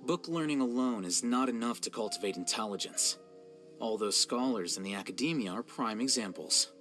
Book learning alone is not enough to cultivate intelligence. All those scholars in the academia are prime examples.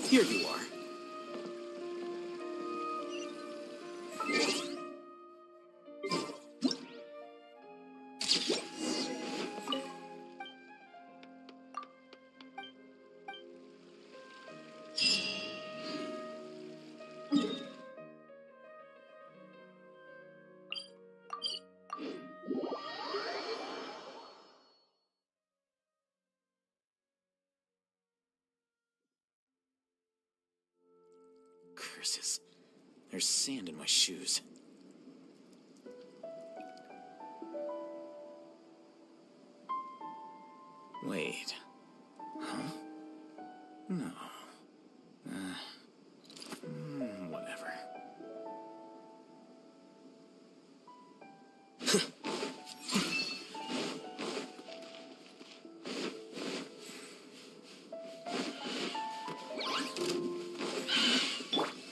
Here you are. Curses. There's sand in my shoes. Wait. Huh? No. Whatever.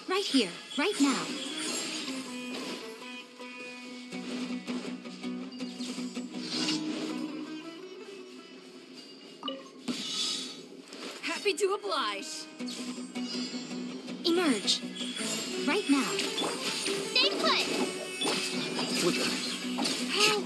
Right here, right now. Happy to oblige. Emerge. Right now. Stay put. Help!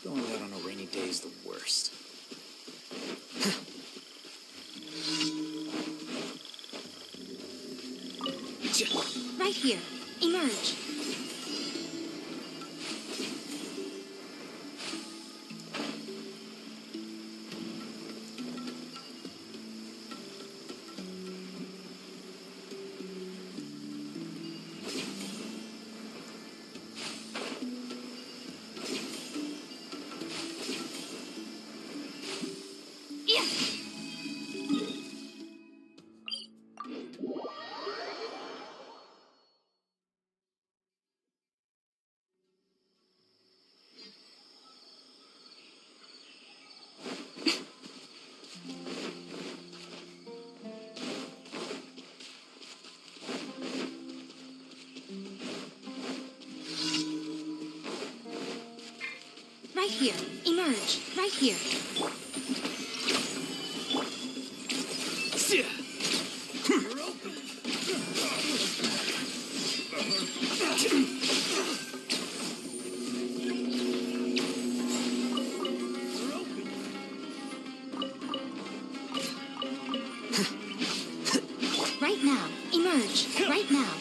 Going out on a rainy day is the worst. Right here. Emerge. Right here. Emerge. Right here. You're open. Right now. Emerge. Right now.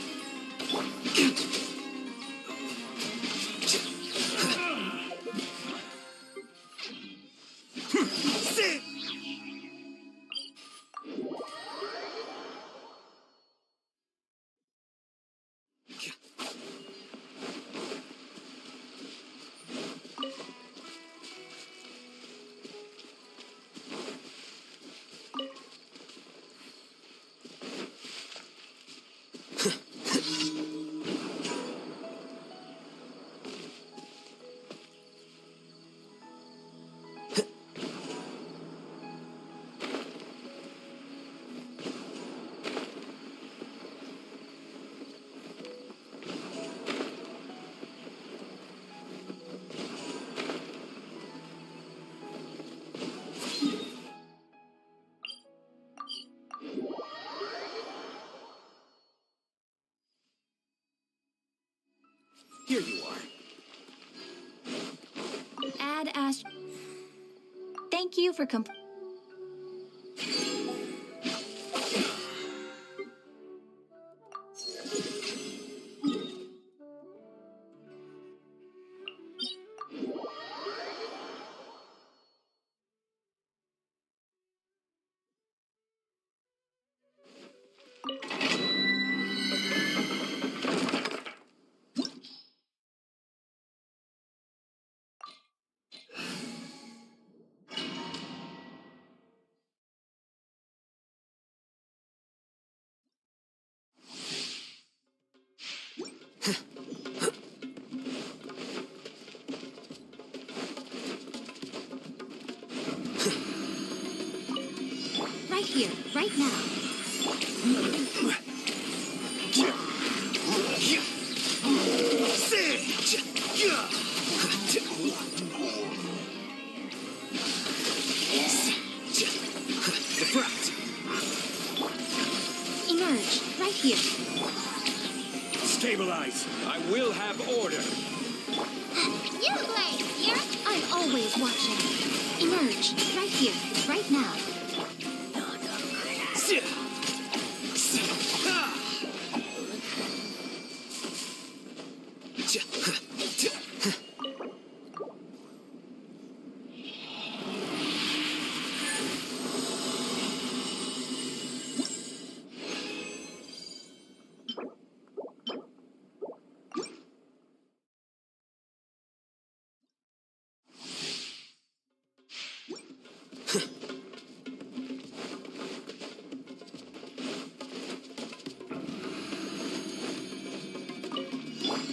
Here you are. Add Ast. Thank you for right here, right now. Deflect. Emerge, right here. Stabilize. I will have order. You play here. I'm always watching. Emerge, right here, right now.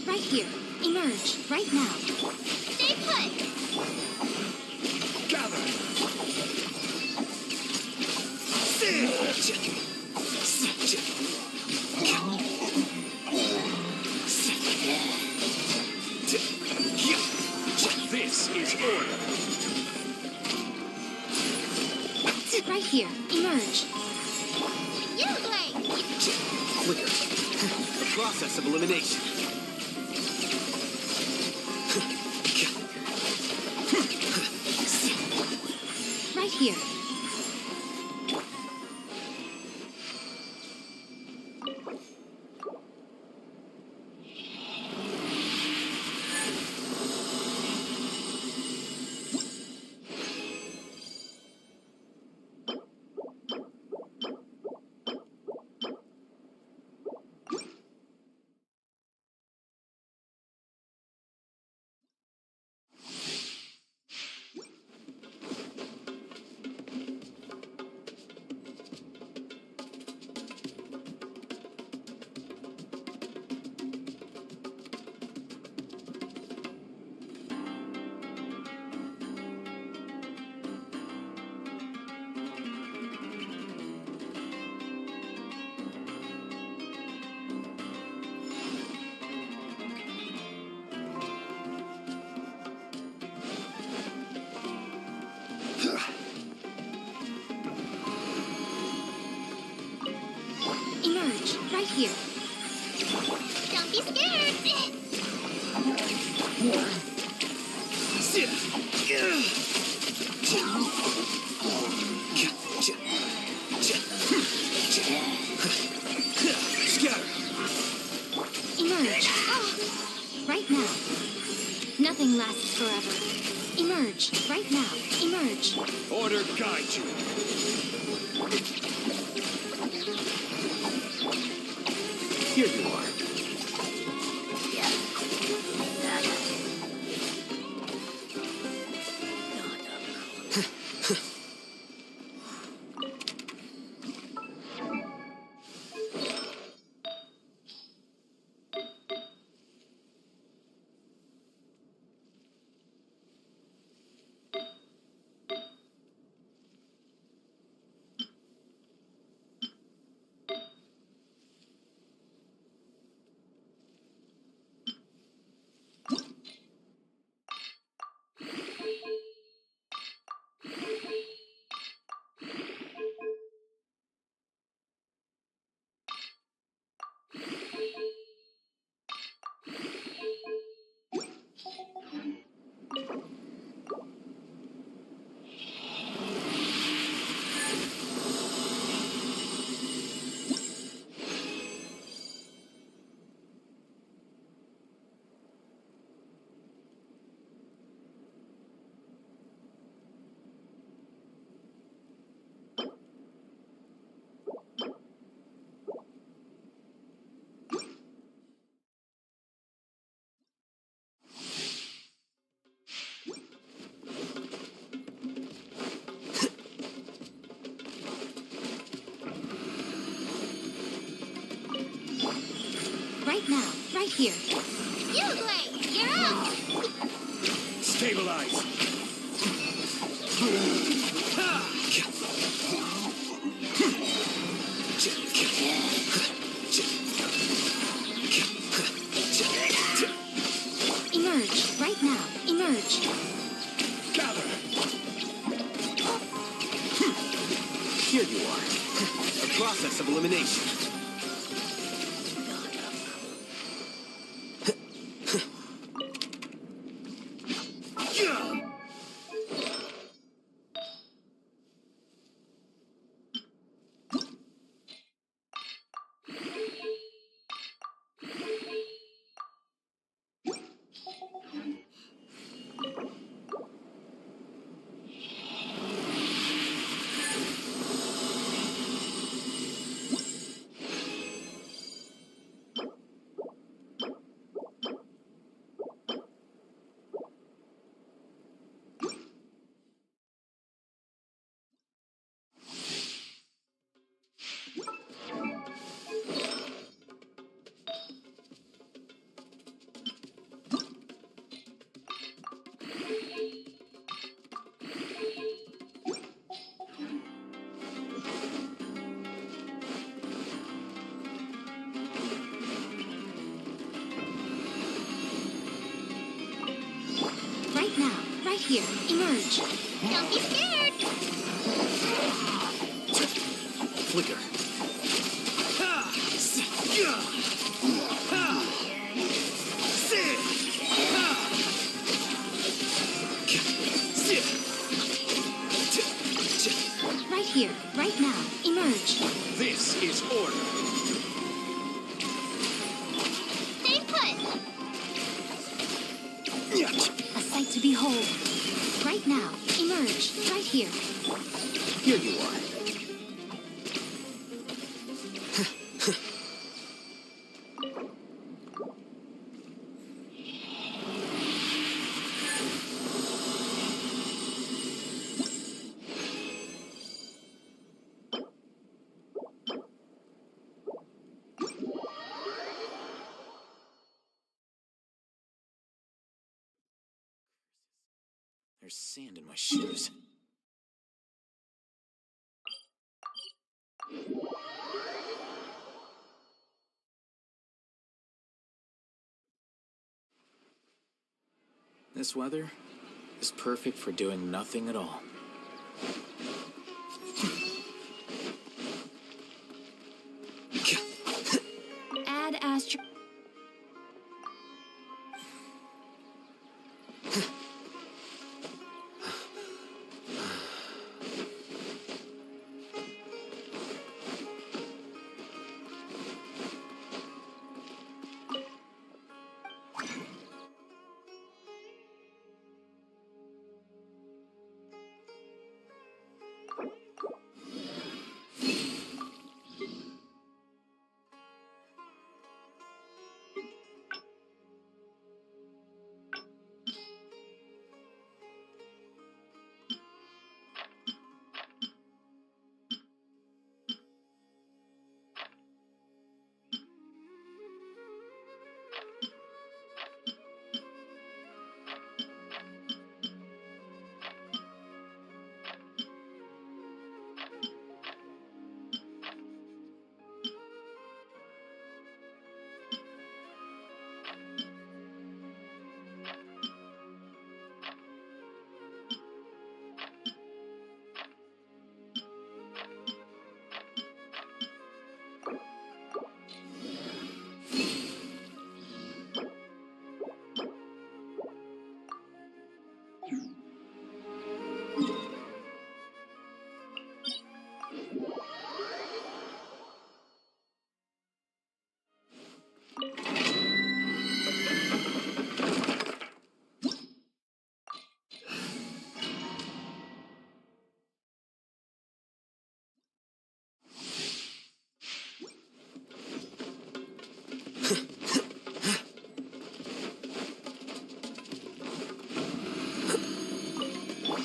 Right here. Emerge, right now. Stay put. Gather. This is order. Right here. Emerge. You play. Quicker. The process of elimination. Right here. Emerge, right here. Don't be scared. Emerge. Right now. Nothing lasts forever. Emerge, right now. Emerge. Order guide you. Here you are. here. Uglay, you're up! Stabilize. Emerge, right now. Emerge. Gather. Here you are. A process of elimination. Right now. Right here. Emerge. Don't be scared! Flicker. Right here. Right now. Emerge. This is order. Stay put! A sight to behold. Right now. Emerge. Right here. Here you are. There's sand in my shoes. This weather is perfect for doing nothing at all. Add astro...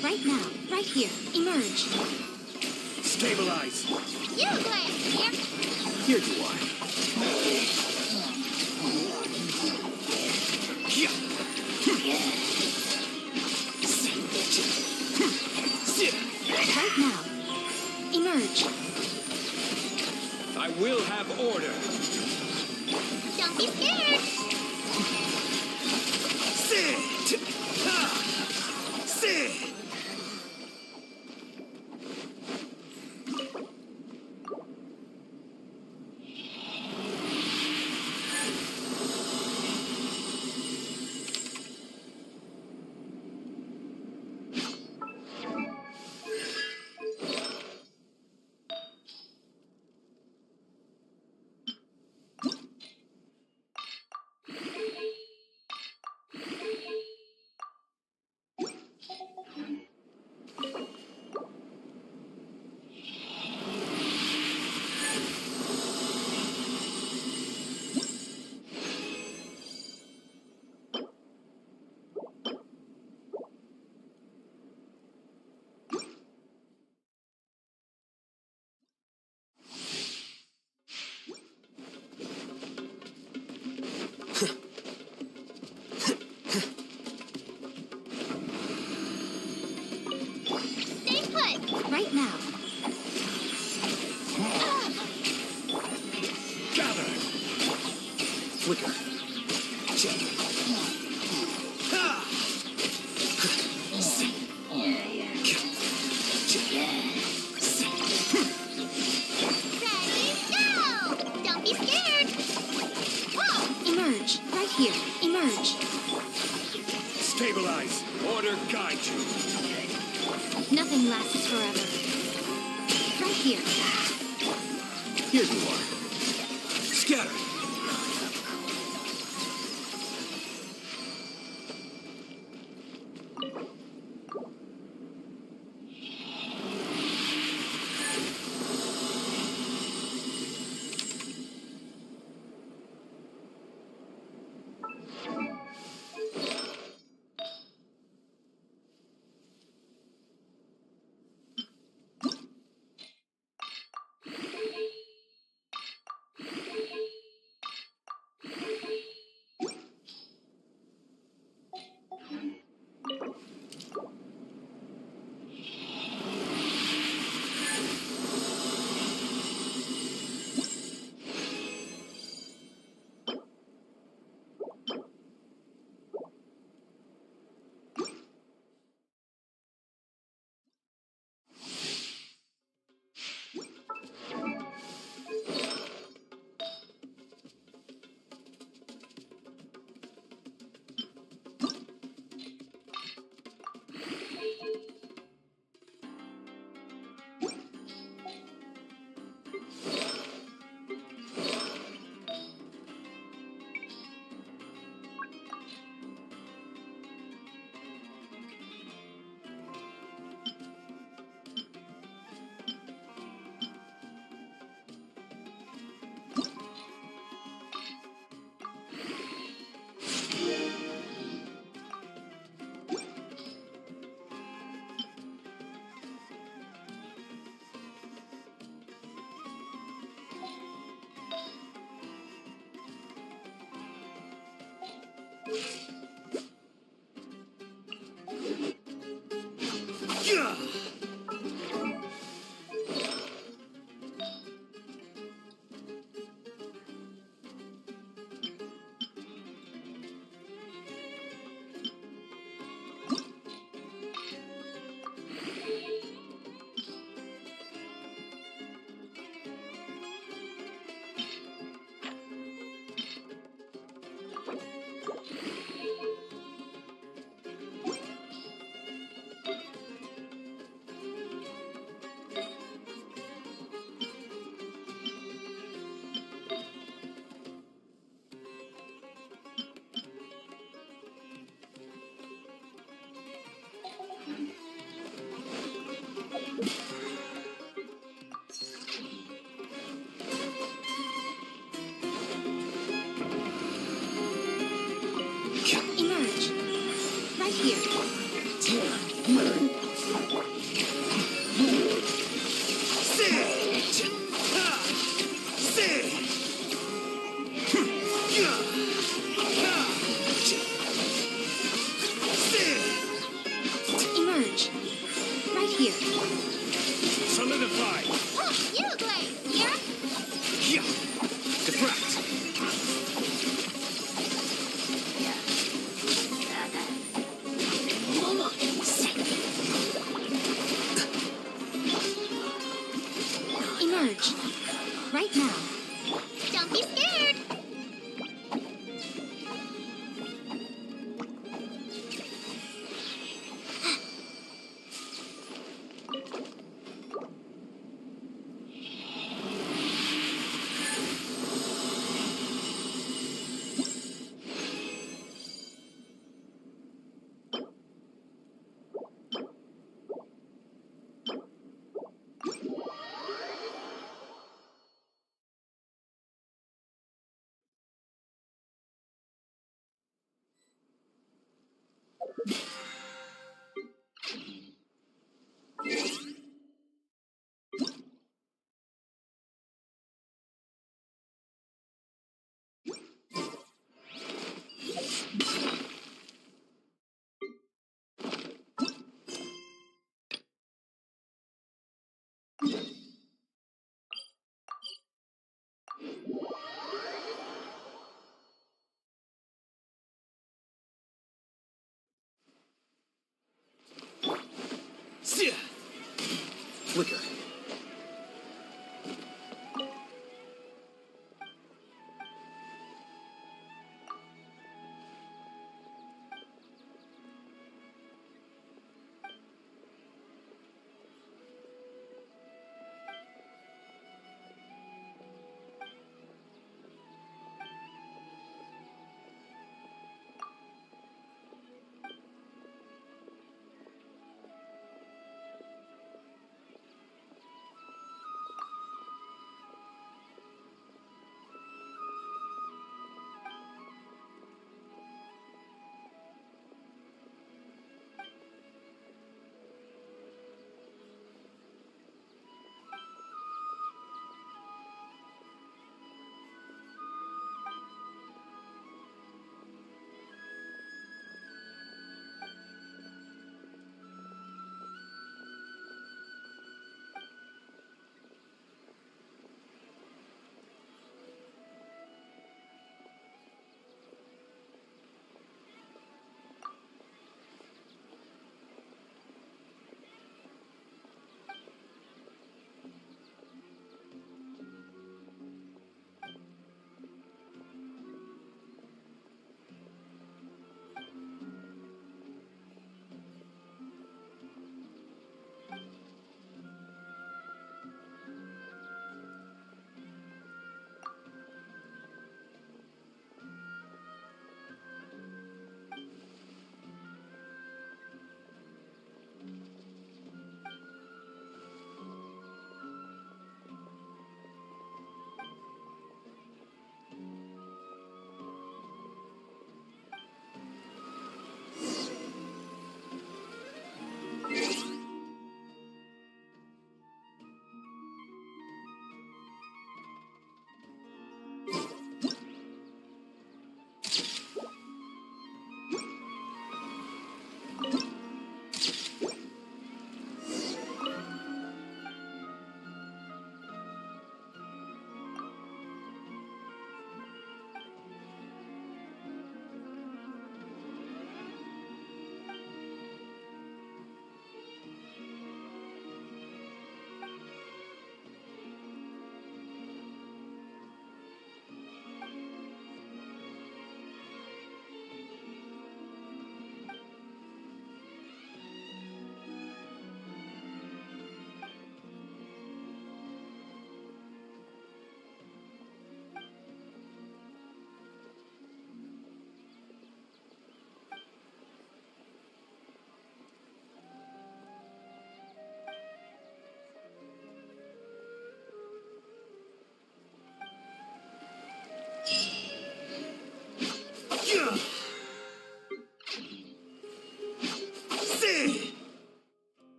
Right now. Right here. Emerge. Stabilize. Uglay, here! Here you are. will have order. Don't be scared. Sit! Ha! Sit! Stay put. Right now. Gather. Flicker. Check. Ha! Ready, go! Don't be scared. Whoa! Emerge. Right here. Emerge. Stabilize. Order guide you. Nothing lasts forever. Right here. Here you are. Scatter. Yeah! Emerge. Right here. Sit! Ha! Sit! Yeah! Ha! Sit! Emerge. Right here. Solidify. You, Glade. Here. Flicker.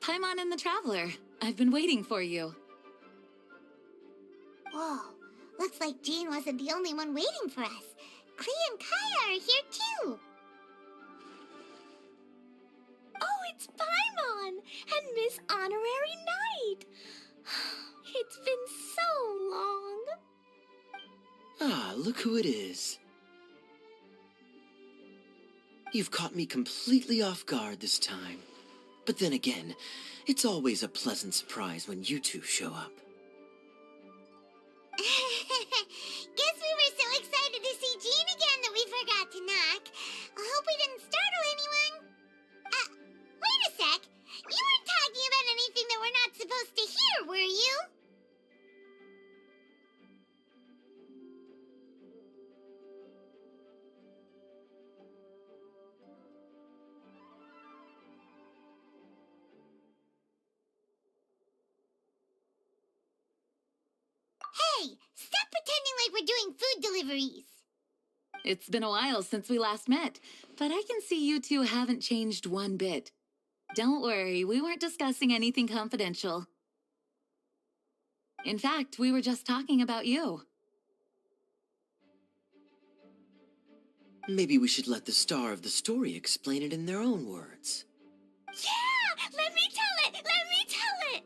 Paimon and the Traveler. I've been waiting for you. Whoa, looks like Jean wasn't the only one waiting for us. Klee and Kaya are here too. Oh, it's Paimon and Miss Honorary Knight. It's been so long. Ah, look who it is. You've caught me completely off guard this time. But then again, it's always a pleasant surprise when you two show up. Guess we were so excited to see Jean again that we forgot to knock. I hope we didn't startle anyone. Wait a sec. You weren't talking about anything that we're not supposed to hear, were you? Hey, stop pretending like we're doing food deliveries. It's been a while since we last met, but I can see you two haven't changed one bit. Don't worry, we weren't discussing anything confidential. In fact, we were just talking about you. Maybe we should let the star of the story explain it in their own words. Yeah! Let me tell it! Let me tell it!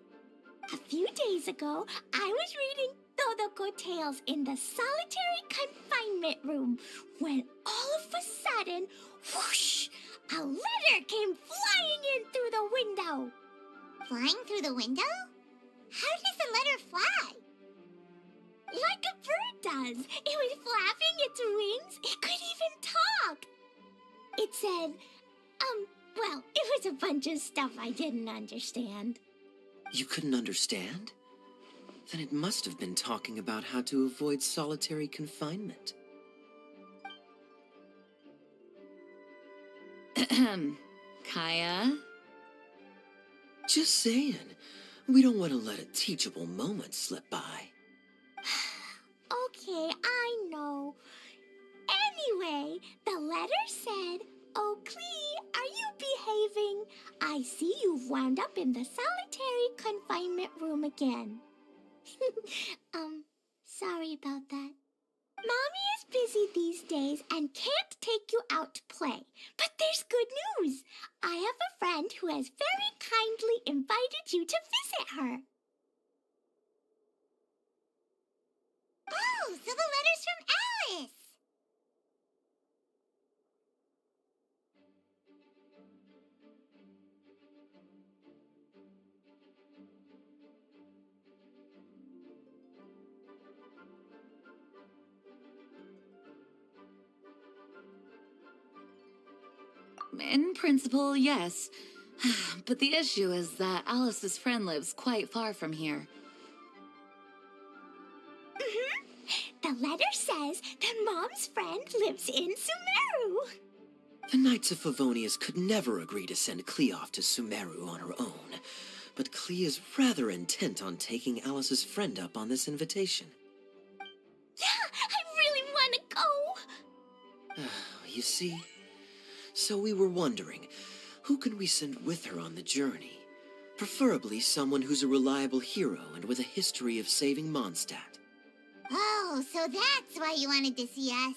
A few days ago, I was reading Todoko Tales in the solitary confinement room when all of a sudden, whoosh, a letter came flying in through the window. Flying through the window? How does a letter fly? Like a bird does. It was flapping its wings. It could even talk. It said, well, it was a bunch of stuff I didn't understand. You couldn't understand? Then it must have been talking about how to avoid solitary confinement. Kaya? Just saying. We don't want to let a teachable moment slip by. Okay, I know. Anyway, the letter said, "Oh, Klee, are you behaving? I see you've wound up in the solitary confinement room again." Sorry about that. Mommy is busy these days and can't take you out to play. But there's good news. I have a friend who has very kindly invited you to visit her. Oh, so the letter's from Alice. In principle, yes. But the issue is that Alice's friend lives quite far from here. The letter says that Mom's friend lives in Sumeru. The Knights of Favonius could never agree to send Klee off to Sumeru on her own. But Klee is rather intent on taking Alice's friend up on this invitation. Yeah, I really want to go. You see? So we were wondering, who can we send with her on the journey? Preferably someone who's a reliable hero and with a history of saving Mondstadt. Oh, so that's why you wanted to see us.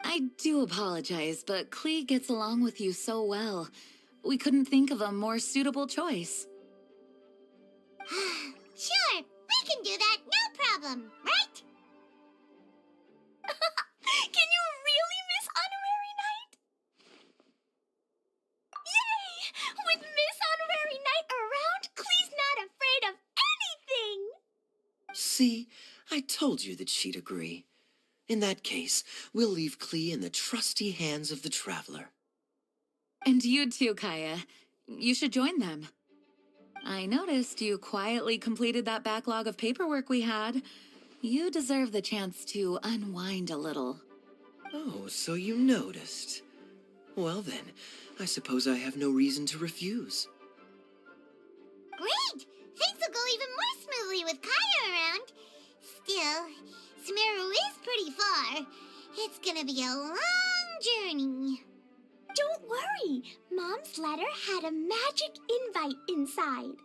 I do apologize, but Klee gets along with you so well. We couldn't think of a more suitable choice. Sure, we can do that, no problem, right? Can you really miss Honorary Night? Yay! With Miss Honorary Night around, Klee's not afraid of anything. See, I told you that she'd agree. In that case, we'll leave Klee in the trusty hands of the Traveler. And you too, Kaya. You should join them. I noticed you quietly completed that backlog of paperwork we had. You deserve the chance to unwind a little. Oh, so you noticed. Well then, I suppose I have no reason to refuse. Great! Things will go even more smoothly with Kaya around. Still, Sumeru is pretty far. It's gonna be a long journey. Don't worry. Mom's letter had a magic invite inside.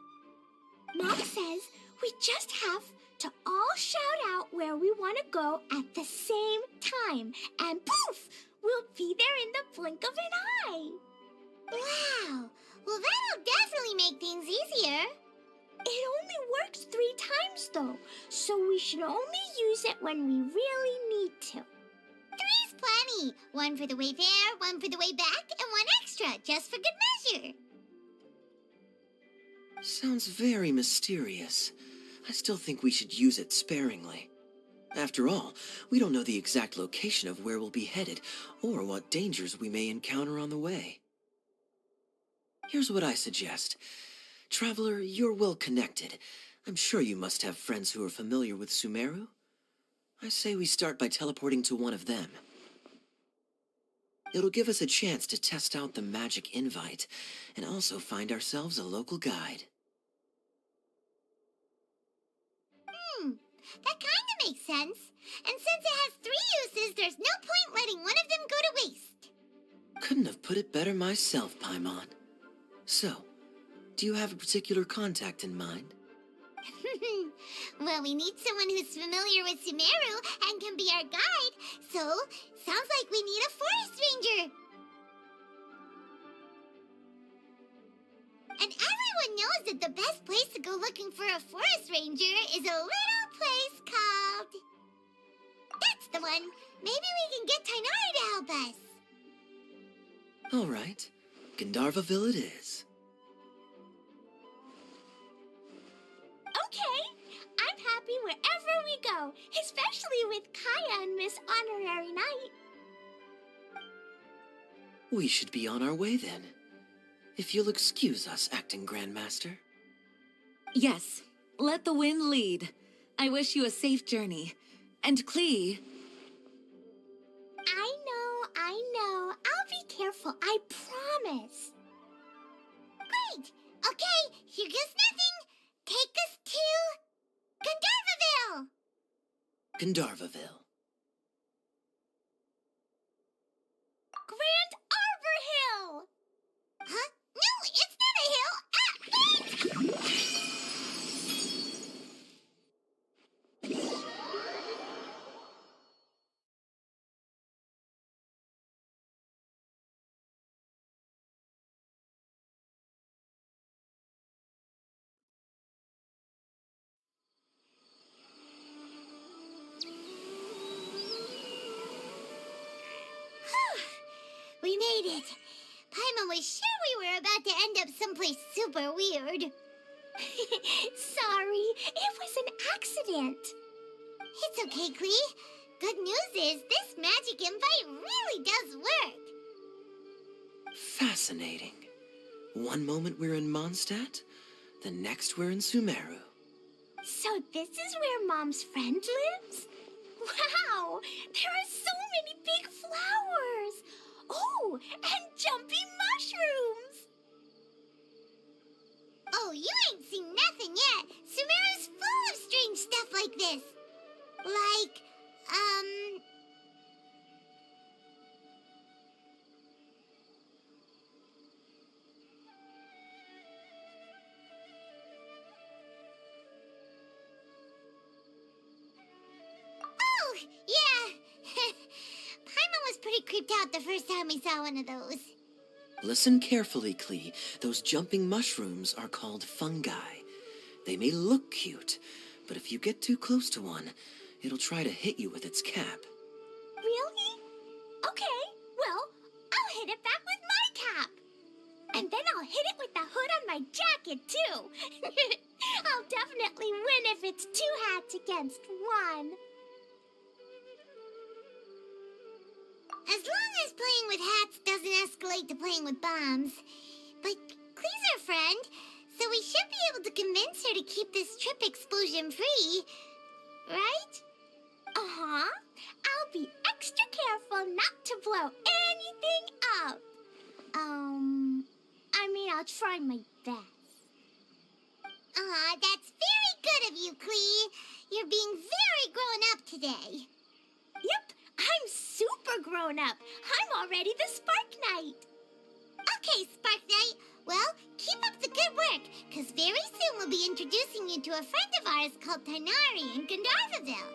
Mom says we just have to all shout out where we want to go at the same time. And poof! We'll be there in the blink of an eye. Wow! Well, that'll definitely make things easier. It works 3 times, though, so we should only use it when we really need to. 3's plenty. 1 for the way there, 1 for the way back, and 1 extra, just for good measure. Sounds very mysterious. I still think we should use it sparingly. After all, we don't know the exact location of where we'll be headed, or what dangers we may encounter on the way. Here's what I suggest. Traveler, you're well connected. I'm sure you must have friends who are familiar with Sumeru. I say we start by teleporting to one of them. It'll give us a chance to test out the magic invite, and also find ourselves a local guide. That kinda makes sense. And since it has 3 uses, there's no point letting one of them go to waste. Couldn't have put it better myself, Paimon. So, do you have a particular contact in mind? Well, we need someone who's familiar with Sumeru and can be our guide, so sounds like we need a forest ranger. And everyone knows that the best place to go looking for a forest ranger is a little place called... That's the one. Maybe we can get Tainari to help us. All right. Gandharvaville it is. Okay, I'm happy wherever we go, especially with Kaya and Miss Honorary Knight. We should be on our way then. If you'll excuse us, Acting Grandmaster. Yes, let the wind lead. I wish you a safe journey. And Klee, I know. I'll be careful, I promise. Great. Okay, here goes nothing. Take us to... Gandharvaville. Gandharvaville. Grand Arbor Hill! Huh? No, it's not a hill. We made it. Paimon was sure we were about to end up someplace super weird. Sorry, it was an accident. It's okay, Klee. Good news is this magic invite really does work. Fascinating. One moment we're in Mondstadt, the next we're in Sumeru. So this is where Mom's friend lives? Wow, there are so many big flowers. Oh, and jumpy mushrooms. Oh, you ain't seen nothing yet. Sumeru's full of strange stuff like this. Like, Oh, yeah. Paimon was pretty creeped out the first time we saw one of those. Listen carefully, Klee. Those jumping mushrooms are called fungi. They may look cute, but if you get too close to one, it'll try to hit you with its cap. Really? Okay, well, I'll hit it back with my cap. And then I'll hit it with the hood on my jacket, too. I'll definitely win if it's 2 hats against 1. As long as playing with hats doesn't escalate to playing with bombs. But Klee's our friend, so we should be able to convince her to keep this trip explosion-free. Right? Uh-huh. I'll be extra careful not to blow anything up. I'll try my best. Aw, that's very good of you, Klee. You're being very grown up today. Yep, I'm super grown up. I'm already the Spark Knight. Okay, Spark Knight. Well, keep up the good work, because very soon we'll be introducing you to a friend of ours called Tainari in Gandharvaville.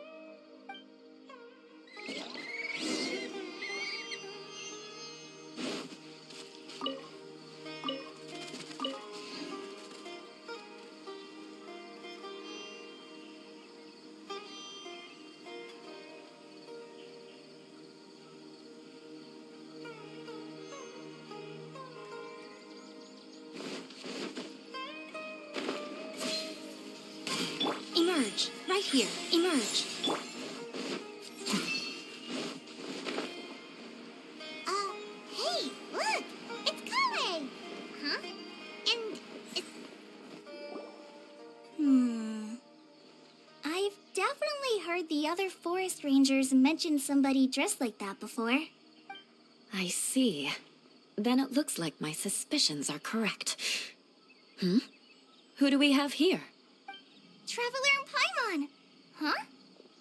Right here. Emerge. Hey, look! It's Kale! Huh? And it's... I've definitely heard the other forest rangers mention somebody dressed like that before. I see. Then it looks like my suspicions are correct. Who do we have here? Traveler and Paimon! Huh?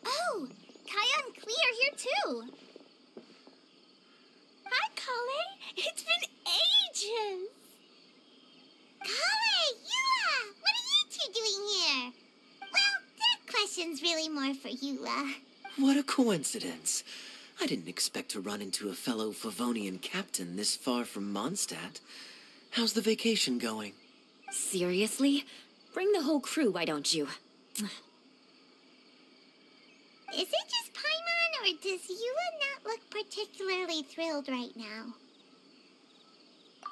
Oh, Kaya and Klee are here too! Hi, Kale! It's been ages! Kale! Eula! What are you two doing here? Well, that question's really more for Eula. What a coincidence. I didn't expect to run into a fellow Favonian captain this far from Mondstadt. How's the vacation going? Seriously? Bring the whole crew, why don't you? Is it just Paimon, or does Eula not look particularly thrilled right now?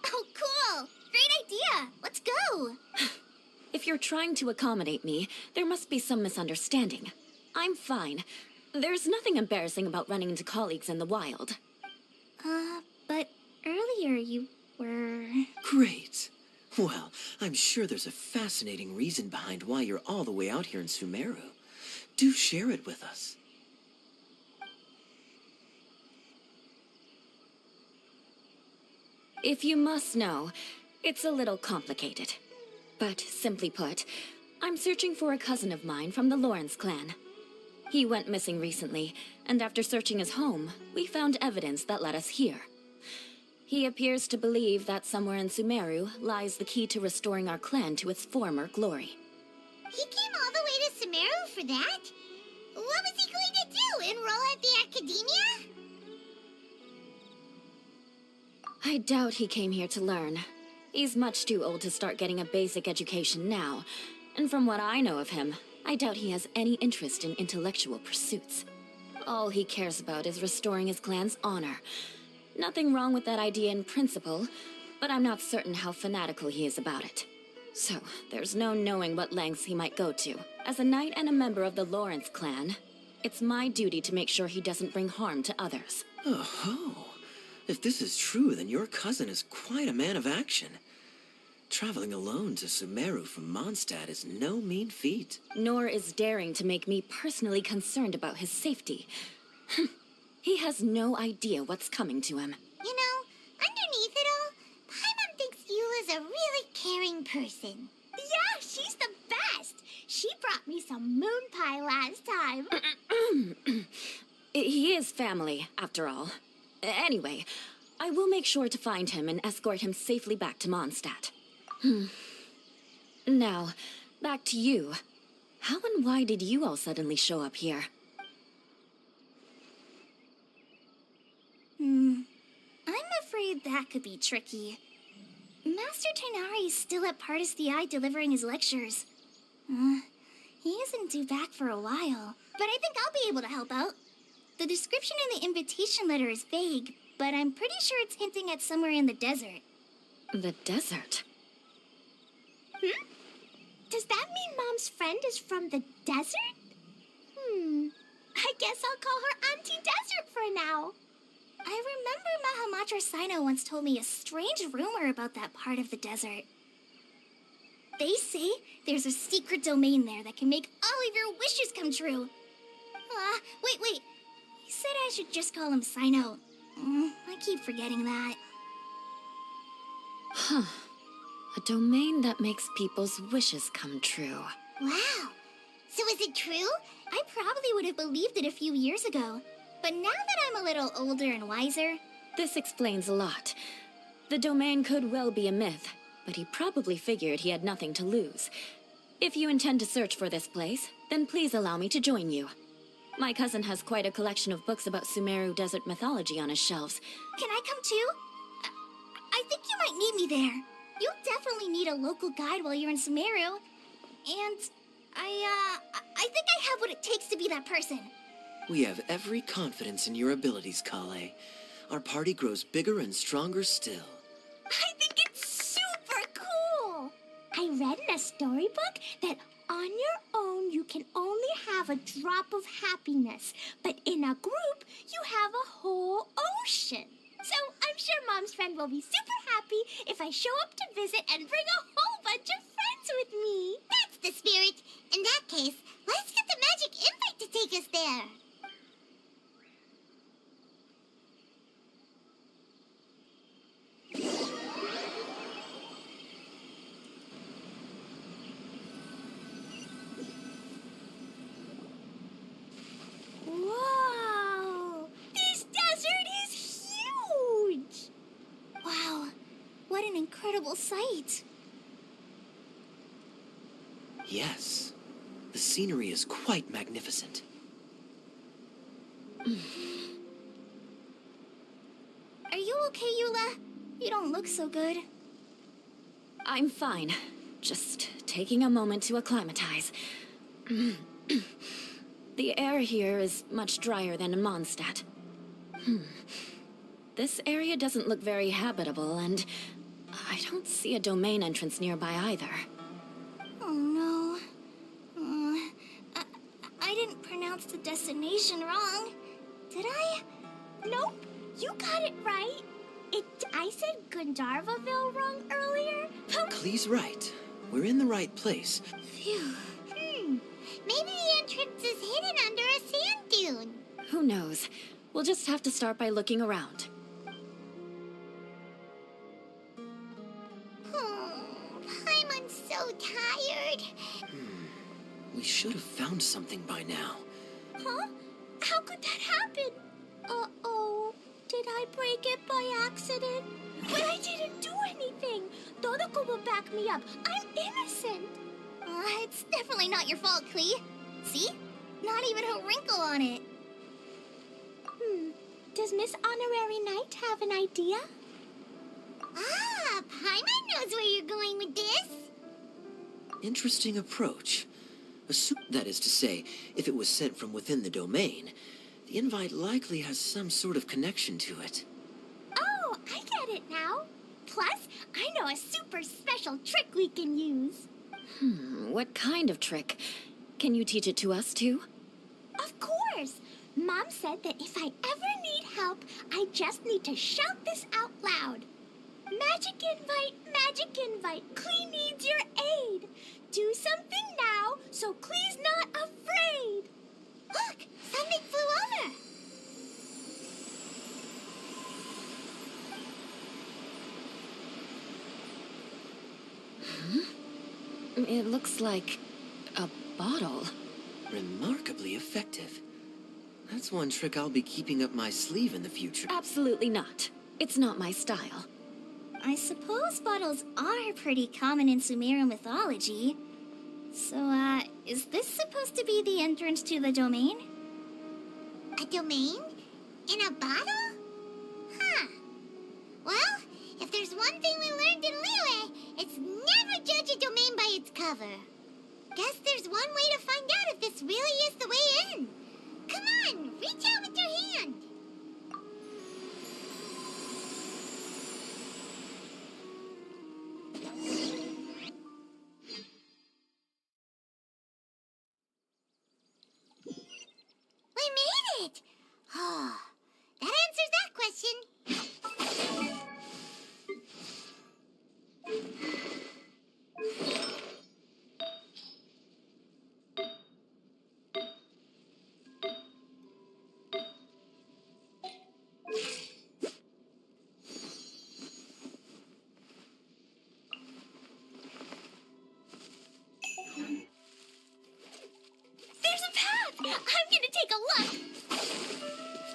Oh, cool! Great idea! Let's go! If you're trying to accommodate me, there must be some misunderstanding. I'm fine. There's nothing embarrassing about running into colleagues in the wild. But earlier you were... Great. Well, I'm sure there's a fascinating reason behind why you're all the way out here in Sumeru. Do share it with us. If you must know, it's a little complicated. But simply put, I'm searching for a cousin of mine from the Lawrence clan. He went missing recently, and after searching his home, we found evidence that led us here. He appears to believe that somewhere in Sumeru lies the key to restoring our clan to its former glory. He came all the way to Sumeru for that? What was he going to do, enroll at the academia? I doubt he came here to learn. He's much too old to start getting a basic education now, and from what I know of him, I doubt he has any interest in intellectual pursuits. All he cares about is restoring his clan's honor. Nothing wrong with that idea in principle, but I'm not certain how fanatical he is about it. So, there's no knowing what lengths he might go to. As a knight and a member of the Lawrence clan, it's my duty to make sure he doesn't bring harm to others. Oh-ho. If this is true, then your cousin is quite a man of action. Traveling alone to Sumeru from Mondstadt is no mean feat. Nor is daring to make me personally concerned about his safety. He has no idea what's coming to him. You know, underneath it all, Paimon thinks Eula's a really caring person. Yeah, she's the best! She brought me some moon pie last time. He is family, after all. Anyway, I will make sure to find him and escort him safely back to Mondstadt. Now, back to you. How and why did you all suddenly show up here? I'm afraid that could be tricky. Master Tighnari is still at Partis the Eye delivering his lectures. He isn't due back for a while, but I think I'll be able to help out. The description in the invitation letter is vague, but I'm pretty sure it's hinting at somewhere in the desert. The desert? Does that mean Mom's friend is from the desert? I guess I'll call her Auntie Desert for now. I remember Mahamatra Sino once told me a strange rumor about that part of the desert. They say there's a secret domain there that can make all of your wishes come true. Wait. He said I should just call him Sino. I keep forgetting that. Huh. A domain that makes people's wishes come true. Wow. So is it true? I probably would have believed it a few years ago. But now that I'm a little older and wiser... This explains a lot. The domain could well be a myth, but he probably figured he had nothing to lose. If you intend to search for this place, then please allow me to join you. My cousin has quite a collection of books about Sumeru desert mythology on his shelves. Can I come too? I think you might need me there. You'll definitely need a local guide while you're in Sumeru. And I think I have what it takes to be that person. We have every confidence in your abilities, Kale. Our party grows bigger and stronger still. I think it's super cool! I read in a storybook that on your own you can only have a drop of happiness, but in a group you have a whole ocean. So I'm sure Mom's friend will be super happy if I show up to visit and bring a whole bunch of friends with me. That's the spirit. In that case, let's get the magic invite to take us there. Whoa! This desert is huge! Wow, what an incredible sight. Yes, the scenery is quite magnificent. Are you okay, Eula? You don't look so good. I'm fine. Just taking a moment to acclimatize. The air here is much drier than in Mondstadt. This area doesn't look very habitable, and I don't see a domain entrance nearby either. Oh no. I didn't pronounce the destination wrong. Did I? Nope, you got it right. I said Gandharvaville wrong earlier. Klee's right. We're in the right place. Phew. Maybe the entrance is hidden under a sand dune. Who knows? We'll just have to start by looking around. Paimon's so tired. We should have found something by now. Huh? How could that happen? Uh-oh. Did I break it by accident? But I didn't do anything. Todoko will back me up. I'm innocent. It's definitely not your fault, Klee. See? Not even a wrinkle on it. Does Miss Honorary Knight have an idea? Ah, Paimon knows where you're going with this. Interesting approach. That is to say, if it was sent from within the domain, the invite likely has some sort of connection to it. Oh, I get it now. Plus, I know a super special trick we can use. What kind of trick? Can you teach it to us, too? Of course. Mom said that if I ever need help, I just need to shout this out loud. Magic invite, Klee needs your aid. Do something now so Klee's not afraid. Look, something flew over. It looks like a bottle. Remarkably effective. That's one trick I'll be keeping up my sleeve in the future. Absolutely not. It's not my style. I suppose bottles are pretty common in Sumerian mythology. So, is this supposed to be the entrance to the domain? A domain? In a bottle? Huh. Well, if there's one thing we learned in Liyue, it's never judge a domain by its cover. Guess there's one way to find out if this really is the way in. Come on, reach out with your hand. We made it! Oh, that answers that question. There's a path. I'm gonna take a look.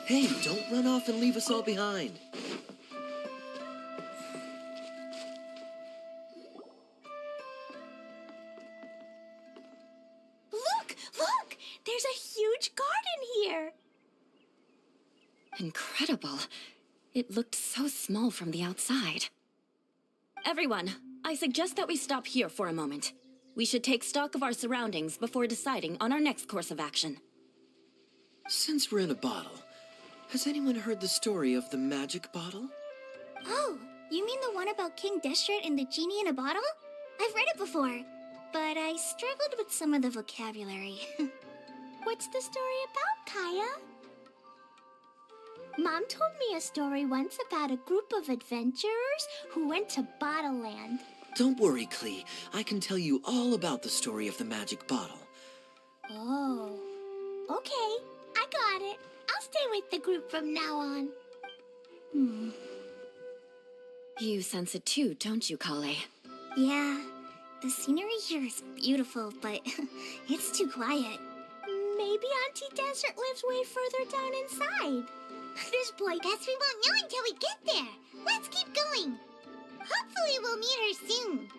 Hey, don't run off and leave us all behind. Look! There's a huge garden here. Incredible. It looked so small from the outside. Everyone, I suggest that we stop here for a moment. We should take stock of our surroundings before deciding on our next course of action. Since we're in a bottle, has anyone heard the story of the magic bottle? Oh, you mean the one about King Destret and the genie in a bottle? I've read it before, but I struggled with some of the vocabulary. What's the story about, Kaya? Mom told me a story once about a group of adventurers who went to Bottle Land. Don't worry, Klee. I can tell you all about the story of the magic bottle. Oh, okay. I got it. I'll stay with the group from now on. You sense it too, don't you, Kale? Yeah, the scenery here is beautiful, but it's too quiet. Maybe Auntie Desert lives way further down inside. This boy... Guess we won't know until we get there. Let's keep going. Hopefully we'll meet her soon.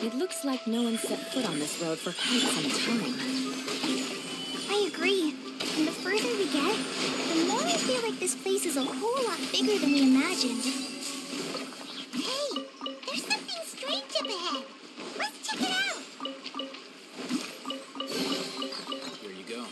It looks like no one set foot on this road for quite some time. I agree. And the further we get, the more I feel like this place is a whole lot bigger than we imagined. Hey, there's something strange up ahead. Let's check it out. Here you go.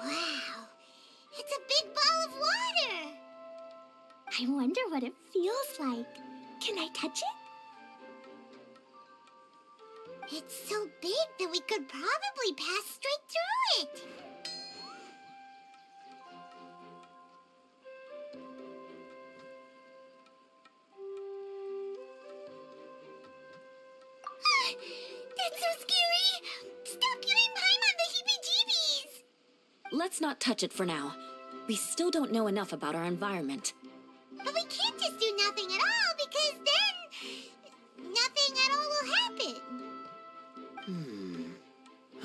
Wow, it's a big ball of water. I wonder what it feels like. Can I touch it? It's so big that we could probably pass straight through it. That's so scary! Stop giving Paimon the heebie-jeebies! Let's not touch it for now. We still don't know enough about our environment. But we can't just do nothing at all, because then nothing at all will happen.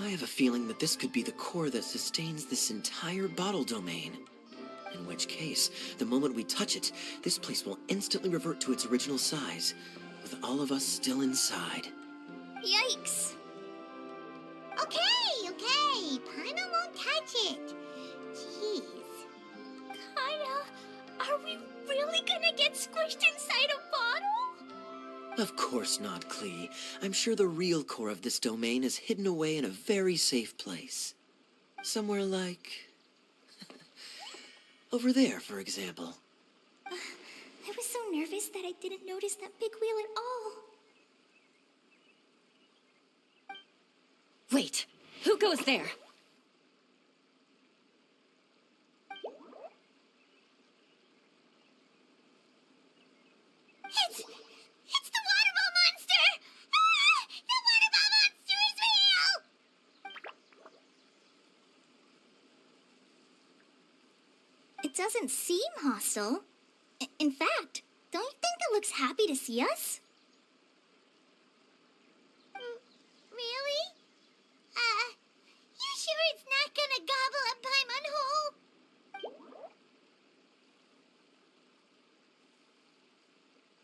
I have a feeling that this could be the core that sustains this entire bottle domain. In which case, the moment we touch it, this place will instantly revert to its original size, with all of us still inside. Yikes! Okay. Paimon won't touch it. Jeez. Kaya, are we really gonna get squished inside a bottle? Of course not, Klee. I'm sure the real core of this domain is hidden away in a very safe place. Somewhere like... over there, for example. I was so nervous that I didn't notice that big wheel at all. Wait, who goes there? It's the waterball monster! Ah! The waterball monster is real! It doesn't seem hostile. In fact, don't you think it looks happy to see us? Really? You sure it's not gonna gobble up Paimon whole?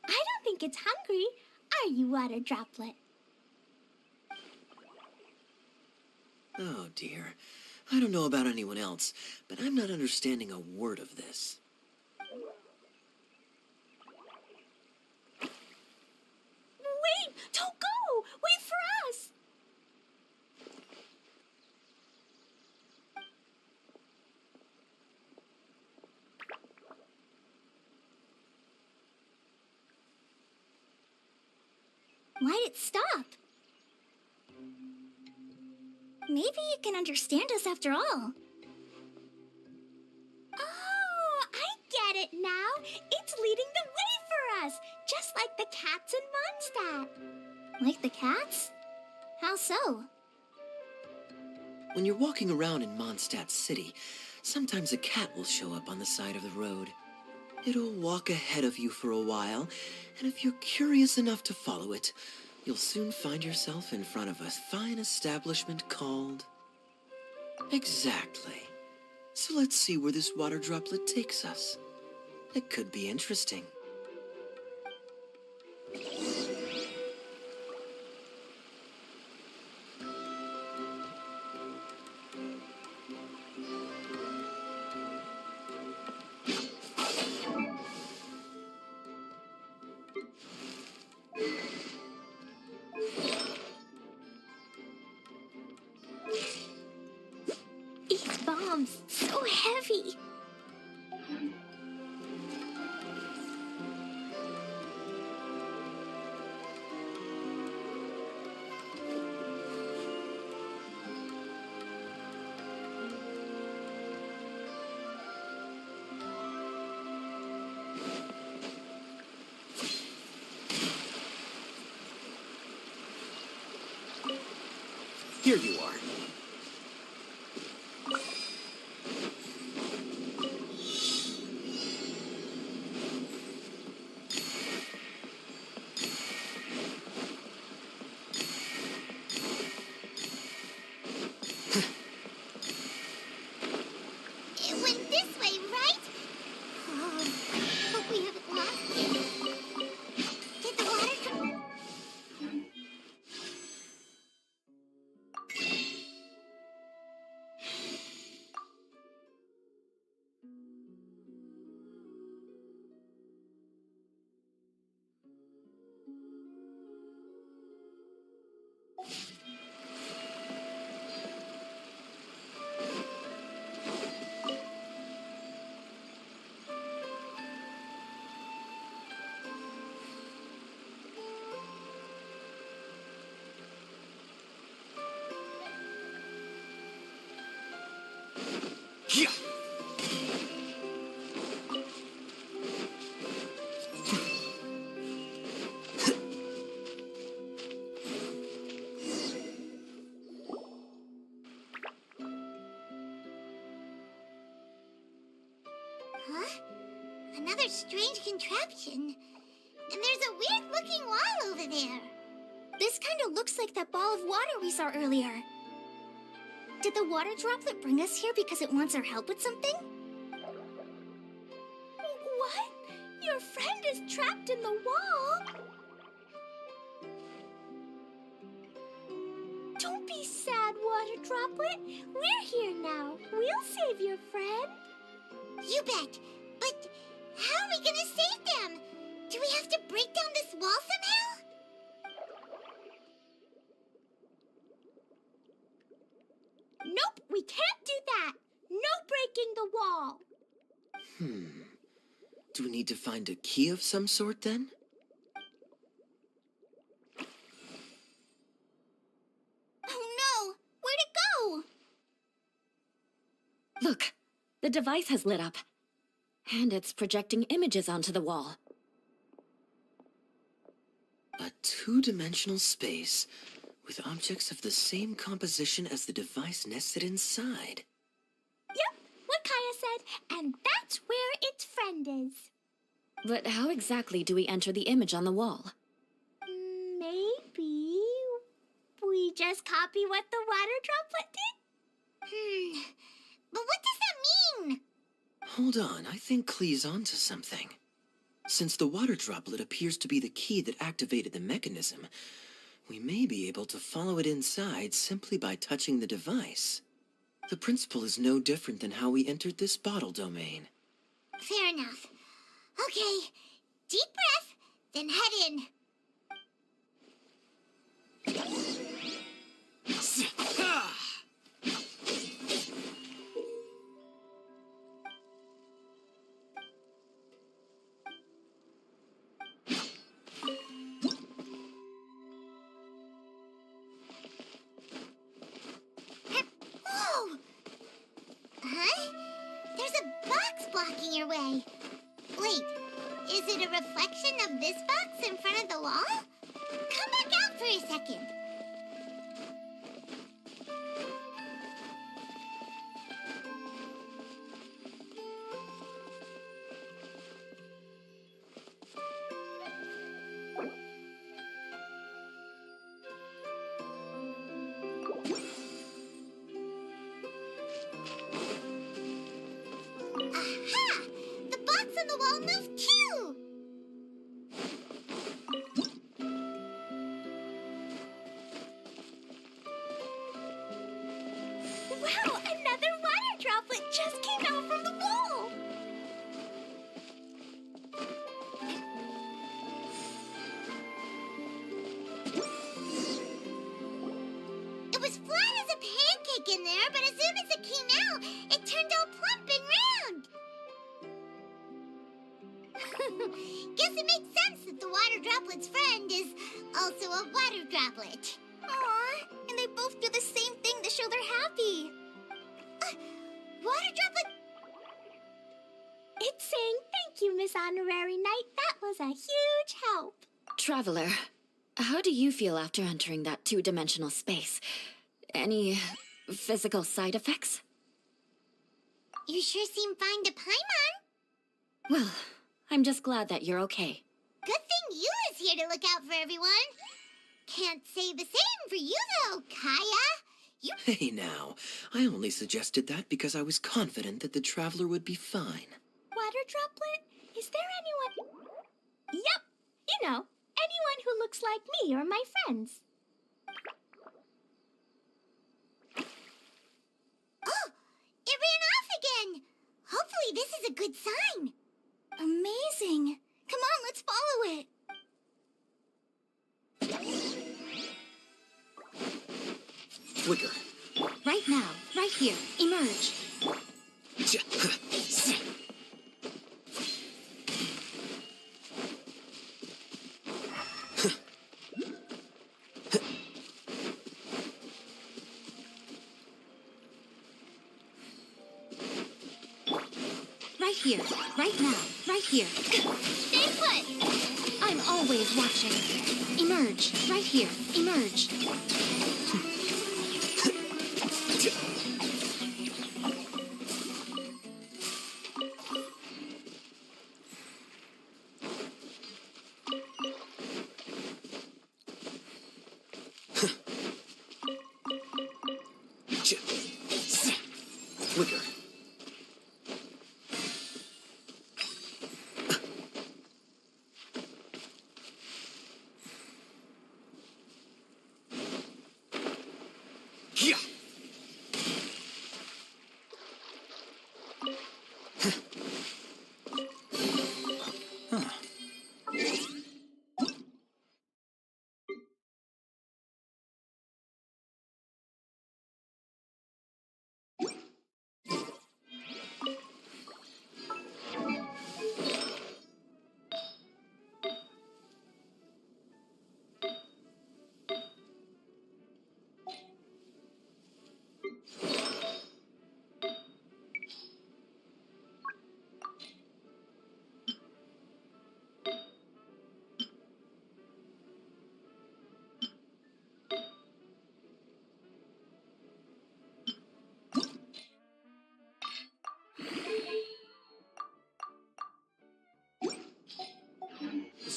I don't think it's hungry. Are you, Water Droplet? Oh dear. I don't know about anyone else, but I'm not understanding a word of this. Wait! Don't go! Wait for us! Why'd it stop? Maybe it can understand us after all. Oh, I get it now. It's leading the way for us, just like the cats in Mondstadt. Like the cats? How so? When you're walking around in Mondstadt City, sometimes a cat will show up on the side of the road. It'll walk ahead of you for a while, and if you're curious enough to follow it, you'll soon find yourself in front of a fine establishment called... Exactly. So let's see where this water droplet takes us. It could be interesting. These bombs, so heavy. Here you are. It went this way, right? Oh, hope we haven't lost it. Did the water come? Yeah. Huh? Another strange contraption. And there's a weird-looking wall over there. This kind of looks like that ball of water we saw earlier. Did the water droplet bring us here because it wants our help with something? What? Your friend is trapped in the wall? Don't be sad, water droplet. We're here now. We'll save your friend. You bet. But how are we gonna save them? Do we have to break down this wall somehow? We can't do that. No breaking the wall. Do we need to find a key of some sort, then? Oh no! Where'd it go? Look, the device has lit up. And it's projecting images onto the wall. A two-dimensional space with objects of the same composition as the device nested inside. Yep, what Kaya said, and that's where its friend is. But how exactly do we enter the image on the wall? Maybe we just copy what the water droplet did? But what does that mean? Hold on, I think Klee's onto something. Since the water droplet appears to be the key that activated the mechanism, we may be able to follow it inside simply by touching the device. The principle is no different than how we entered this bottle domain. Fair enough. Okay, deep breath, then head in. Whoa! Huh? There's a box blocking your way. Wait, is it a reflection of this box in front of the wall? Come back out for a second. Aha! The box on the wall moved too! Wow, another water droplet just came out from the wall! It was flat as a pancake in there, but as soon as it came out, it turned all plump and round. Guess it makes sense that the water droplet's friend is also a water droplet. Aw, and they both do the same thing to show they're happy. Water droplet... It's saying thank you, Miss Honorary Knight. That was a huge help. Traveler, how do you feel after entering that two-dimensional space? Any physical side effects? You sure seem fine to Paimon. Well, I'm just glad that you're okay. Good thing you is here to look out for everyone. Can't say the same for you, though, Kaya. You... Hey now, I only suggested that because I was confident that the traveler would be fine. Water droplet? Is there anyone... Yep, you know, anyone who looks like me or my friends. Oh, it ran off again. Hopefully this is a good sign. Amazing. Come on, let's follow it. Flicker. Right now, right here, emerge. Right here, right now, right here. Stay put. I'm always watching. Emerge, right here, emerge. Flicker.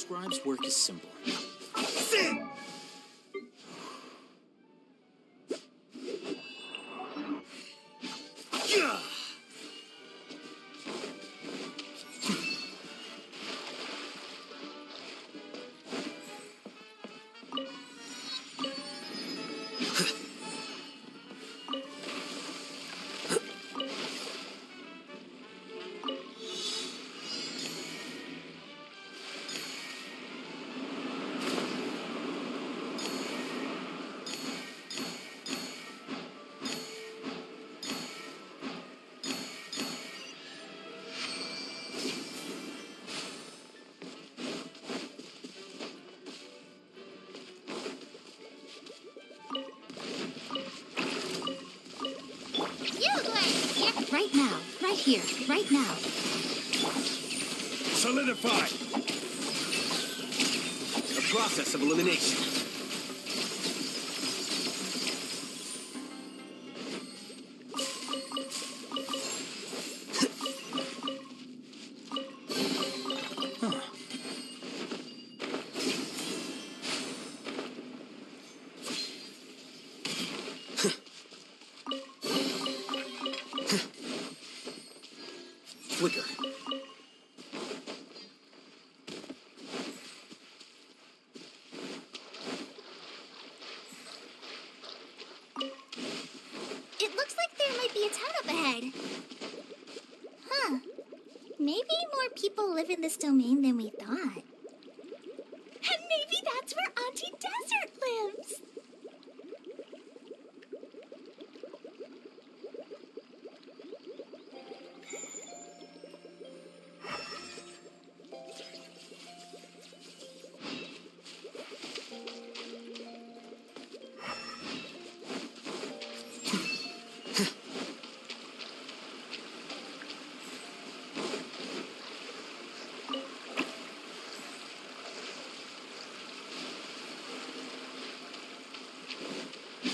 scribe's work is simple. Right now, right here, right now. Solidify! A process of elimination. Flicker. It looks like there might be a town up ahead. Huh. Maybe more people live in this domain than we thought. And maybe that's where Auntie Desert lives.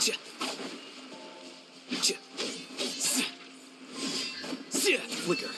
Ch- ch- Flicker.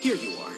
Here you are.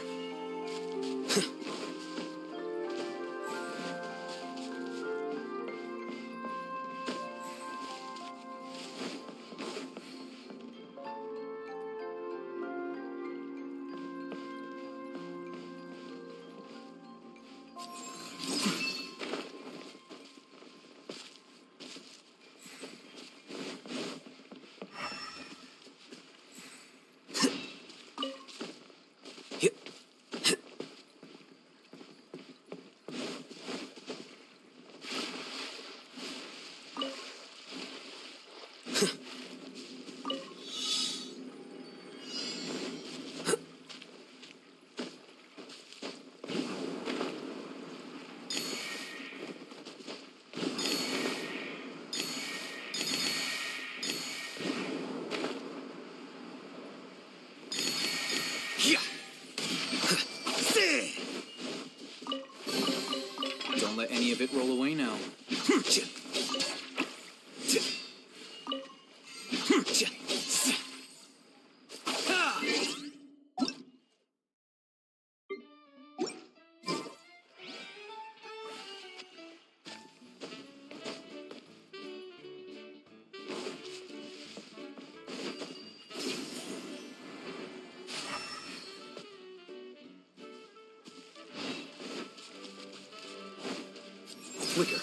Don't let any of it roll away now. Flicker.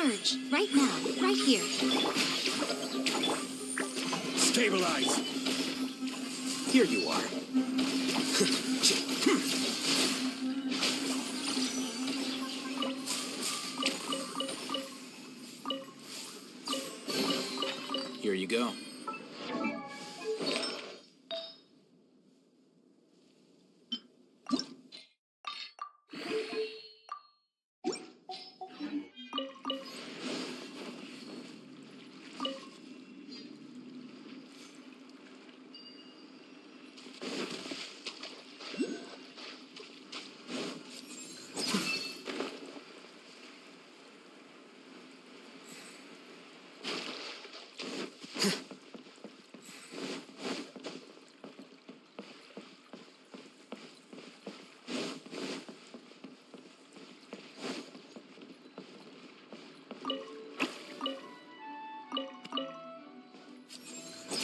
Emerge, right now, right here. Stabilize. Here you are. Here you go.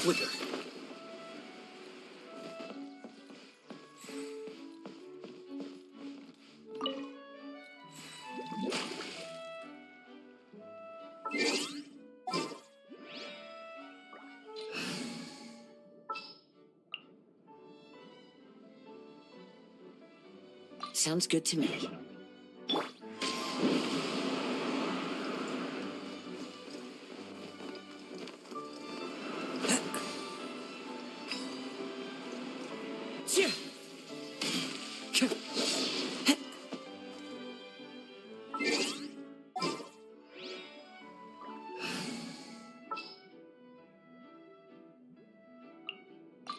Flicker. Sounds good to me.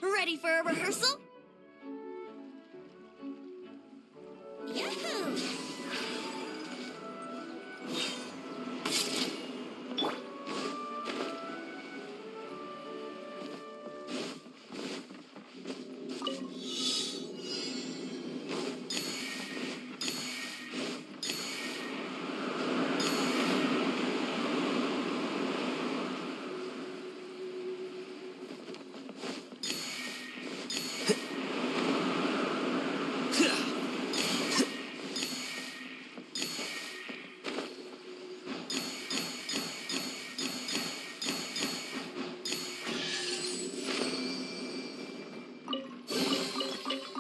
Ready for a rehearsal? Yahoo!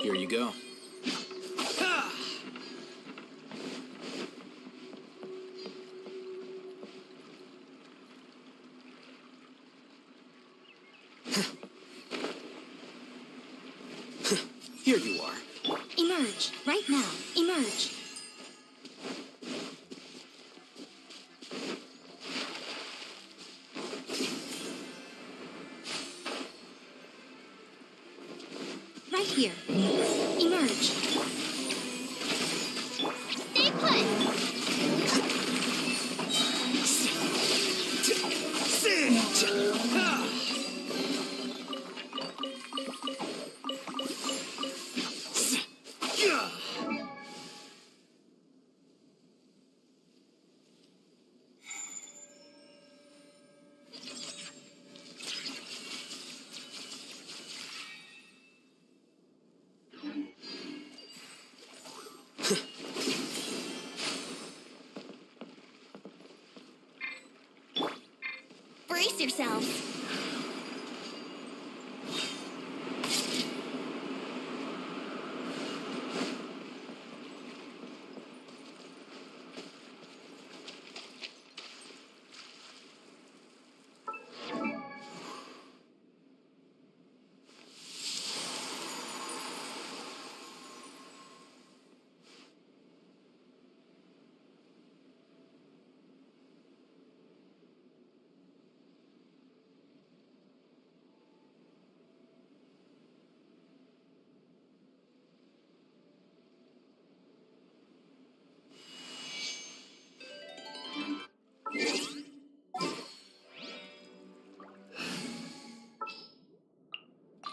Here you go. Here you are. Emerge, right now, emerge. Right here. Emerge. Stay put. Brace yourselves.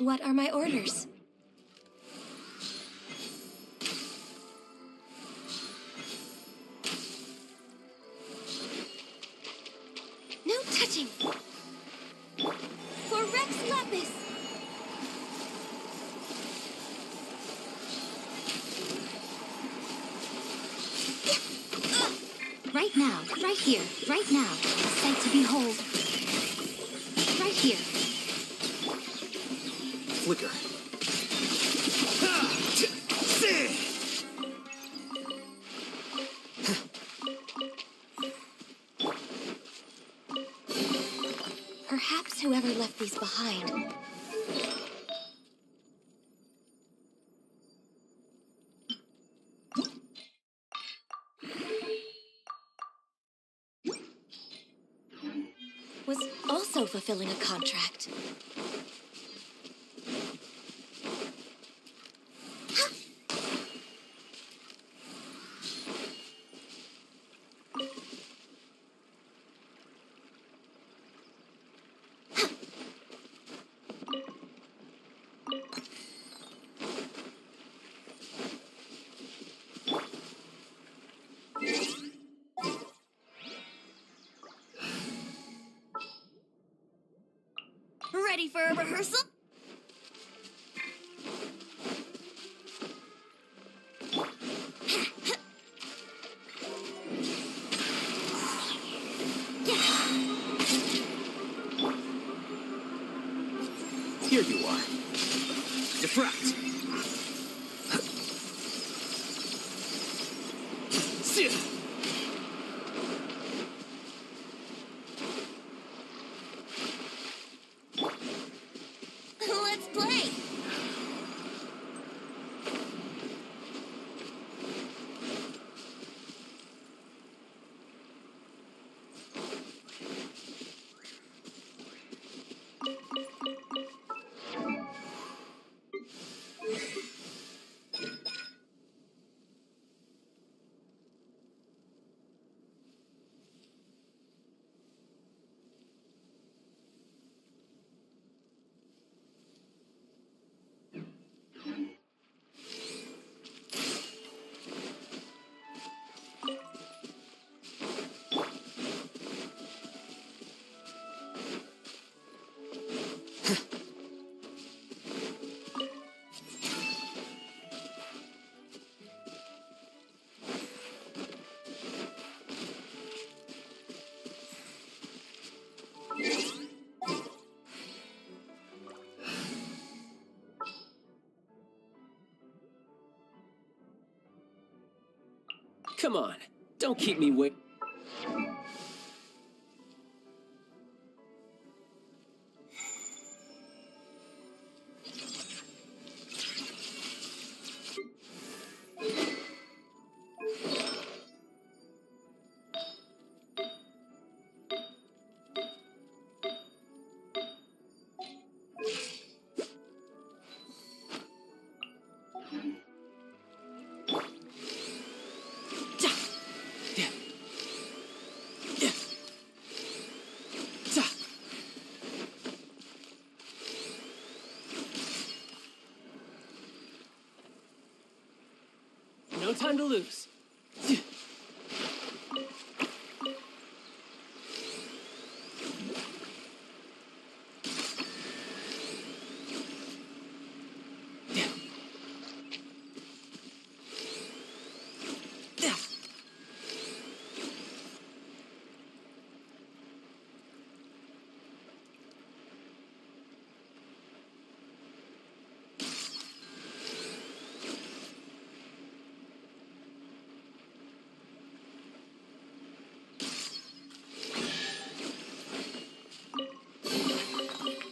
What are my orders? No touching! For Rex Lapis! Right Right now, right here, right now. A sight to behold. Right here. Flicker. Perhaps whoever left these behind. Was also fulfilling a contract. Ready for a rehearsal? Here you are. Defract. Let's play! Come on, don't keep me waiting. No time to lose.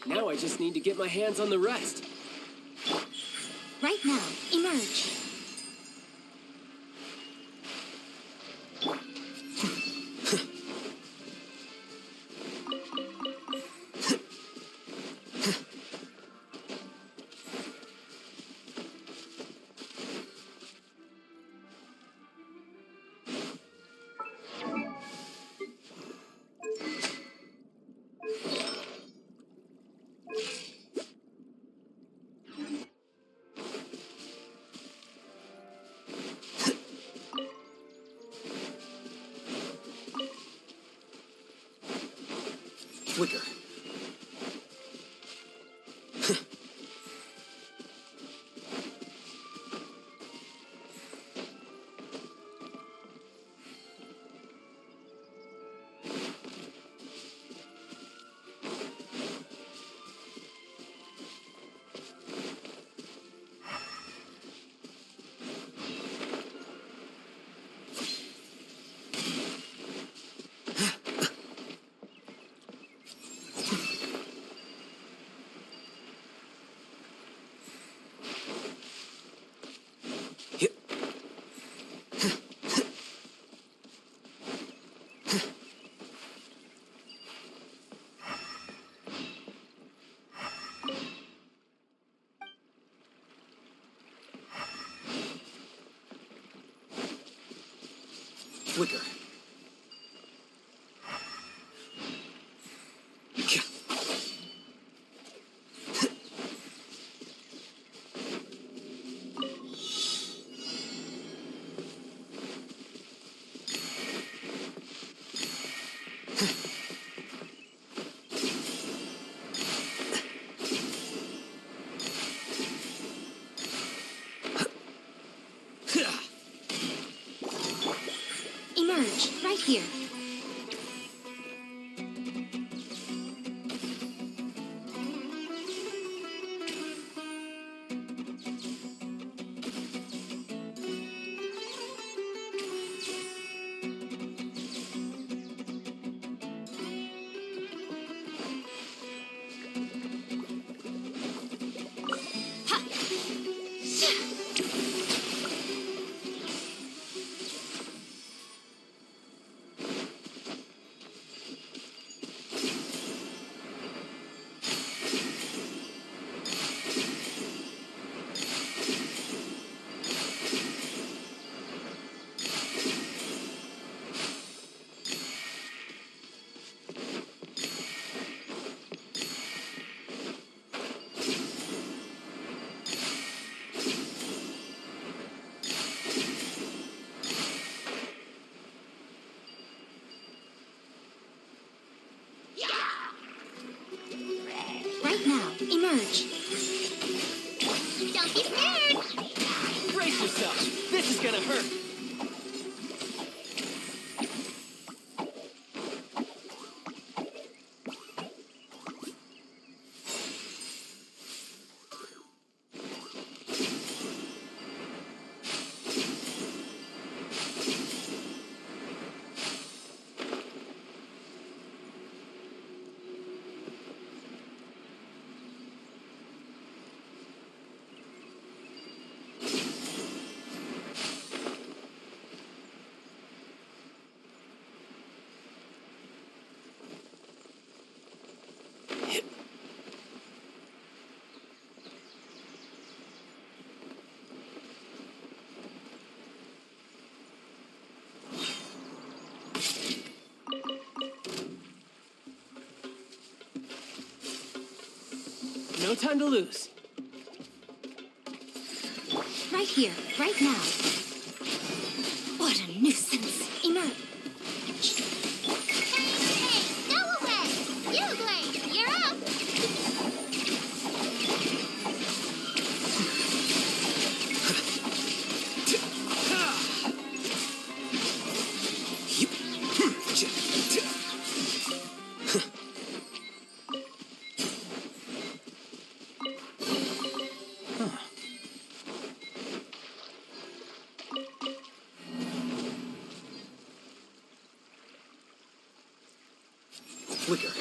Now I just need to get my hands on the rest. Right now, emerge. Flicker. Flicker. Emerge, right here. Right now, emerge. Don't be scared. Brace yourself. This is gonna hurt. No time to lose. Right here, right now. What a nuisance. Emerge. Hey, go away. You, Blade, you're up. Flicker.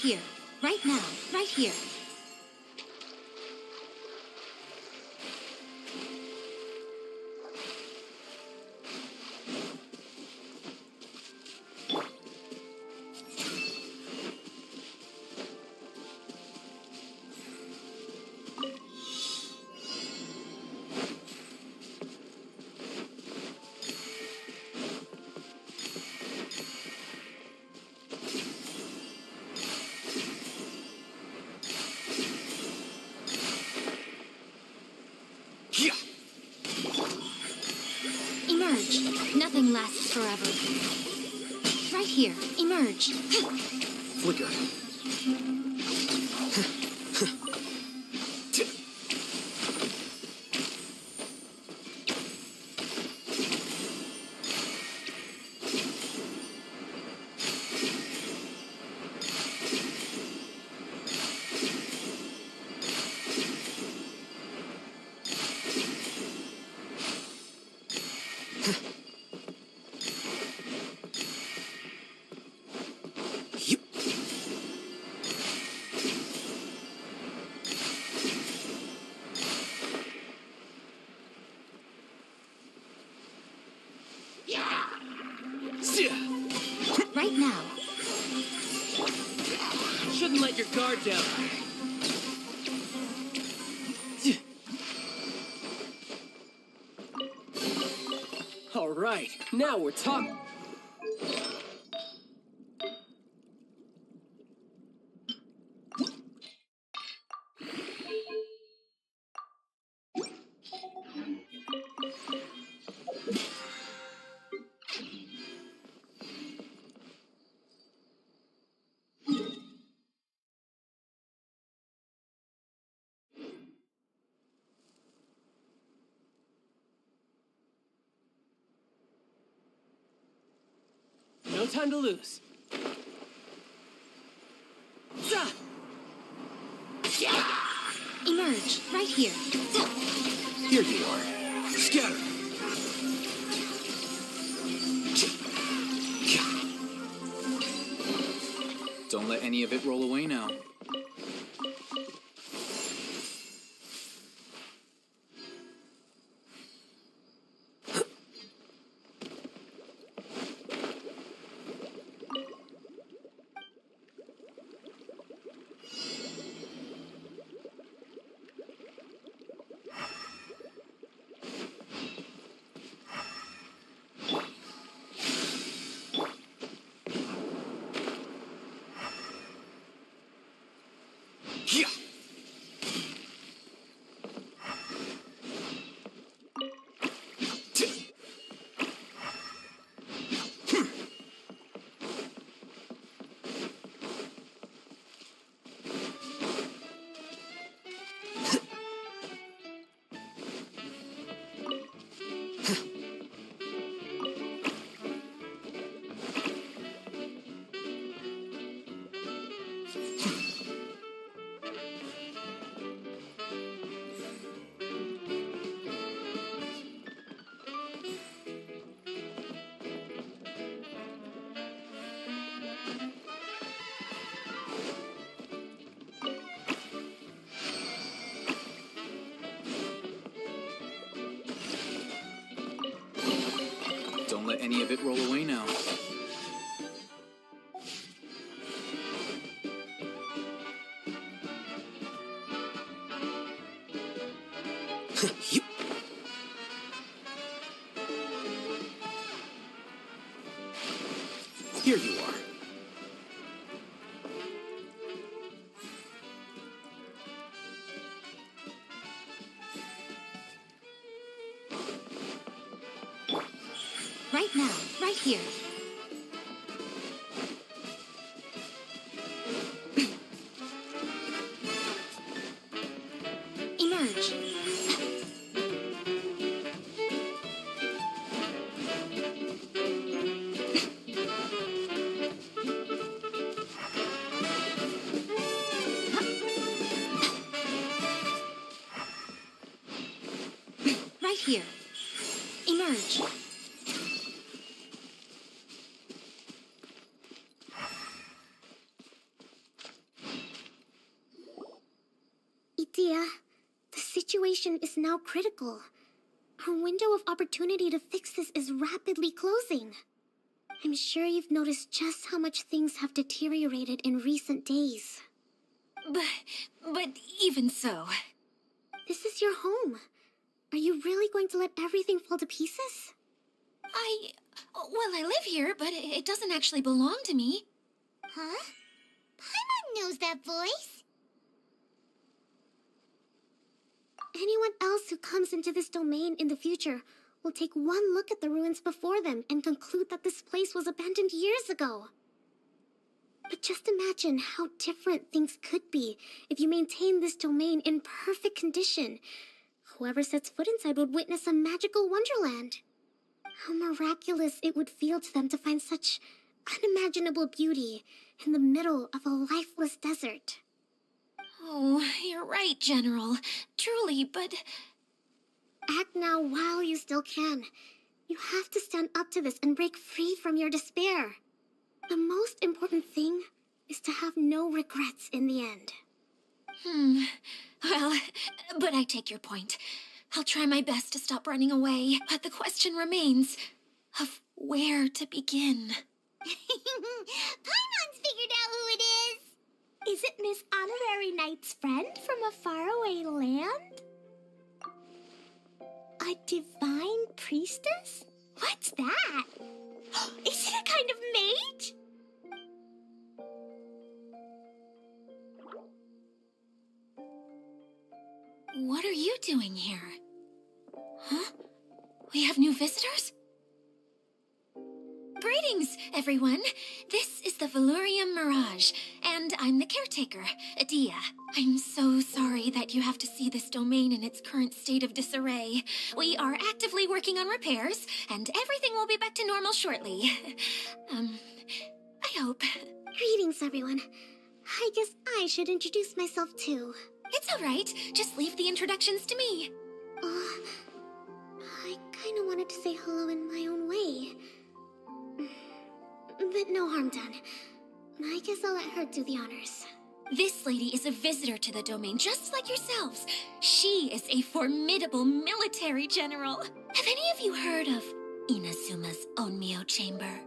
here. Right now. Right here. Emerge. Nothing lasts forever. Right here. Emerge. Flicker. Right now. Shouldn't let your guard down. All right, now we're talking. No time to lose. Zah! Emerge. Right here. Here you are. Scatter! Don't let any of it roll away now. Don't let any of it roll away now. Here you are. Right now. Right here. Emerge. Right here. Emerge. Edea, the situation is now critical. Our window of opportunity to fix this is rapidly closing. I'm sure you've noticed just how much things have deteriorated in recent days. But even so... This is your home. Are you really going to let everything fall to pieces? Well, I live here, but it doesn't actually belong to me. Huh? Paimon knows that voice. Anyone else who comes into this domain in the future will take one look at the ruins before them and conclude that this place was abandoned years ago. But just imagine how different things could be if you maintain this domain in perfect condition. Whoever sets foot inside would witness a magical wonderland. How miraculous it would feel to them to find such unimaginable beauty in the middle of a lifeless desert. Oh, you're right, General. Truly, but... Act now while you still can. You have to stand up to this and break free from your despair. The most important thing is to have no regrets in the end. Well, but I take your point. I'll try my best to stop running away, but the question remains of where to begin. Paimon's figured out who it is! Is it Miss Honorary Knight's friend from a faraway land? A divine priestess? What's that? Is it a kind of mage? What are you doing here? Huh? We have new visitors? Greetings, everyone. This is the Valurium Mirage, and I'm the caretaker, Edea. I'm so sorry that you have to see this domain in its current state of disarray. We are actively working on repairs, and everything will be back to normal shortly. I hope. Greetings, everyone. I guess I should introduce myself too. It's all right. Just leave the introductions to me. I kinda wanted to say hello in my own way. But no harm done. I guess I'll let her do the honors. This lady is a visitor to the domain, just like yourselves. She is a formidable military general. Have any of you heard of Inazuma's Onmyo Chamber?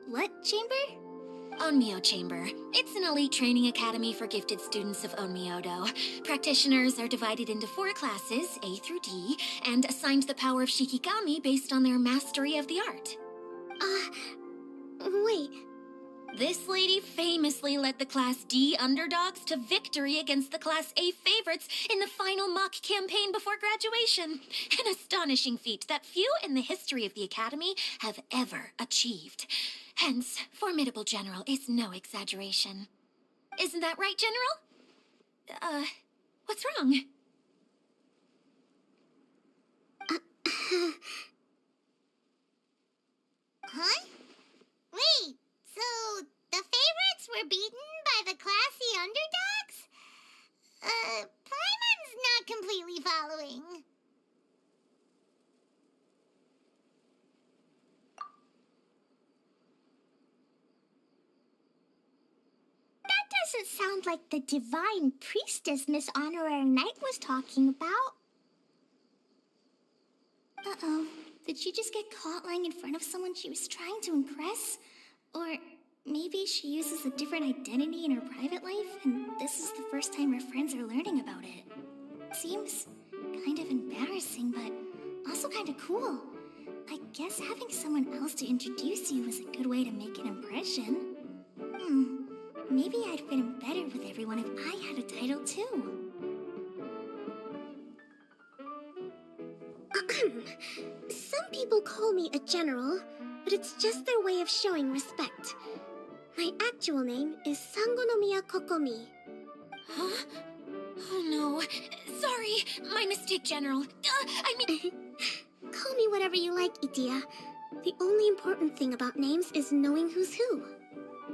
What chamber? Onmyo Chamber. It's an elite training academy for gifted students of Onmyodo. Practitioners are divided into 4 classes, A through D, and assigned the power of Shikigami based on their mastery of the art. Wait. This lady famously led the Class D underdogs to victory against the Class A favorites in the final mock campaign before graduation. An astonishing feat that few in the history of the Academy have ever achieved. Hence, formidable general is no exaggeration. Isn't that right, General? What's wrong? Huh? Wait, so the favorites were beaten by the classy underdogs? Paimon's not completely following. That doesn't sound like the divine priestess Miss Honorary Knight was talking about. Uh-oh. Did she just get caught lying in front of someone she was trying to impress? Or maybe she uses a different identity in her private life, and this is the first time her friends are learning about it. Seems kind of embarrassing, but also kind of cool. I guess having someone else to introduce you is a good way to make an impression. Maybe I'd fit in better with everyone if I had a title too. Some people call me a general, but it's just their way of showing respect. My actual name is Sangonomiya Kokomi. Huh? Oh no. Sorry, my mistake, General. Call me whatever you like, Edea. The only important thing about names is knowing who's who.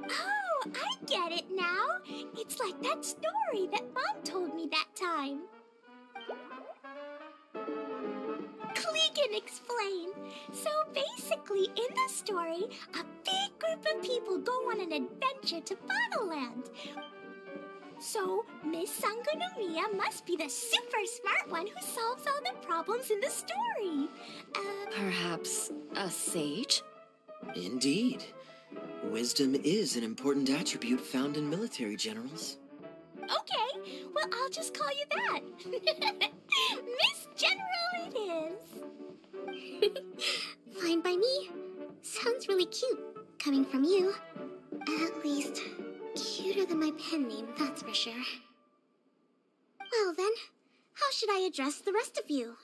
Oh, I get it now. It's like that story that Mom told me that time. Klee can explain. So basically, in the story, a big group of people go on an adventure to Bottleland. So, Miss Sangonomiya must be the super smart one who solves all the problems in the story. Perhaps a sage? Indeed. Wisdom is an important attribute found in military generals. Okay, well, I'll just call you that. Miss General it is. Fine by me. Sounds really cute, coming from you. At least, cuter than my pen name, that's for sure. Well then, how should I address the rest of you?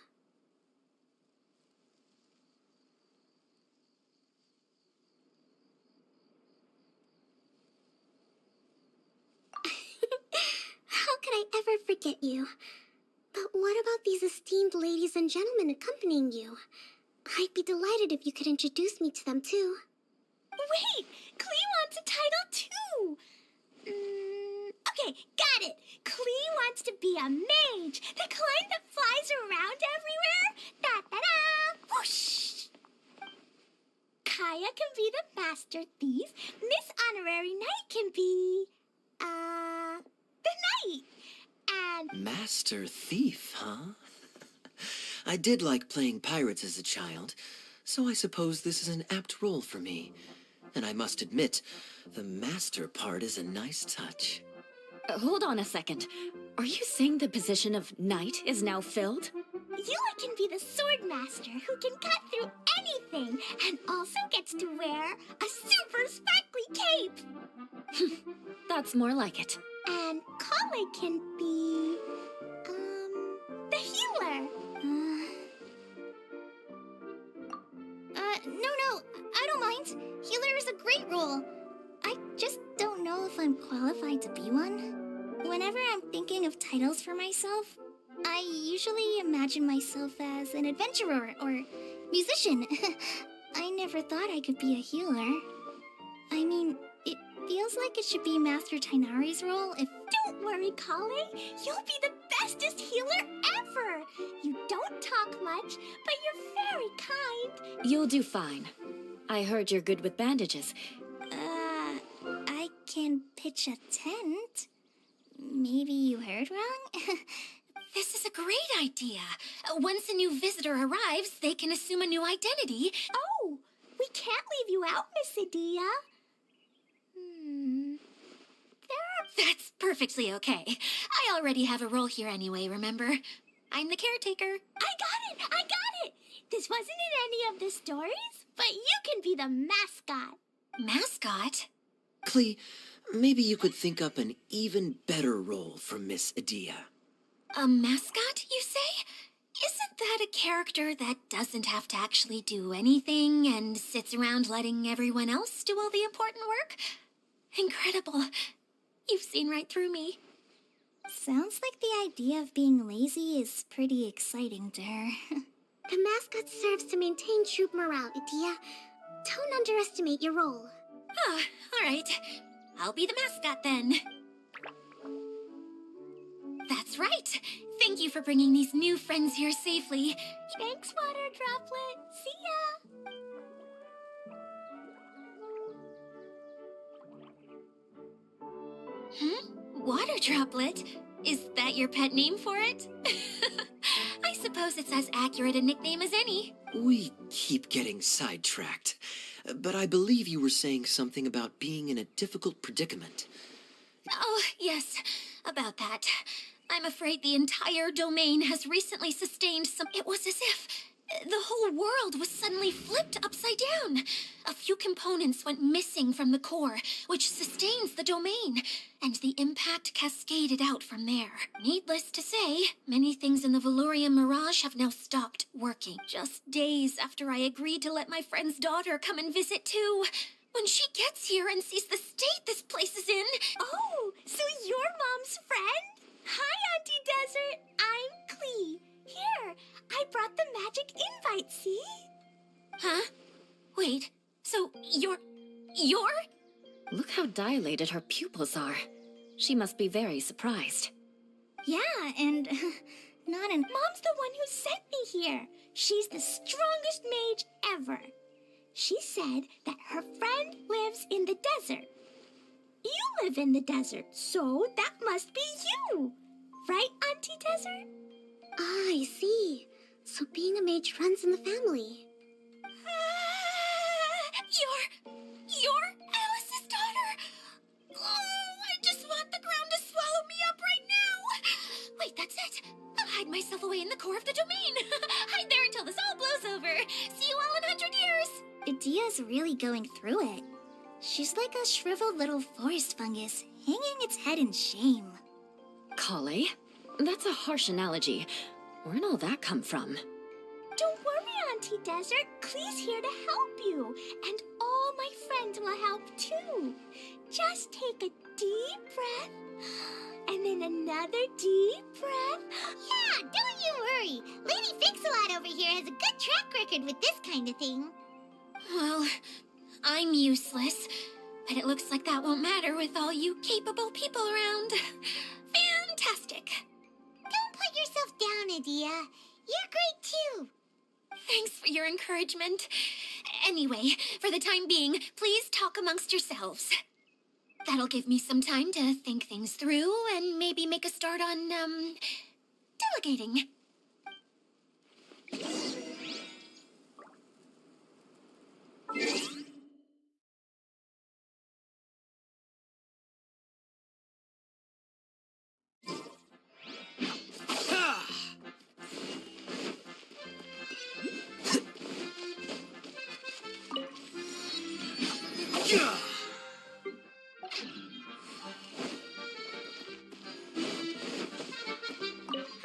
How could I ever forget you? But what about these esteemed ladies and gentlemen accompanying you? I'd be delighted if you could introduce me to them too. Wait, Klee wants a title too. Okay, got it. Klee wants to be a mage, the kind that flies around everywhere. Da da da! Whoosh! Kaya can be the master thief. Miss Honorary Knight can be, the knight. And Master Thief, huh? I did like playing pirates as a child, so I suppose this is an apt role for me. And I must admit, the master part is a nice touch. Hold on a second. Are you saying the position of knight is now filled? Eula can be the sword master who can cut through anything and also gets to wear a super sparkly cape. That's more like it. And Kale can be, the healer. No, I don't mind. Healer is a great role. I just don't know if I'm qualified to be one. Whenever I'm thinking of titles for myself, I usually imagine myself as an adventurer or musician. I never thought I could be a healer. I mean, it feels like it should be Master Tainari's role if... Don't worry, Kale. You'll be the bestest healer ever. You don't talk much, but you're very kind. You'll do fine. I heard you're good with bandages. I can pitch a tent. Maybe you heard wrong? This is a great idea. Once a new visitor arrives, they can assume a new identity. Oh, we can't leave you out, Miss Adia. That's perfectly okay. I already have a role here anyway, remember? I'm the caretaker. I got it! This wasn't in any of the stories, but you can be the mascot. Mascot? Klee, maybe you could think up an even better role for Miss Adia. A mascot, you say? Isn't that a character that doesn't have to actually do anything and sits around letting everyone else do all the important work? Incredible. You've seen right through me. Sounds like the idea of being lazy is pretty exciting to her. The mascot serves to maintain troop morale, Adia. Don't underestimate your role. Ah, all right. I'll be the mascot then. That's right. Thank you for bringing these new friends here safely. Thanks, Water Droplet. See ya. Water Droplet? Is that your pet name for it? I suppose it's as accurate a nickname as any. We keep getting sidetracked, but I believe you were saying something about being in a difficult predicament. Oh, yes, about that. I'm afraid the entire domain has recently sustained some... It was as if the whole world was suddenly flipped upside down. A few components went missing from the core, which sustains the domain, and the impact cascaded out from there. Needless to say, many things in the Valorian Mirage have now stopped working. Just days after I agreed to let my friend's daughter come and visit too. When she gets here and sees the state this place is in... Oh, so you're Mom's friend? Hi, Auntie Desert. I'm Klee. Here, I brought the magic invite, see? Huh? Wait, so you're... Look how dilated her pupils are. She must be very surprised. Yeah, and not an... Mom's the one who sent me here. She's the strongest mage ever. She said that her friend lives in the desert. You live in the desert, so that must be you. Right, Auntie Desert? Ah, I see. So being a mage runs in the family. You're Alice's daughter. Oh, I just want the ground to swallow me up right now. Wait, that's it. I'll hide myself away in the core of the domain. Hide there until this all blows over. See you all in 100 years. Idia's really going through it. She's like a shriveled little forest fungus, hanging its head in shame. Kale? That's a harsh analogy. Where'd all that come from? Don't worry, Auntie Desert. Klee's here to help you. And all my friends will help too. Just take a deep breath. And then another deep breath. Yeah, don't you worry. Lady Fix-A-Lot over here has a good track record with this kind of thing. Well, I'm useless. But it looks like that won't matter with all you capable people around. Fantastic. Don't put yourself down, Idia. You're great too. Thanks for your encouragement. Anyway, for the time being, please talk amongst yourselves. That'll give me some time to think things through and maybe make a start on, delegating.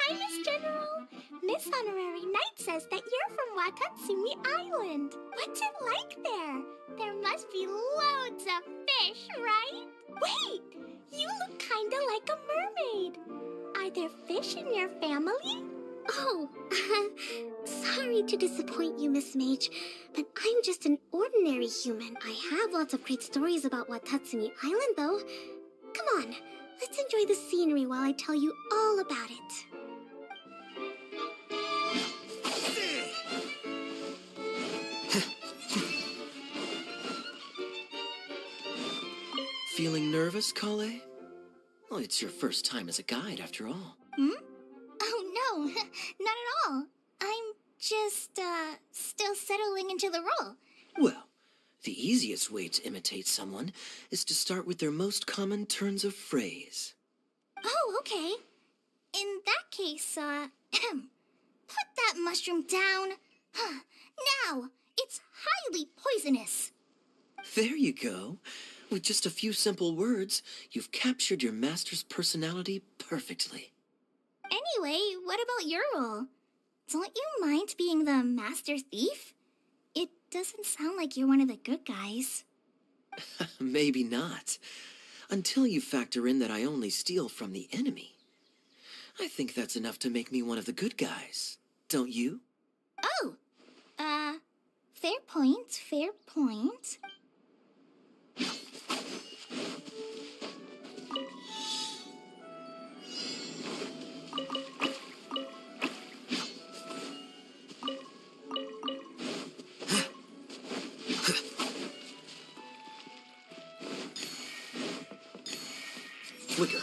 Hi, Miss General. Miss Honorary Knight says that you're from Watatsumi Island. What's it like there? There must be loads of fish, right? Wait, you look kinda like a mermaid. Are there fish in your family? Oh, sorry to disappoint you, Miss Mage, but I'm just an ordinary human. I have lots of great stories about Watatsumi Island, though. Come on, let's enjoy the scenery while I tell you all about it. Feeling nervous, Kale? Well, it's your first time as a guide, after all. Oh, no, not at all. I'm just, still settling into the role. Well, the easiest way to imitate someone is to start with their most common turns of phrase. Oh, okay. In that case, put that mushroom down. Now, it's highly poisonous. There you go. With just a few simple words, you've captured your master's personality perfectly. Anyway, what about your role? Don't you mind being the master thief? It doesn't sound like you're one of the good guys. Maybe not. Until you factor in that I only steal from the enemy. I think that's enough to make me one of the good guys. Don't you? Oh, fair point, fair point. Flicker.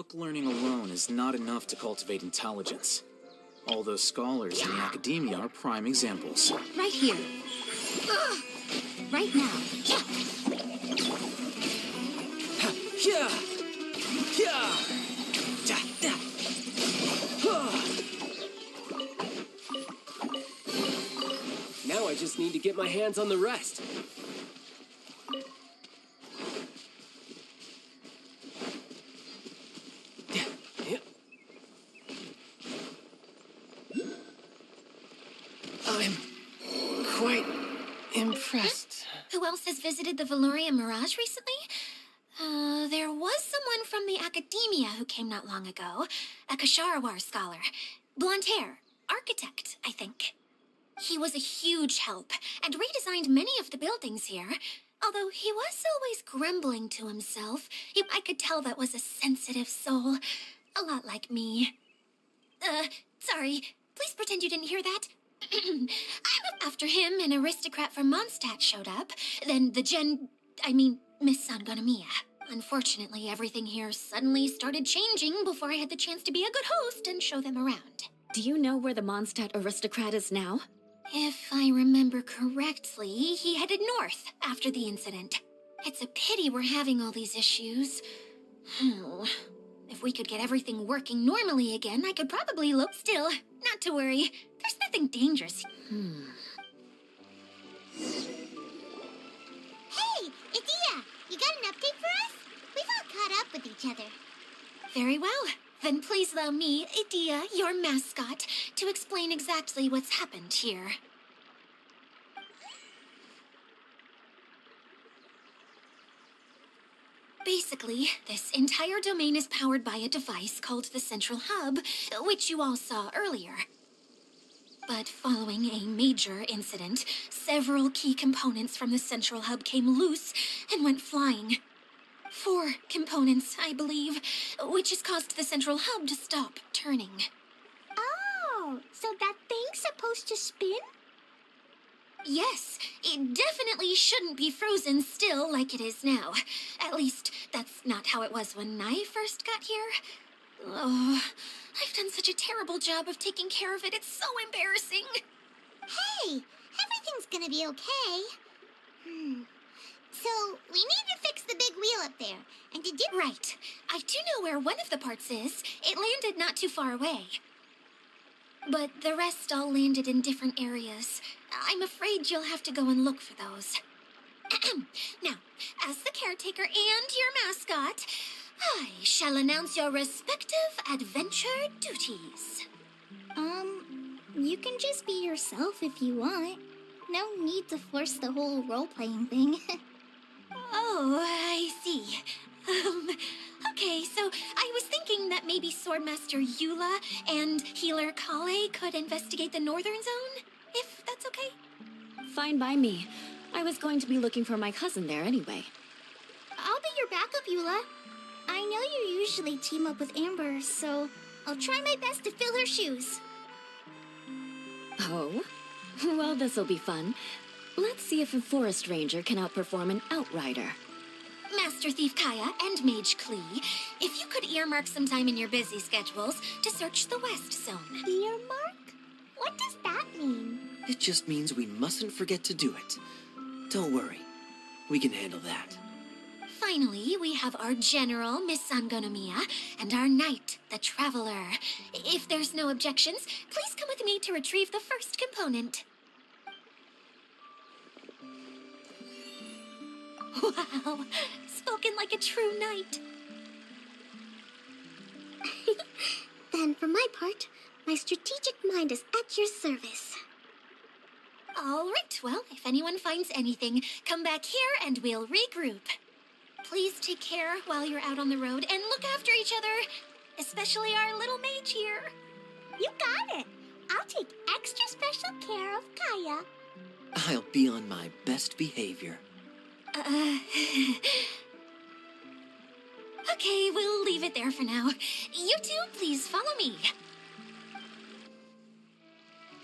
book learning alone is not enough to cultivate intelligence. All those scholars in the academia are prime examples. Right here. Right now. Yeah! Yeah! Da, da. Now I just need to get my hands on the rest. I'm quite impressed. Who else has visited the Valoria Mirage recently? There was someone from the academia who came not long ago. A Kasharawar scholar. Blonde hair. Architect, I think. He was a huge help and redesigned many of the buildings here. Although he was always grumbling to himself, I could tell that was a sensitive soul. A lot like me. Sorry. Please pretend you didn't hear that. After him, an aristocrat from Mondstadt showed up. Then Miss Sangonomiya. Unfortunately, everything here suddenly started changing before I had the chance to be a good host and show them around. Do you know where the Mondstadt aristocrat is now? If I remember correctly, he headed north after the incident. It's a pity we're having all these issues. If we could get everything working normally again, I could probably look still. Not to worry. There's nothing dangerous. Hey, Idia, you got an update for us? We've all caught up with each other. Very well. Then please allow me, Idia, your mascot, to explain exactly what's happened here. Basically, this entire domain is powered by a device called the Central Hub, which you all saw earlier. But following a major incident, several key components from the Central Hub came loose and went flying. 4 components, I believe, which has caused the Central Hub to stop turning. Oh, so that thing's supposed to spin? Yes, it definitely shouldn't be frozen still like it is now. At least, that's not how it was when I first got here. Oh, I've done such a terrible job of taking care of it. It's so embarrassing. Hey, everything's gonna be okay. So, we need to fix the big wheel up there. And to do... Right. I do know where one of the parts is. It landed not too far away. But the rest all landed in different areas. I'm afraid you'll have to go and look for those. Now, as the caretaker and your mascot, I shall announce your respective adventure duties. You can just be yourself if you want. No need to force the whole role-playing thing. Oh, I see. Okay, so I was thinking that maybe Swordmaster Eula and Healer Kale could investigate the Northern Zone, if that's okay? Fine by me. I was going to be looking for my cousin there anyway. I'll be your backup, Eula. I know you usually team up with Amber, so I'll try my best to fill her shoes. Oh? Well, this'll be fun. Let's see if a forest ranger can outperform an outrider. Master Thief Kaya and Mage Klee, if you could earmark some time in your busy schedules to search the West Zone. Earmark? What does that mean? It just means we mustn't forget to do it. Don't worry. We can handle that. Finally, we have our General, Miss Sangonomiya, and our Knight, the Traveler. If there's no objections, please come with me to retrieve the first component. Wow, spoken like a true knight. Then, for my part, my strategic mind is at your service. All right, well, if anyone finds anything, come back here and we'll regroup. Please take care while you're out on the road and look after each other, especially our little mage here. You got it. I'll take extra special care of Kaya. I'll be on my best behavior. Okay, we'll leave it there for now. You two, please follow me.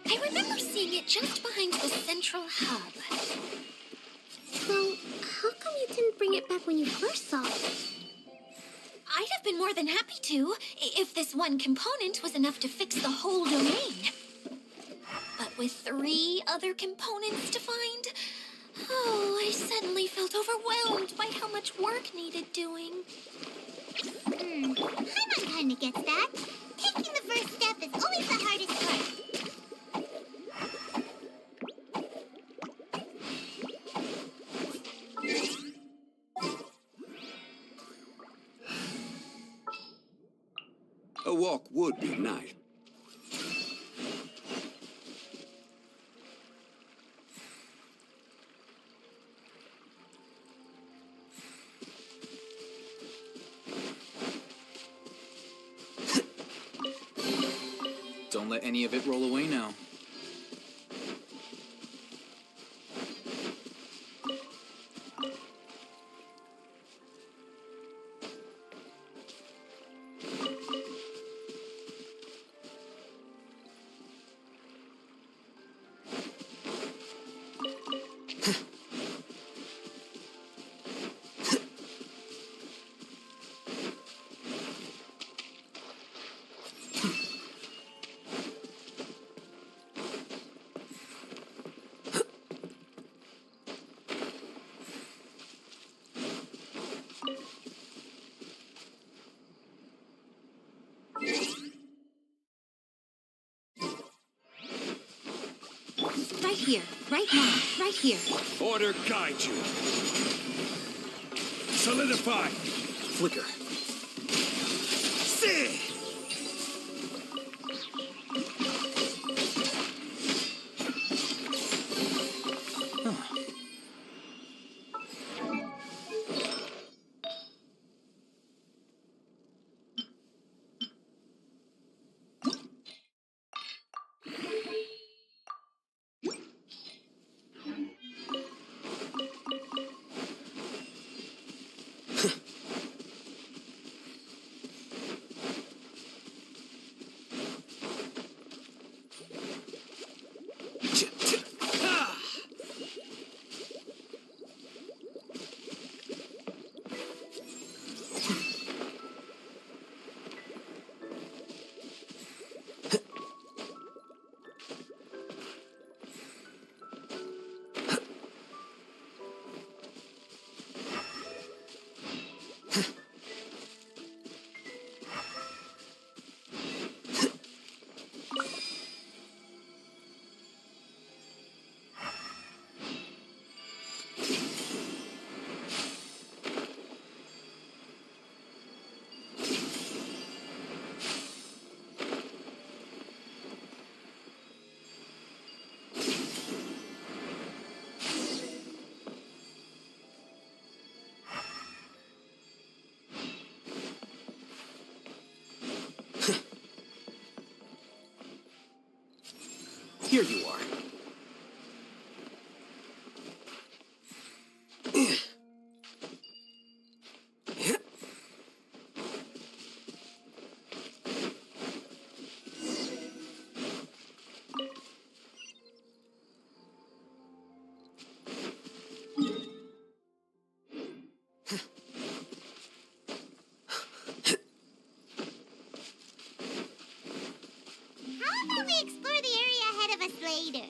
I remember seeing it just behind the Central Hub. So, how come you didn't bring it back when you first saw it? I'd have been more than happy to, if this one component was enough to fix the whole domain. But with 3 other components to find, I suddenly felt overwhelmed by how much work needed doing. Paimon kinda gets that. Taking the first step is always the hardest part. A walk would be nice. Don't let any of it roll away now. Right here, right now, right here. Order guide you. Solidify. Flicker. See! Here you are. How about we explore the area ahead of us later?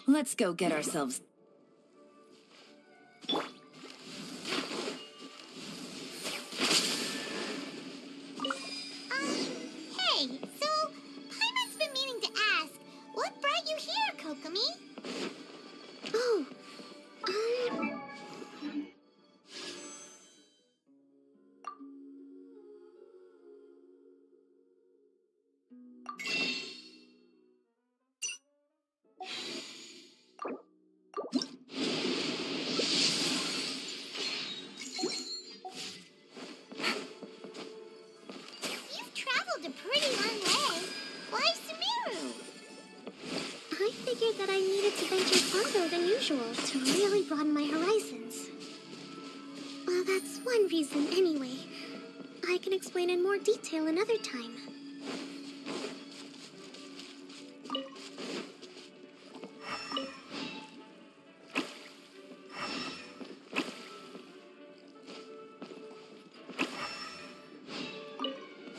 Let's go get ourselves... Hey, so Paimon's been meaning to ask, what brought you here, Kokomi? usual to really broaden my horizons. Well, that's one reason anyway. I can explain in more detail another time.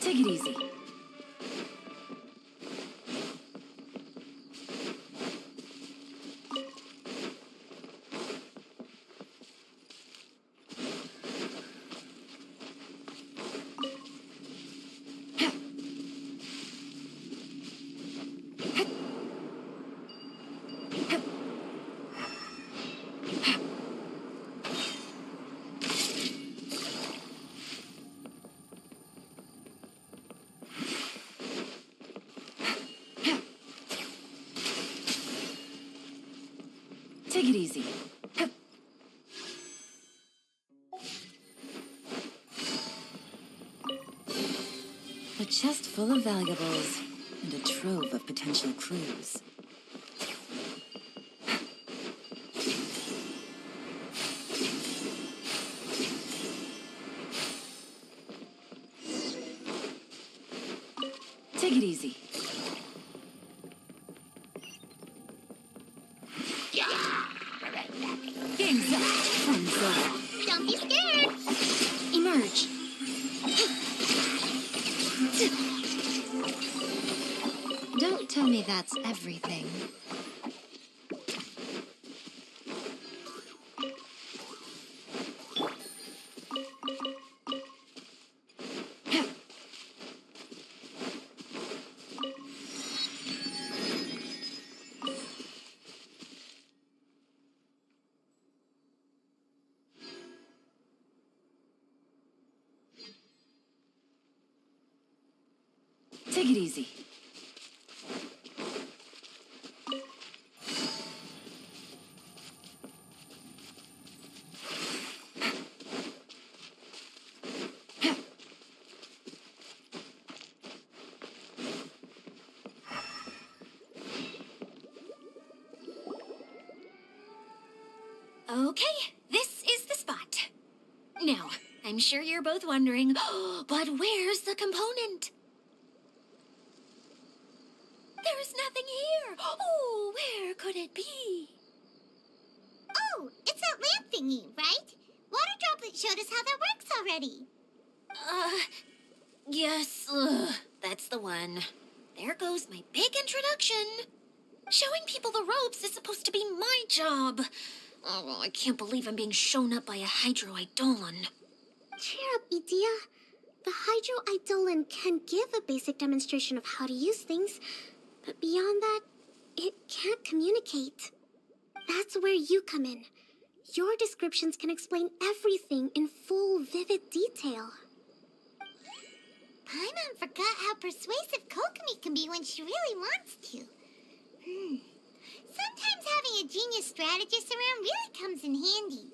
Take it easy. Take it easy. A chest full of valuables and a trove of potential clues. Take it easy. Game's up. Fun's over. Don't be scared! Emerge. Don't tell me that's everything. Take it easy. Okay, this is the spot. Now, I'm sure you're both wondering, but where's the component? There's nothing here. Oh, where could it be? Oh, it's that lamp thingy, right? Water Droplet showed us how that works already. Yes, that's the one. There goes my big introduction. Showing people the ropes is supposed to be my job. Oh, I can't believe I'm being shown up by a Hydroidolon. Cheer up, Edea. The Hydroidolon can give a basic demonstration of how to use things, but beyond that, it can't communicate. That's where you come in. Your descriptions can explain everything in full, vivid detail. Paimon forgot how persuasive Kokomi can be when she really wants to. Sometimes having a genius strategist around really comes in handy.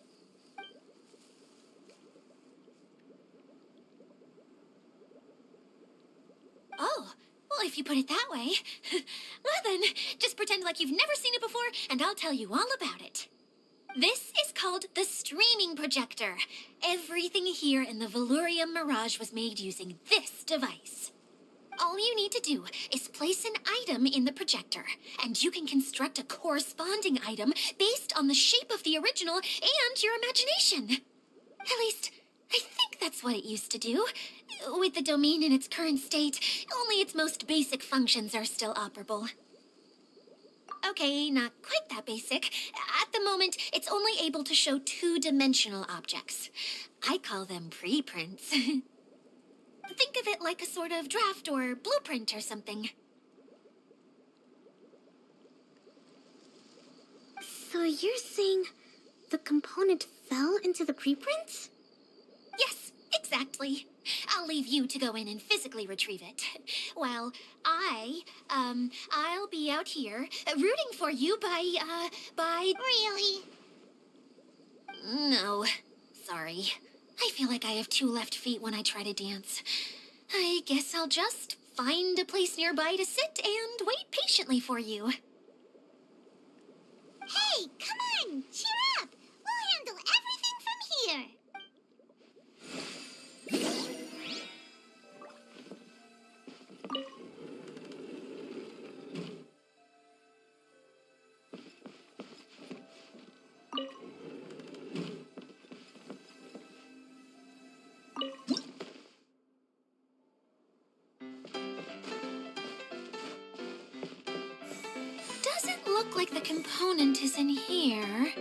Oh, well, if you put it that way. Well then, just pretend like you've never seen it before, and I'll tell you all about it. This is called the streaming projector. Everything here in the Valurium Mirage was made using this device. All you need to do is place an item in the projector, and you can construct a corresponding item based on the shape of the original and your imagination. At least, I think that's what it used to do. With the domain in its current state, only its most basic functions are still operable. Okay, not quite that basic. At the moment, it's only able to show two-dimensional objects. I call them preprints. Think of it like a sort of draft or blueprint or something. So you're saying the component fell into the preprints? Yes, exactly. I'll leave you to go in and physically retrieve it. While I'll be out here rooting for you by... Really? No, sorry. I feel like I have two left feet when I try to dance. I guess I'll just find a place nearby to sit and wait patiently for you. Hey, come on! like the component is in here.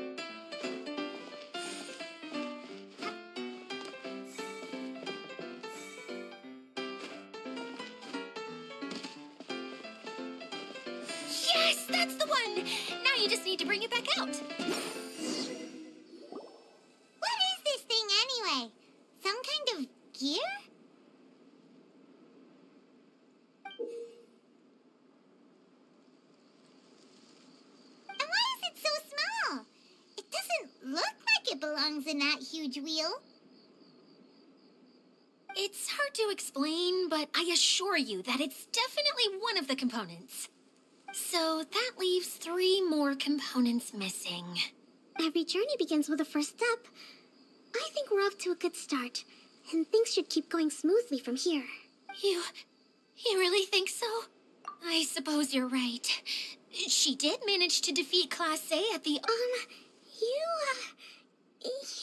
Yes, that's the one! Now you just need to bring it back out. What is this thing anyway? Some kind of gear? And why is it so small? It doesn't look like it belongs in that huge wheel. It's hard to explain, but I assure you that it's definitely one of the components. So that leaves 3 more components missing. Every journey begins with a first step. I think we're off to a good start, and things should keep going smoothly from here. You really think so? I suppose you're right. She did manage to defeat Class A at the...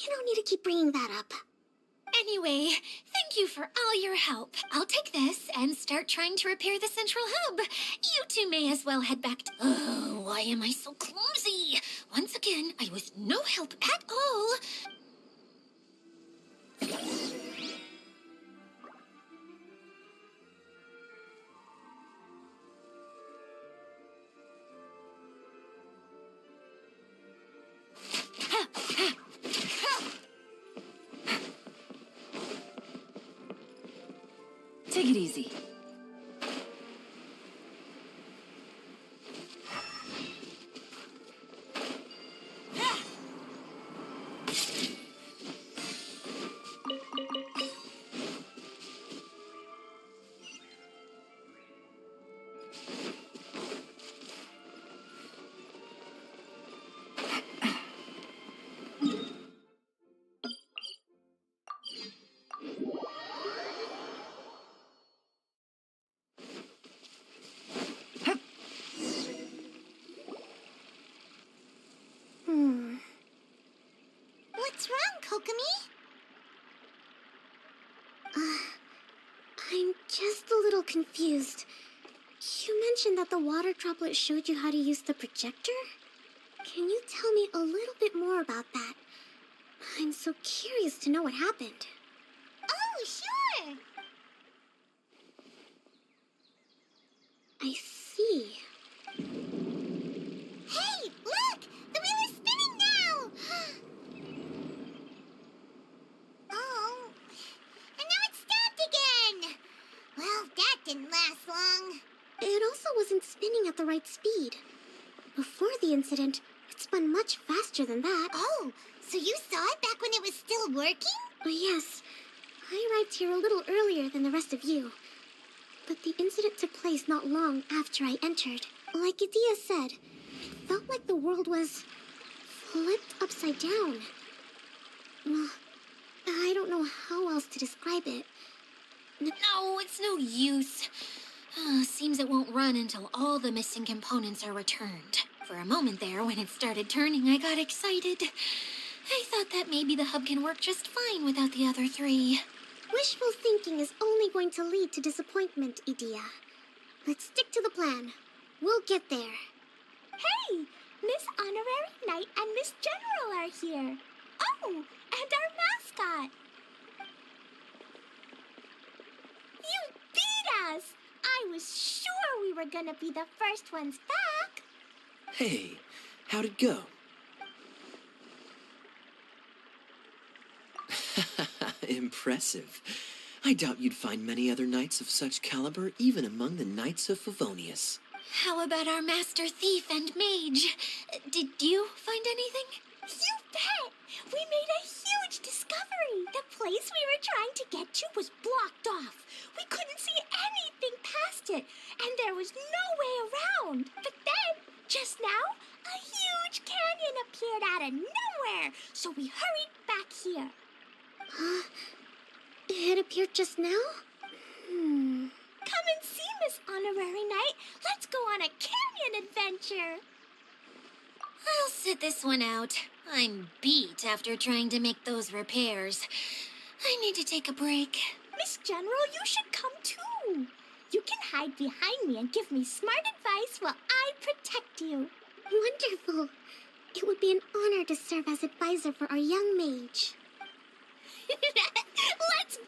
You don't need to keep bringing that up. Anyway, thank you for all your help. I'll take this and start trying to repair the central hub. You two may as well head back to... Oh, why am I so clumsy? Once again, I was no help at all. Take it easy. What's wrong, Kokomi? I'm just a little confused. You mentioned that the water droplet showed you how to use the projector? Can you tell me a little bit more about that? I'm so curious to know what happened. Oh, sure. I see. Hey, look! The wheel is spinning now! Oh, and now it's stopped again! Well, that didn't last long. It also wasn't spinning at the right speed. Before the incident, it spun much faster than that. Oh, so you saw it back when it was still working? Oh, yes. I arrived here a little earlier than the rest of you. But the incident took place not long after I entered. Like Idia said, it felt like the world was flipped upside down. I don't know how else to describe it. No, it's no use. Seems it won't run until all the missing components are returned. For a moment there, when it started turning, I got excited. I thought that maybe the hub can work just fine without the other 3. Wishful thinking is only going to lead to disappointment, Idia. Let's stick to the plan. We'll get there. Hey, Miss Honorary Knight and Miss General are here. Oh, and our mascot. You beat us! I was sure we were gonna be the first ones back. Hey, how'd it go? Impressive. I doubt you'd find many other knights of such caliber even among the Knights of Favonius. How about our master thief and mage? Did you find anything? You bet! We made a huge discovery. The place we were trying to get to was blocked off. We couldn't see anything past it, and there was no way around. But then, just now, a huge canyon appeared out of nowhere, so we hurried back here. It appeared just now? Come and see, Miss Honorary Knight. Let's go on a canyon adventure. I'll sit this one out. I'm beat after trying to make those repairs. I need to take a break. Miss General, you should come too. You can hide behind me and give me smart advice while I protect you. Wonderful. It would be an honor to serve as advisor for our young mage. Let's go!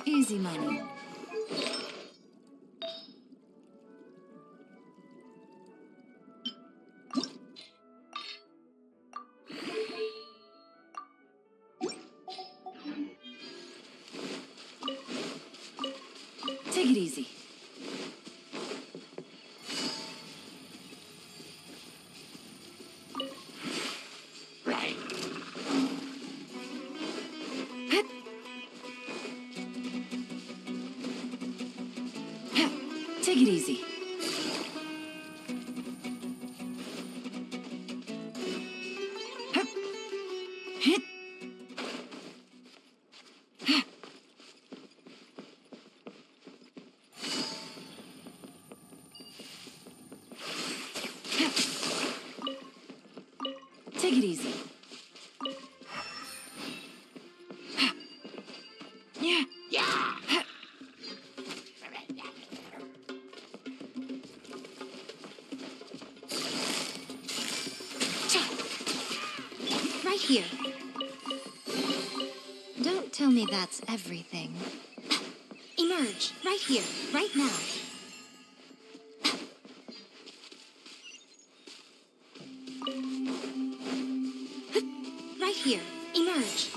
Easy money. Take it easy. Take it easy. Take it easy. Right here. Don't tell me that's everything. Emerge. Right here. Right now. Right here. Emerge.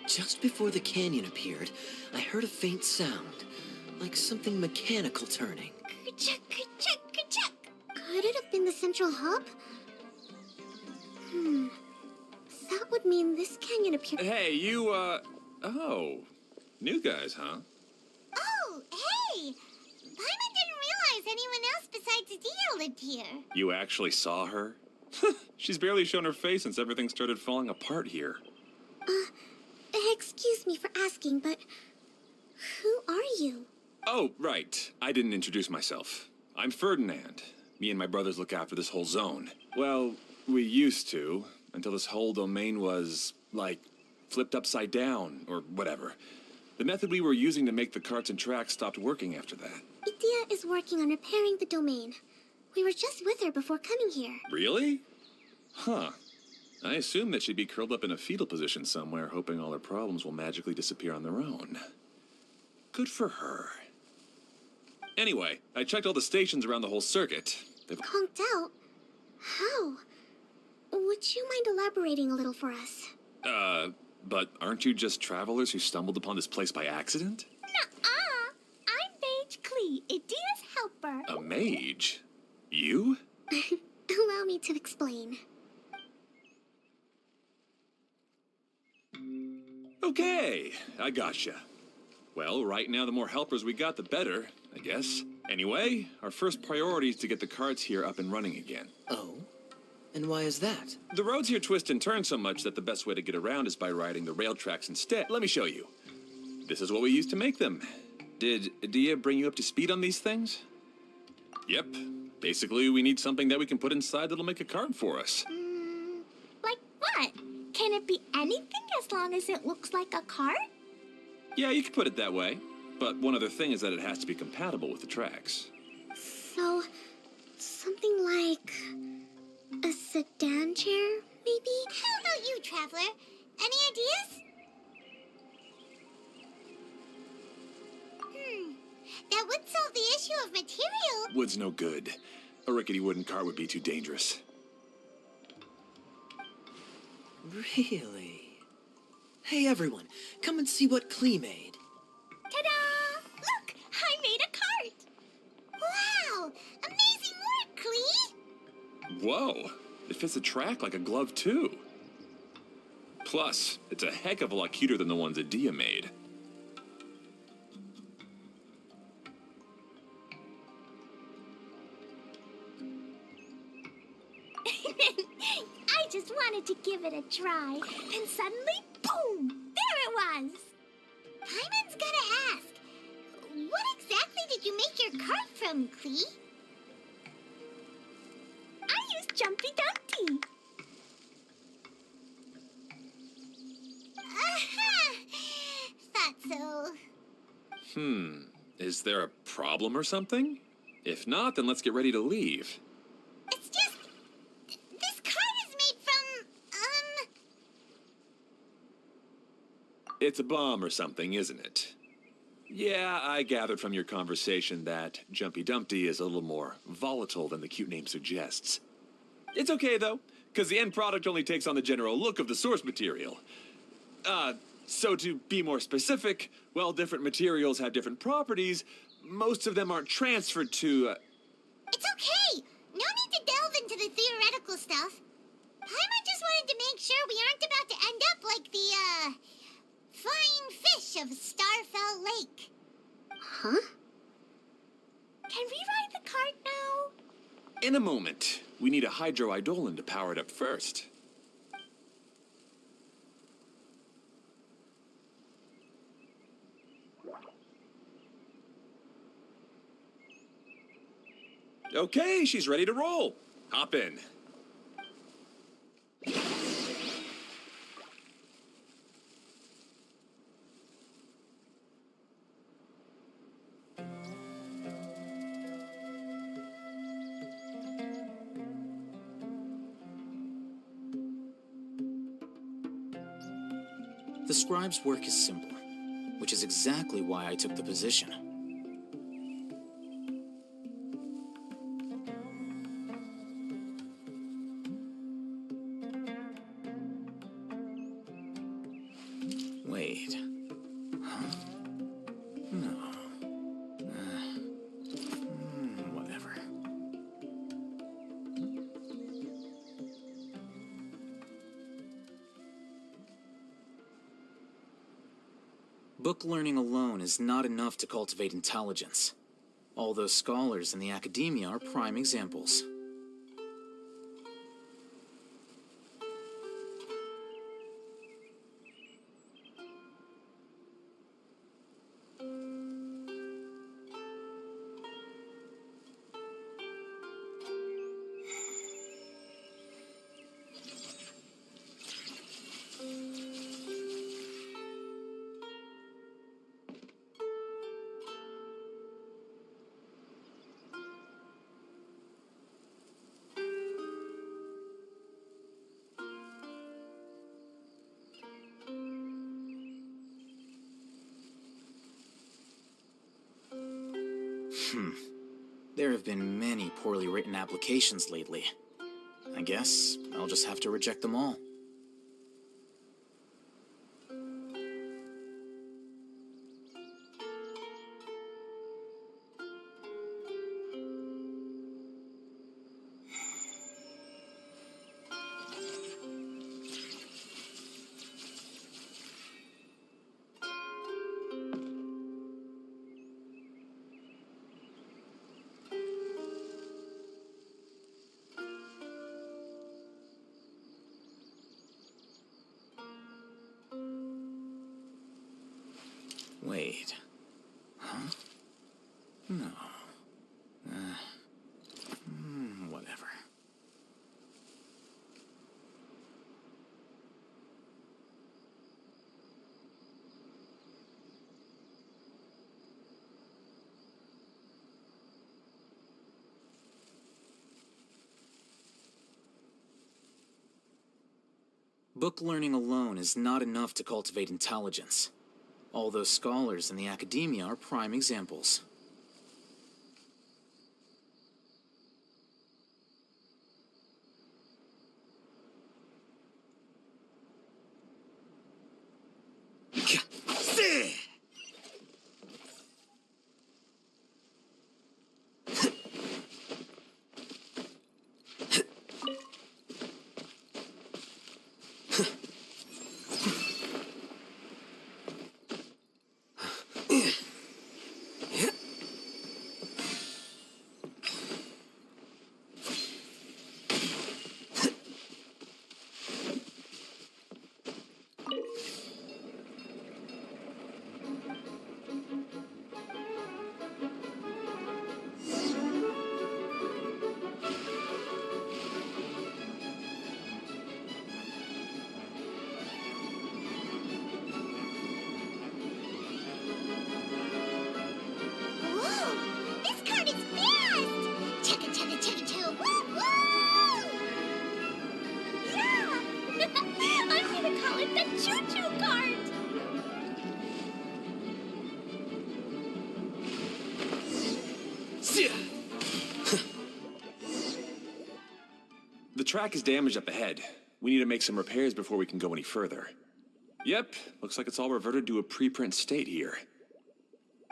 Just before the canyon appeared, I heard a faint sound, like something mechanical turning. Ka-chuck, ka-chuck, ka-chuck. Could it have been the central hub? That would mean this canyon appeared. Hey, you, oh. New guys, huh? Oh, hey! Paimon didn't realize anyone else besides Dia lived here. You actually saw her? She's barely shown her face since everything started falling apart here. Excuse me for asking, but who are you? Oh, right. I didn't introduce myself. I'm Ferdinand. Me and my brothers look after this whole zone. Well, we used to, until this whole domain was, like, flipped upside down, or whatever. The method we were using to make the carts and tracks stopped working after that. Idia is working on repairing the domain. We were just with her before coming here. Really? Huh. I assume that she'd be curled up in a fetal position somewhere, hoping all her problems will magically disappear on their own. Good for her. Anyway, I checked all the stations around the whole circuit. They've Conked out? How? Would you mind elaborating a little for us? But aren't you just travelers who stumbled upon this place by accident? Nuh-uh. I'm Mage Klee, Idia's helper. A mage? You? Allow me to explain. Okay, I gotcha. Well, right now the more helpers we got, the better, I guess. Anyway, our first priority is to get the carts here up and running again. Oh? And why is that? The roads here twist and turn so much that the best way to get around is by riding the rail tracks instead. Let me show you. This is what we used to make them. Did Adia bring you up to speed on these things? Yep. Basically, we need something that we can put inside that'll make a cart for us. Like what? Can it be anything as long as it looks like a cart? Yeah, you could put it that way. But one other thing is that it has to be compatible with the tracks. So, something like a sedan chair, maybe? How about you, Traveler? Any ideas? That would solve the issue of material. Wood's no good. A rickety wooden cart would be too dangerous. Really? Hey everyone, come and see what Klee made. Ta-da! Look, I made a cart. Wow! Amazing work, Klee! Whoa! It fits the track like a glove, too. Plus, it's a heck of a lot cuter than the ones Adia made. I just wanted to give it a try, and suddenly, boom! There it was! Paimon's gotta ask, what exactly did you make your cart from, Klee? I used Jumpy Dumpty. Aha! Thought so. Is there a problem or something? If not, then let's get ready to leave. It's just... this cart is made from, It's a bomb or something, isn't it? Yeah, I gathered from your conversation that Jumpy Dumpty is a little more volatile than the cute name suggests. It's okay, though, because the end product only takes on the general look of the source material. So to be more specific, while different materials have different properties, most of them aren't transferred to, It's okay! No need to delve into the theoretical stuff. Paimon just wanted to make sure we aren't about to end up like the, flying fish of Starfell Lake. Huh? Can we ride the cart now? In a moment. We need a hydroidolin to power it up first. Okay, she's ready to roll. Hop in. The scribe's work is simple, which is exactly why I took the position. Wait. Huh? No. Whatever. Book learning alone is not enough to cultivate intelligence. All those scholars in the academia are prime examples. There have been many poorly written applications lately. I guess I'll just have to reject them all. Wait. Huh? No. Whatever. Book learning alone is not enough to cultivate intelligence. All those scholars in the academia are prime examples. Whoa! This card is fast! Chugga chugga chugga chugga woo woo! Yeah! I'm gonna call it the choo-choo cart! The track is damaged up ahead. We need to make some repairs before we can go any further. Yep, looks like it's all reverted to a preprint state here.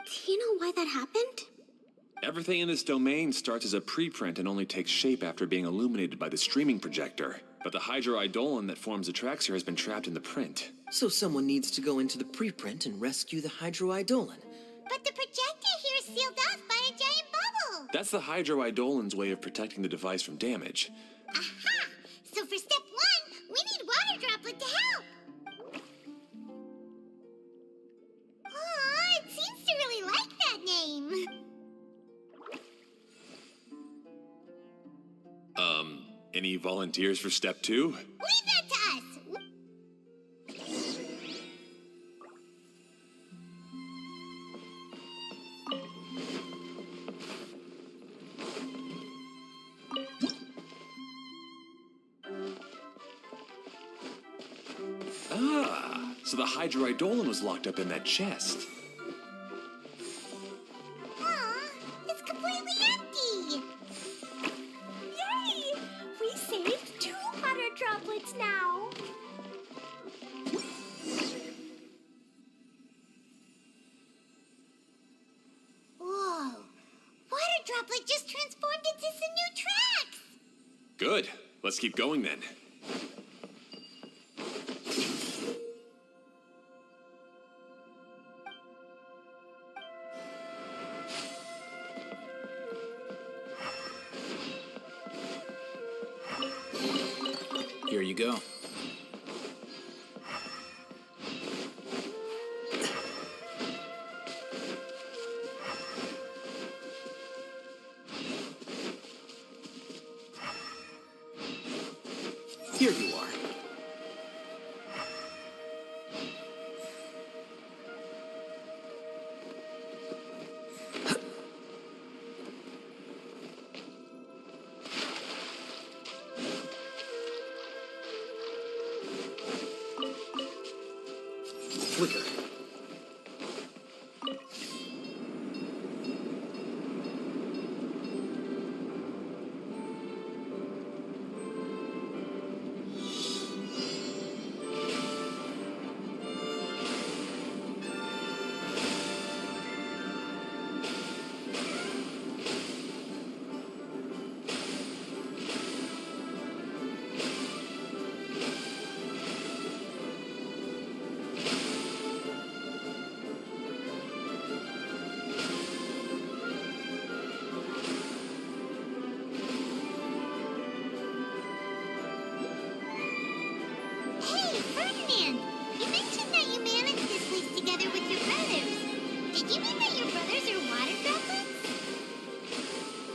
Do you know why that happened? Everything in this domain starts as a preprint and only takes shape after being illuminated by the streaming projector. But the hydroidolin that forms the tracks here has been trapped in the print. So someone needs to go into the preprint and rescue the hydroidolin. But the projector here is sealed off by a giant bubble! That's the hydroidolin's way of protecting the device from damage. Aha! So for step one, we need water droplet to help! Aw, it seems to really like that name. Any volunteers for step two? Leave that to us! Ah, so the hydroidolin was locked up in that chest. Aw, it's completely empty! Yay! We saved 2 water droplets now! Whoa! Water droplet just transformed into some new tracks! Good. Let's keep going then. Here you go. Here you are. Flicker.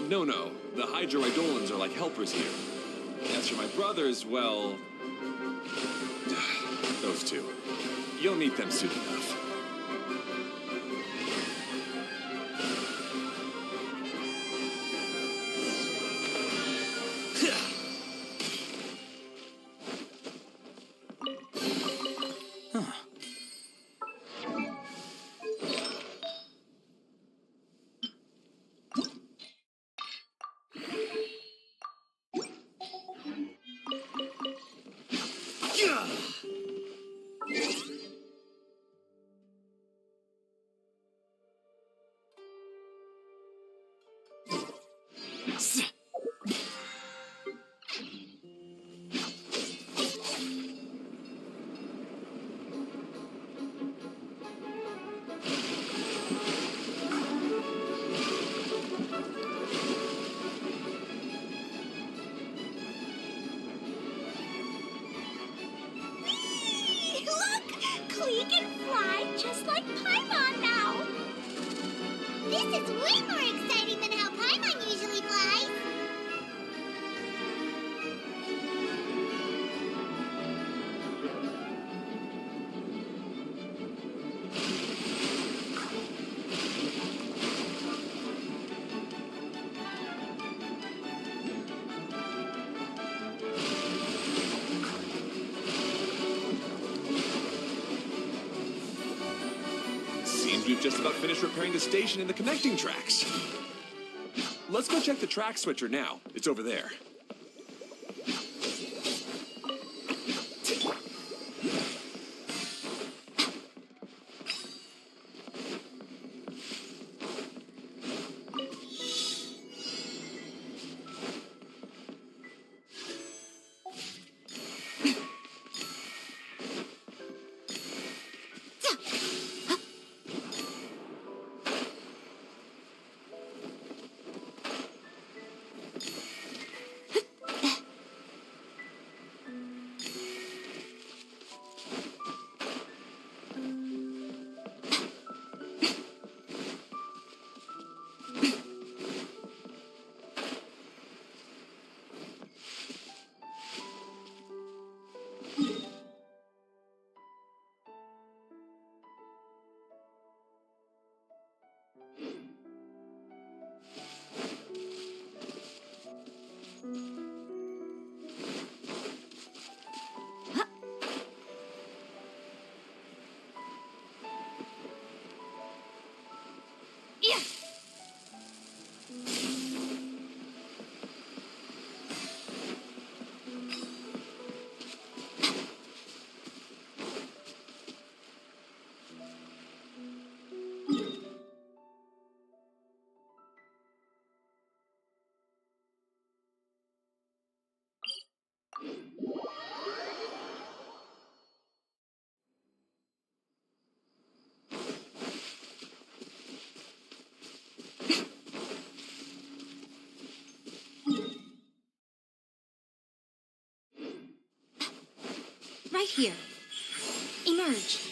No, the hydroidolans are like helpers here. As for my brothers, well... those two. You'll meet them soon enough. Look! Klee can fly just like Paimon now! This is way more exciting than how Paimon usually flies. Seems we've just about finished repairing the station and the connecting tracks. Let's go check the track switcher now. It's over there. Right here. Emerge.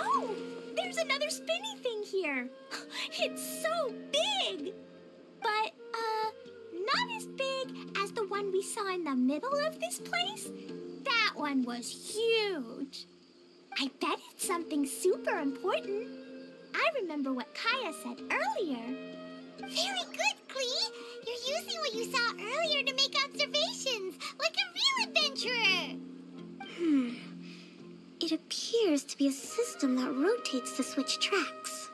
Oh, there's another spinny thing here. It's so big. But, not as big as the one we saw in the middle of this place. That one was huge. I bet it's something super important. I remember what Kaya said earlier. Very good, Klee. You're using what you saw earlier to make observations, like a real adventurer. It appears to be a system that rotates to switch tracks.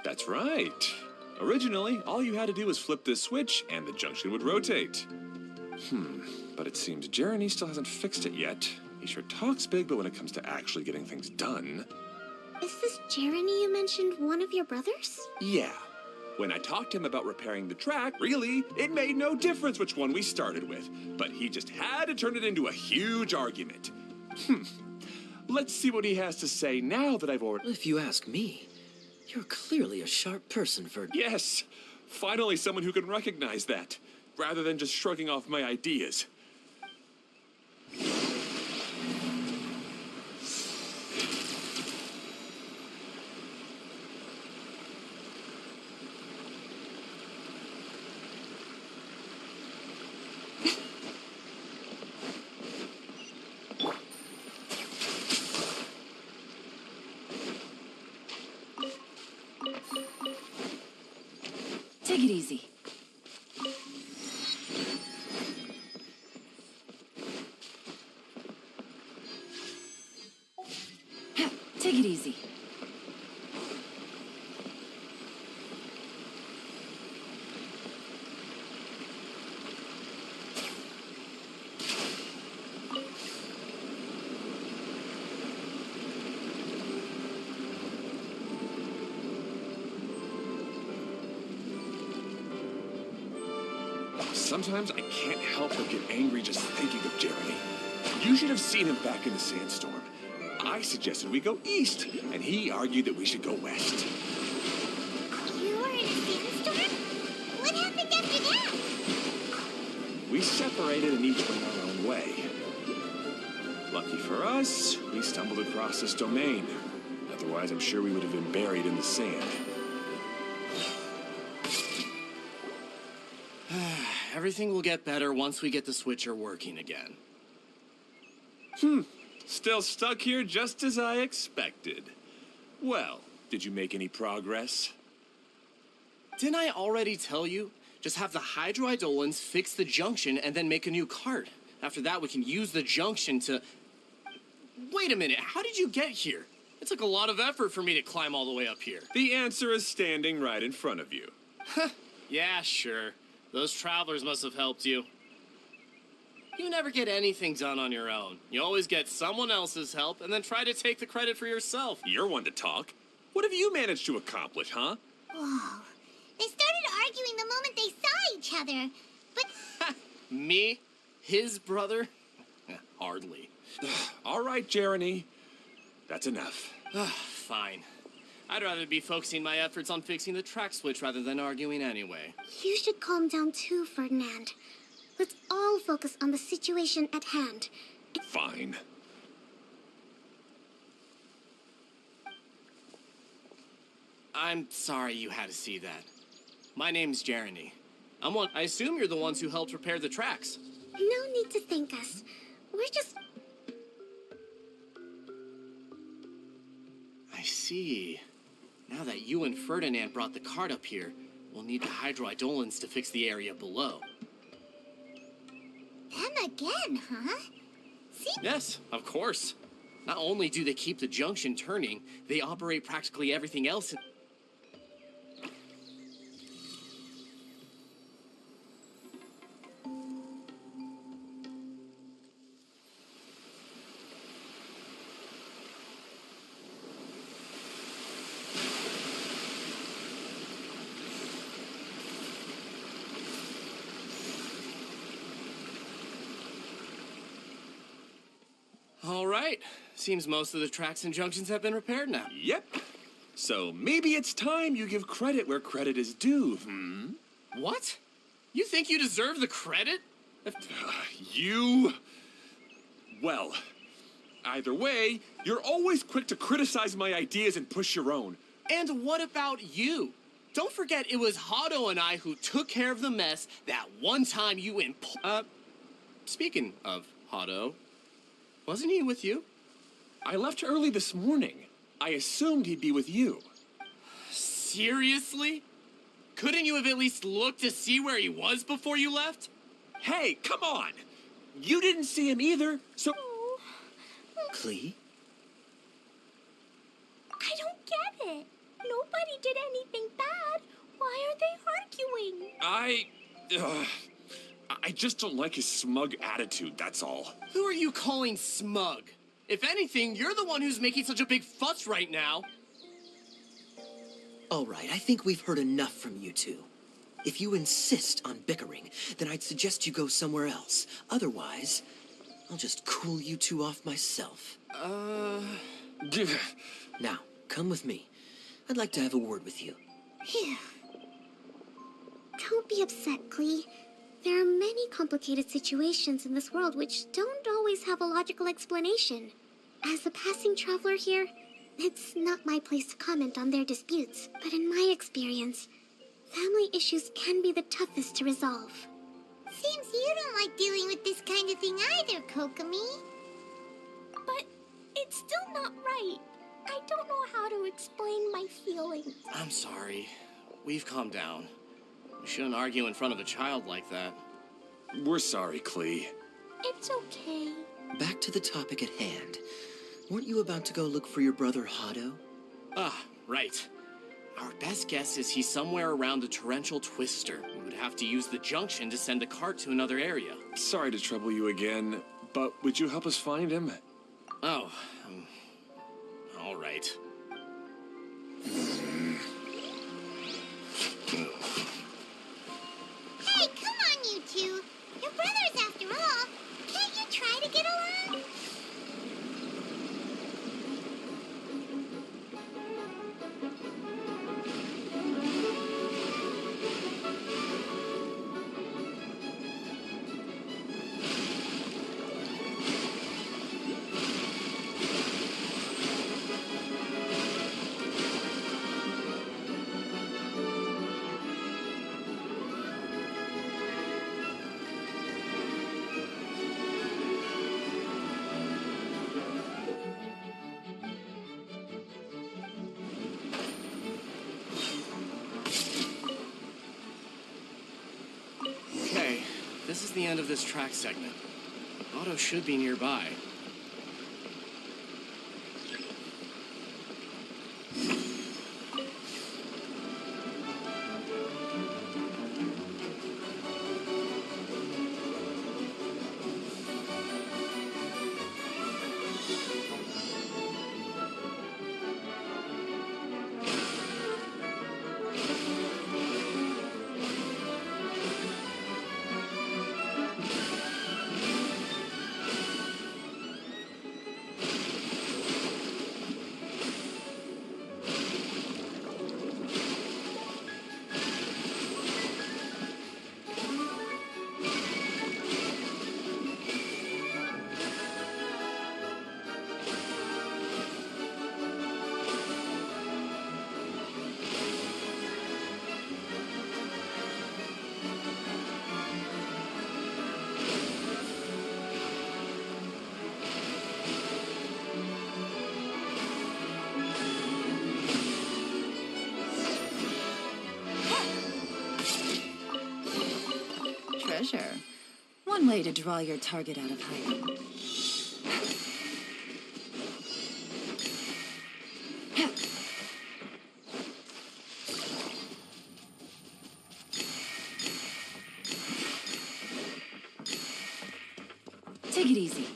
That's right. Originally, all you had to do was flip this switch and the junction would rotate. But it seems Jeremy still hasn't fixed it yet. He sure talks big, but when it comes to actually getting things done... Is this Jeremy you mentioned one of your brothers? Yeah. When I talked to him about repairing the track, really, it made no difference which one we started with. But he just had to turn it into a huge argument. Let's see what he has to say now that I've already... If you ask me, you're clearly a sharp person, Ferd. Yes! Finally someone who can recognize that, rather than just shrugging off my ideas. Take it easy. Take it easy. Sometimes I can't help but get angry just thinking of Jeremy. You should have seen him back in the sandstorm. I suggested we go east, and he argued that we should go west. You were in a sandstorm? What happened after that? We separated and each went our own way. Lucky for us, we stumbled across this domain. Otherwise, I'm sure we would have been buried in the sand. Everything will get better once we get the switcher working again. Still stuck here just as I expected. Well, did you make any progress? Didn't I already tell you? Just have the hydroidolins fix the junction and then make a new cart. After that, we can use the junction to... Wait a minute, how did you get here? It took a lot of effort for me to climb all the way up here. The answer is standing right in front of you. Yeah, sure. Those travelers must have helped you. You never get anything done on your own. You always get someone else's help and then try to take the credit for yourself. You're one to talk. What have you managed to accomplish, huh? Whoa. They started arguing the moment they saw each other. But Me? His brother? Hardly. All right, Jeremy. That's enough. Fine. I'd rather be focusing my efforts on fixing the track switch rather than arguing anyway. You should calm down too, Ferdinand. Let's all focus on the situation at hand. Fine. I'm sorry you had to see that. My name's Jeremy. I assume you're the ones who helped repair the tracks. No need to thank us. We're just... I see. Now that you and Ferdinand brought the cart up here, we'll need the hydroidolins to fix the area below. them again, huh? See? Yes, of course. Not only do they keep the junction turning, they operate practically everything else. All right. Seems most of the tracks and junctions have been repaired now. Yep. So maybe it's time you give credit where credit is due, What? You think you deserve the credit? You... Well, either way, you're always quick to criticize my ideas and push your own. And what about you? Don't forget it was Hado and I who took care of the mess that one time you speaking of Hado, wasn't he with you? I left early this morning. I assumed he'd be with you. Seriously? Couldn't you have at least looked to see where he was before you left? Hey, come on! You didn't see him either, so... Klee? I don't get it. Nobody did anything bad. Why are they arguing? I just don't like his smug attitude, that's all. Who are you calling smug? If anything, you're the one who's making such a big fuss right now. All right, I think we've heard enough from you two. If you insist on bickering, then I'd suggest you go somewhere else. Otherwise, I'll just cool you two off myself. Now, come with me. I'd like to have a word with you. Phew. Don't be upset, Klee. There are many complicated situations in this world which don't always have a logical explanation. As a passing traveler here, it's not my place to comment on their disputes, but in my experience, family issues can be the toughest to resolve. Seems you don't like dealing with this kind of thing either, Kokomi. But it's still not right. I don't know how to explain my feelings. I'm sorry. We've calmed down. We shouldn't argue in front of a child like that. We're sorry, Klee. It's okay. Back to the topic at hand. Weren't you about to go look for your brother Hado? Ah, right. Our best guess is he's somewhere around the torrential twister. We would have to use the junction to send the cart to another area. Sorry to trouble you again, but would you help us find him? Oh, all right. Hey, come on, you two. You're brothers after all. Can't you try to get along? Okay, this is the end of this track segment. Otto should be nearby. Treasure. One way to draw your target out of hiding. Take it easy.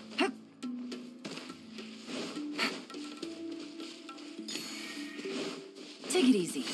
Take it easy.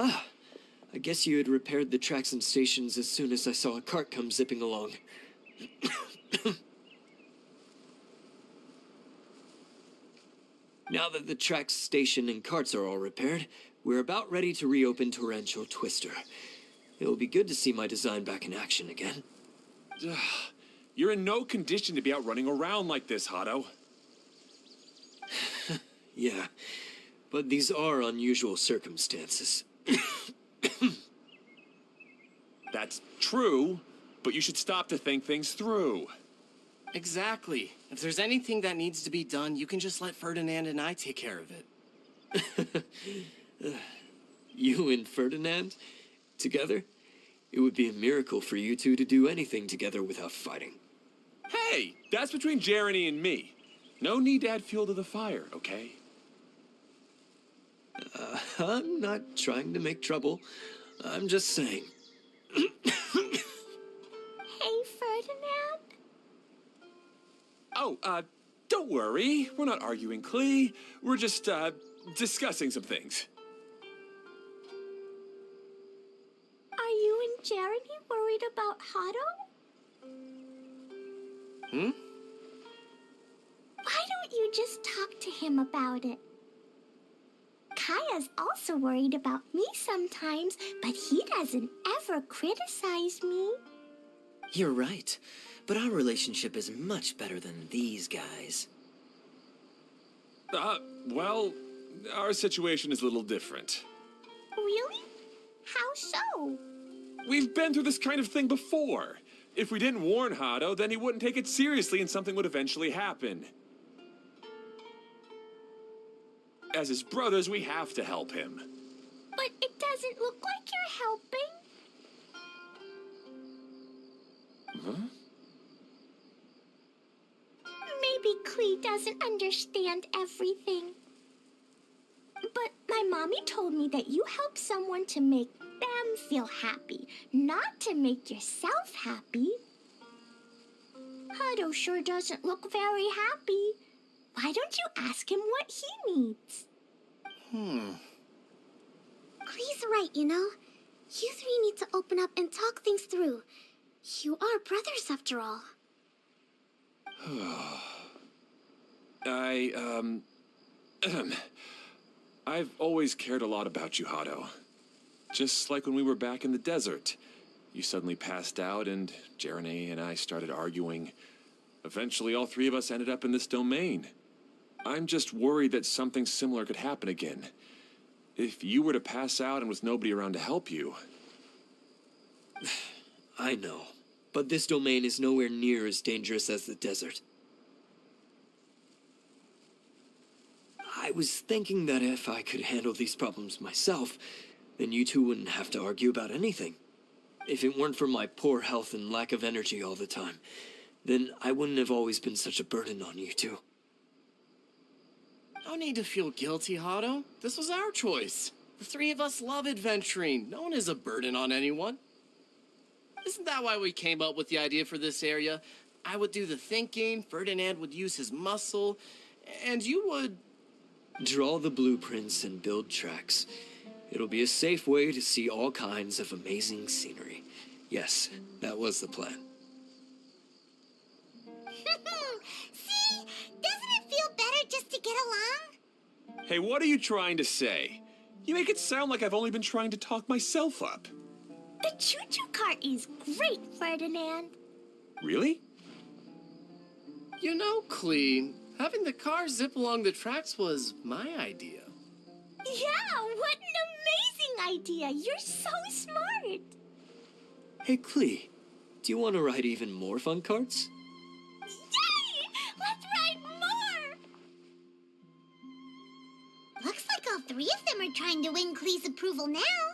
Ah, I guess you had repaired the tracks and stations as soon as I saw a cart come zipping along. Now that the tracks, station, and carts are all repaired, we're about ready to reopen Torrential Twister. It'll be good to see my design back in action again. You're in no condition to be out running around like this, Hado. Yeah, but these are unusual circumstances. That's true, but you should stop to think things through. Exactly. If there's anything that needs to be done, you can just let Ferdinand and I take care of it. You and Ferdinand? Together? It would be a miracle for you two to do anything together without fighting. Hey, that's between Jeremy and me. No need to add fuel to the fire, okay? I'm not trying to make trouble. I'm just saying. Hey, Ferdinand? Oh, don't worry. We're not arguing, Klee. We're just, discussing some things. Are you and Jeremy worried about Hado? Hmm? Why don't you just talk to him about it? Kaya's also worried about me sometimes, but he doesn't ever criticize me. You're right, but our relationship is much better than these guys. Well, our situation is a little different. Really? How so? We've been through this kind of thing before. If we didn't warn Hado, then he wouldn't take it seriously and something would eventually happen. As his brothers, we have to help him. But it doesn't look like you're helping. Huh? Maybe Klee doesn't understand everything. But my mommy told me that you help someone to make them feel happy, not to make yourself happy. Hado sure doesn't look very happy. Why don't you ask him what he needs? Klee's right, you know. You three need to open up and talk things through. You are brothers, after all. I've always cared a lot about you, Hado. Just like when we were back in the desert. You suddenly passed out and Jeremy and I started arguing. Eventually, all three of us ended up in this domain. I'm just worried that something similar could happen again. If you were to pass out and with nobody around to help you... I know, but this domain is nowhere near as dangerous as the desert. I was thinking that if I could handle these problems myself, then you two wouldn't have to argue about anything. If it weren't for my poor health and lack of energy all the time, then I wouldn't have always been such a burden on you two. No need to feel guilty, Hado. This was our choice. The three of us love adventuring. No one is a burden on anyone. Isn't that why we came up with the idea for this area? I would do the thinking, Ferdinand would use his muscle, and you would... Draw the blueprints and build tracks. It'll be a safe way to see all kinds of amazing scenery. Yes, that was the plan. See? Doesn't it feel better just to get along? Hey, what are you trying to say? You make it sound like I've only been trying to talk myself up. The choo-choo cart is great, Ferdinand. Really? You know, Klee, having the car zip along the tracks was my idea. Yeah, what an amazing idea. You're so smart. Hey, Klee, do you want to ride even more fun carts? Yay! Let's ride more! Looks like all three of them are trying to win Klee's approval now.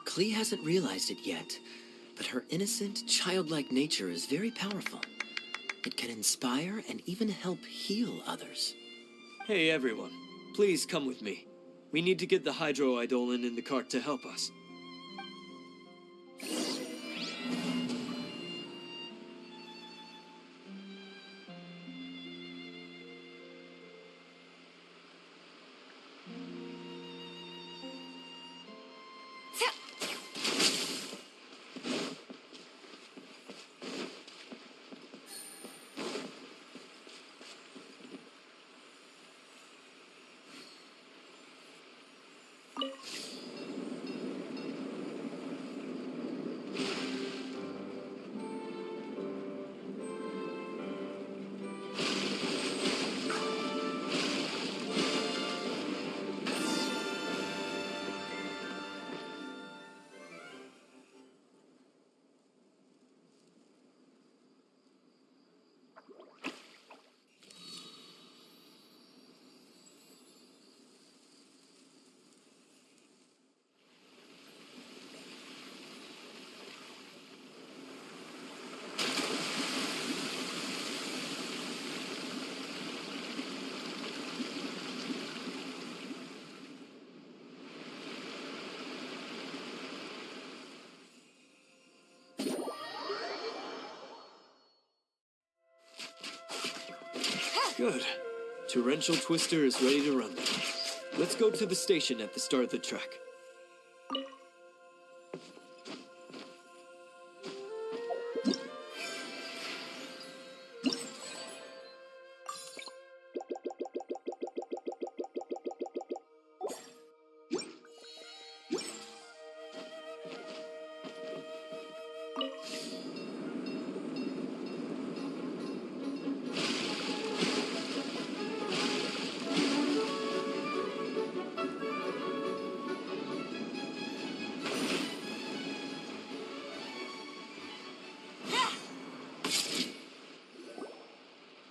Klee hasn't realized it yet, but her innocent, childlike nature is very powerful. It can inspire and even help heal others. Hey, everyone. Please come with me. We need to get the hydroidolin in the cart to help us. Good. Torrential Twister is ready to run then. Let's go to the station at the start of the track.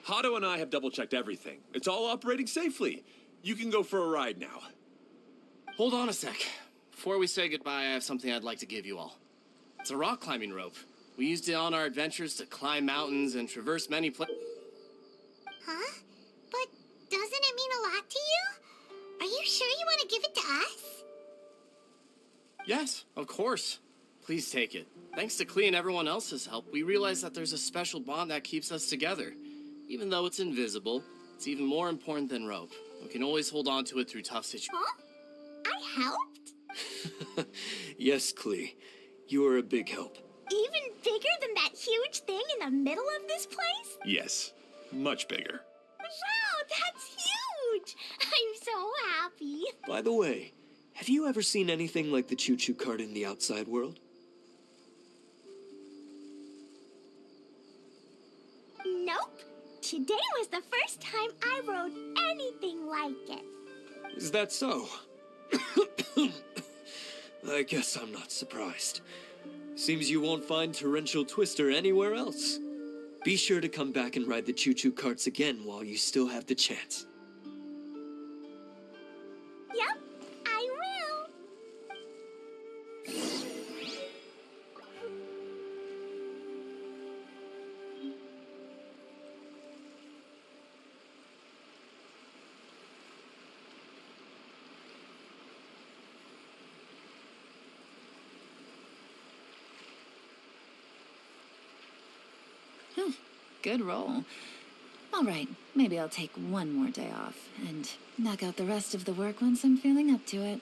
Hato and I have double-checked everything. It's all operating safely. You can go for a ride now. Hold on a sec. Before we say goodbye, I have something I'd like to give you all. It's a rock climbing rope. We used it on our adventures to climb mountains and traverse many places. Huh? But doesn't it mean a lot to you? Are you sure you want to give it to us? Yes, of course. Please take it. Thanks to Klee and everyone else's help, we realized that there's a special bond that keeps us together. Even though it's invisible, it's even more important than rope. We can always hold on to it through tough situations. Huh? I helped? Yes, Klee. You are a big help. Even bigger than that huge thing in the middle of this place? Yes, much bigger. Wow, that's huge! I'm so happy. By the way, have you ever seen anything like the choo-choo cart in the outside world? Nope. Today was the first time I rode anything like it. Is that so? I guess I'm not surprised. Seems you won't find Torrential Twister anywhere else. Be sure to come back and ride the choo-choo carts again while you still have the chance. Yep, I will. Good roll. All right, maybe I'll take one more day off and knock out the rest of the work once I'm feeling up to it.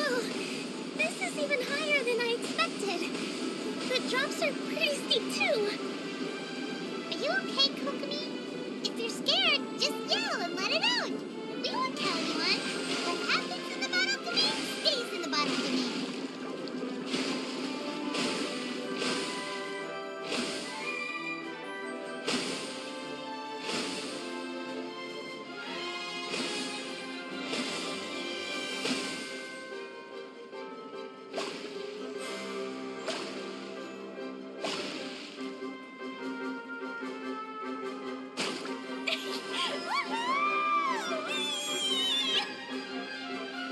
Oh, this is even higher than I expected. The drops are pretty steep, too. Are you okay, Kokomi? If you're scared, just yell and let it out. We won't tell anyone. What happens in the bottom domain stays in the bottom domain.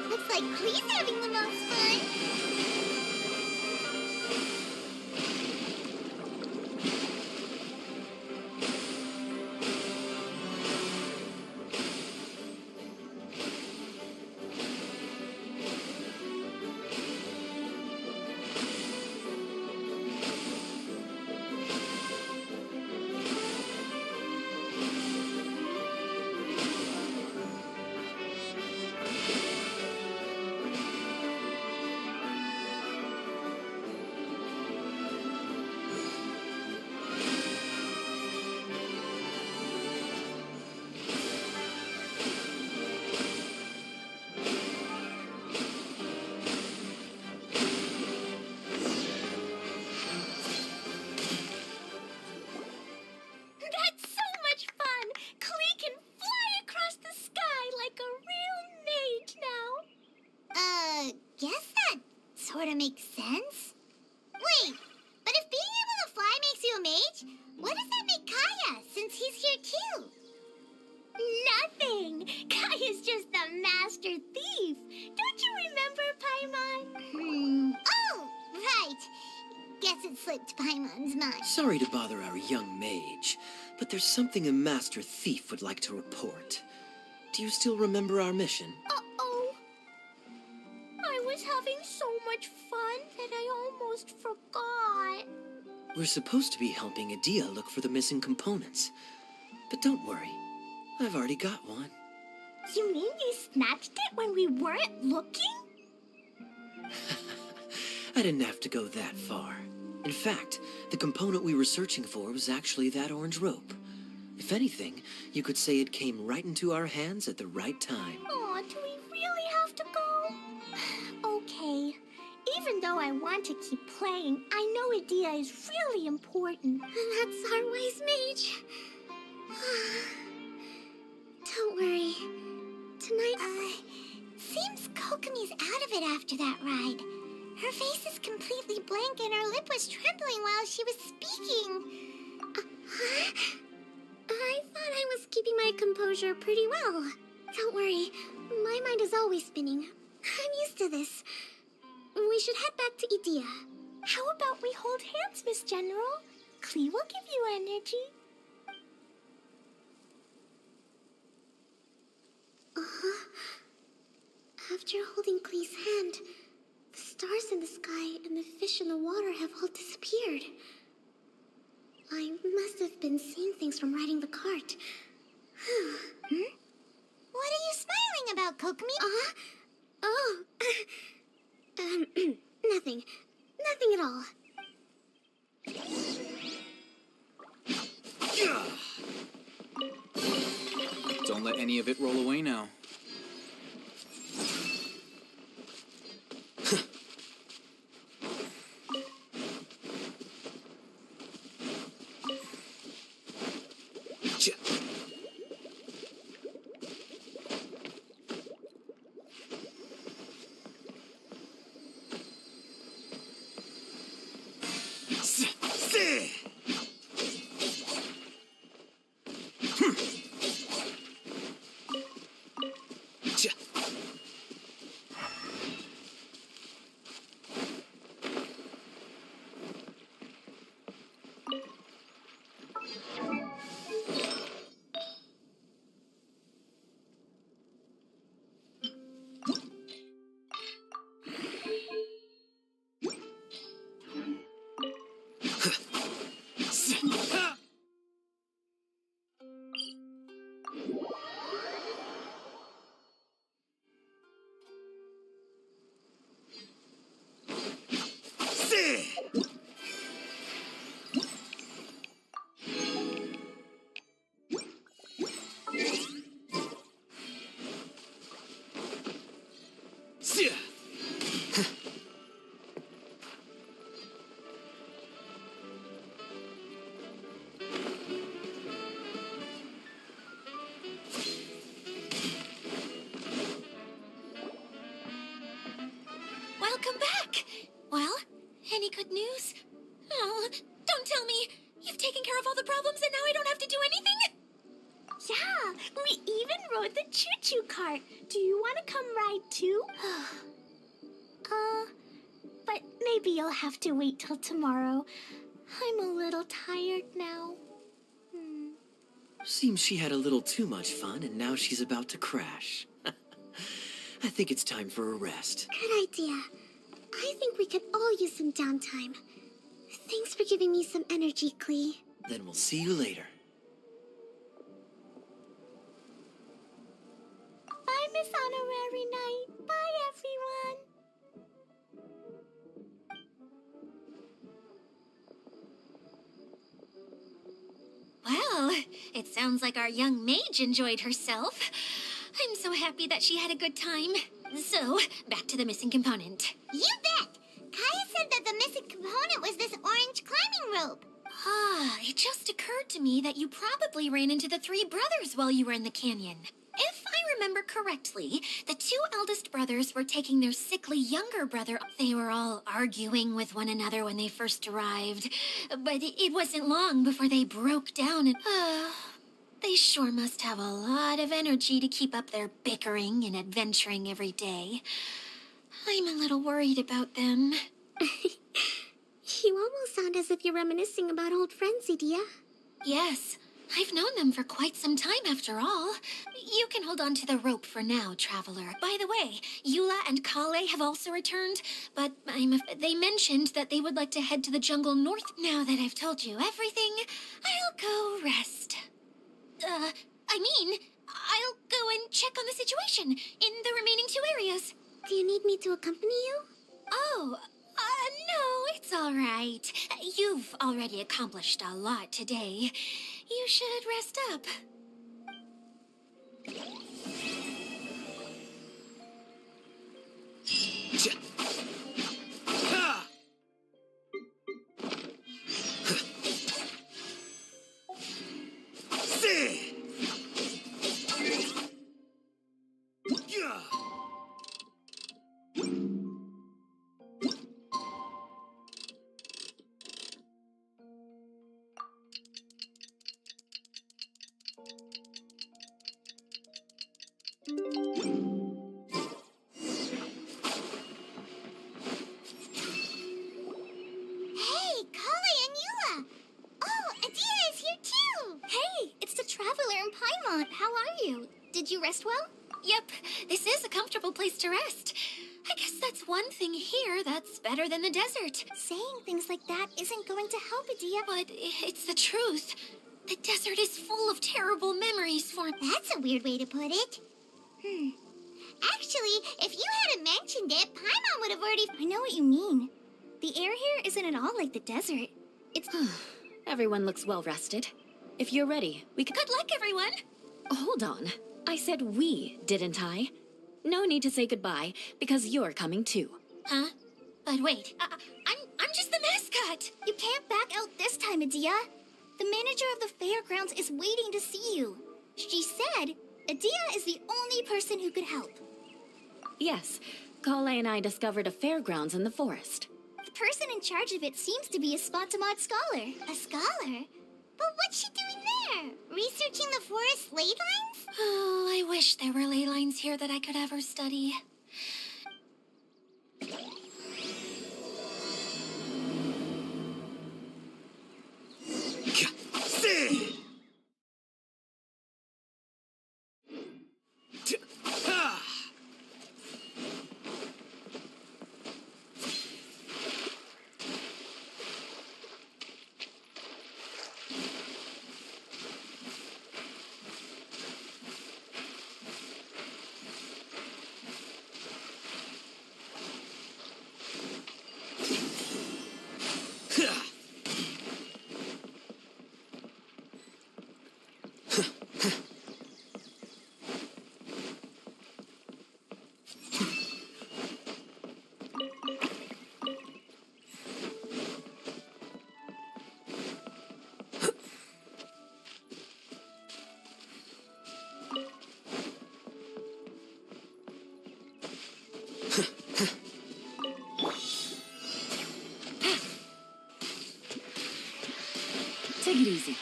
Looks like Klee's having the most fun. sorta makes sense. Wait, but if being able to fly makes you a mage, what does that make Kaya, since he's here too? Nothing! Kaya's just a master thief! Don't you remember, Paimon? Oh, right. Guess it slipped Paimon's mind. Sorry to bother our young mage, but there's something a master thief would like to report. Do you still remember our mission? Uh-oh. I was having so much fun that I almost forgot. We're supposed to be helping Adia look for the missing components. But don't worry, I've already got one. You mean you snatched it when we weren't looking? I didn't have to go that far. In fact, the component we were searching for was actually that orange rope. If anything, you could say it came right into our hands at the right time. Aw, do we really have to go? Okay. Even though I want to keep playing, I know Adia is really important. That's our wise mage. Don't worry. Tonight... Seems Kokomi's out of it after that ride. Her face is completely blank and her lip was trembling while she was speaking. I thought I was keeping my composure pretty well. Don't worry, my mind is always spinning. I'm used to this. We should head back to Idia. How about we hold hands, Miss General? Klee will give you energy. After holding Klee's hand, the stars in the sky and the fish in the water have all disappeared. I must have been seeing things from riding the cart. What are you smiling about, Kokomi? Oh. Nothing. Nothing at all. Don't let any of it roll away now. Welcome back! Well, any good news? Oh, don't tell me! You've taken care of all the problems and now I don't have to do anything? Yeah, we even rode the choo-choo cart. Do you want to come ride too? But maybe you'll have to wait till tomorrow. I'm a little tired now. Seems she had a little too much fun and now she's about to crash. I think it's time for a rest. Good idea. I think we could all use some downtime. Thanks for giving me some energy, Klee. Then we'll see you later. Bye, Miss Honorary Knight. Bye, everyone. Well, it sounds like our young mage enjoyed herself. I'm so happy that she had a good time. So, back to the missing component. You bet! Kaya said that the missing component was this orange climbing rope. It just occurred to me that you probably ran into the three brothers while you were in the canyon. If I remember correctly, the two eldest brothers were taking their sickly younger brother. They were all arguing with one another when they first arrived, but it wasn't long before they broke down and... they sure must have a lot of energy to keep up their bickering and adventuring every day. I'm a little worried about them. You almost sound as if you're reminiscing about old friends, Idia. Yes, I've known them for quite some time after all. You can hold on to the rope for now, Traveler. By the way, Eula and Kale have also returned, but they mentioned that they would like to head to the jungle north. Now that I've told you everything, I'll go rest. I'll go and check on the situation in the remaining two areas. Do you need me to accompany you? Oh, no, it's all right. You've already accomplished a lot today. You should rest up. Hey, Kale and Eula! Oh, Adia is here too! Hey, it's the Traveler in Pinemont. How are you? Did you rest well? Yep, this is a comfortable place to rest. I guess that's one thing here that's better than the desert. Saying things like that isn't going to help, Adia. But it's the truth. The desert is full of terrible memories for me. That's a weird way to put it. Actually, if you hadn't mentioned it, Paimon would have already... I know what you mean. The air here isn't at all like the desert. It's... Everyone looks well rested. If you're ready, we could... Good luck, everyone. Hold on. I said we, didn't I? No need to say goodbye, because you're coming too. Huh? But wait, I'm just the mascot. You can't back out this time, Adia. The manager of the fairgrounds is waiting to see you. She said Adia is the only person who could help. Yes, Kale and I discovered a fairgrounds in the forest. The person in charge of it seems to be a Spotamod scholar. A scholar? But what's she doing there? Researching the forest ley lines? Oh, I wish there were ley lines here that I could ever study. Take it easy.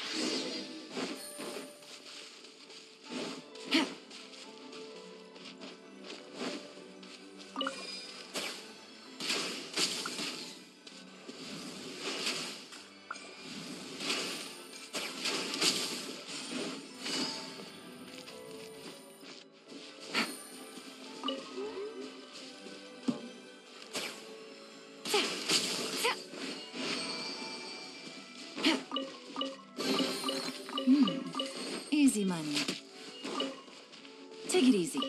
Easy money. Take it easy.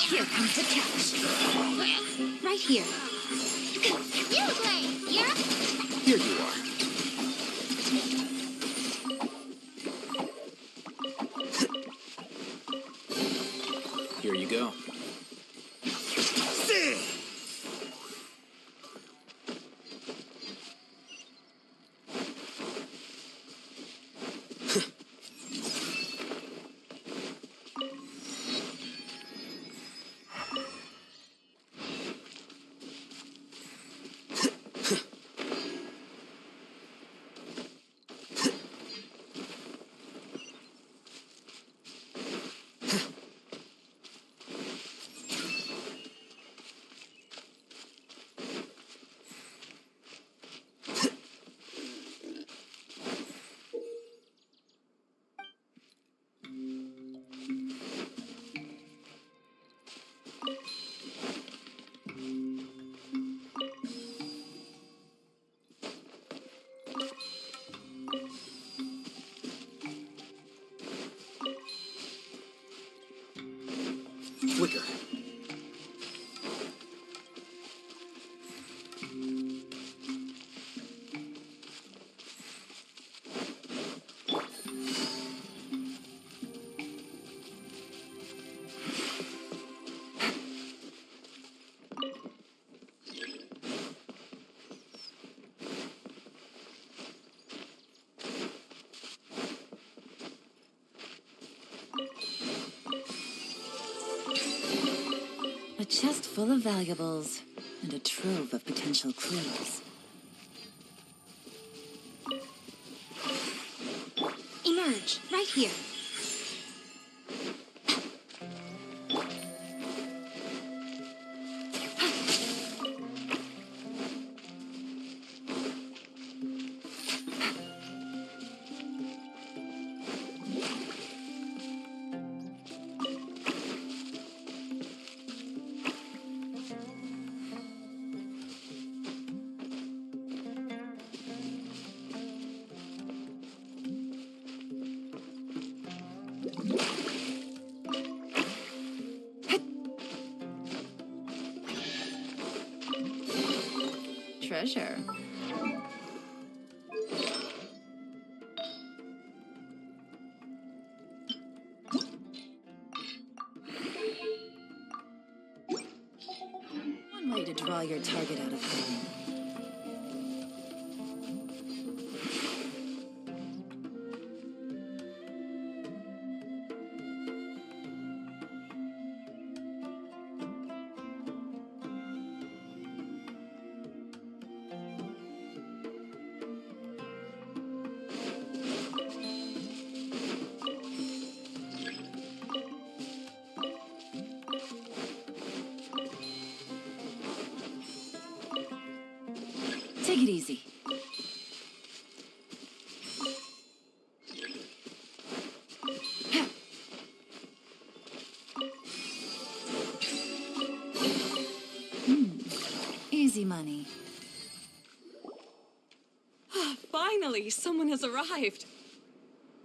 Here comes the catch. Right here. You, Blade! You're... Here you are. flicker. A chest full of valuables and a trove of potential clues. Emerge, right here. Treasure. One way to draw your target out of hiding. Take it easy. Easy money. Finally, someone has arrived.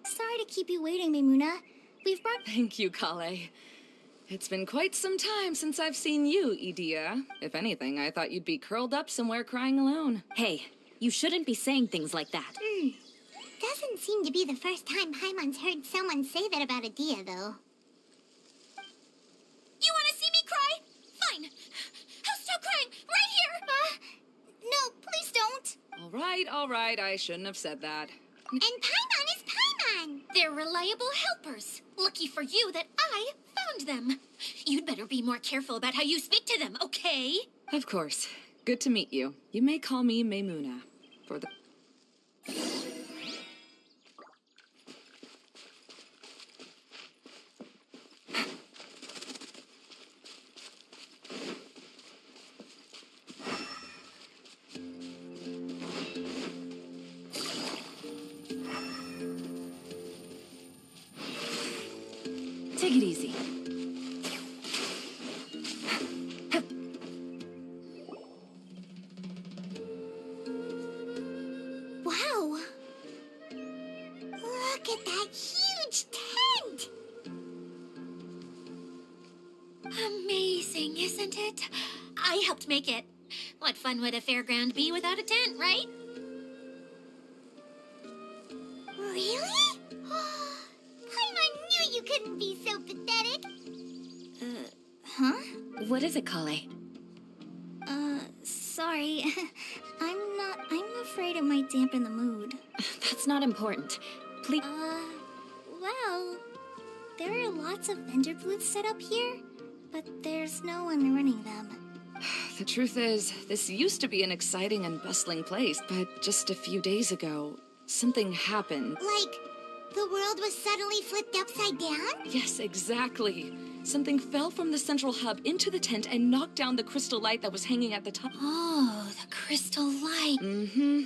Sorry to keep you waiting, Maimuna. We've brought... Thank you, Kale. It's been quite some time since I've seen you, Edea. If anything, I thought you'd be curled up somewhere crying alone. Hey, you shouldn't be saying things like that. Doesn't seem to be the first time Paimon's heard someone say that about Adia, though. You want to see me cry? Fine. I'll stop crying right here. No, please don't. All right, I shouldn't have said that. And Paimon is Paimon. They're reliable helpers. Lucky for you that I found them. You'd better be more careful about how you speak to them, okay? Of course. Good to meet you. You may call me Maimuna. For the... Take it easy. Wow. Look at that huge tent. Amazing, isn't it? I helped make it. What fun would a fairground be without a tent, right? Really? Paimon knew you couldn't be so pathetic. Huh? What is it, Kale? Sorry. I'm afraid it might dampen the mood. That's not important. Please. Well, there are lots of vendor booths set up here, but there's no one running them. The truth is, this used to be an exciting and bustling place, but just a few days ago, something happened. Like, the world was suddenly flipped upside down? Yes, exactly. Something fell from the central hub into the tent and knocked down the crystal light that was hanging at the top. Oh, the crystal light. Mm-hmm.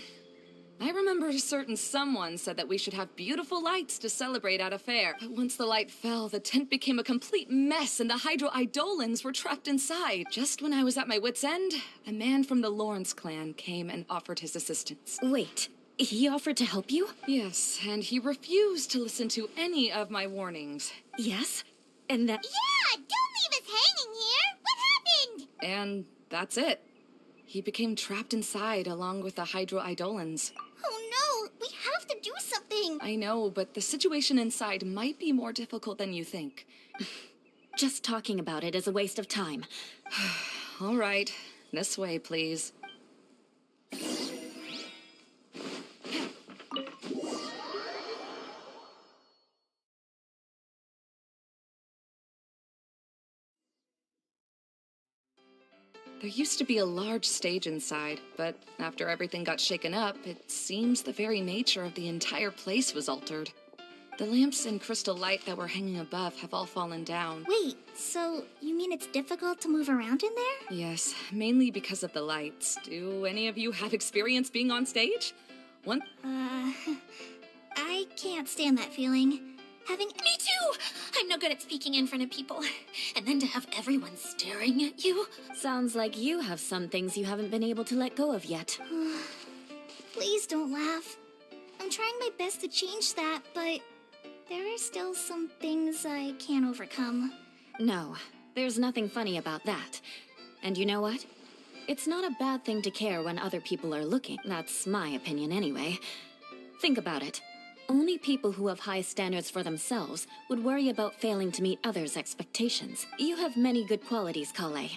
I remember a certain someone said that we should have beautiful lights to celebrate at a fair. But once the light fell, the tent became a complete mess and the Hydro-Eidolons were trapped inside. Just when I was at my wit's end, a man from the Lawrence clan came and offered his assistance. Wait, he offered to help you? Yes, and he refused to listen to any of my warnings. Yes? And that... Yeah, don't leave us And that's it. He became trapped inside along with the hydroidolans. Oh no! We have to do something! I know, but the situation inside might be more difficult than you think. Just talking about it is a waste of time. All right, this way, please. There used to be a large stage inside, but after everything got shaken up, it seems the very nature of the entire place was altered. The lamps and crystal light that were hanging above have all fallen down. Wait, so you mean it's difficult to move around in there? Yes, mainly because of the lights. Do any of you have experience being on stage? I can't stand that feeling. Me too! I'm no good at speaking in front of people. And then to have everyone staring at you. Sounds like you have some things you haven't been able to let go of yet. Please don't laugh. I'm trying my best to change that, but there are still some things I can't overcome. No, there's nothing funny about that. And you know what? It's not a bad thing to care when other people are looking. That's my opinion anyway. Think about it. Only people who have high standards for themselves would worry about failing to meet others' expectations. You have many good qualities, Kale.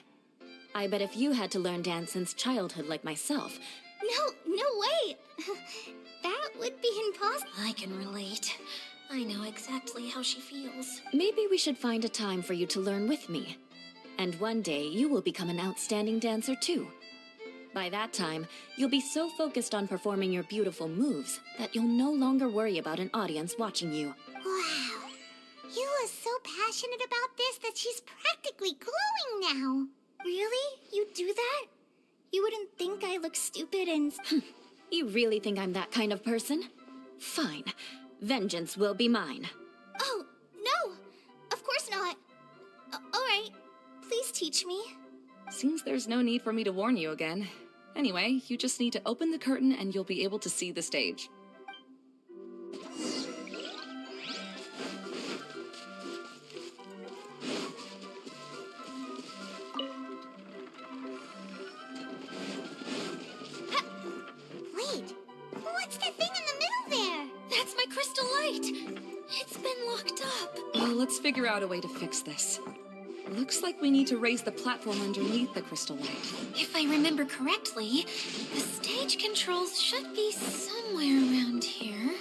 I bet if you had to learn dance since childhood like myself... No way! That would be impossible. I can relate. I know exactly how she feels. Maybe we should find a time for you to learn with me. And one day, you will become an outstanding dancer too. By that time, you'll be so focused on performing your beautiful moves that you'll no longer worry about an audience watching you. Wow. You are so passionate about this that she's practically glowing now. Really? You do that? You wouldn't think I look stupid and... You really think I'm that kind of person? Fine. Vengeance will be mine. Oh, no! Of course not. Alright, please teach me. Seems there's no need for me to warn you again. Anyway, you just need to open the curtain and you'll be able to see the stage. Wait, what's the thing in the middle there? That's my crystal light! It's been locked up. Well, let's figure out a way to fix this. Looks like we need to raise the platform underneath the crystal light. If I remember correctly, the stage controls should be somewhere around here.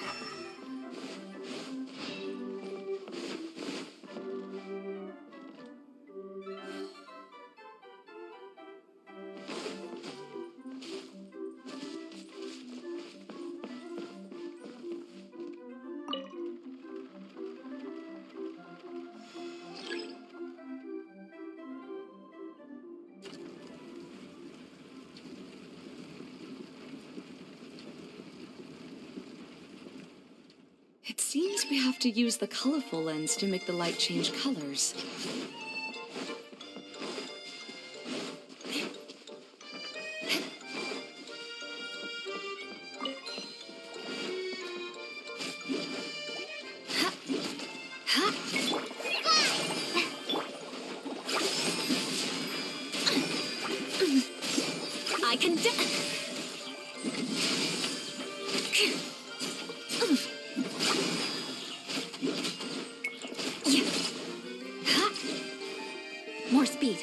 It seems we have to use the colorful lens to make the light change colors. I can More speed.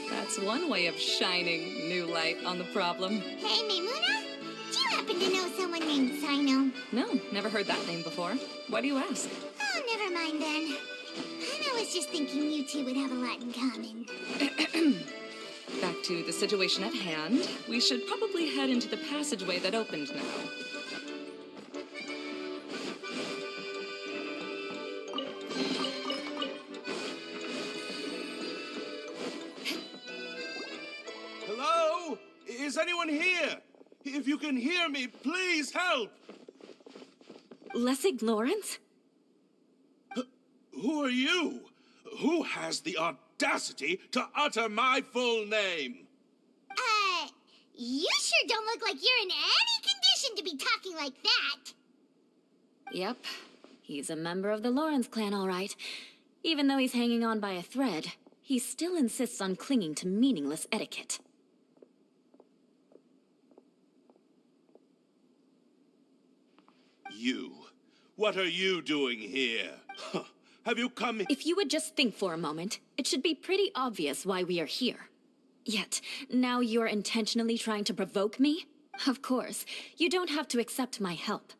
That's one way of shining new light on the problem. Hey, Maimuna, do you happen to know someone named Sino? No, never heard that name before. Why do you ask? Oh, never mind then. I was just thinking you two would have a lot in common. Back to the situation at hand. We should probably head into the passageway that opened now. Hello? Is anyone here? If you can hear me, please help! Lessig Lawrence? Who are you? Who has the audacity to utter my full name? You sure don't look like you're in any condition to be talking like that. Yep. He's a member of the Lawrence clan, all right. Even though he's hanging on by a thread, he still insists on clinging to meaningless etiquette. You. What are you doing here? Huh. Have you come in? If you would just think for a moment, it should be pretty obvious why we are here. Yet, now you're intentionally trying to provoke me? Of course, you don't have to accept my help.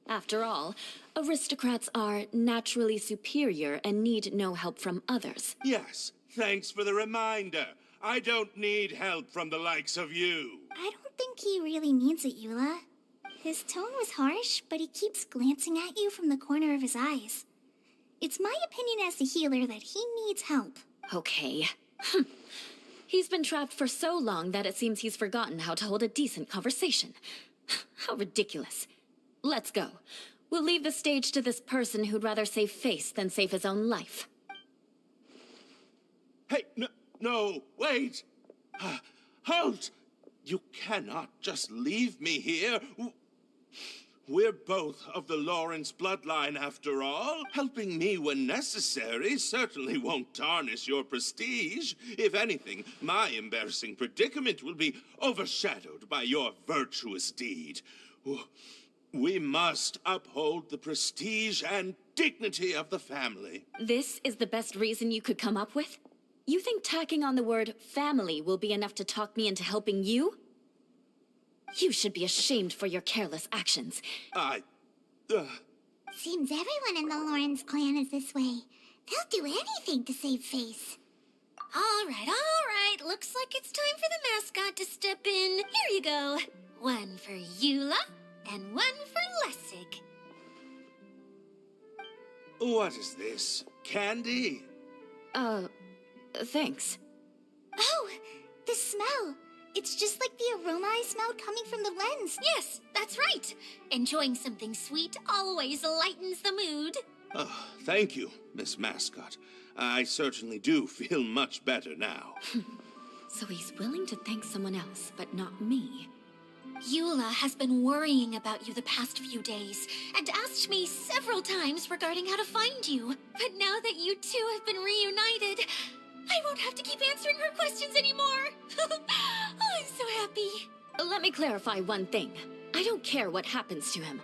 After all, aristocrats are naturally superior and need no help from others. Yes, thanks for the reminder. I don't need help from the likes of you. I don't think he really means it, Eula. His tone was harsh, but he keeps glancing at you from the corner of his eyes. It's my opinion as the healer that he needs help. Okay. He's been trapped for so long that it seems he's forgotten how to hold a decent conversation. How ridiculous. Let's go. We'll leave the stage to this person who'd rather save face than save his own life. Hey, no, wait! Halt! You cannot just leave me here. We're both of the Lawrence bloodline, after all. Helping me when necessary certainly won't tarnish your prestige. If anything, my embarrassing predicament will be overshadowed by your virtuous deed. We must uphold the prestige and dignity of the family. This is the best reason you could come up with? You think tacking on the word family will be enough to talk me into helping you? You should be ashamed for your careless actions. Seems everyone in the Lawrence clan is this way. They'll do anything to save face. All right. Looks like it's time for the mascot to step in. Here you go. One for Eula, and one for Lessig. What is this? Candy? Thanks. Oh, the smell. It's just like the aroma I smelled coming from the lens. Yes, that's right. Enjoying something sweet always lightens the mood. Oh, thank you, Miss Mascot. I certainly do feel much better now. So he's willing to thank someone else, but not me. Eula has been worrying about you the past few days and asked me several times regarding how to find you. But now that you two have been reunited, I won't have to keep answering her questions anymore. I'm so happy. Let me clarify one thing. I don't care what happens to him.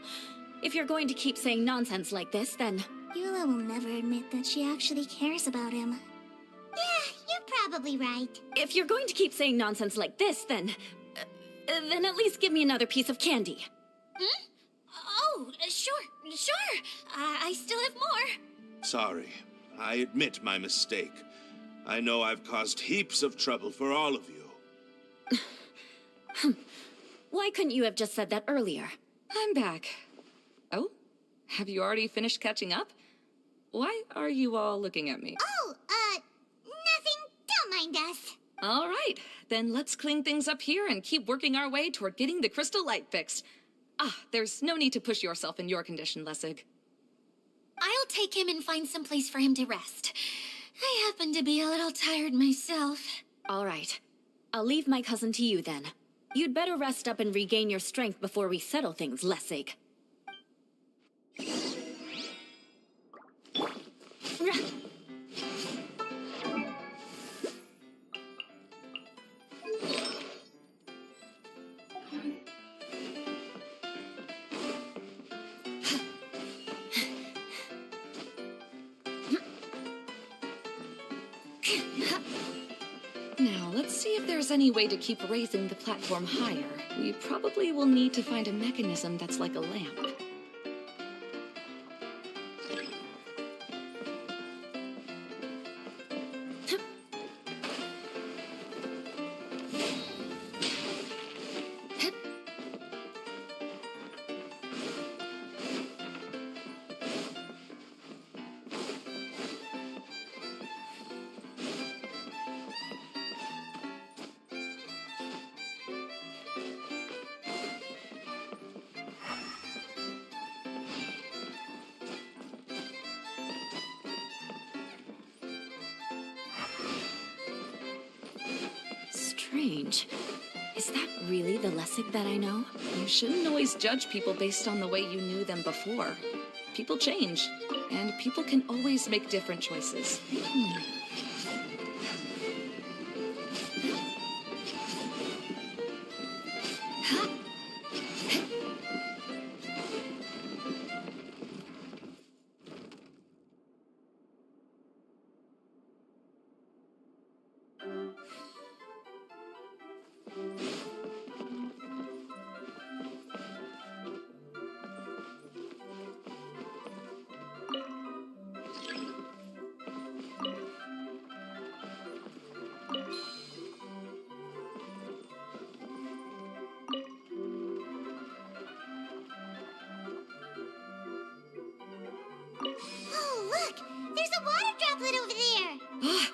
If you're going to keep saying nonsense like this, then... Eula will never admit that she actually cares about him. Yeah, you're probably right. If you're going to keep saying nonsense like this, then at least give me another piece of candy. Hmm? Oh, sure. I still have more. Sorry. I admit my mistake. I know I've caused heaps of trouble for all of you. Why couldn't you have just said that earlier? I'm back. Oh? Have you already finished catching up? Why are you all looking at me? Oh, nothing. Don't mind us. All right, then let's clean things up here and keep working our way toward getting the crystal light fixed. There's no need to push yourself in your condition, Lessig. I'll take him and find some place for him to rest. I happen to be a little tired myself. All right. I'll leave my cousin to you then. You'd better rest up and regain your strength before we settle things, Lessig. Now, let's see if there's any way to keep raising the platform higher. We probably will need to find a mechanism that's like a lamp. Strange. Is that really the Lessig that I know? You shouldn't always judge people based on the way you knew them before. people change, and people can always make different choices. Oh, look! There's a water droplet over there! Ah,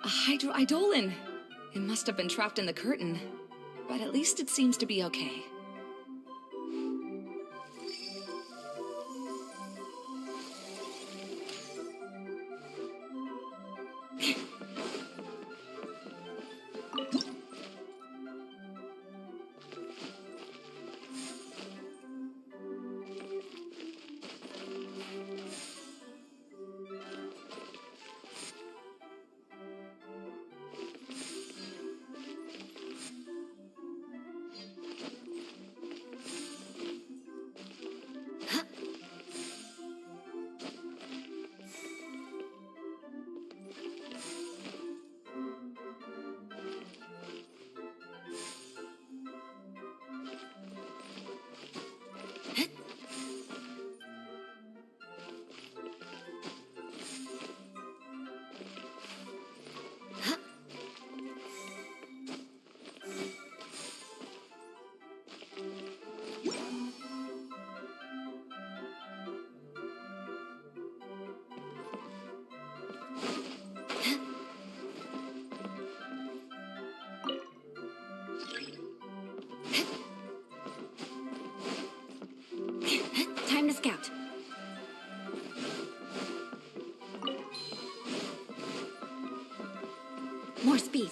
a hydroidolin. It must have been trapped in the curtain, but at least it seems to be okay. Time to scout. More speed.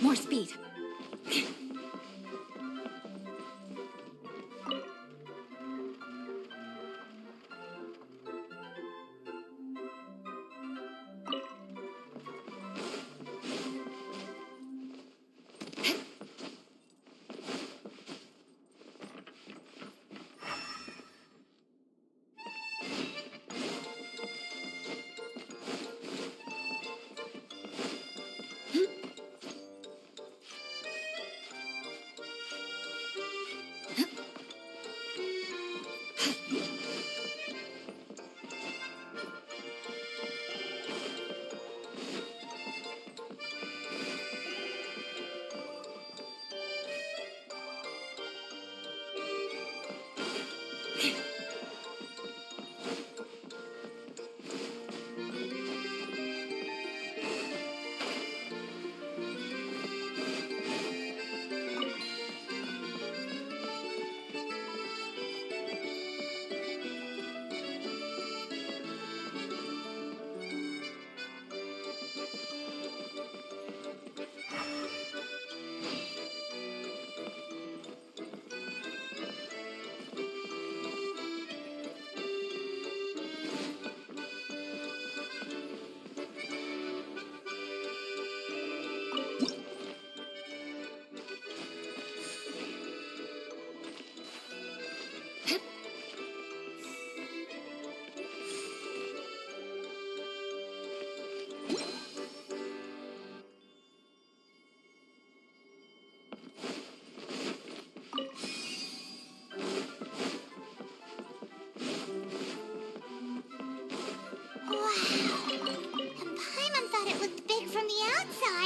More speed.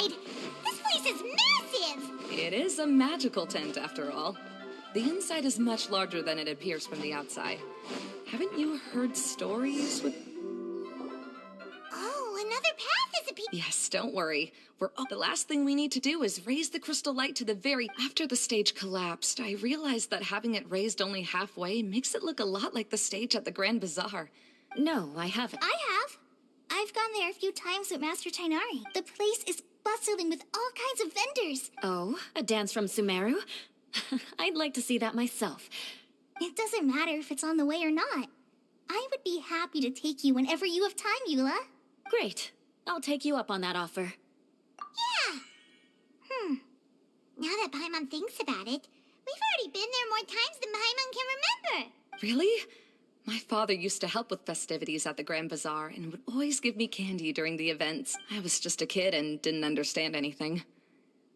god! This place is massive! It is a magical tent, after all. The inside is much larger than it appears from the outside. Haven't you heard stories with... Oh, another path is a piece. Yes, don't worry. The last thing we need to do is raise the crystal light to the very... After the stage collapsed, I realized that having it raised only halfway makes it look a lot like the stage at the Grand Bazaar. No, I haven't. I have. I've gone there a few times with Master Tainari. The place is bustling with all kinds of vendors. Oh, a dance from Sumeru? I'd like to see that myself. It doesn't matter if it's on the way or not. I would be happy to take you whenever you have time, Eula. Great. I'll take you up on that offer. Yeah. Now that Paimon thinks about it, we've already been there more times than Paimon can remember. Really? My father used to help with festivities at the Grand Bazaar and would always give me candy during the events. I was just a kid and didn't understand anything.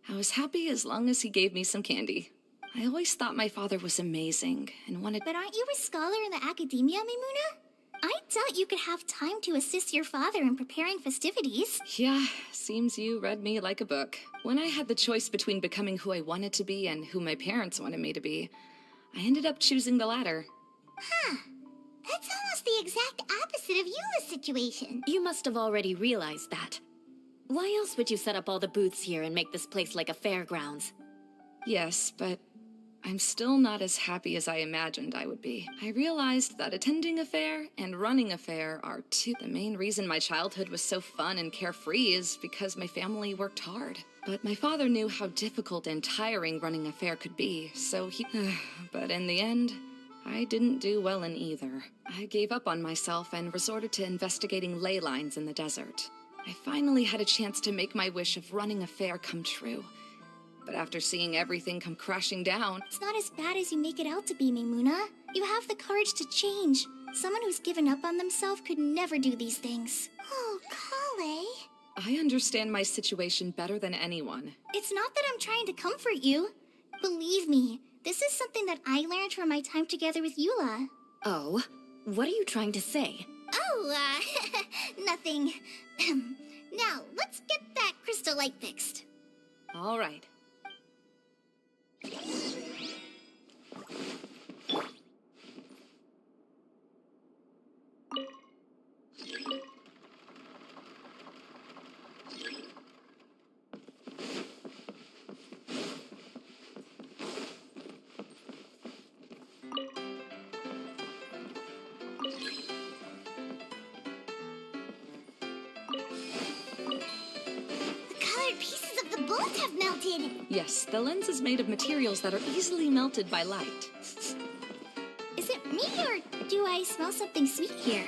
I was happy as long as he gave me some candy. I always thought my father was amazing and wanted... But aren't you a scholar in the academia, Mimuna? I doubt you could have time to assist your father in preparing festivities. Yeah, seems you read me like a book. When I had the choice between becoming who I wanted to be and who my parents wanted me to be, I ended up choosing the latter. Huh. That's almost the exact opposite of Eula's situation. You must have already realized that. Why else would you set up all the booths here and make this place like a fairgrounds? Yes, but I'm still not as happy as I imagined I would be. I realized that attending a fair and running a fair are two. The main reason my childhood was so fun and carefree is because my family worked hard. But my father knew how difficult and tiring running a fair could be, so he... But in the end, I didn't do well in either. I gave up on myself and resorted to investigating ley lines in the desert. I finally had a chance to make my wish of running a fair come true. But after seeing everything come crashing down... It's not as bad as you make it out to be, Mimuna. You have the courage to change. Someone who's given up on themselves could never do these things. Oh, Kale. I understand my situation better than anyone. It's not that I'm trying to comfort you. Believe me, this is something that I learned from my time together with Eula. Oh? What are you trying to say? Oh, nothing. Now, let's get that crystal light fixed. All right. Both have melted. Yes, the lens is made of materials that are easily melted by light. Is it me, or do I smell something sweet here?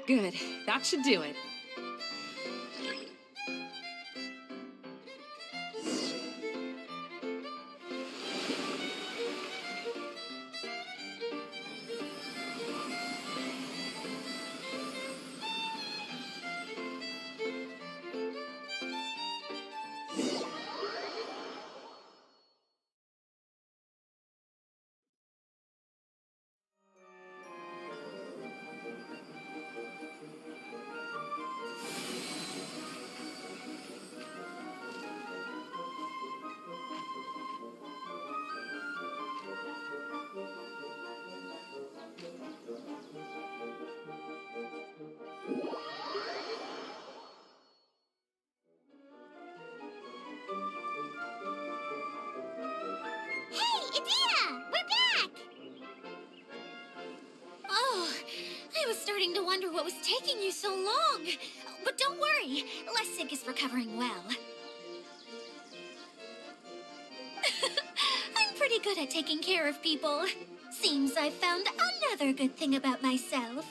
Good. That should do it. Starting to wonder what was taking you so long. But don't worry, Lessig is recovering well. I'm pretty good at taking care of people. Seems I've found another good thing about myself.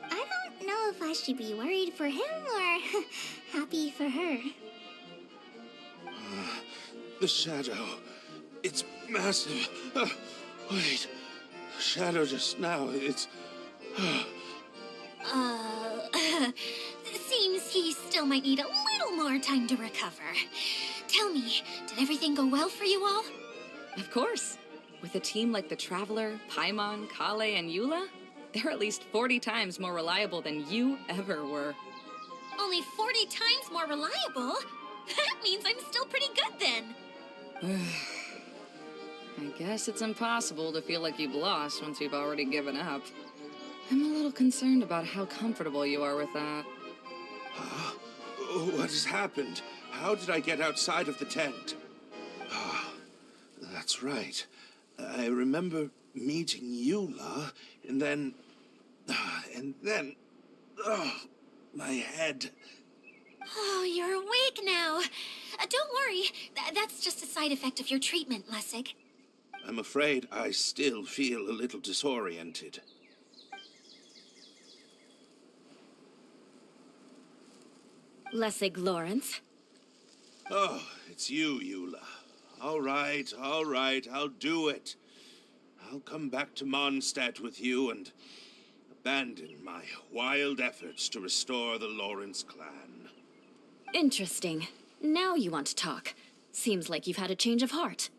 I don't know if I should be worried for him or happy for her. The shadow. It's massive. Wait. The shadow just now. It's... Seems he still might need a little more time to recover. Tell me, did everything go well for you all? Of course. With a team like the Traveler, Paimon, Kale, and Eula, they're at least 40 times more reliable than you ever were. Only 40 times more reliable? That means I'm still pretty good then. I guess it's impossible to feel like you've lost once you've already given up. I'm a little concerned about how comfortable you are with that. Huh? What has happened? How did I get outside of the tent? Ah, that's right. I remember meeting Eula, and then... Oh, my head. Oh, you're awake now. Don't worry. That's just a side effect of your treatment, Lessig. I'm afraid I still feel a little disoriented. Lessig Lawrence. Oh, it's you, Eula. All right, I'll do it. I'll come back to Mondstadt with you and abandon my wild efforts to restore the Lawrence clan. Interesting. Now you want to talk. Seems like you've had a change of heart.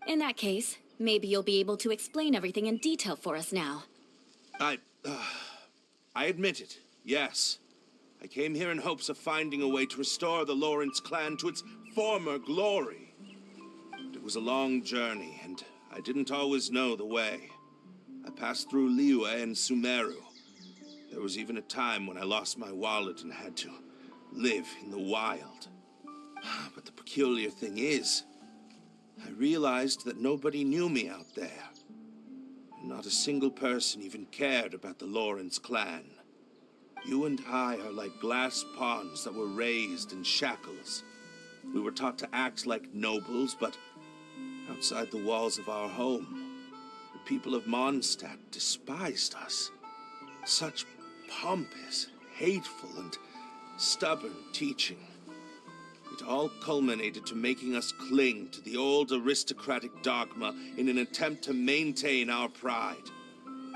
In that case, maybe you'll be able to explain everything in detail for us now. I admit it, yes. I came here in hopes of finding a way to restore the Lawrence clan to its former glory. It was a long journey, and I didn't always know the way. I passed through Liyue and Sumeru. There was even a time when I lost my wallet and had to live in the wild. But the peculiar thing is, I realized that nobody knew me out there. Not a single person even cared about the Lawrence clan. You and I are like glass pawns that were raised in shackles. We were taught to act like nobles, but outside the walls of our home, the people of Mondstadt despised us. Such pompous, hateful, and stubborn teaching. It all culminated to making us cling to the old aristocratic dogma in an attempt to maintain our pride.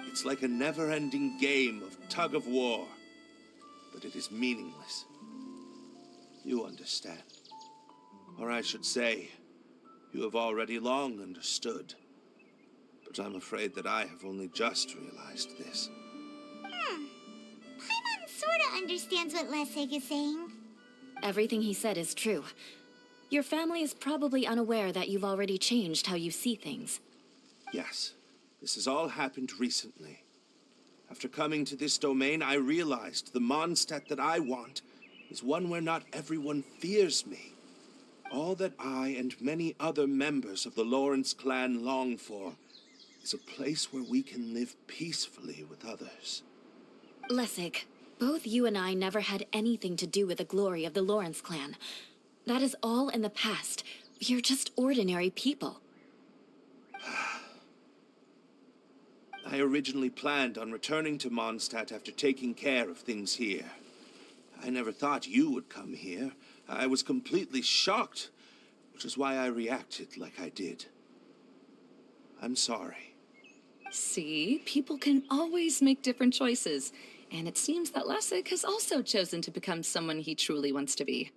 It's like a never-ending game of tug-of-war, but it is meaningless. You understand. Or I should say, you have already long understood. But I'm afraid that I have only just realized this. Paimon sorta understands what Lessig is saying. Everything he said is true. Your family is probably unaware that you've already changed how you see things. Yes, this has all happened recently. After coming to this domain, I realized the Mondstadt that I want is one where not everyone fears me. All that I and many other members of the Lawrence clan long for is a place where we can live peacefully with others. Lessig, both you and I never had anything to do with the glory of the Lawrence clan. That is all in the past. We are just ordinary people. I originally planned on returning to Mondstadt after taking care of things here. I never thought you would come here. I was completely shocked, which is why I reacted like I did. I'm sorry. See, people can always make different choices. And it seems that Lessig has also chosen to become someone he truly wants to be.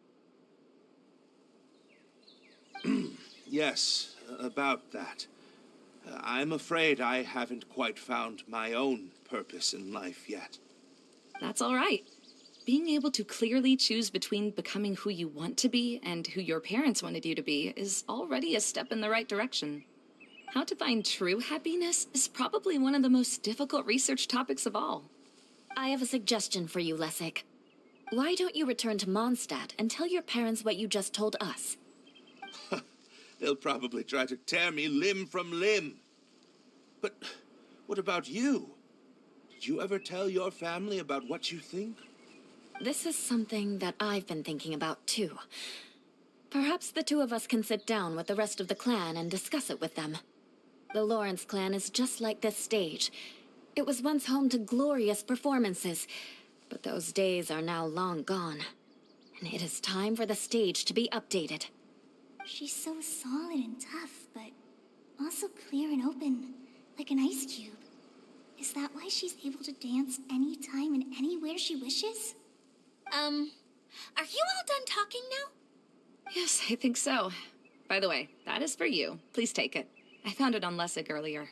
Yes, about that. I'm afraid I haven't quite found my own purpose in life yet. That's all right. Being able to clearly choose between becoming who you want to be and who your parents wanted you to be is already a step in the right direction. How to find true happiness is probably one of the most difficult research topics of all. I have a suggestion for you, Lessig. Why don't you return to Mondstadt and tell your parents what you just told us? They'll probably try to tear me limb from limb. But what about you? Did you ever tell your family about what you think? This is something that I've been thinking about, too. Perhaps the two of us can sit down with the rest of the clan and discuss it with them. The Lawrence clan is just like this stage. It was once home to glorious performances, but those days are now long gone. And it is time for the stage to be updated. She's so solid and tough, but also clear and open, like an ice cube. Is that why she's able to dance anytime and anywhere she wishes? Are you all done talking now? Yes, I think so. By the way, that is for you. Please take it. I found it on Lessig earlier.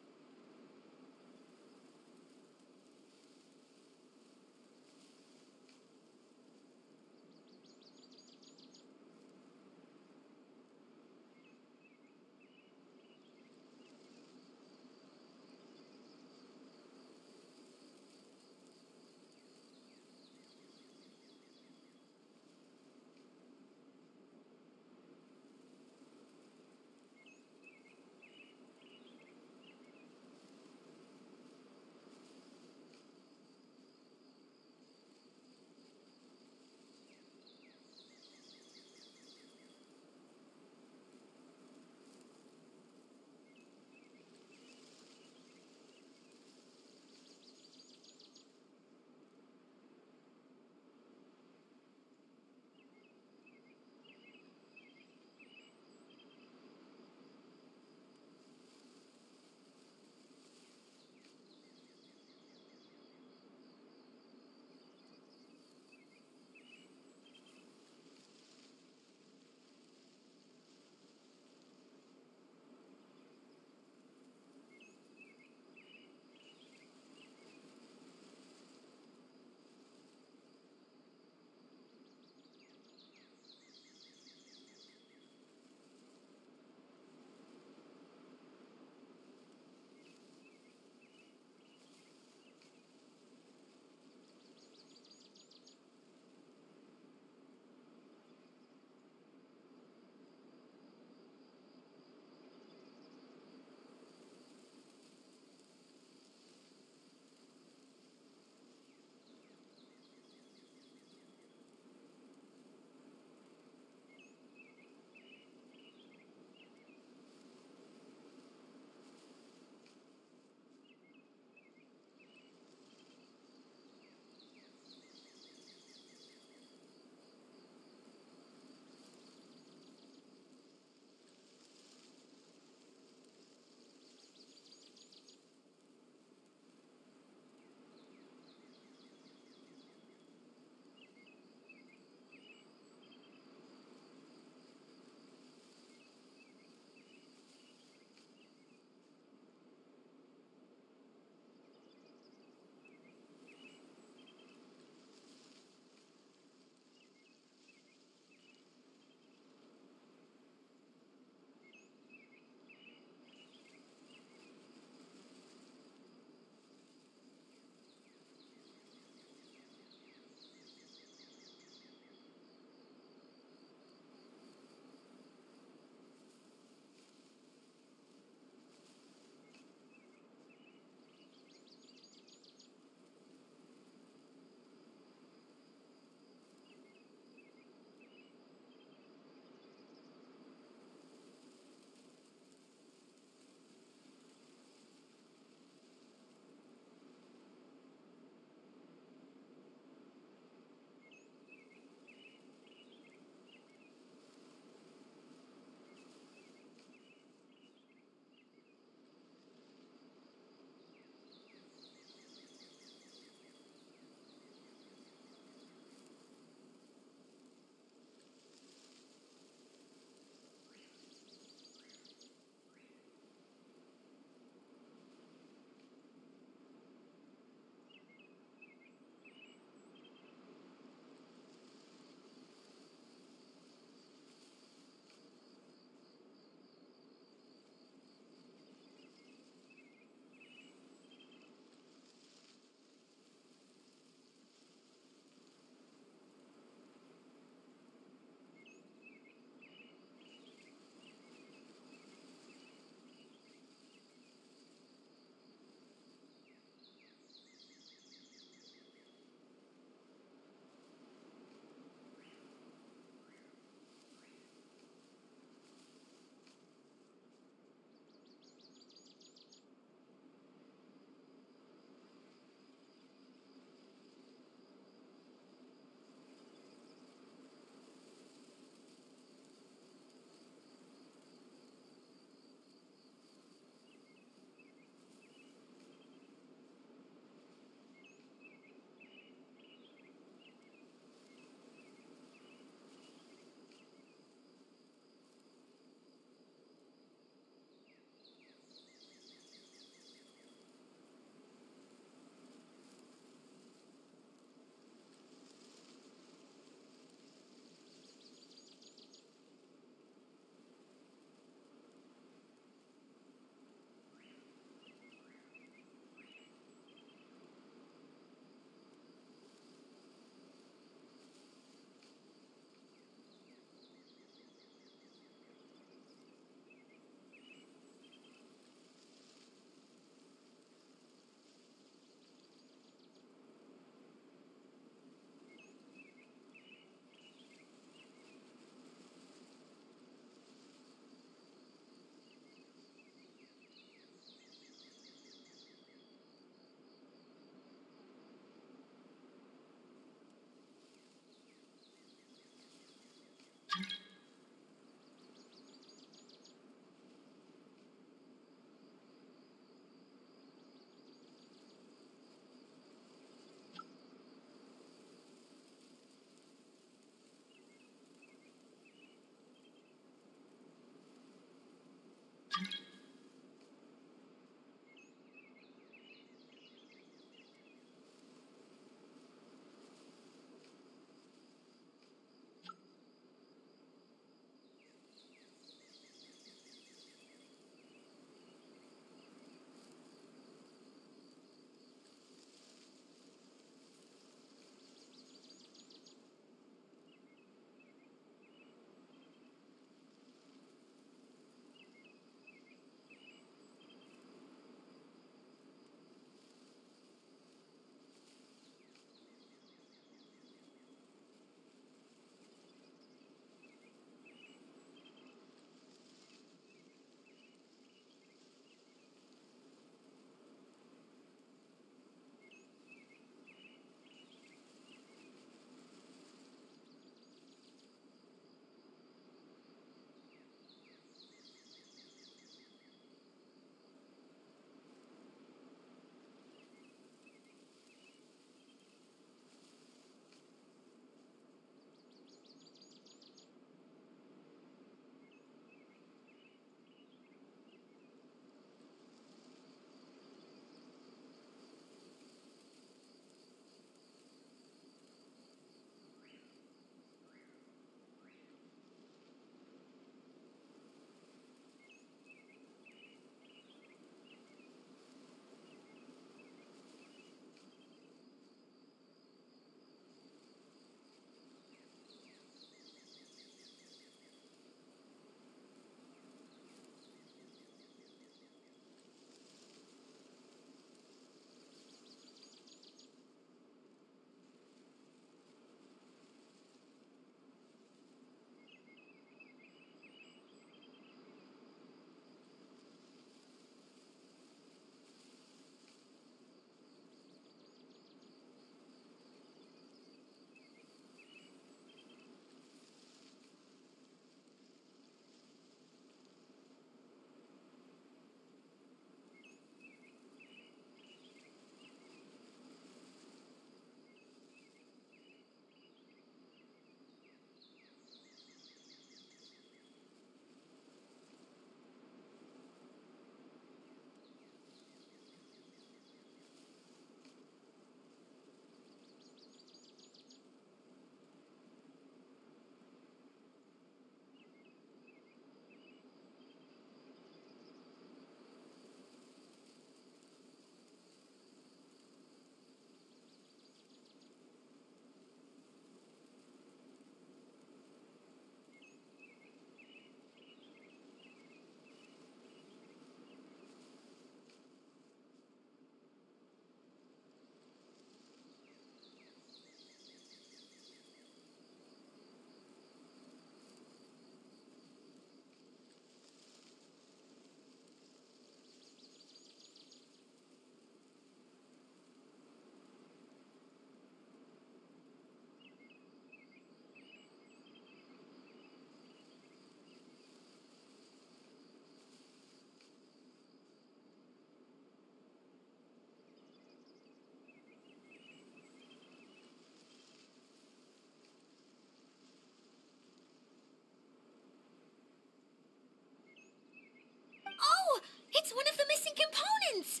It's one of the missing components!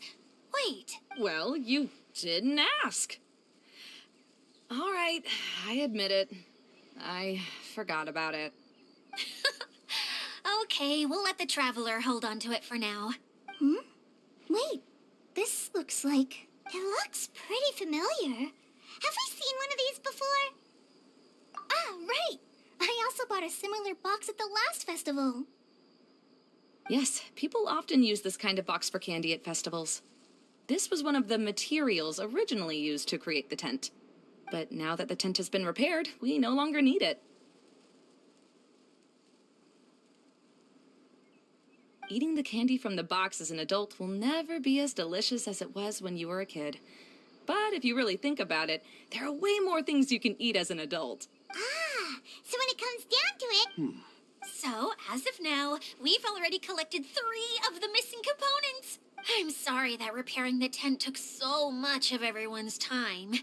Wait. Well, you didn't ask. All right, I admit it. I forgot about it. Okay, we'll let the Traveler hold on to it for now. Wait, this looks like... It looks pretty familiar. Have we seen one of these before? Ah, right! I also bought a similar box at the last festival. Yes, people often use this kind of box for candy at festivals. This was one of the materials originally used to create the tent. But now that the tent has been repaired, we no longer need it. Eating the candy from the box as an adult will never be as delicious as it was when you were a kid. But if you really think about it, there are way more things you can eat as an adult. Ah, so when it comes down to it... So, as of now, we've already collected 3 of the missing components. I'm sorry that repairing the tent took so much of everyone's time.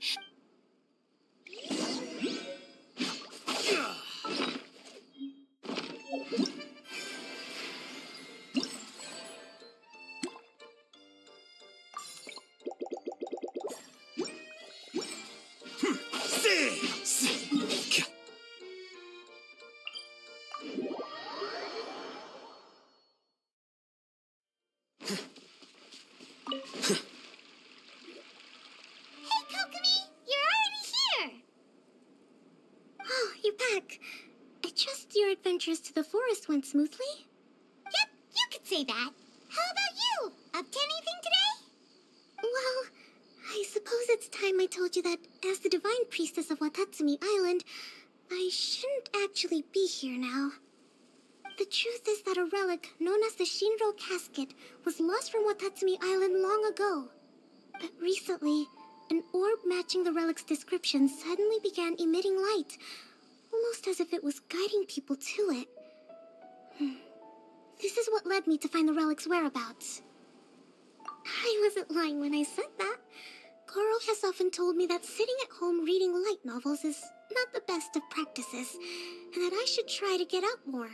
Hey, Kokomi! You're already here! Oh, you're back. I trust your adventures to the forest went smoothly? Yep, you could say that. How about you? Up to anything today? Well, I suppose it's time I told you that as the divine priestess of Watatsumi Island, I shouldn't actually be here now. The truth is that a relic known as the Shinro Casket was lost from Watatsumi Island long ago. But recently, an orb matching the relic's description suddenly began emitting light, almost as if it was guiding people to it. This is what led me to find the relic's whereabouts. I wasn't lying when I said that. Goro has often told me that sitting at home reading light novels is not the best of practices, and that I should try to get out more.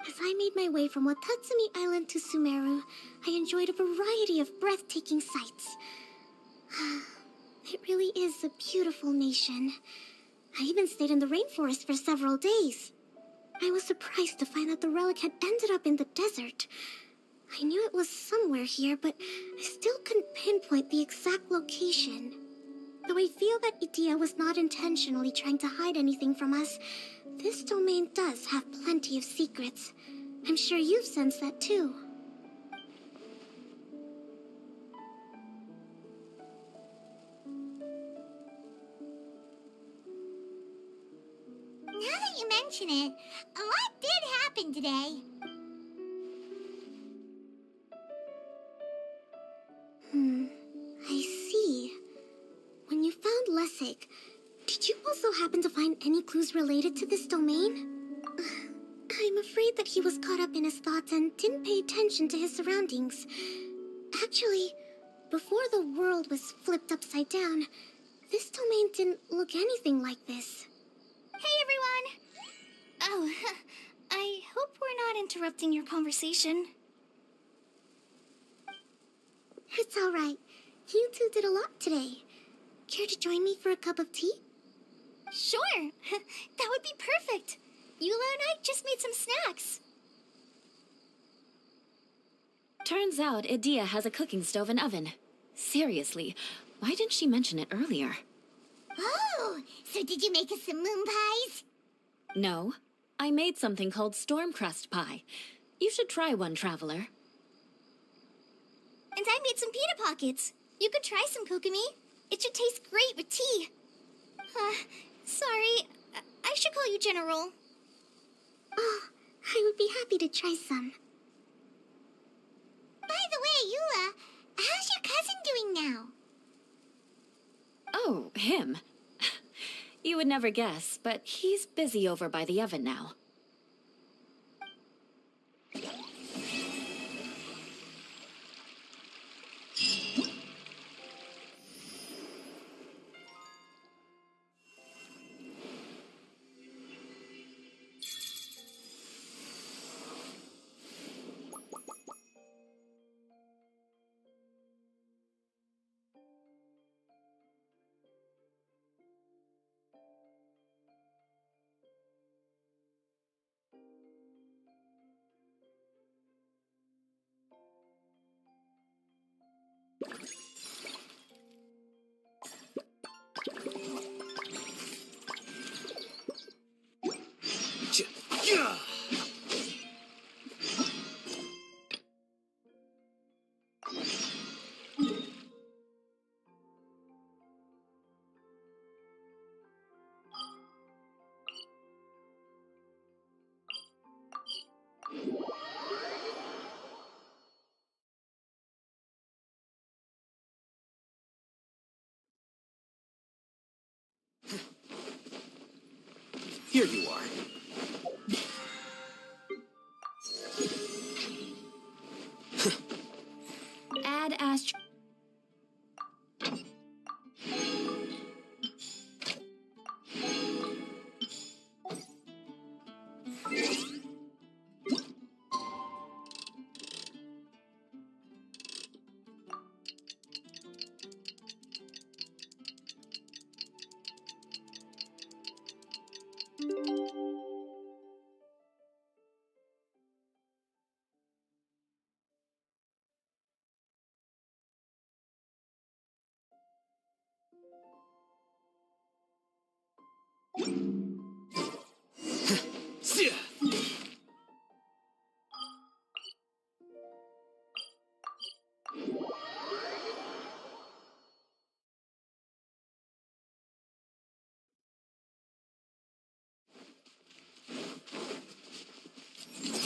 As I made my way from Watatsumi Island to Sumeru, I enjoyed a variety of breathtaking sights. It really is a beautiful nation. I even stayed in the rainforest for several days. I was surprised to find that the relic had ended up in the desert. I knew it was somewhere here, but I still couldn't pinpoint the exact location. Though I feel that Idia was not intentionally trying to hide anything from us, this domain does have plenty of secrets. I'm sure you've sensed that too. Now that you mention it, a lot did happen today. I see. When you found Lessig, did you also happen to find any clues related to this domain? I'm afraid that he was caught up in his thoughts and didn't pay attention to his surroundings. Actually, before the world was flipped upside down, this domain didn't look anything like this. Hey, everyone! Oh, I hope we're not interrupting your conversation. It's all right. You two did a lot today. Care to join me for a cup of tea? Sure! That would be perfect! Eula and I just made some snacks. Turns out Idia has a cooking stove and oven. Seriously, why didn't she mention it earlier? Oh, so did you make us some moon pies? No, I made something called storm crust pie. You should try one, Traveler. And I made some pita pockets. You could try some, Kokomi. It should taste great with tea. Sorry, I should call you General. Oh, I would be happy to try some. By the way, Eula, how's your cousin doing now? Oh, him. You would never guess, but he's busy over by the oven now. Here you are. Add Astro.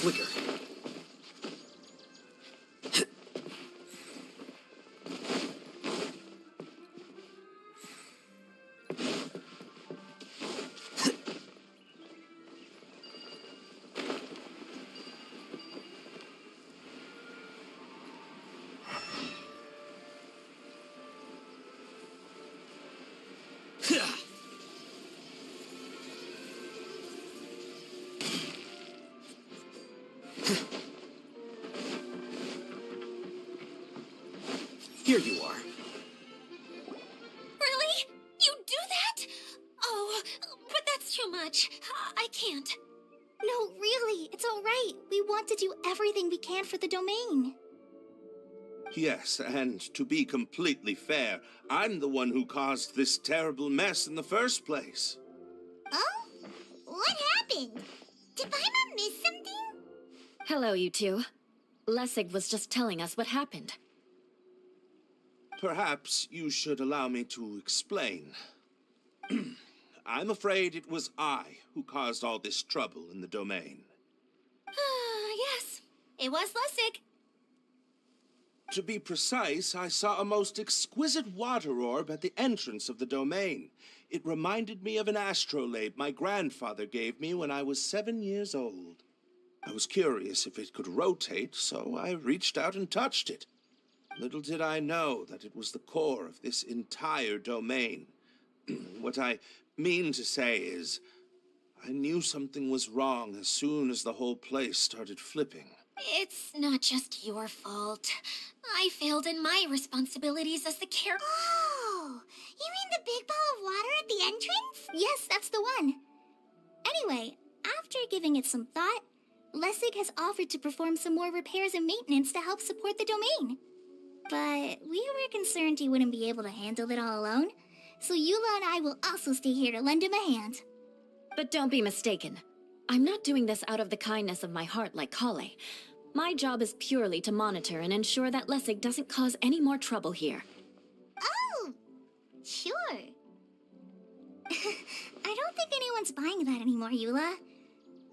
Flicker. Here you are. Really? You do that? Oh, but that's too much. I can't. No, really, it's all right. We want to do everything we can for the domain. Yes, and to be completely fair, I'm the one who caused this terrible mess in the first place. Oh? What happened? Did Paimon miss something? Hello, you two. Lessig was just telling us what happened. Perhaps you should allow me to explain. I'm afraid it was I who caused all this trouble in the domain. Yes, it was Lessig. To be precise, I saw a most exquisite water orb at the entrance of the domain. It reminded me of an astrolabe my grandfather gave me when I was 7 years old. I was curious if it could rotate, so I reached out and touched it. Little did I know that it was the core of this entire domain. What I mean to say is, I knew something was wrong as soon as the whole place started flipping. It's not just your fault. I failed in my responsibilities as the care. Oh, you mean the big ball of water at the entrance? Yes, that's the one. Anyway, after giving it some thought, Lessig has offered to perform some more repairs and maintenance to help support the domain. But we were concerned he wouldn't be able to handle it all alone, so Eula and I will also stay here to lend him a hand. But don't be mistaken. I'm not doing this out of the kindness of my heart like Kale. My job is purely to monitor and ensure that Lessig doesn't cause any more trouble here. Oh, sure. I don't think anyone's buying that anymore, Eula.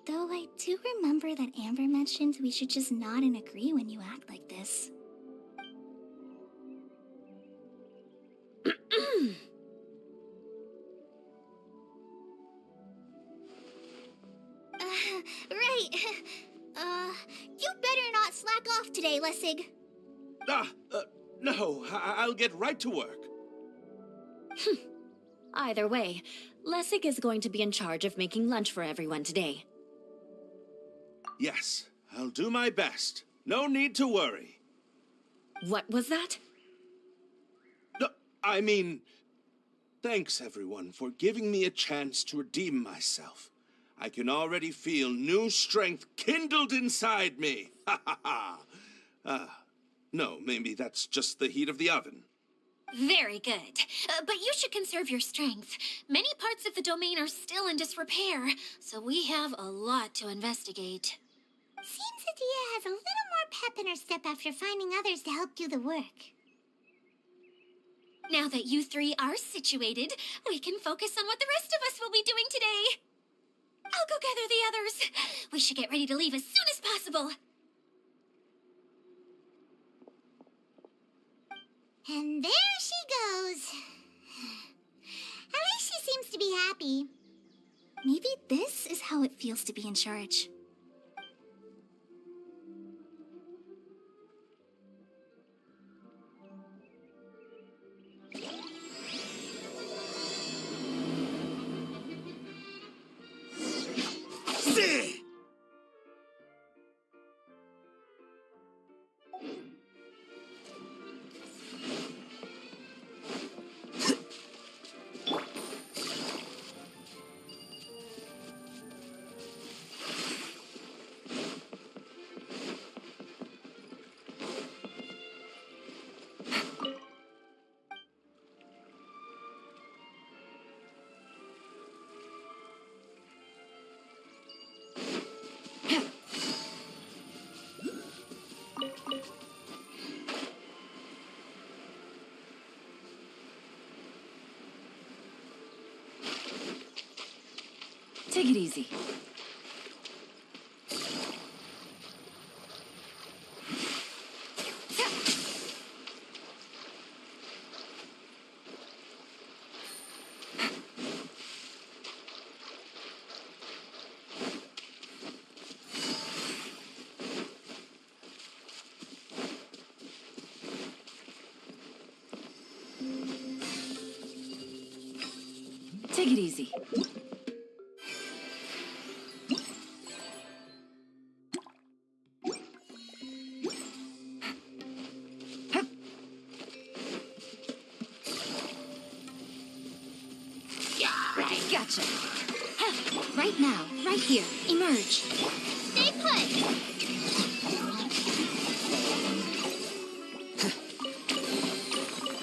Though I do remember that Amber mentioned we should just nod and agree when you act like this. Right. You better not slack off today, Lessig. No, I'll get right to work. Either way, Lessig is going to be in charge of making lunch for everyone today. Yes, I'll do my best. No need to worry. What was that? No, I mean, thanks everyone for giving me a chance to redeem myself. I can already feel new strength kindled inside me. Ha ha ha. No, maybe that's just the heat of the oven. Very good. But you should conserve your strength. Many parts of the domain are still in disrepair, so we have a lot to investigate. Seems Adia has a little more pep in her step after finding others to help do the work. Now that you three are situated, we can focus on what the rest of us will be doing today. I'll go gather the others. We should get ready to leave as soon as possible. And there she goes. At least she seems to be happy. Maybe this is how it feels to be in charge. Take it easy. Take it easy. Gotcha. Right now, right here, emerge. Stay put.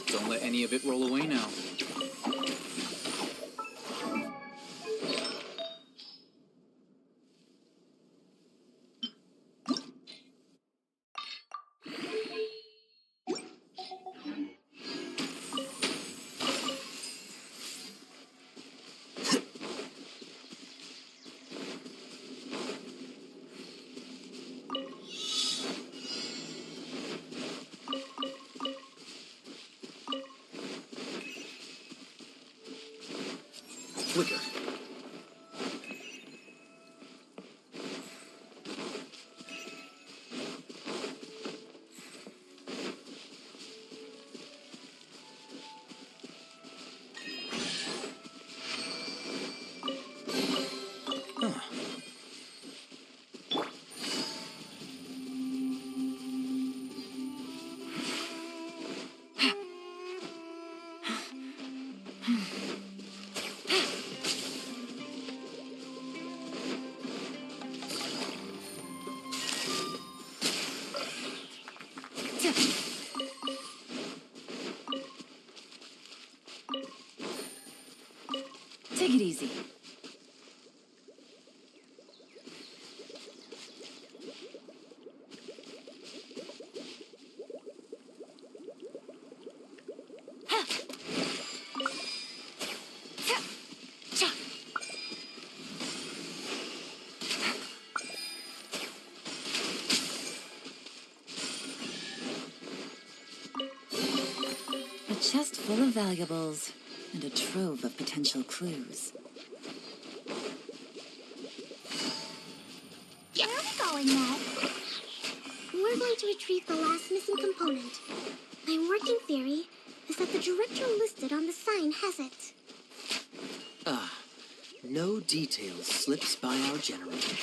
Don't let any of it roll away now. Flicker. Take it easy. A chest full of valuables and a trove of potential clues. Where are we going now? We're going to retrieve the last missing component. My working theory is that the director listed on the sign has it. No detail slips by our generator.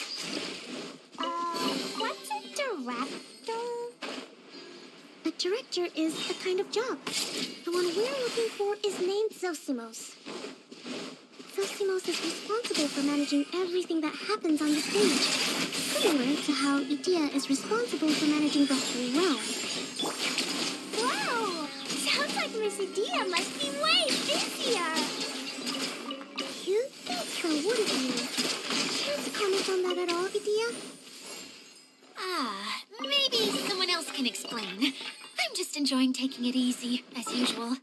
What's a director? A director is a kind of job. The one we're looking for is named Zosimos. Zosimos is responsible for managing everything that happens on the stage, similar to how Idea is responsible for managing the whole realm. Whoa! Sounds like Miss Idea must be way busier. You think so, wouldn't you? Care to comment on that at all, Idea? Maybe someone else can explain. I'm just enjoying taking it easy, as usual.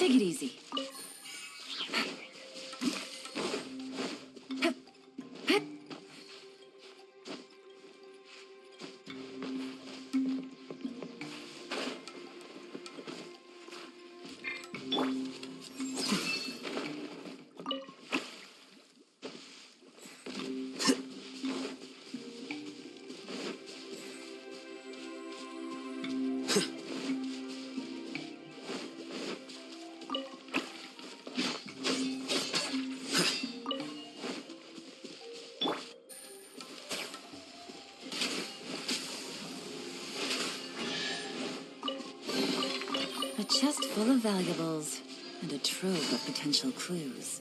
Take it easy. A chest full of valuables and a trove of potential clues.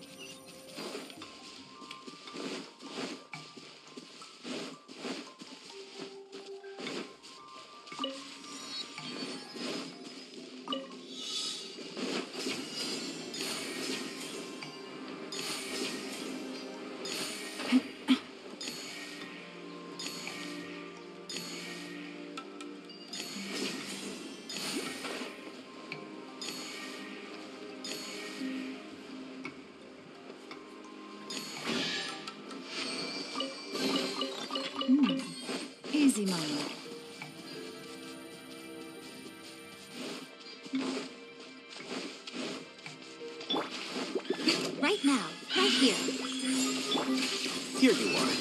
Easy, Mama. Right now, right here. Here you are.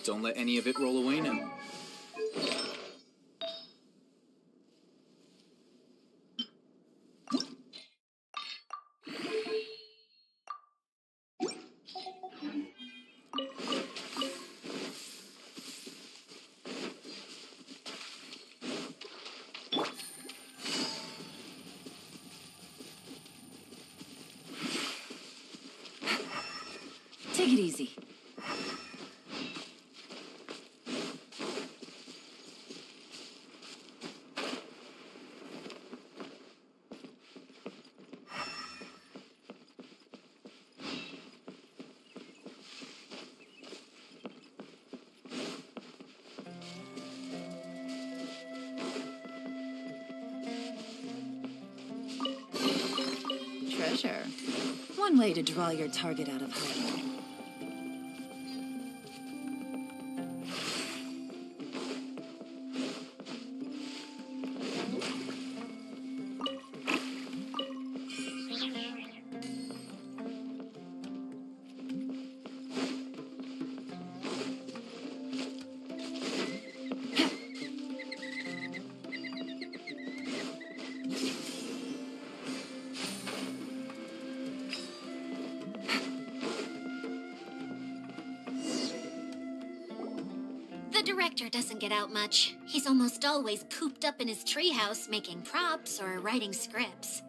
Don't let any of it roll away now. Take it easy. Treasure. One way to draw your target out of hiding. The director doesn't get out much. He's almost always cooped up in his treehouse making props or writing scripts.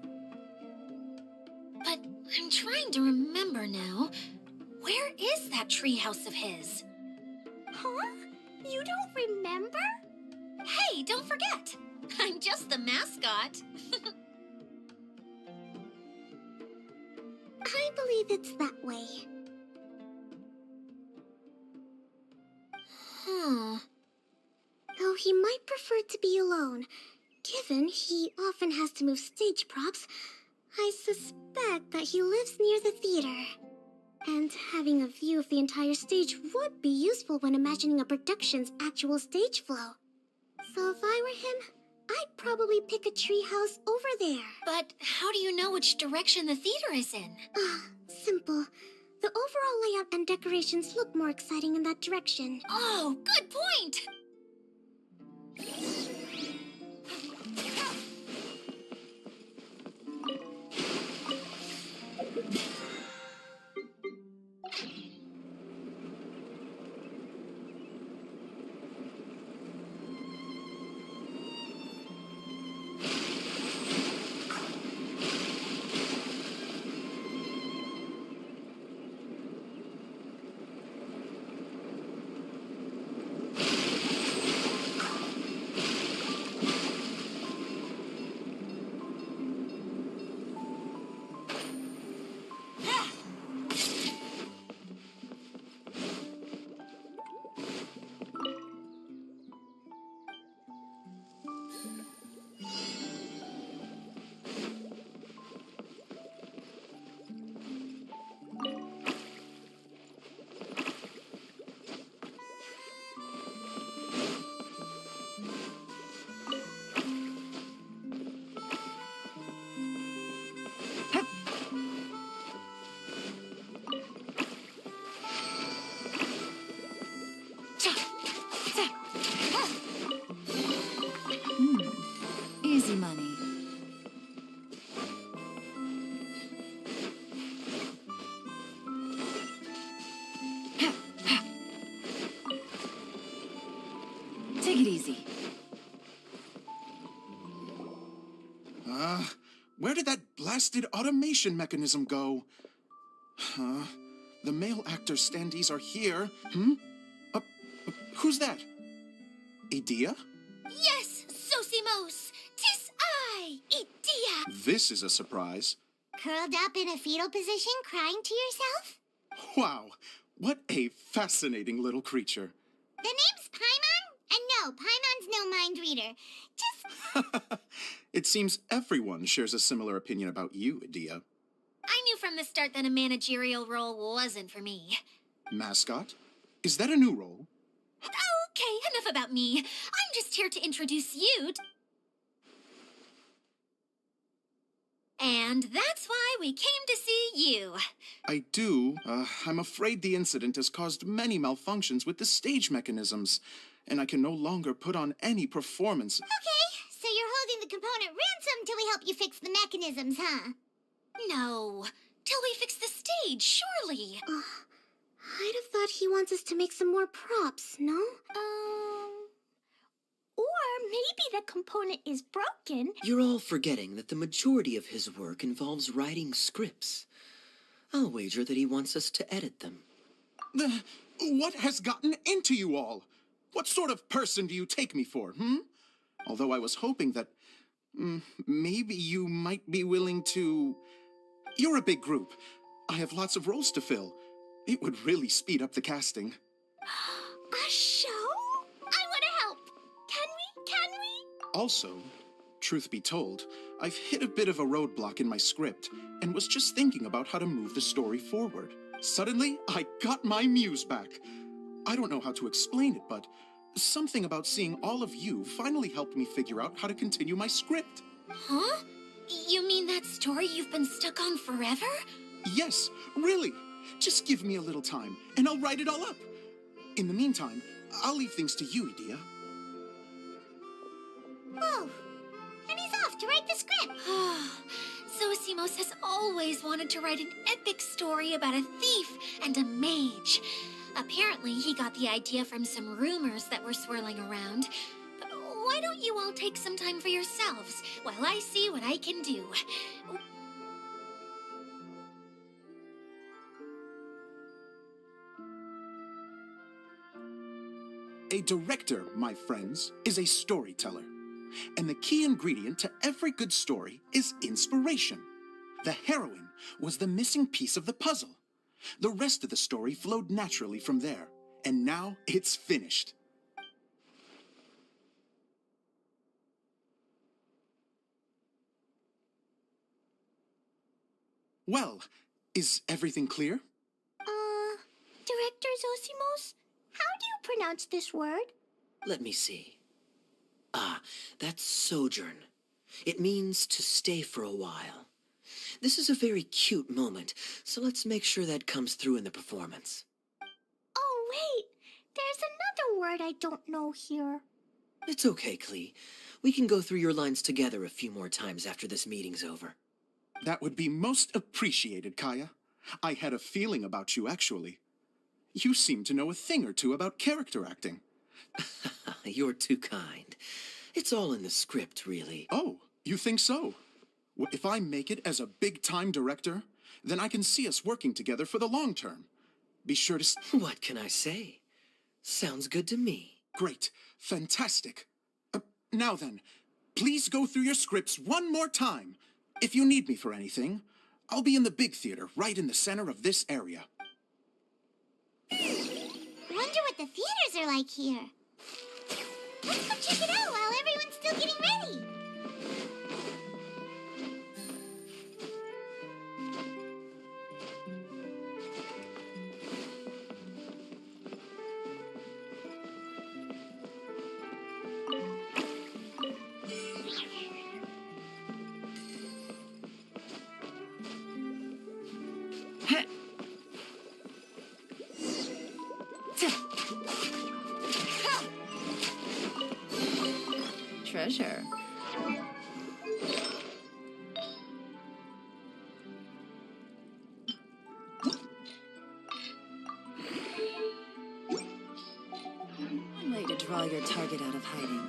But I'm trying to remember now. Where is that treehouse of his? Huh? You don't remember? Hey, don't forget! I'm just the mascot. I believe it's that way. Though he might prefer to be alone, given he often has to move stage props, I suspect that he lives near the theater. And having a view of the entire stage would be useful when imagining a production's actual stage flow. So if I were him, I'd probably pick a treehouse over there. But how do you know which direction the theater is in? Simple. The overall layout and decorations look more exciting in that direction. Oh, good point! blasted automation mechanism go? The male actor standees are here. Who's that? Edea? Yes, Sosimos! 'Tis I, Edea! This is a surprise. Curled up in a fetal position, crying to yourself? Wow, what a fascinating little creature. The name's Paimon? And no, Paimon's no mind reader. Just... It seems everyone shares a similar opinion about you, Edea. I knew from the start that a managerial role wasn't for me. Mascot? Is that a new role? Okay, enough about me. I'm just here to introduce you to... And that's why we came to see you. I do. I'm afraid the incident has caused many malfunctions with the stage mechanisms, and I can no longer put on any performance. Okay, so you're holding the component ransom till we help you fix the mechanisms, huh? No, till we fix the stage, surely. I'd have thought he wants us to make some more props, no? Or maybe the component is broken. You're all forgetting that the majority of his work involves writing scripts. I'll wager that he wants us to edit them. What has gotten into you all? What sort of person do you take me for, Although I was hoping that maybe you might be willing to... You're a big group. I have lots of roles to fill. It would really speed up the casting. A show? I want to help. Can we? Also, truth be told, I've hit a bit of a roadblock in my script and was just thinking about how to move the story forward. Suddenly, I got my muse back. I don't know how to explain it, but something about seeing all of you finally helped me figure out how to continue my script. Huh? You mean that story you've been stuck on forever? Yes, really. Just give me a little time, and I'll write it all up. In the meantime, I'll leave things to you, Edea. Oh, and he's off to write the script. Zosimos has always wanted to write an epic story about a thief and a mage. Apparently, he got the idea from some rumors that were swirling around. But why don't you all take some time for yourselves while I see what I can do? A director, my friends, is a storyteller. And the key ingredient to every good story is inspiration. The heroine was the missing piece of the puzzle. The rest of the story flowed naturally from there. And now it's finished. Well, is everything clear? Director Zosimos, how do you pronounce this word? Let me see. That's sojourn. It means to stay for a while. This is a very cute moment, so let's make sure that comes through in the performance. Oh, wait. There's another word I don't know here. It's okay, Klee. We can go through your lines together a few more times after this meeting's over. That would be most appreciated, Kaya. I had a feeling about you, actually. You seem to know a thing or two about character acting. You're too kind. It's all in the script, really. Oh, you think so? Well, if I make it as a big-time director, then I can see us working together for the long term. Be sure to... What can I say? Sounds good to me. Great. Fantastic. Now then, please go through your scripts one more time. If you need me for anything, I'll be in the big theater right in the center of this area. Wonder what the theaters are like here. Let's go check it out while everyone's still getting ready. Treasure. One way to draw your target out of hiding.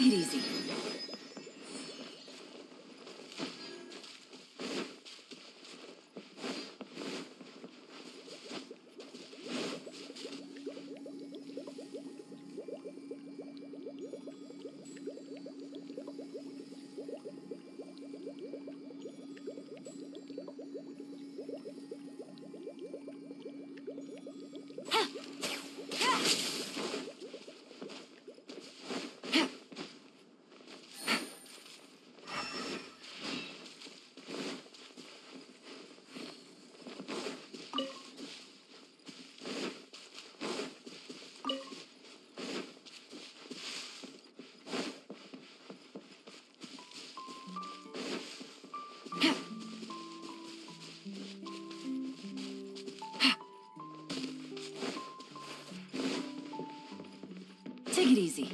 Take it easy. Take it easy.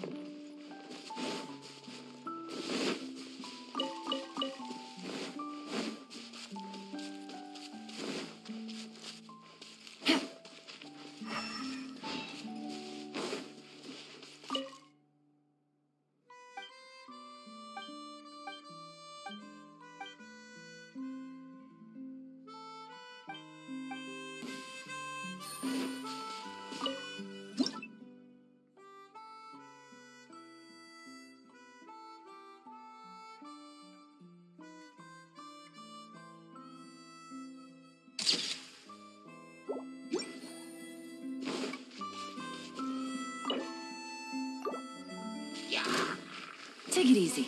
Take it easy.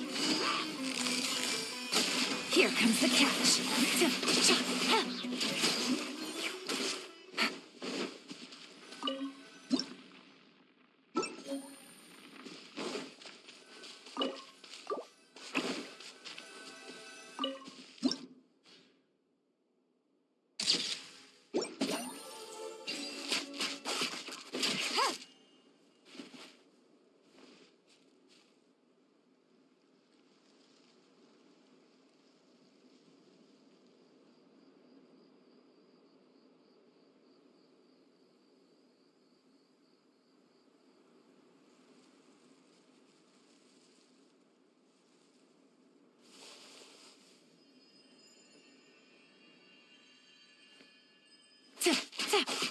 Here comes the catch.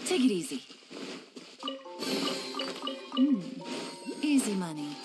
Take it easy. Easy money.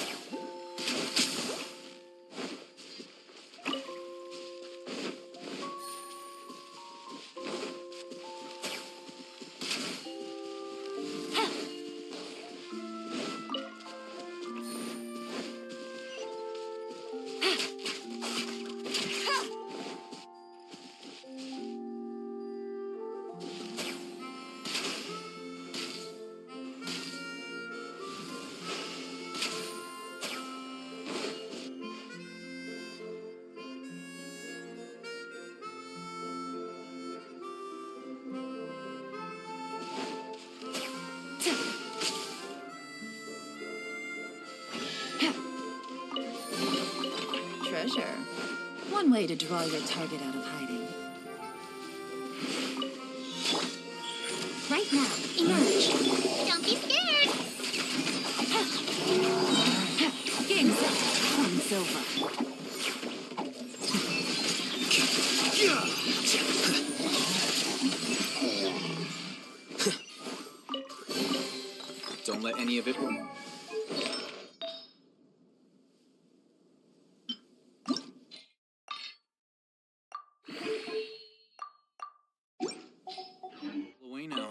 Treasure. One way to draw your target out of hiding. Right now, emerge. Don't be scared. Game set. Fun's over. Don't let any of it... away now.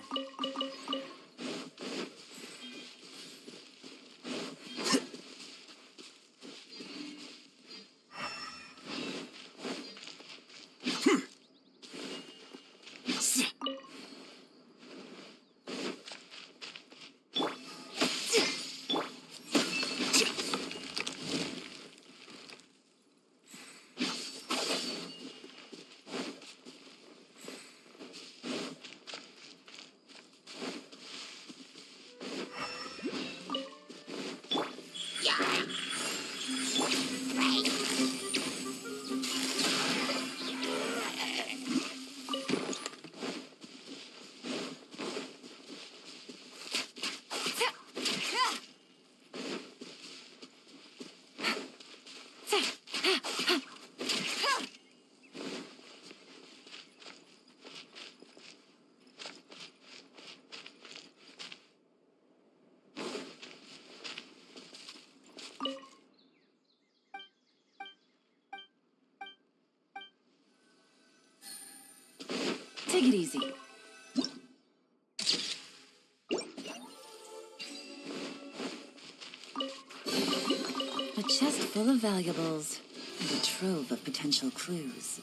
Take it easy. A chest full of valuables and a trove of potential clues.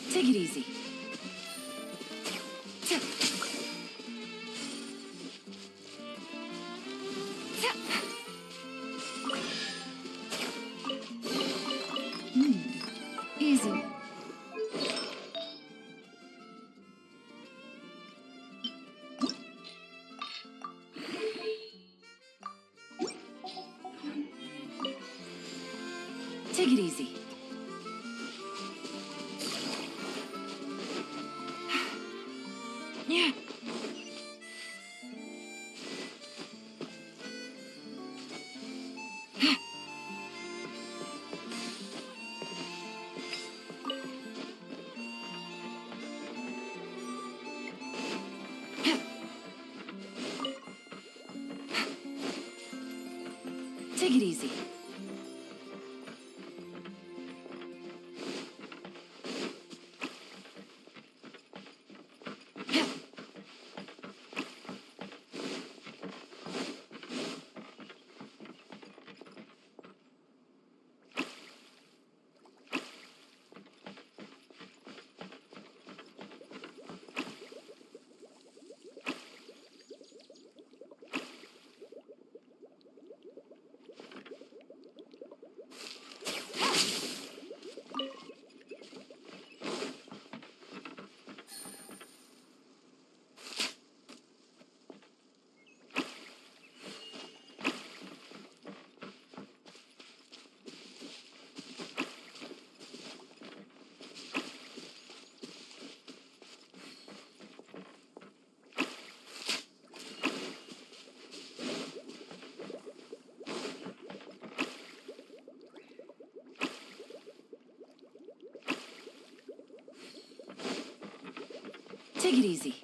Take it easy. Easy. Take it easy. Yeah. Take it easy. Take it easy.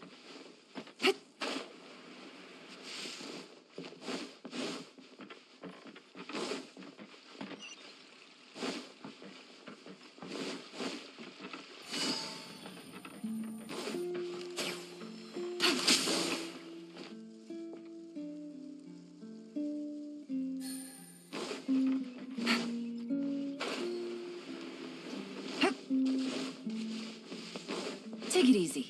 Take it easy.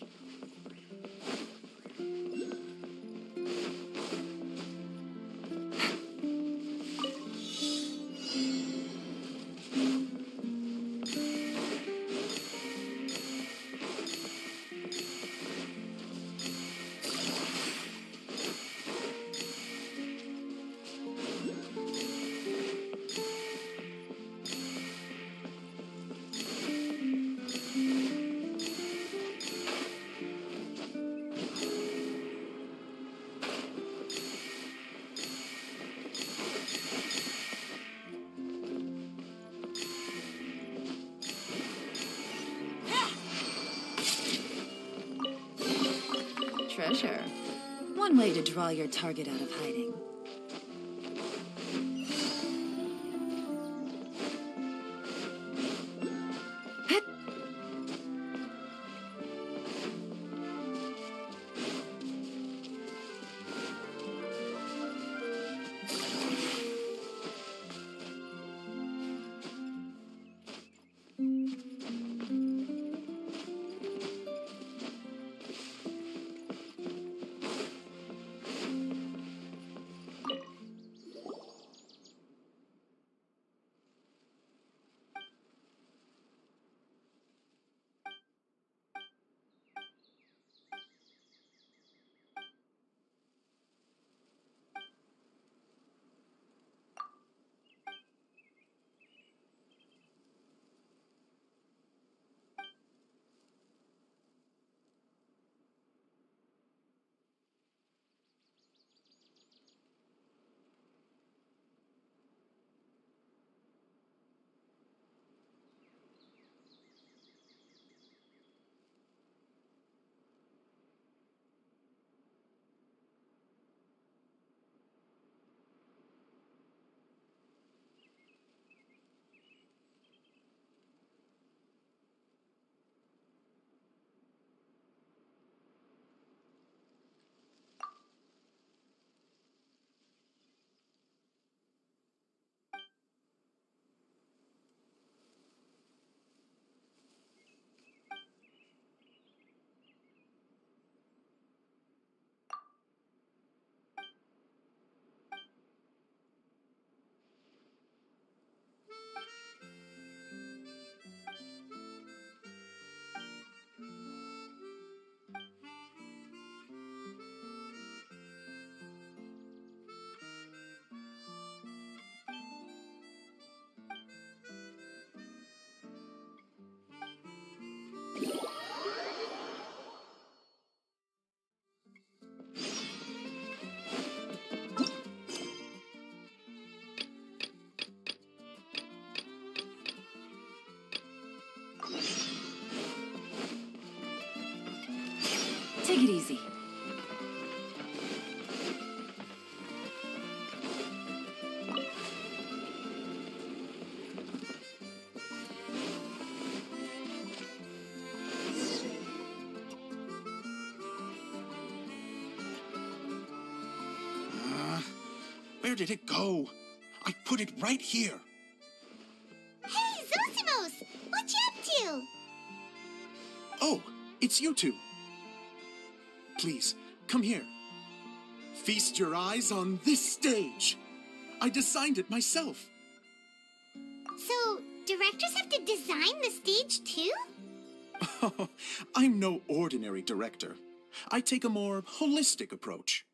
Treasure. One way to draw your target out of hiding. it easy. Where did it go? I put it right here. Hey, Zosimos! What you up to? Oh, it's you two. Please, come here. Feast your eyes on this stage. I designed it myself. So, directors have to design the stage too? I'm no ordinary director. I take a more holistic approach.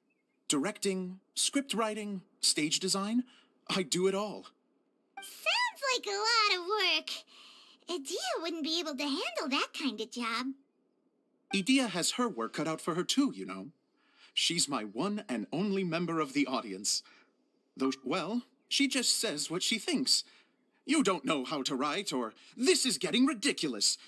Directing, script writing, stage design, I do it all. Sounds like a lot of work. Adia wouldn't be able to handle that kind of job. Edea has her work cut out for her too, you know. She's my one and only member of the audience. Though, well, she just says what she thinks. You don't know how to write, or this is getting ridiculous.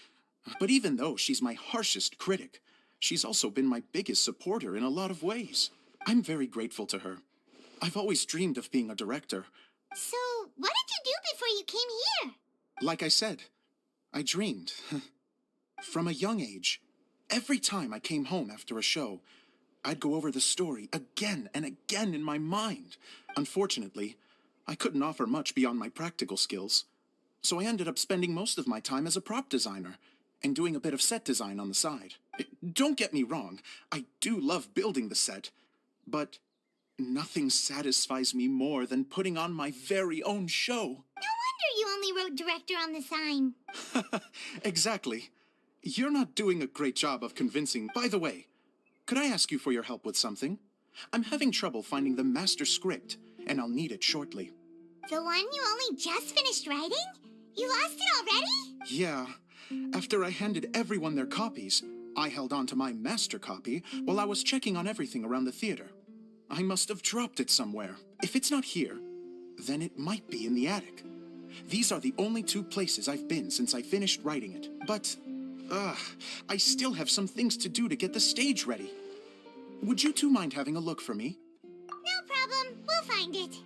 But even though she's my harshest critic, she's also been my biggest supporter in a lot of ways. I'm very grateful to her. I've always dreamed of being a director. So, what did you do before you came here? Like I said, I dreamed. From a young age, every time I came home after a show, I'd go over the story again and again in my mind. Unfortunately, I couldn't offer much beyond my practical skills, so I ended up spending most of my time as a prop designer and doing a bit of set design on the side. Don't get me wrong, I do love building the set, but nothing satisfies me more than putting on my very own show. No wonder you only wrote director on the sign. Exactly. You're not doing a great job of convincing. By the way, could I ask you for your help with something? I'm having trouble finding the master script, and I'll need it shortly. The one you only just finished writing? You lost it already? Yeah. After I handed everyone their copies, I held on to my master copy while I was checking on everything around the theater. I must have dropped it somewhere. If it's not here, then it might be in the attic. These are the only two places I've been since I finished writing it. But, I still have some things to do to get the stage ready. Would you two mind having a look for me? No problem. We'll find it.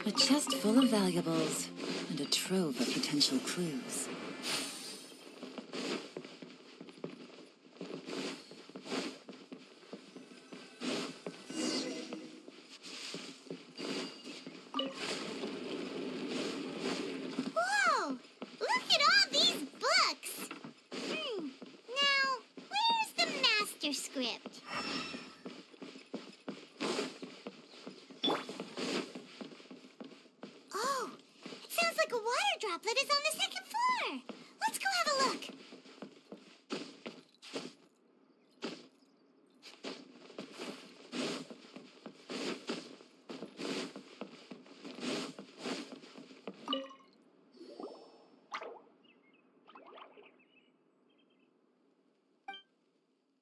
A chest full of valuables and a trove of potential clues. Whoa! Look at all these books! Now, where's the master script? Oh, it sounds like a water droplet is on the second floor. Let's go have a look.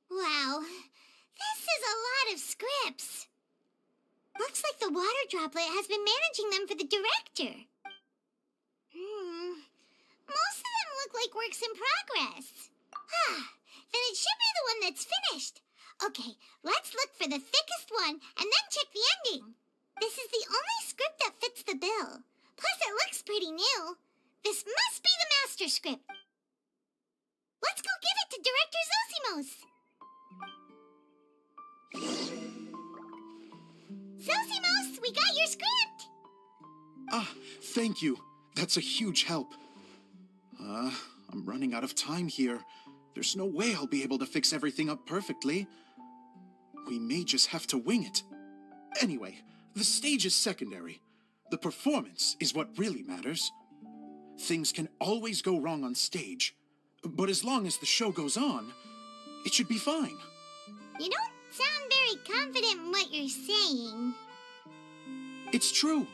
Wow, this is a lot of scripts. Looks like the water droplet has been managing them for the director. Most of them look like works in progress. Then it should be the one that's finished. Okay, let's look for the thickest one and then check the ending. This is the only script that fits the bill. Plus, it looks pretty new. This must be the master script. Let's go give it to Director Zosimos. Ah, thank you. That's a huge help. I'm running out of time here. There's no way I'll be able to fix everything up perfectly. We may just have to wing it. Anyway, the stage is secondary. The performance is what really matters. Things can always go wrong on stage, but as long as the show goes on, it should be fine. You don't sound very confident in what you're saying. It's true.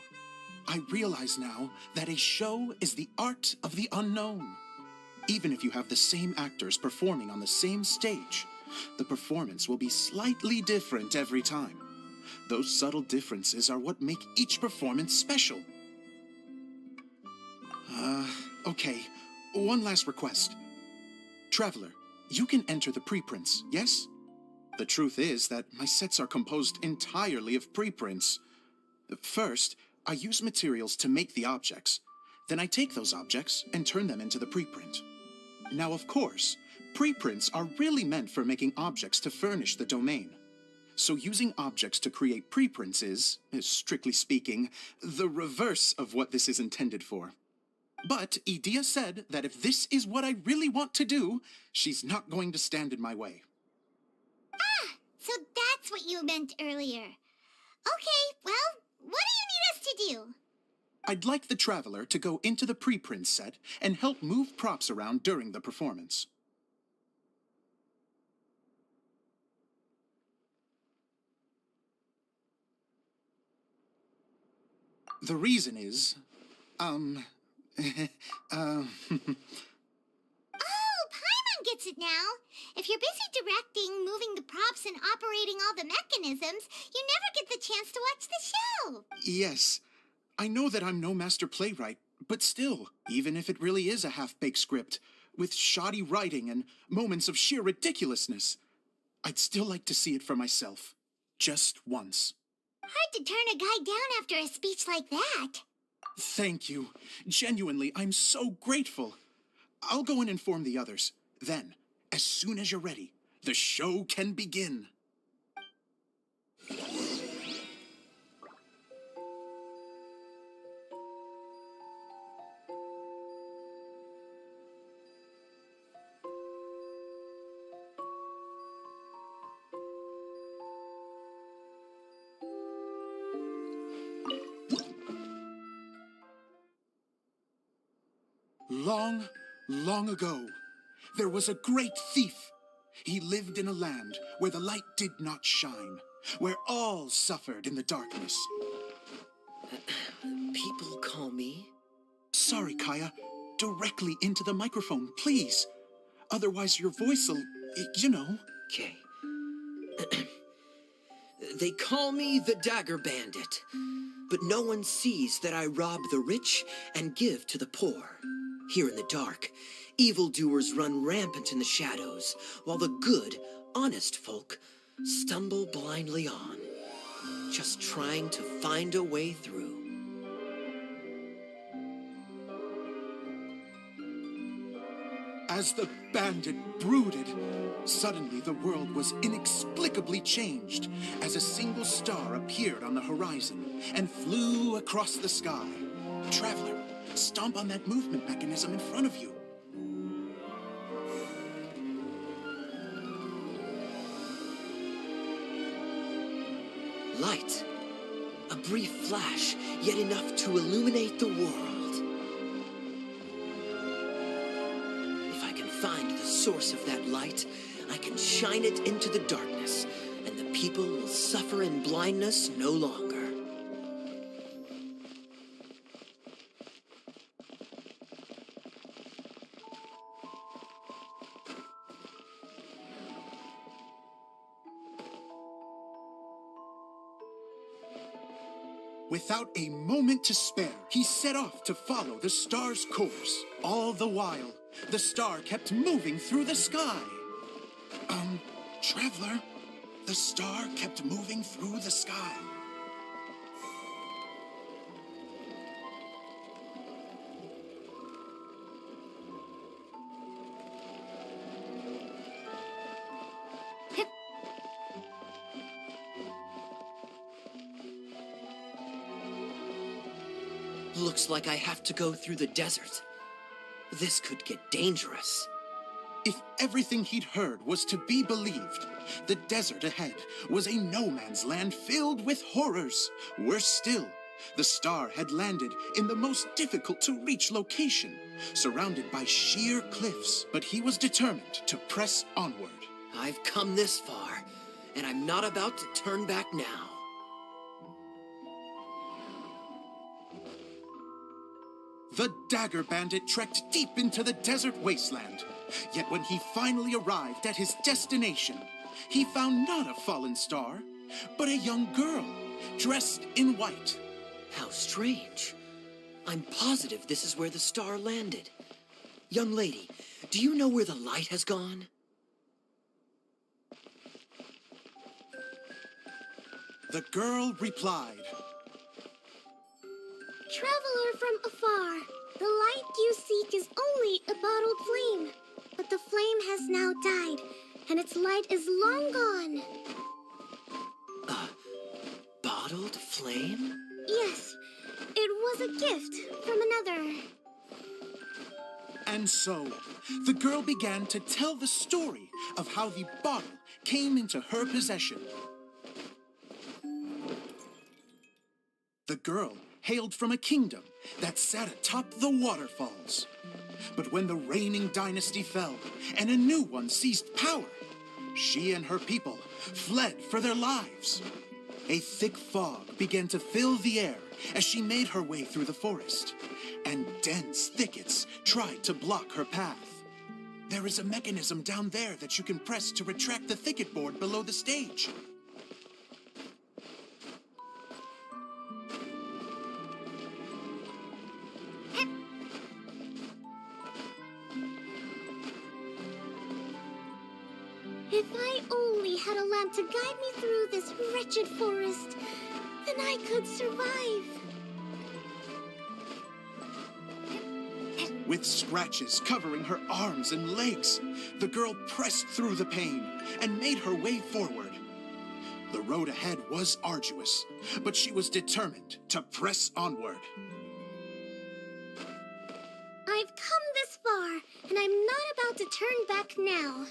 I realize now that a show is the art of the unknown. Even if you have the same actors performing on the same stage, the performance will be slightly different every time. Those subtle differences are what make each performance special. Okay. One last request. Traveler, you can enter the preprints, yes? The truth is that my sets are composed entirely of preprints. First, I use materials to make the objects. Then I take those objects and turn them into the preprint. Now, of course, preprints are really meant for making objects to furnish the domain. So using objects to create preprints is, strictly speaking, the reverse of what this is intended for. But Edea said that if this is what I really want to do, she's not going to stand in my way. Ah, so that's what you meant earlier. Okay, well, what do you need us to do? I'd like the Traveler to go into the preprint set and help move props around during the performance. The reason is, Oh, Paimon gets it now. If you're busy directing, moving the props, and operating all the mechanisms, you never get the chance to watch the show. Yes, I know that I'm no master playwright, but still, even if it really is a half-baked script, with shoddy writing and moments of sheer ridiculousness, I'd still like to see it for myself. Just once. Hard to turn a guy down after a speech like that. Thank you. Genuinely, I'm so grateful. I'll go and inform the others. Then, as soon as you're ready, the show can begin. Long, long ago, there was a great thief. He lived in a land where the light did not shine, where all suffered in the darkness. People call me... Sorry, Kaya. Directly into the microphone, please. Otherwise your voice'll, you know. Okay. They call me the Dagger Bandit, but no one sees that I rob the rich and give to the poor. Here in the dark, evildoers run rampant in the shadows, while the good, honest folk stumble blindly on, just trying to find a way through. As the bandit brooded, suddenly the world was inexplicably changed as a single star appeared on the horizon and flew across the sky. Traveler, stomp on that movement mechanism in front of you. Light. A brief flash, yet enough to illuminate the world. If I can find the source of that light, I can shine it into the darkness, and the people will suffer in blindness no longer. Without a moment to spare, he set off to follow the star's course. All the while, the star kept moving through the sky. Traveler, the star kept moving through the sky. Looks like I have to go through the desert. This could get dangerous. If everything he'd heard was to be believed, the desert ahead was a no-man's land filled with horrors. Worse still, the star had landed in the most difficult-to-reach location, surrounded by sheer cliffs. But he was determined to press onward. I've come this far, and I'm not about to turn back now. The Dagger Bandit trekked deep into the desert wasteland. Yet when he finally arrived at his destination, he found not a fallen star, but a young girl, dressed in white. How strange. I'm positive this is where the star landed. Young lady, do you know where the light has gone? The girl replied, Traveler from afar, the light you seek is only a bottled flame. But the flame has now died, and its light is long gone. Bottled flame? Yes, it was a gift from another. And so, the girl began to tell the story of how the bottle came into her possession. The girl hailed from a kingdom that sat atop the waterfalls. But when the reigning dynasty fell and a new one seized power, she and her people fled for their lives. A thick fog began to fill the air as she made her way through the forest, and dense thickets tried to block her path. There is a mechanism down there that you can press to retract the thicket board below the stage. If I only had a lamp to guide me through this wretched forest, then I could survive. With scratches covering her arms and legs, the girl pressed through the pain and made her way forward. The road ahead was arduous, but she was determined to press onward. I've come this far, and I'm not about to turn back now.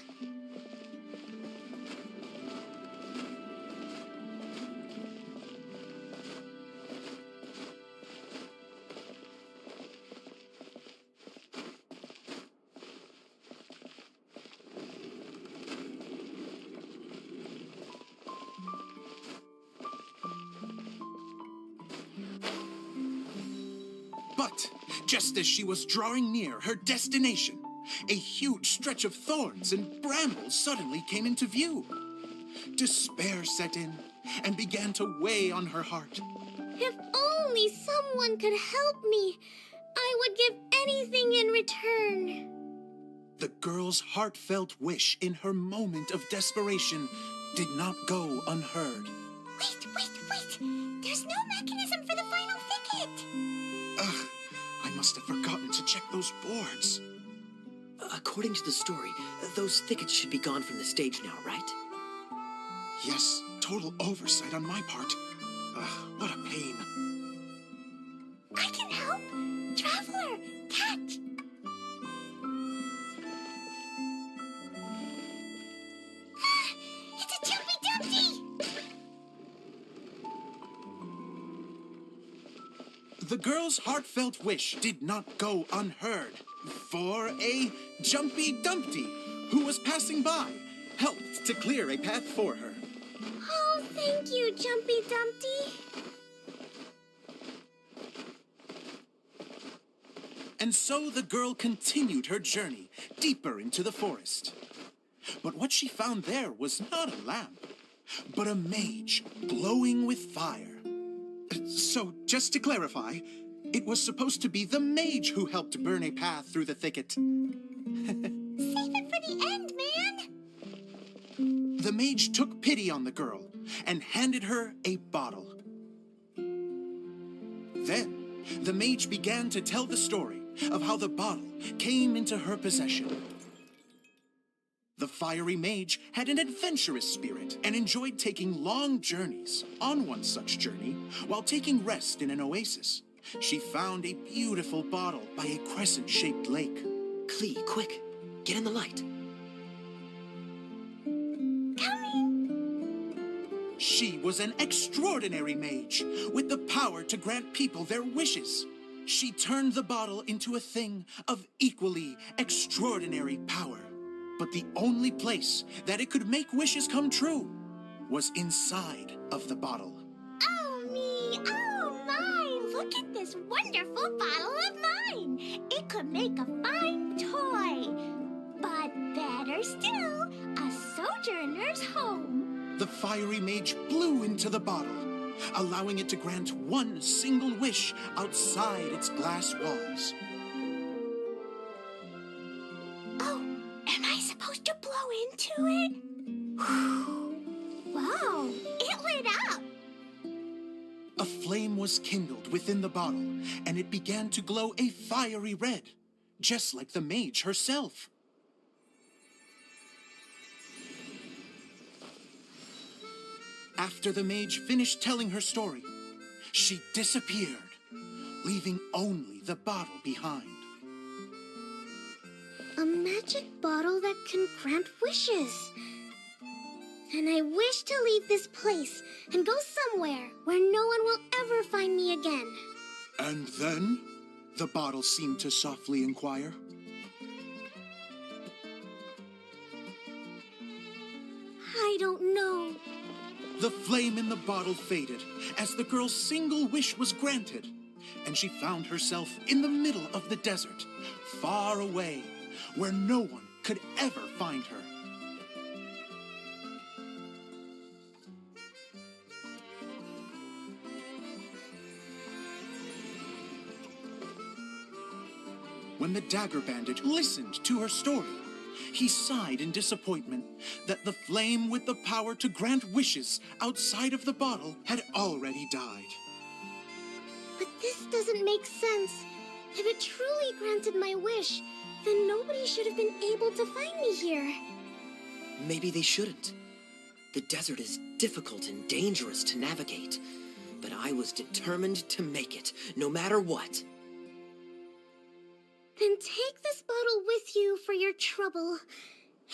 But just as she was drawing near her destination, a huge stretch of thorns and brambles suddenly came into view. Despair set in and began to weigh on her heart. If only someone could help me, I would give anything in return. The girl's heartfelt wish in her moment of desperation did not go unheard. Wait! There's no mechanism for the final thicket! Ugh, I must have forgotten to check those boards. According to the story, those thickets should be gone from the stage now, right? Yes, total oversight on my part. Ugh, what a pain. I can help! Traveler! Catch! It's a Jumpy Dumpty! The girl's heartfelt wish did not go unheard, for a Jumpy Dumpty, who was passing by, helped to clear a path for her. Oh, thank you, Jumpy Dumpty. And so the girl continued her journey deeper into the forest. But what she found there was not a lamp, but a mage glowing with fire. So, just to clarify, it was supposed to be the mage who helped burn a path through the thicket. Save it for the end, man! The mage took pity on the girl and handed her a bottle. Then, the mage began to tell the story of how the bottle came into her possession. The fiery mage had an adventurous spirit and enjoyed taking long journeys. On one such journey, while taking rest in an oasis, she found a beautiful bottle by a crescent-shaped lake. Klee, quick, get in the light. She was an extraordinary mage, with the power to grant people their wishes. She turned the bottle into a thing of equally extraordinary power. But the only place that it could make wishes come true was inside of the bottle. Oh me, oh my, look at this wonderful bottle of mine. It could make a fine toy. But better still, a sojourner's home. The fiery mage blew into the bottle, allowing it to grant one single wish outside its glass walls. Oh, am I supposed to blow into it? Wow, it lit up. A flame was kindled within the bottle, and it began to glow a fiery red, just like the mage herself. After the mage finished telling her story, she disappeared, leaving only the bottle behind. A magic bottle that can grant wishes. And I wish to leave this place and go somewhere where no one will ever find me again. And then, the bottle seemed to softly inquire. I don't know. The flame in the bottle faded as the girl's single wish was granted, and she found herself in the middle of the desert, far away, where no one could ever find her. When the dagger bandit listened to her story, he sighed in disappointment that the flame with the power to grant wishes outside of the bottle had already died. But this doesn't make sense. If it truly granted my wish, then nobody should have been able to find me here. Maybe they shouldn't. The desert is difficult and dangerous to navigate, but I was determined to make it, no matter what. Then take this bottle with you for your trouble.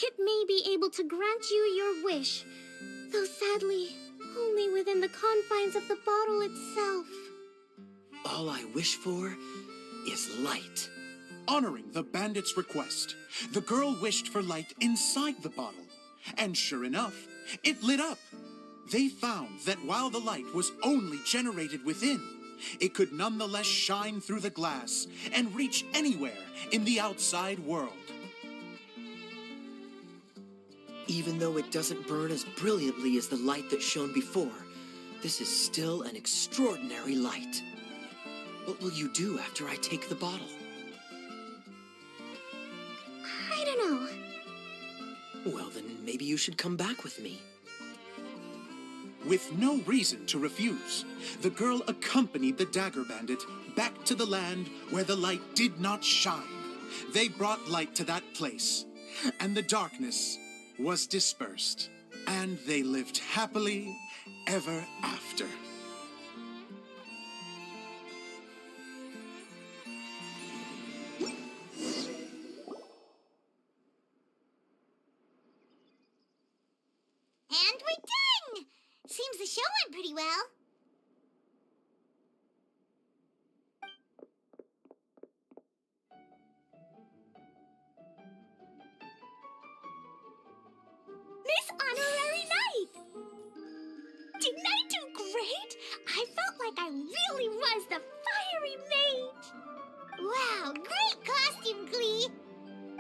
It may be able to grant you your wish, though sadly, only within the confines of the bottle itself. All I wish for is light. Honoring the bandit's request, the girl wished for light inside the bottle, and sure enough, it lit up. They found that while the light was only generated within, it could nonetheless shine through the glass and reach anywhere in the outside world. Even though it doesn't burn as brilliantly as the light that shone before, this is still an extraordinary light. What will you do after I take the bottle? I don't know. Well, then maybe you should come back with me. With no reason to refuse, the girl accompanied the dagger bandit back to the land where the light did not shine. They brought light to that place, and the darkness was dispersed, and they lived happily ever after. And we're done! Seems the show went pretty well. Miss Honorary Knight! Didn't I do great? I felt like I really was the fiery mage. Wow, great costume, Glee!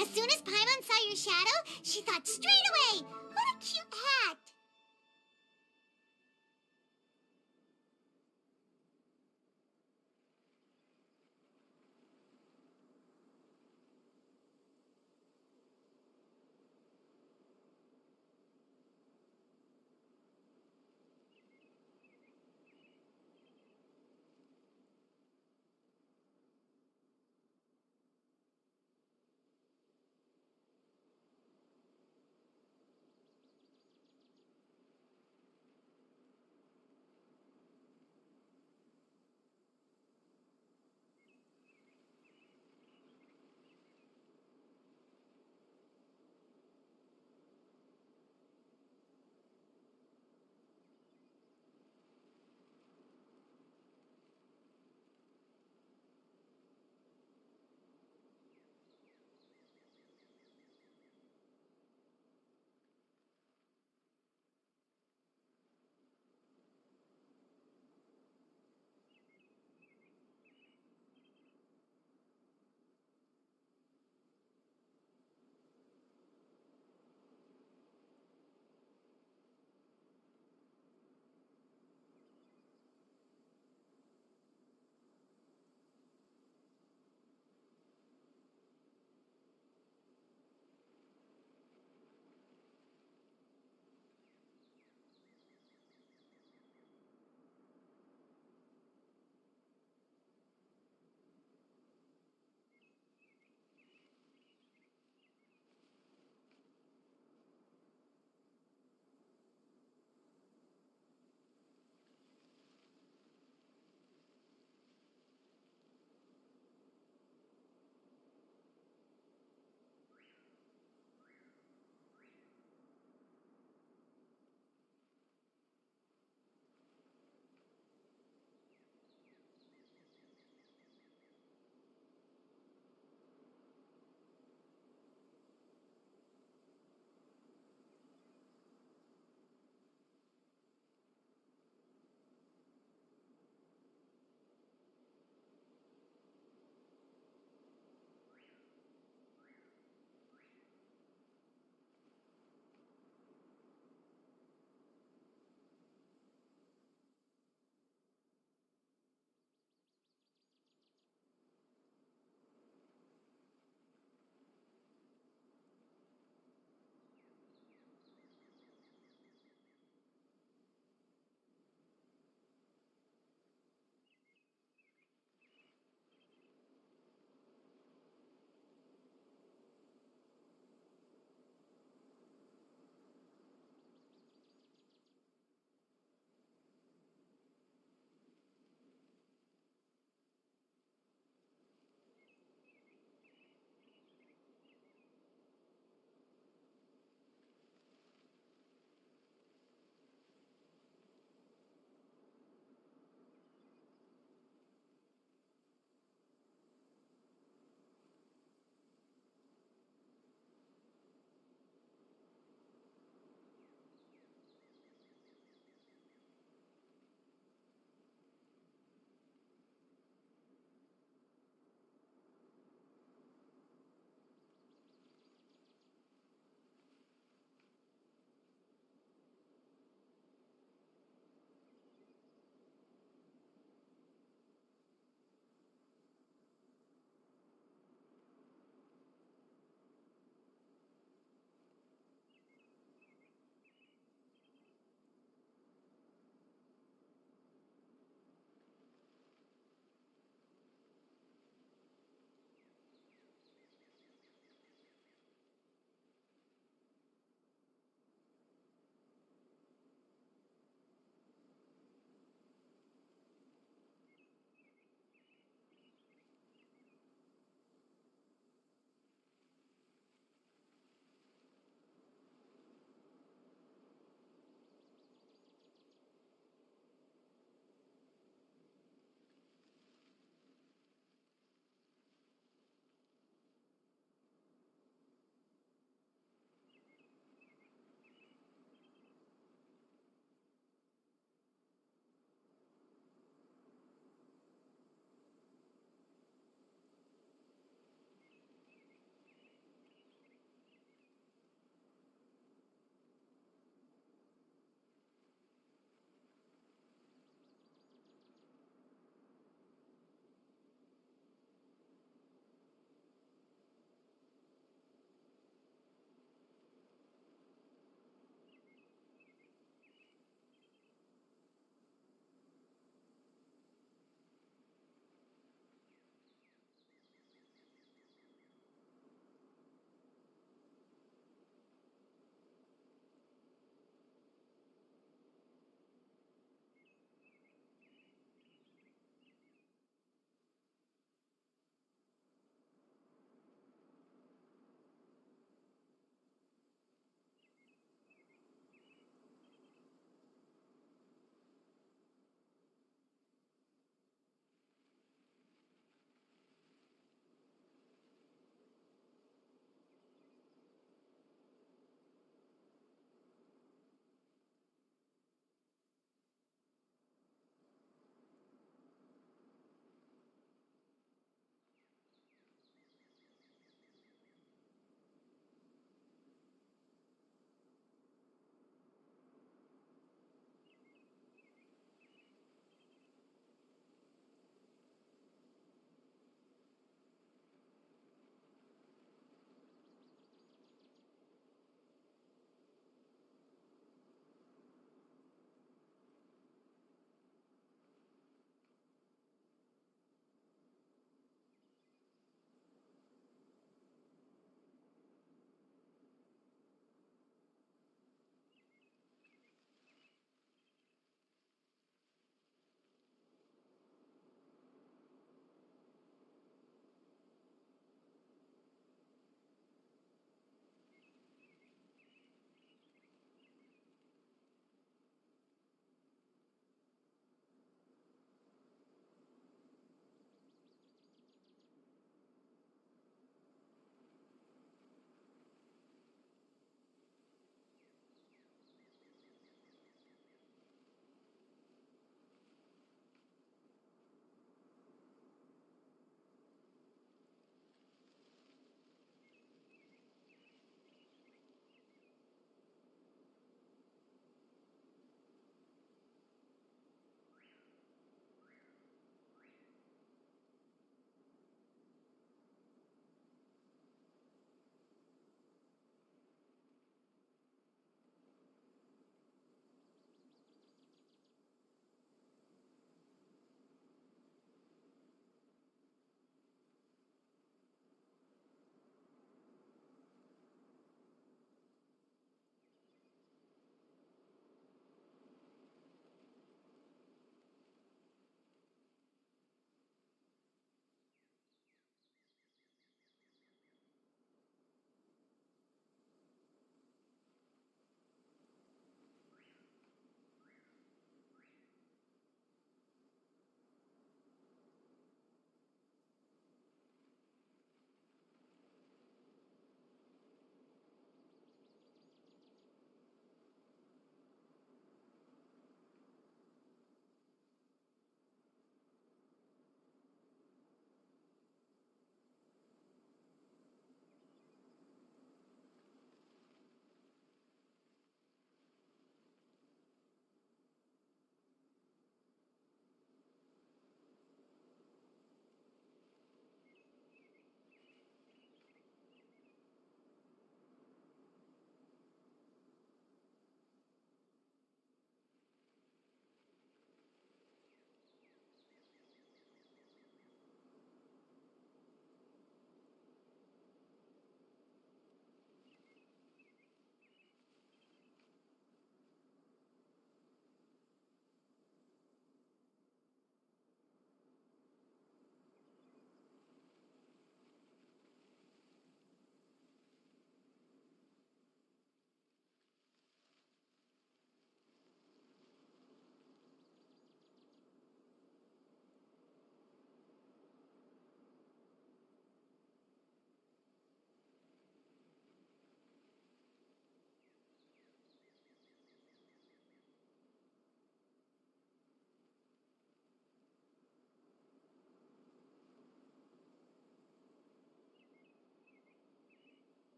As soon as Paimon saw your shadow, she thought straight away, what a cute hat!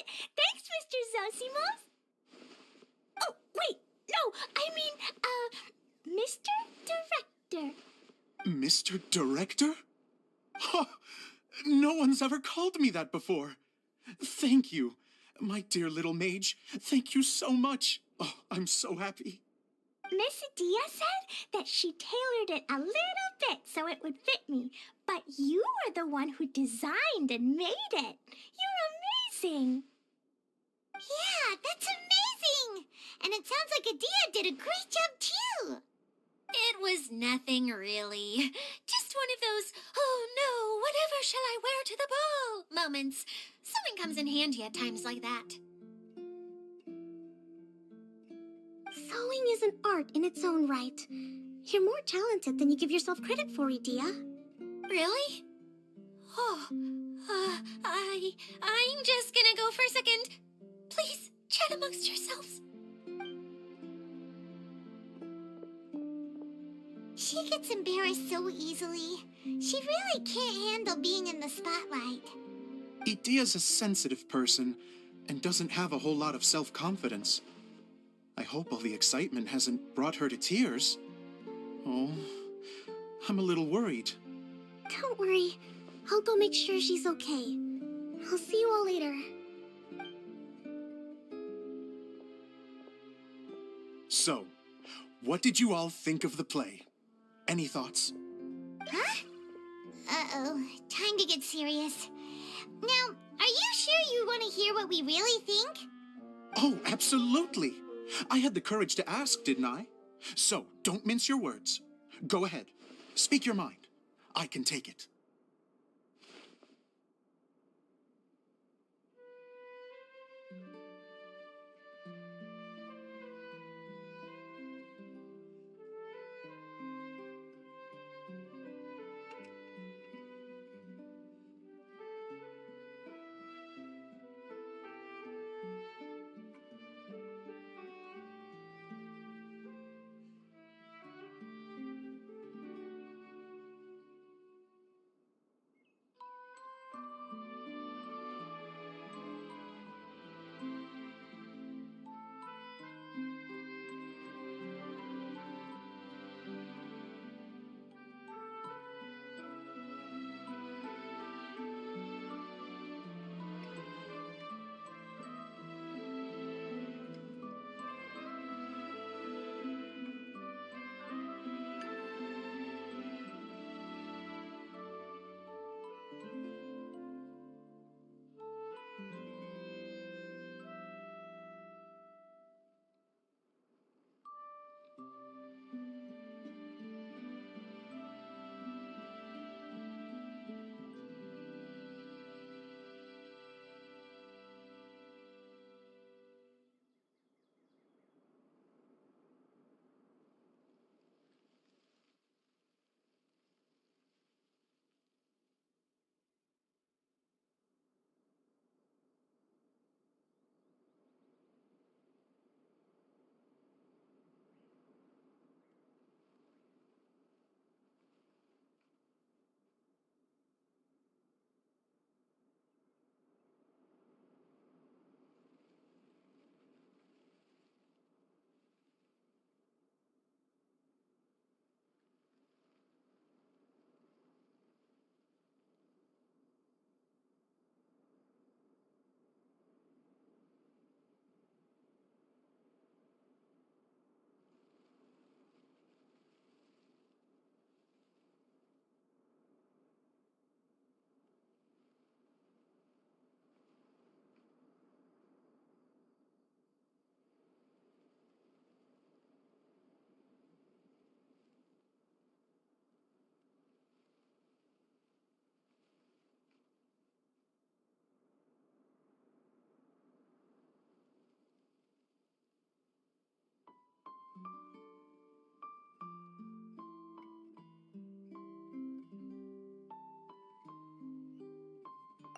it! Thanks, Mr. Zosimos! Oh, wait! No, I mean, Mr. Director. Mr. Director? Huh, no one's ever called me that before. Thank you. My dear little mage, thank you so much. Oh, I'm so happy. Miss Adia said that she tailored it a little bit so it would fit me, but you were the one who designed and made it. You're amazing. Yeah, that's amazing! And it sounds like Adia did a great job, too! It was nothing really. Just one of those, oh no, whatever shall I wear to the ball moments. Sewing comes in handy at times like that. Sewing is an art in its own right. You're more talented than you give yourself credit for, Idia. Really? Oh, I'm just gonna go for a second. Please, chat amongst yourselves. She gets embarrassed so easily. She really can't handle being in the spotlight. Idia's a sensitive person and doesn't have a whole lot of self-confidence. I hope all the excitement hasn't brought her to tears. Oh, I'm a little worried. Don't worry. I'll go make sure she's okay. I'll see you all later. So, what did you all think of the play? Any thoughts? Huh? Uh-oh. Time to get serious. Now, are you sure you want to hear what we really think? Oh, absolutely. I had the courage to ask, didn't I? So, don't mince your words. Go ahead. Speak your mind. I can take it.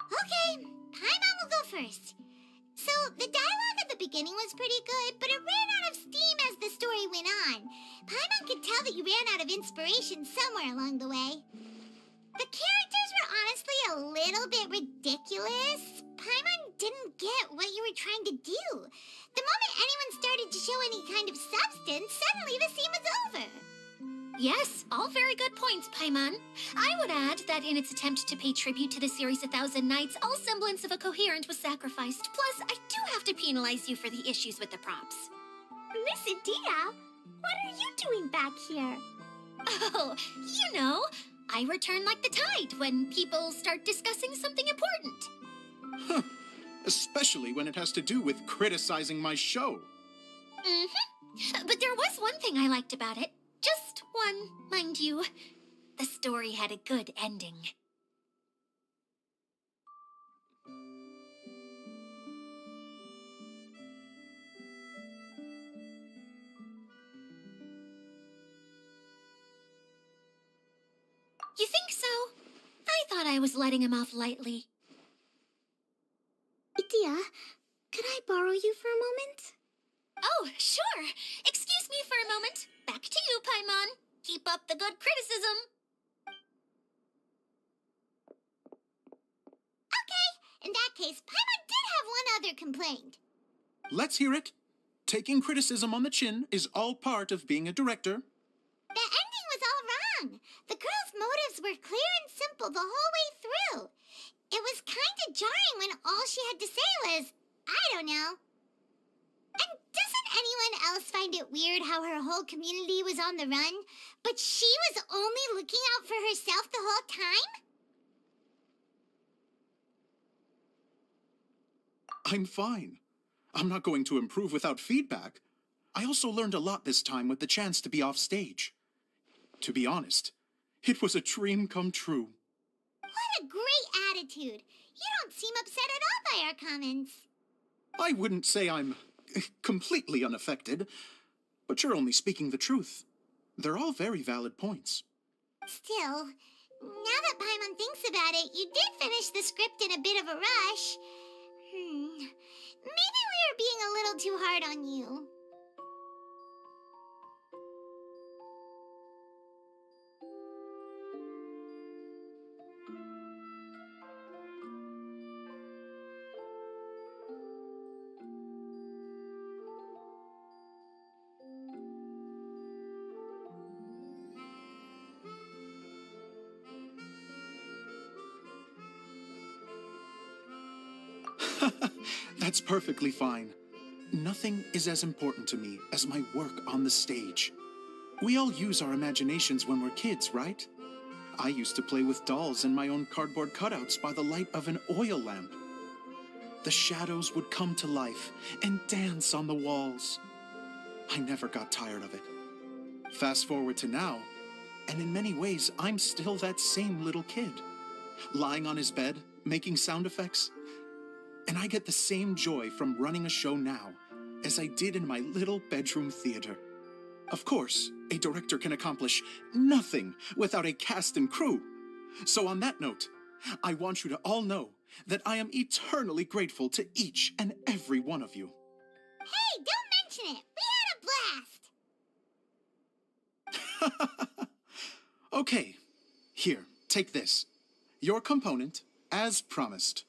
Okay, Paimon will go first. So, the dialogue at the beginning was pretty good, but it ran out of steam as the story went on. Paimon could tell that you ran out of inspiration somewhere along the way. The characters were honestly a little bit ridiculous. Paimon didn't get what you were trying to do. The moment anyone started to show any kind of substance, suddenly the scene was over. Yes, all very good points, Paimon. I would add that in its attempt to pay tribute to the series 1,000 Nights, all semblance of a coherent was sacrificed. Plus, I do have to penalize you for the issues with the props. Miss Adia, what are you doing back here? Oh, you know, I return like the tide when people start discussing something important. Huh. Especially when it has to do with criticizing my show. Mm-hmm. But there was one thing I liked about it. Just one, mind you. The story had a good ending. You think so? I thought I was letting him off lightly. Idia, could I borrow you for a moment? Oh, sure. Excuse me for a moment. Back to you, Paimon. Keep up the good criticism. Okay, in that case, Paimon did have one other complaint. Let's hear it. Taking criticism on the chin is all part of being a director. The ending was all wrong. The girl's motives were clear and simple the whole way through. It was kind of jarring when all she had to say was, I don't know. And doesn't anyone else find it weird how her whole community was on the run, but she was only looking out for herself the whole time? I'm fine. I'm not going to improve without feedback. I also learned a lot this time with the chance to be off stage. To be honest, it was a dream come true. What a great attitude. You don't seem upset at all by our comments. I wouldn't say I'm completely unaffected, but you're only speaking the truth. They're all very valid points. Still, now that Paimon thinks about it, you did finish the script in a bit of a rush. Maybe we were being a little too hard on you. That's perfectly fine. Nothing is as important to me as my work on the stage. We all use our imaginations when we're kids, right? I used to play with dolls and my own cardboard cutouts by the light of an oil lamp. The shadows would come to life and dance on the walls. I never got tired of it. Fast forward to now, and in many ways, I'm still that same little kid, lying on his bed, making sound effects. And I get the same joy from running a show now as I did in my little bedroom theater. Of course, a director can accomplish nothing without a cast and crew. So on that note, I want you to all know that I am eternally grateful to each and every one of you. Hey, don't mention it. We had a blast. Okay, here, take this. Your component, as promised.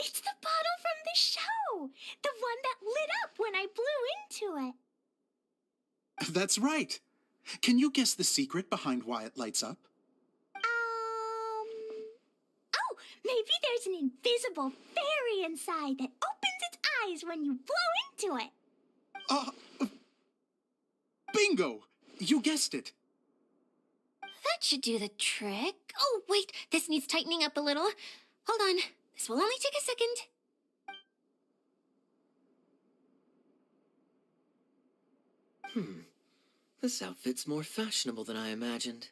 It's the bottle from the show! The one that lit up when I blew into it. That's right. Can you guess the secret behind why it lights up? Oh, maybe there's an invisible fairy inside that opens its eyes when you blow into it. Bingo! You guessed it. That should do the trick. Oh, wait, this needs tightening up a little. Hold on, this will only take a second. This outfit's more fashionable than I imagined.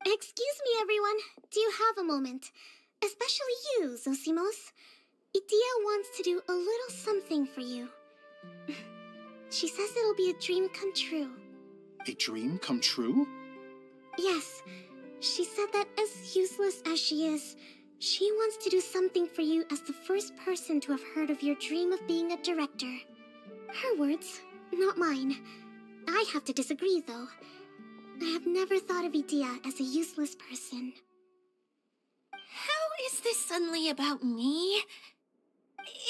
Excuse me, everyone. Do you have a moment? Especially you, Zosimos. Idia wants to do a little something for you. She says it'll be a dream come true. A dream come true? Yes. She said that as useless as she is, she wants to do something for you as the first person to have heard of your dream of being a director. Her words, not mine. I have to disagree, though. I have never thought of Idea as a useless person. How is this suddenly about me?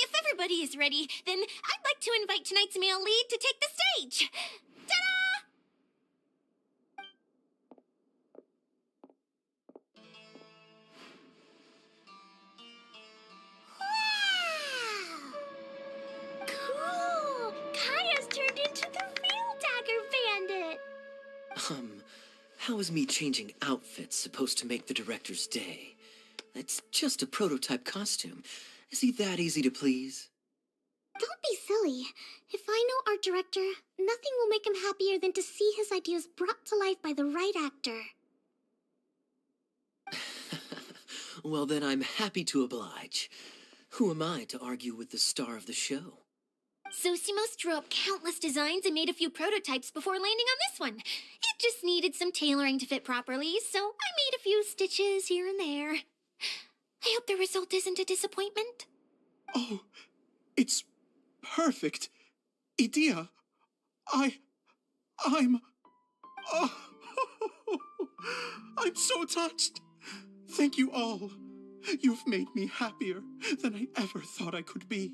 If everybody is ready, then I'd like to invite tonight's male lead to take the stage. Ta-da! Wow! Cool! Kaya's turned into the real Dagger Bandit! How is me changing outfits supposed to make the director's day? It's just a prototype costume. Is he that easy to please? Don't be silly. If I know our director, nothing will make him happier than to see his ideas brought to life by the right actor. Well, then I'm happy to oblige. Who am I to argue with the star of the show? Zosimos drew up countless designs and made a few prototypes before landing on this one. It just needed some tailoring to fit properly, so I made a few stitches here and there. I hope the result isn't a disappointment. Oh, it's perfect. Idea, I'm... Oh, I'm so touched. Thank you all. You've made me happier than I ever thought I could be.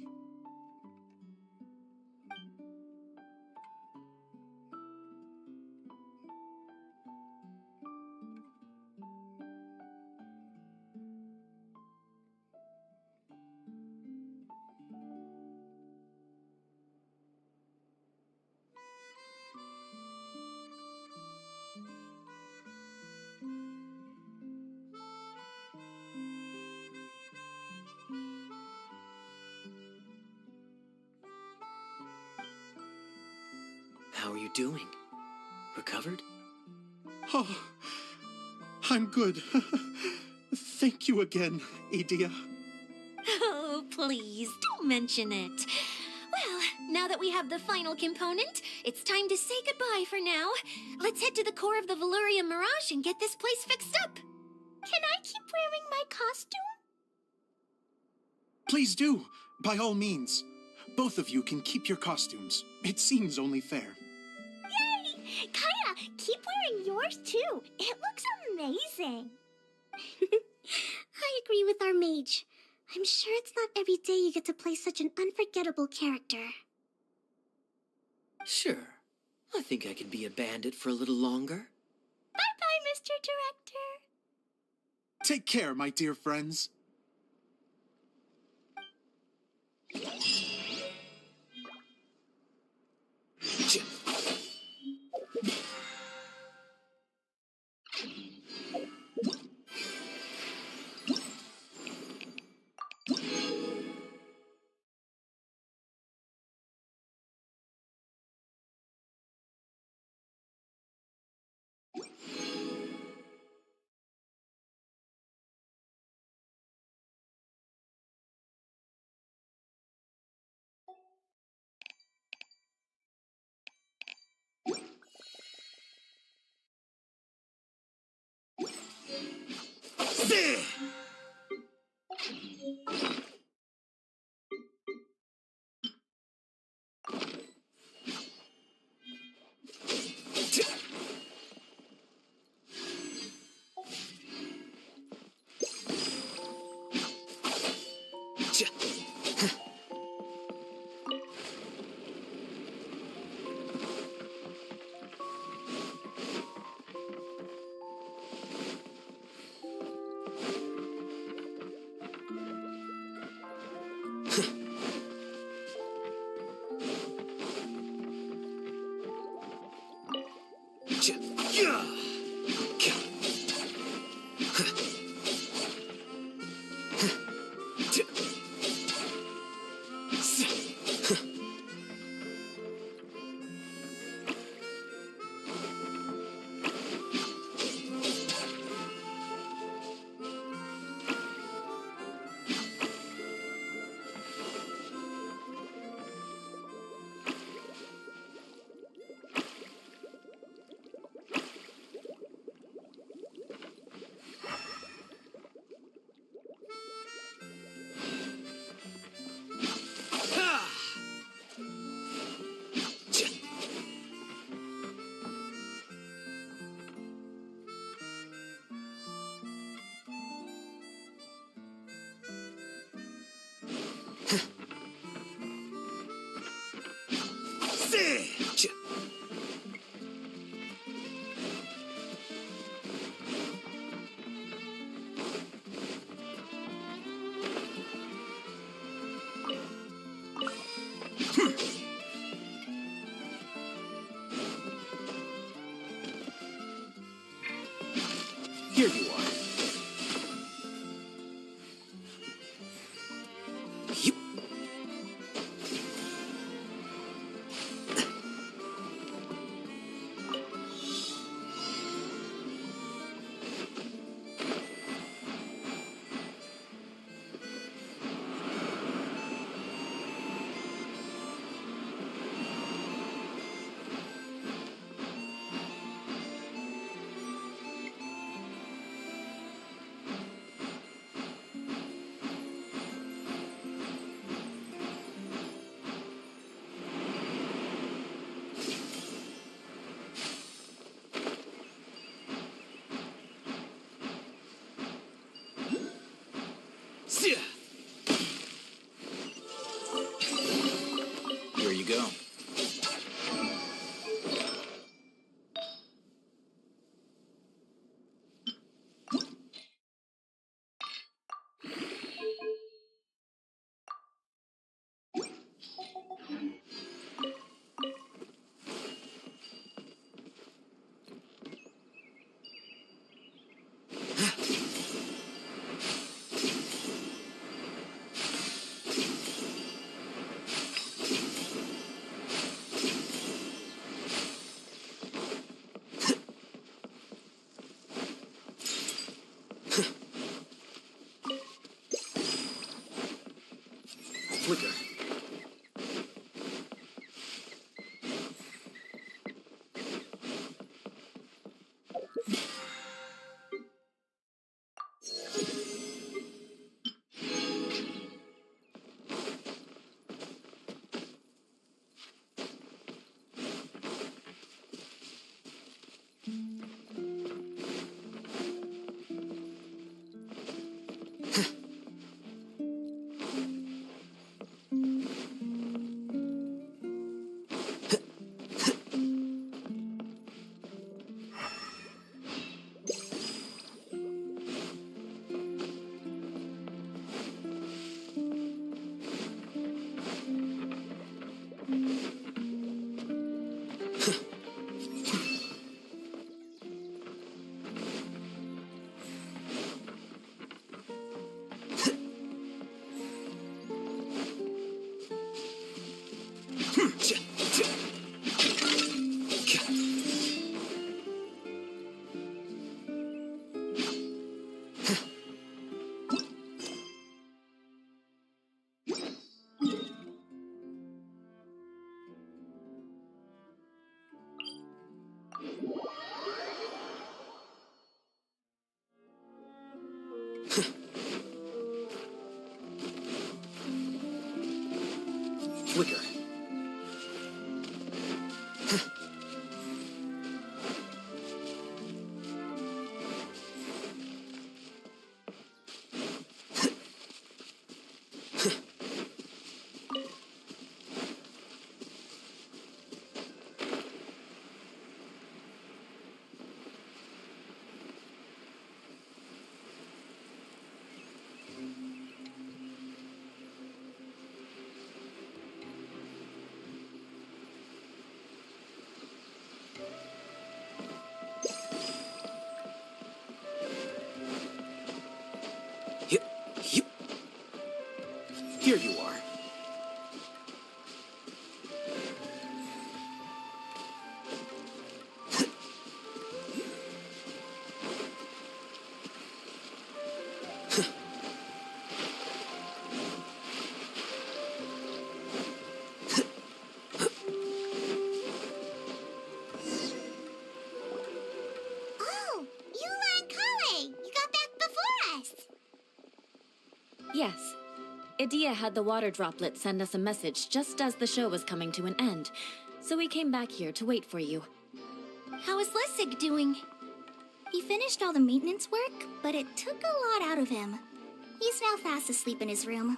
How are you doing? Recovered? Oh, I'm good. Thank you again, Idea. Oh, please, don't mention it. Well, now that we have the final component, it's time to say goodbye for now. Let's head to the core of the Valurian Mirage and get this place fixed up. Can I keep wearing my costume? Please do, by all means. Both of you can keep your costumes. It seems only fair. Yay! Kaya, keep wearing yours too. It looks amazing. I agree with our mage. I'm sure it's not every day you get to play such an unforgettable character. Sure. I think I can be a bandit for a little longer. Bye-bye, Mr. Director. Take care, my dear friends. Here you are. Yup. Here you go. Flicker. Flicker. Here you are. Oh, Yula and Kale! You got back before us! Yes. Idia had the water droplet send us a message just as the show was coming to an end, so we came back here to wait for you. How is Lessig doing? He finished all the maintenance work, but it took a lot out of him. He's now fast asleep in his room.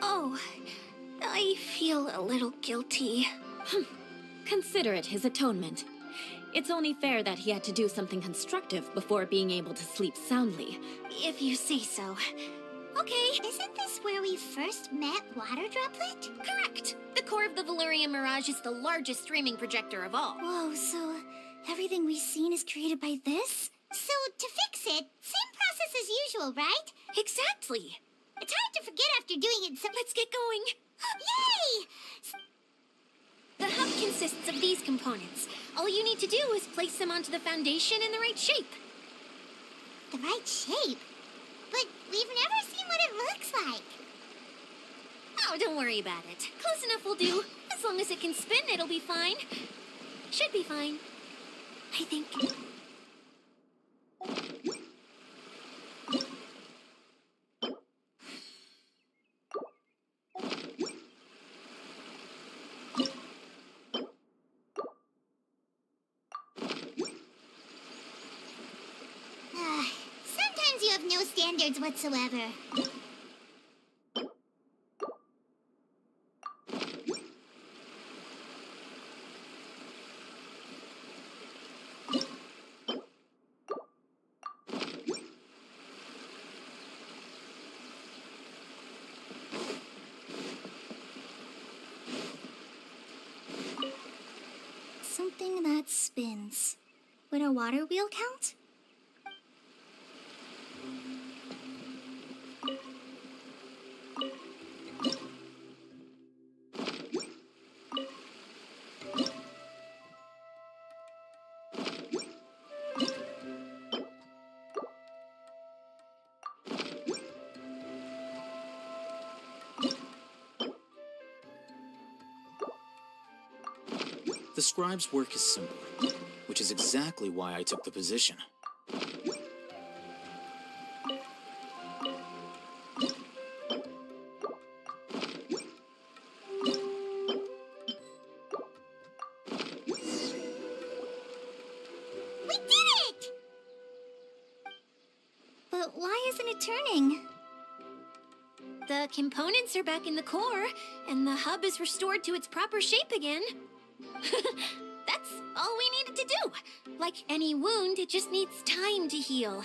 Oh, I feel a little guilty. Consider it his atonement. It's only fair that he had to do something constructive before being able to sleep soundly. If you say so. Okay, isn't this where we first met Water Droplet? Correct! The core of the Valurian Mirage is the largest streaming projector of all. Whoa, so everything we've seen is created by this? So, to fix it, same process as usual, right? Exactly! It's hard to forget after doing it so— Let's get going! Yay! The hub consists of these components. All you need to do is place them onto the foundation in the right shape. The right shape? But we've never seen what it looks like. Oh, don't worry about it. Close enough will do. As long as it can spin, it'll be fine. Should be fine. I think. Sometimes you have no standards whatsoever. Something that spins. Would a water wheel count? The scribe's work is simple, which is exactly why I took the position. We did it! But why isn't it turning? The components are back in the core, and the hub is restored to its proper shape again. That's all we needed to do. Like any wound, it just needs time to heal.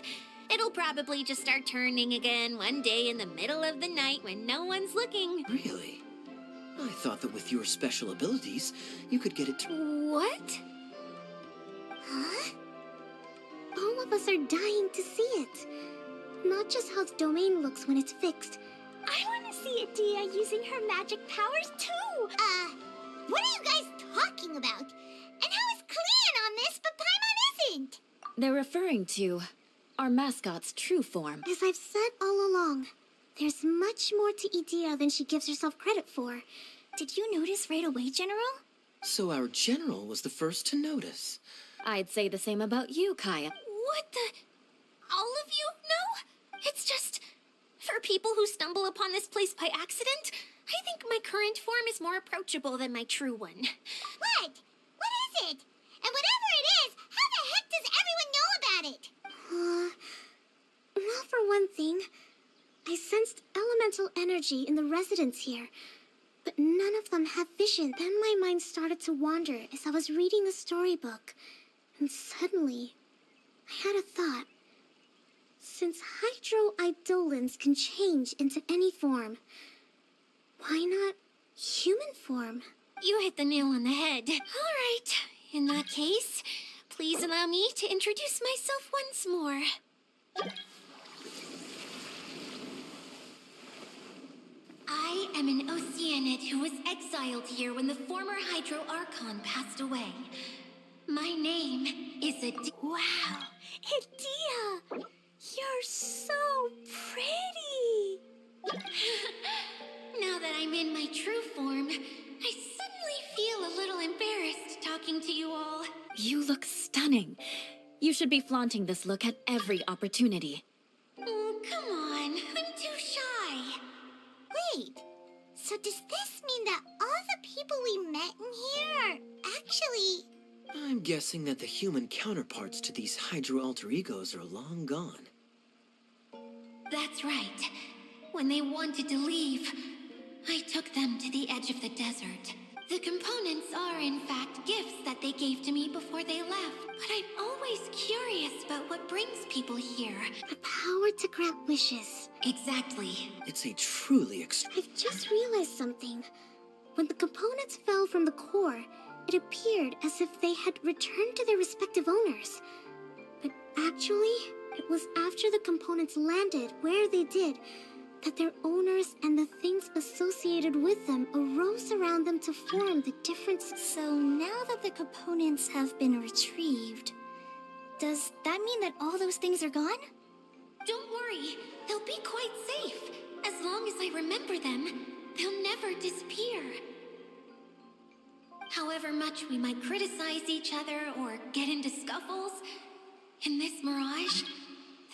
It'll probably just start turning again one day in the middle of the night when no one's looking. Really? I thought that with your special abilities, you could get it to... What? Huh? All of us are dying to see it. Not just how the domain looks when it's fixed. I want to see Adia using her magic powers too! What are you guys talking about? And how is Clean on this, but Paimon isn't? They're referring to our mascot's true form. As I've said all along, there's much more to Idea than she gives herself credit for. Did you notice right away, General? So our general was the first to notice. I'd say the same about you, Kaya. What the? All of you? No? It's just... For people who stumble upon this place by accident, I think my current form is more approachable than my true one. What? What is it? And whatever it is, how the heck does everyone know about it? Well, for one thing, I sensed elemental energy in the residents here, but none of them have vision. Then my mind started to wander as I was reading the storybook, and suddenly, I had a thought. Since hydro-eidolons can change into any form, why not human form? You hit the nail on the head. All right. In that case, please allow me to introduce myself once more. I am an Oceanid who was exiled here when the former Hydro Archon passed away. My name is Adia. Wow, Adia! You're so pretty! Now that I'm in my true form, I suddenly feel a little embarrassed talking to you all. You look stunning. You should be flaunting this look at every opportunity. Oh, come on. I'm too shy. Wait, so does this mean that all the people we met in here are actually... I'm guessing that the human counterparts to these hydro alter egos are long gone. That's right. When they wanted to leave, I took them to the edge of the desert. The components are, in fact, gifts that they gave to me before they left. But I'm always curious about what brings people here. The power to grant wishes. Exactly. It's a truly I've just realized something. When the components fell from the core, it appeared as if they had returned to their respective owners. But actually, it was after the components landed where they did that their owners and the things associated with them arose around them to form the different... So now that the components have been retrieved, does that mean that all those things are gone? Don't worry, they'll be quite safe. As long as I remember them, they'll never disappear. However much we might criticize each other or get into scuffles, in this mirage,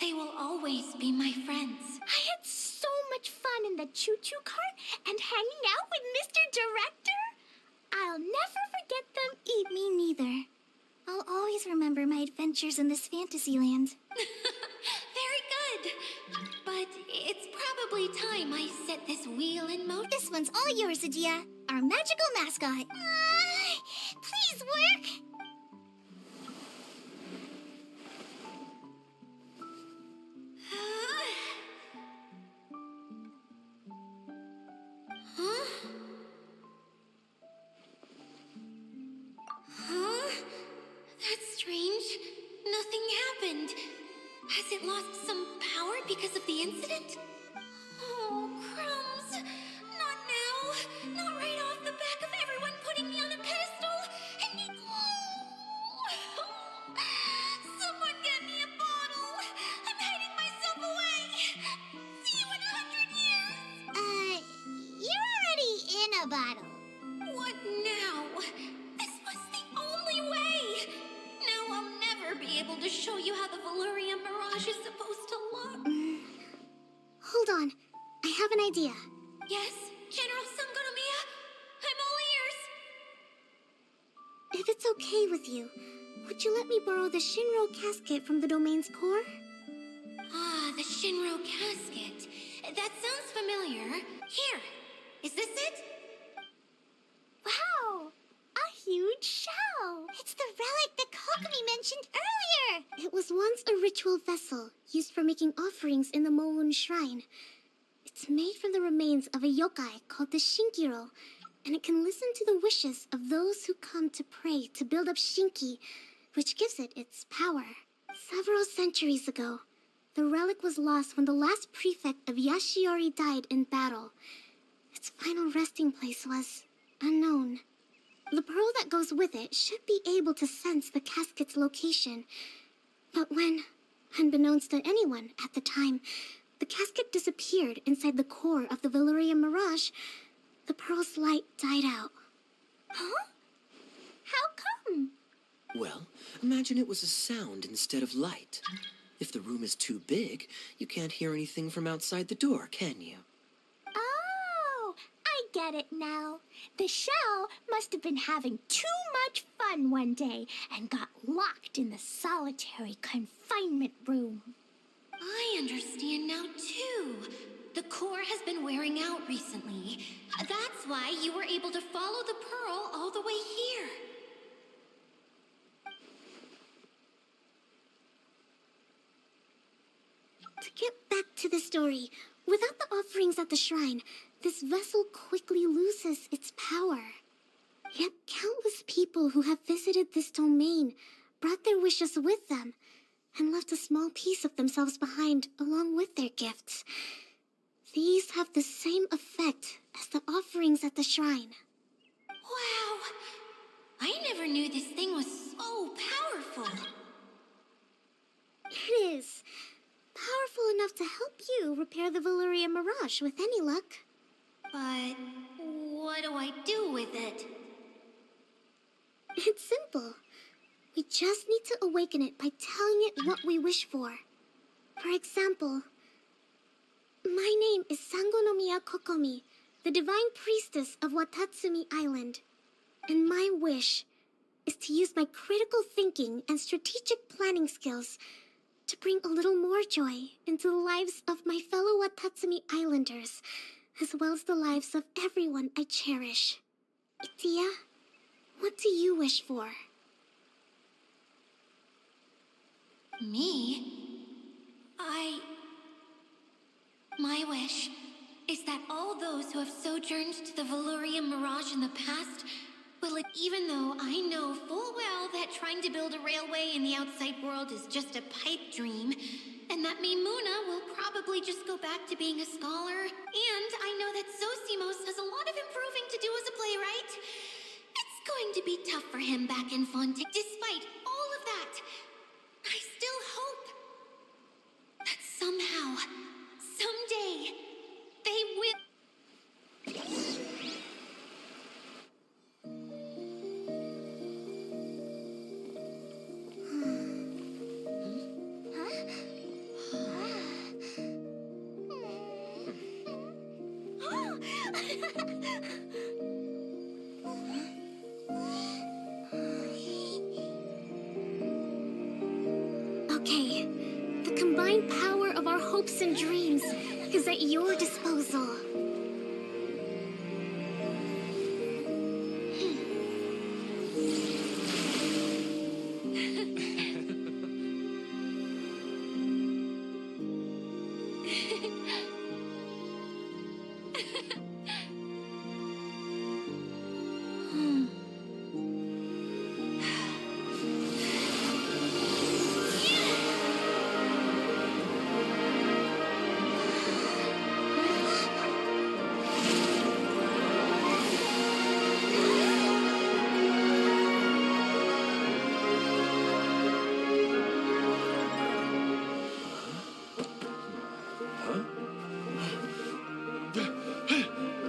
they will always be my friends. I had so much fun in the choo-choo cart and hanging out with Mr. Director. I'll never forget them. Me neither. I'll always remember my adventures in this fantasy land. Very good. But it's probably time I set this wheel in motion. This one's all yours, Adia. Our magical mascot. Please work. Huh? Huh? That's strange. Nothing happened. Has it lost some power because of the incident? Oh, crumbs. Not now. Not right off the back of everyone putting me on a pedestal. And me... Oh. Someone get me a bottle. I'm hiding myself away. See you in 100 years. You're already in a bottle. What now? This was the only way. Now I'll never be able to show you how the Valyria Mirage is supposed to look. Hold on. I have an idea. Yes, General Sangonomiya? I'm all ears. If it's okay with you, would you let me borrow the Shinro casket from the domain's core? Ah, the Shinro casket. That sounds familiar. Here, is this it? Wow! A huge shell! It's the relic that Kokomi mentioned earlier. It was once a ritual vessel used for making offerings in the Moun Shrine. It's made from the remains of a yokai called the Shinkiro, and it can listen to the wishes of those who come to pray to build up Shinki, which gives it its power. Several centuries ago, the relic was lost when the last prefect of Yashiori died in battle. Its final resting place was unknown. The pearl that goes with it should be able to sense the casket's location. But when, unbeknownst to anyone at the time, the casket disappeared inside the core of the Valyria Mirage, the pearl's light died out. Huh? How come? Well, imagine it was a sound instead of light. If the room is too big, you can't hear anything from outside the door, can you? Oh, I get it now. The shell must have been having too much fun one day and got locked in the solitary confinement room. I understand now, too. The core has been wearing out recently. That's why you were able to follow the pearl all the way here. To get back to the story, without the offerings at the shrine, this vessel quickly loses its power. Yet countless people who have visited this domain brought their wishes with them and left a small piece of themselves behind along with their gifts. These have the same effect as the offerings at the shrine. Wow! I never knew this thing was so powerful. It is. Powerful enough to help you repair the Valyria Mirage with any luck. But what do I do with it? It's simple. We just need to awaken it by telling it what we wish for. For example, my name is Sangonomiya Kokomi, the divine priestess of Watatsumi Island. And my wish is to use my critical thinking and strategic planning skills to bring a little more joy into the lives of my fellow Watatsumi Islanders, as well as the lives of everyone I cherish. It Tia, what do you wish for? Me? My wish is that all those who have sojourned to the Valurian Mirage in the past will, even though I know full well that trying to build a railway in the outside world is just a pipe dream, and that Maimuna will probably just go back to being a scholar, and I know that Zosimos has a lot of improving to do as a playwright. It's going to be tough for him back in Fontaine. Despite all of that, I still hope that somehow, someday, they will. Okay, the combined power of our hopes and dreams is at your disposal.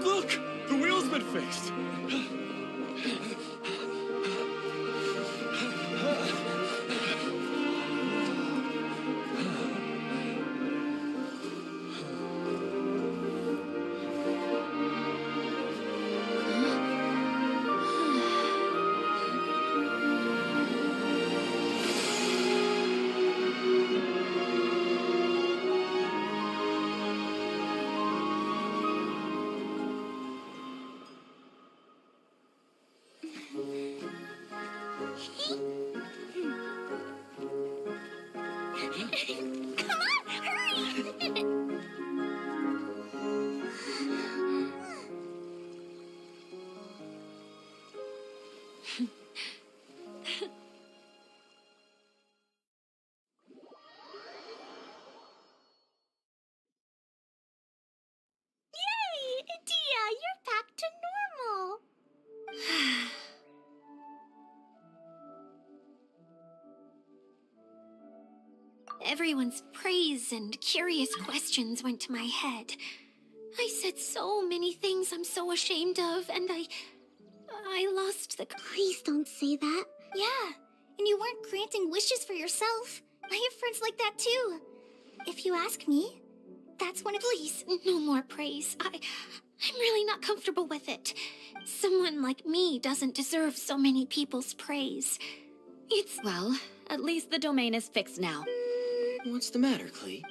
Look! The wheel's been fixed! Come on, hurry! Yay! Dia, you're back to normal. Everyone's praise and curious questions went to my head. I said so many things I'm so ashamed of, and I lost the... Please don't say that. Yeah, and you weren't granting wishes for yourself. I have friends like that too. If you ask me, that's one of... Please, no more praise. I'm really not comfortable with it. Someone like me doesn't deserve so many people's praise. It's... Well, at least the domain is fixed now. What's the matter, Klee?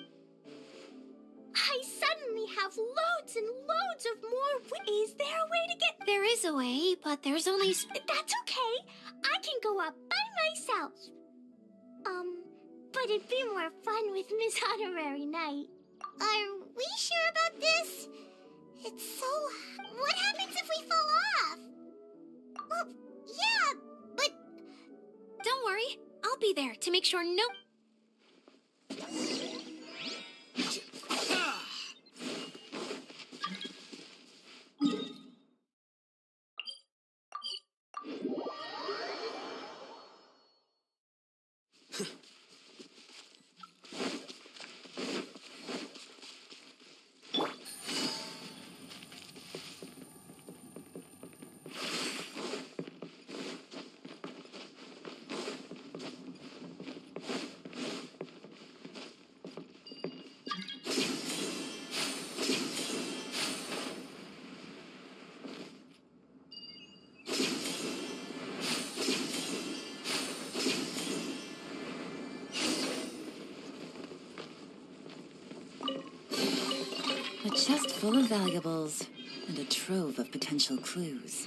I suddenly have loads and loads of more... Is there a way to get... There is a way, but there's only... That's okay. I can go up by myself. But it'd be more fun with Miss Honorary Knight. Are we sure about this? It's so... What happens if we fall off? Well, yeah, but... Don't worry, I'll be there to make sure no... A chest full of valuables and a trove of potential clues.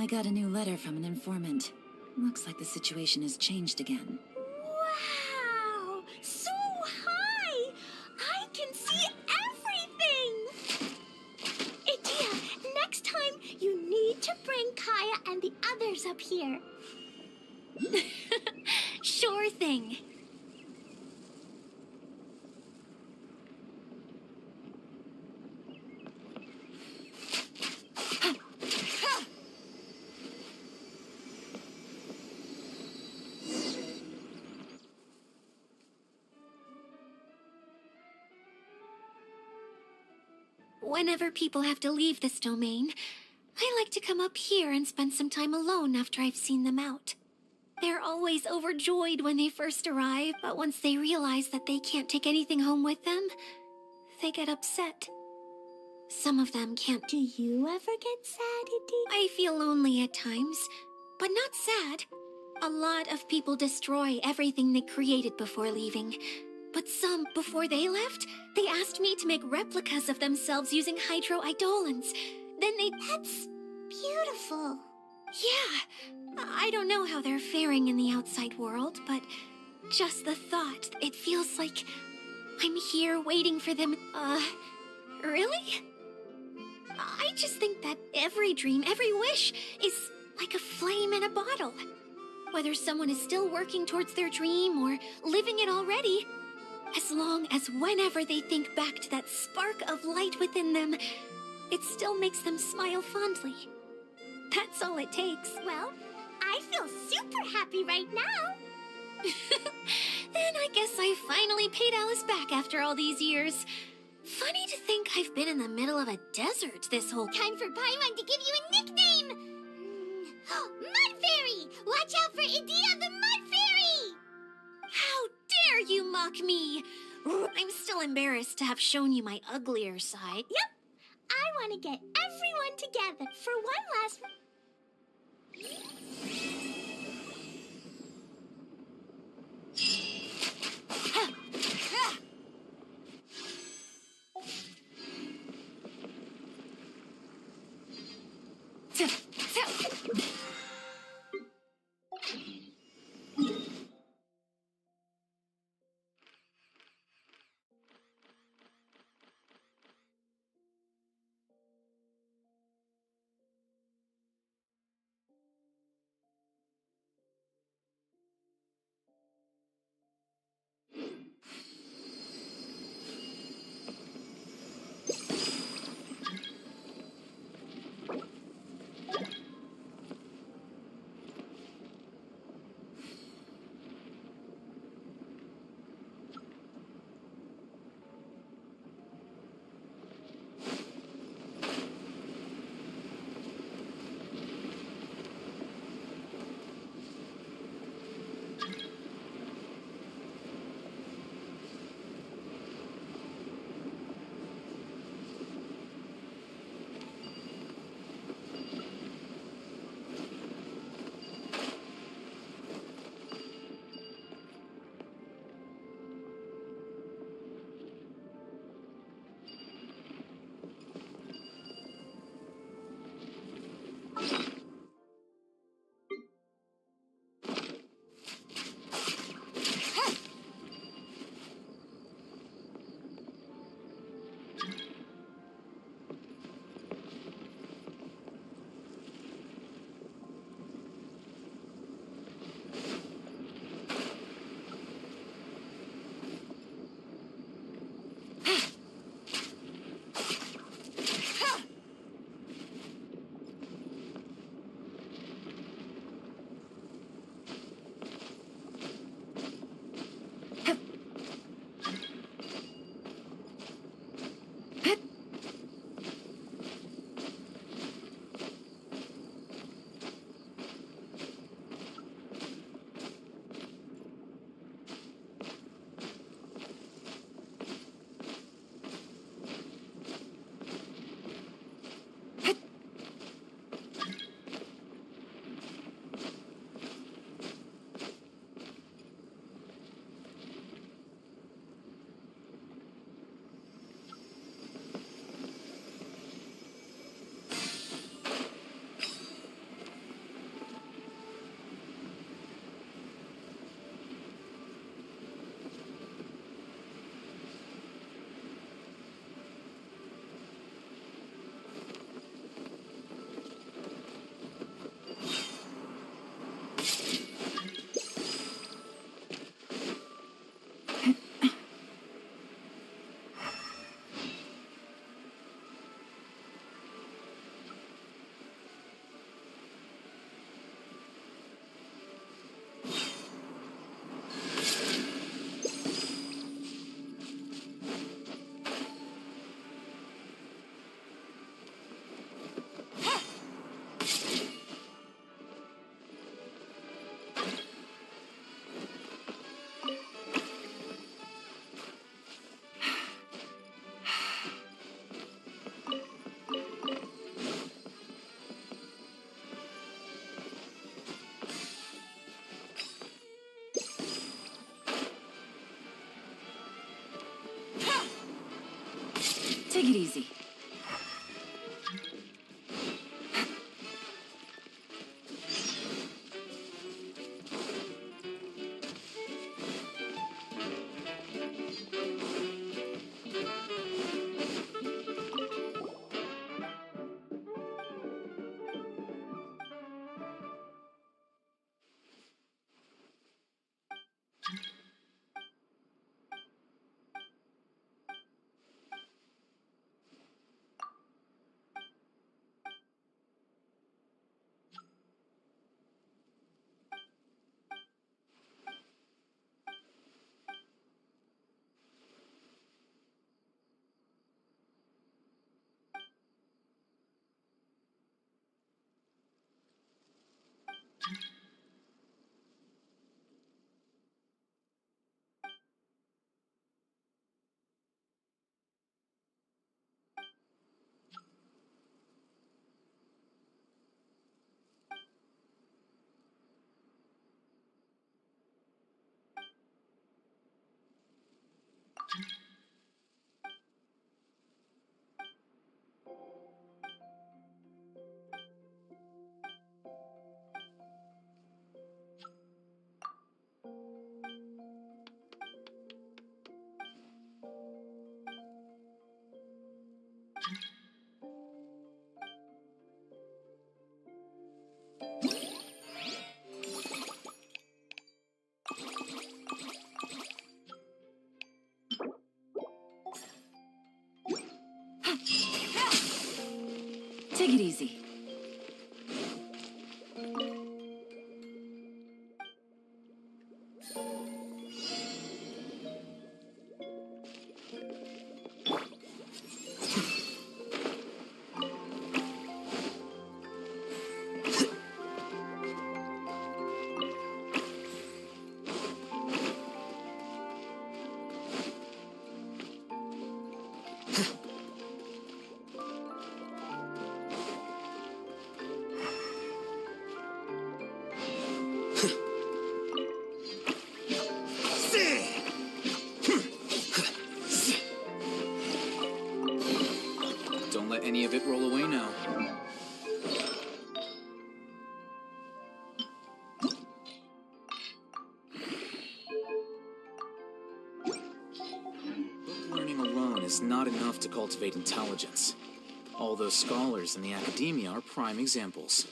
I got a new letter from an informant. Looks like the situation has changed again. Wow! So high! I can see everything! Idia, next time you need to bring Kaya and the others up here. Sure thing. Whenever people have to leave this domain, I like to come up here and spend some time alone after I've seen them out. They're always overjoyed when they first arrive, but once they realize that they can't take anything home with them, they get upset. Some of them can't. Do you ever get sad, Idia? I feel lonely at times, but not sad. A lot of people destroy everything they created before leaving. But some, before they left, they asked me to make replicas of themselves using hydro-eidolons. Then they... That's beautiful. Yeah, I don't know how they're faring in the outside world, but just the thought, it feels like I'm here waiting for them. Really? I just think that every dream, every wish is like a flame in a bottle. Whether someone is still working towards their dream or living it already, as long as whenever they think back to that spark of light within them, it still makes them smile fondly. That's all it takes. Well, I feel super happy right now. Then I guess I finally paid Alice back after all these years. Funny to think I've been in the middle of a desert this whole Time for Paimon to give you a nickname! Mud Fairy! Watch out for Idia the Mud Fairy! How dare you mock me! I'm still embarrassed to have shown you my uglier side. Yep. I want to get everyone together for one last... Take it easy. Take it easy. Don't let any of it roll away now. Book learning alone is not enough to cultivate intelligence. All those scholars in the academia are prime examples.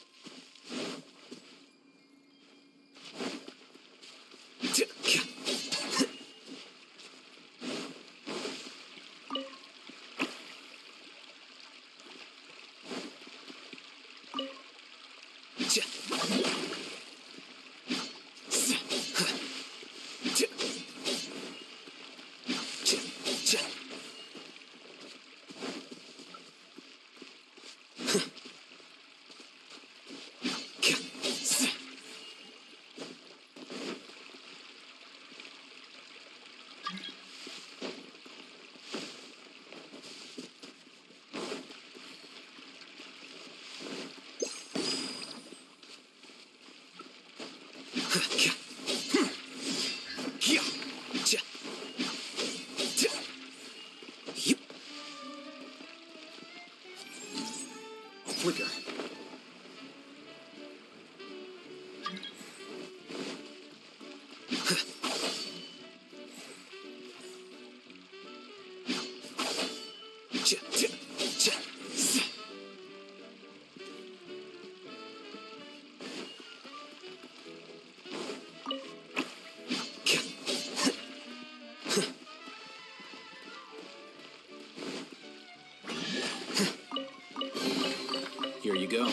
Flicker. Here you go.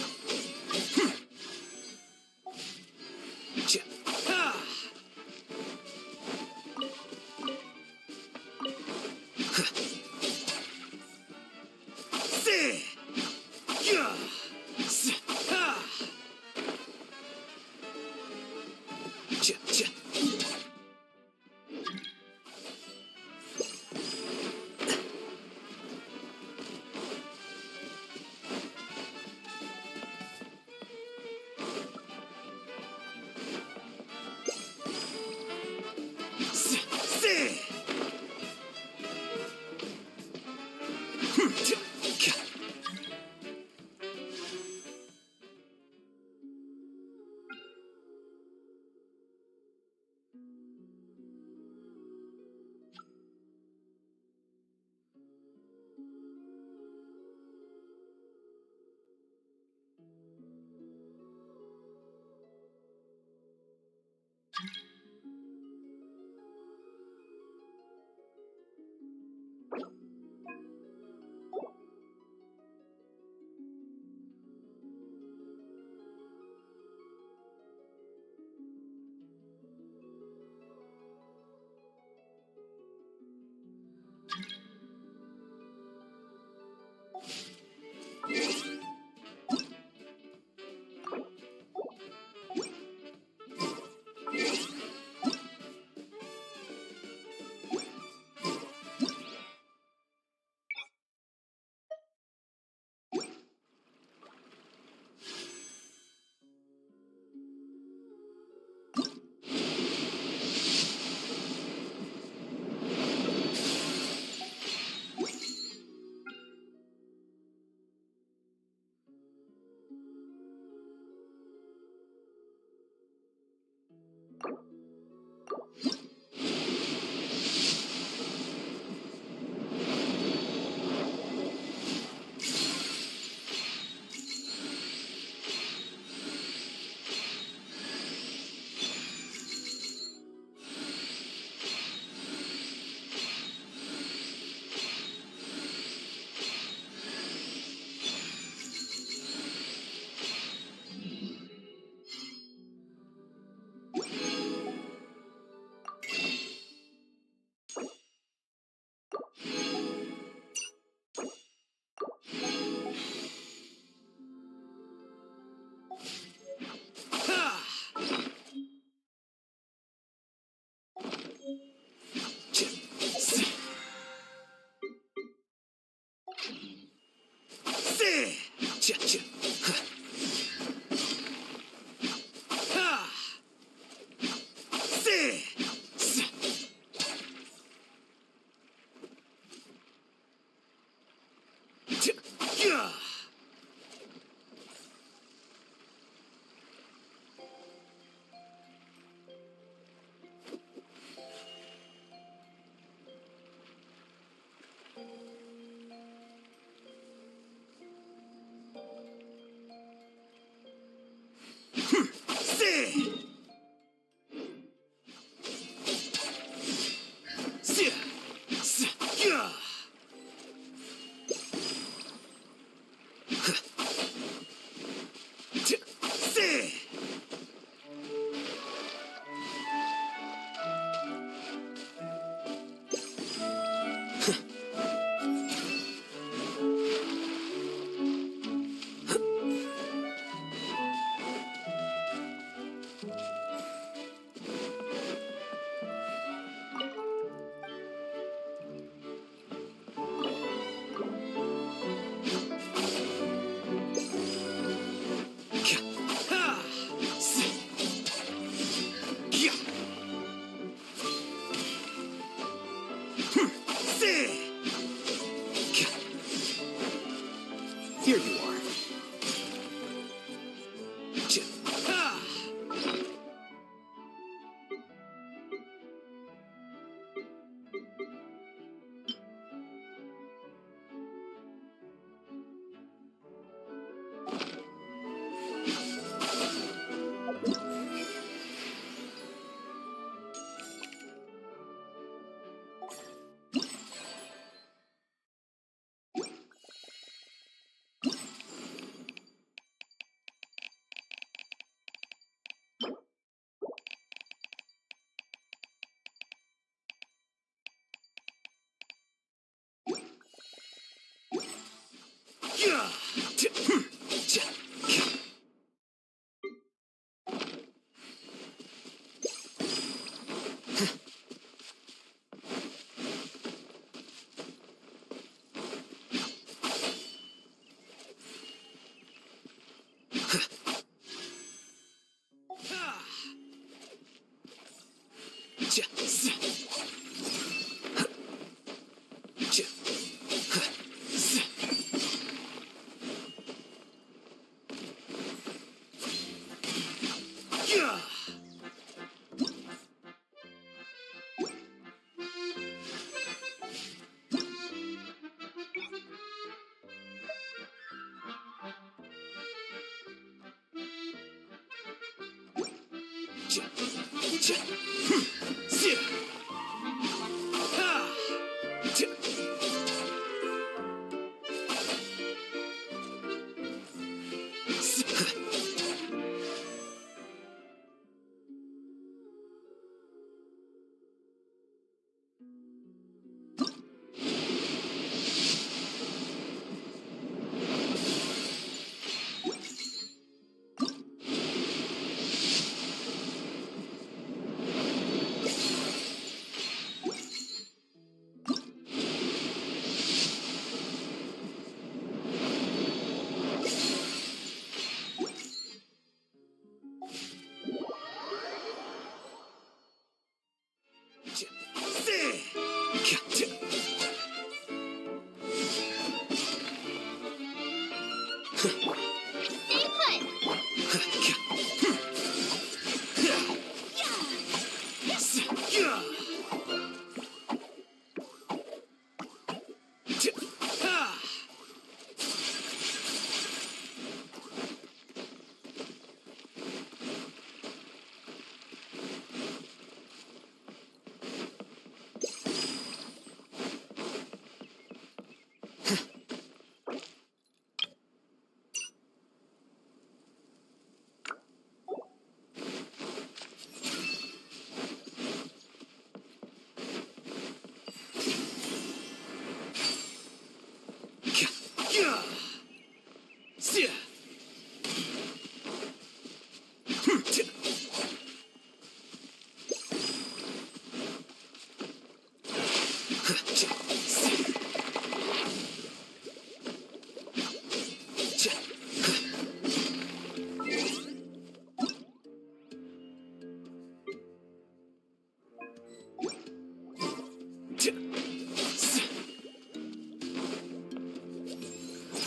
Stay put!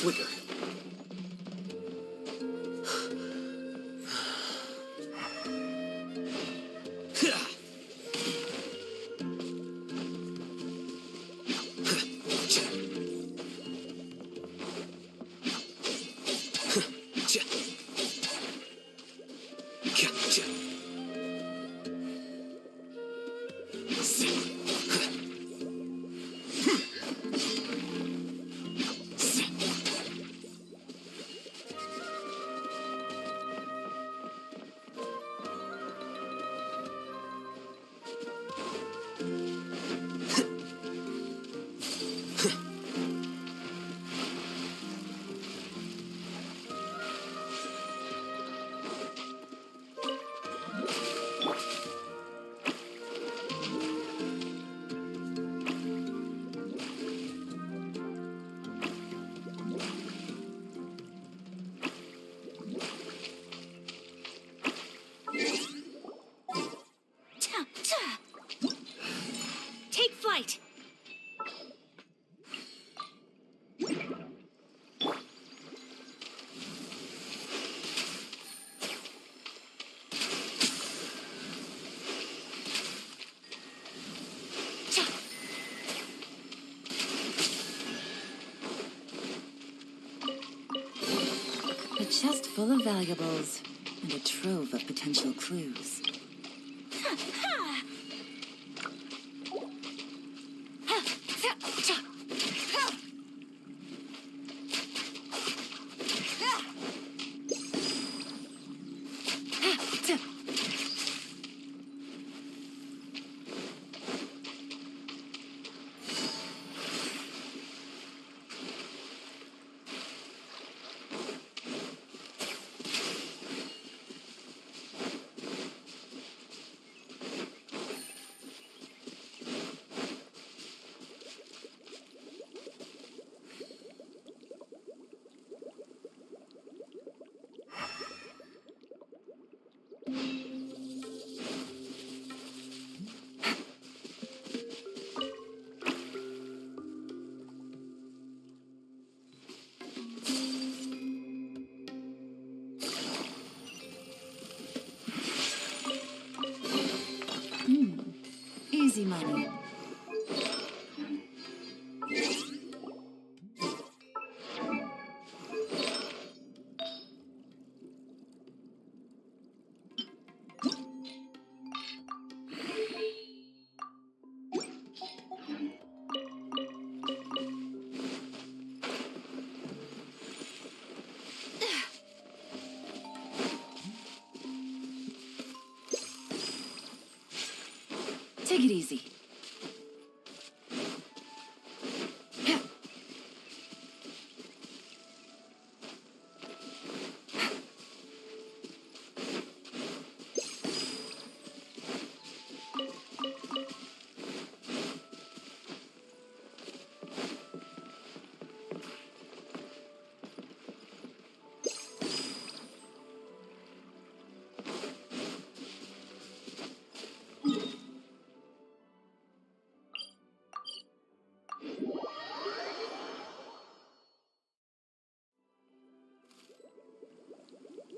Flicker. Take flight. A chest full of valuables and a trove of potential clues. Easy money. Take it easy.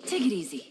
Take it easy.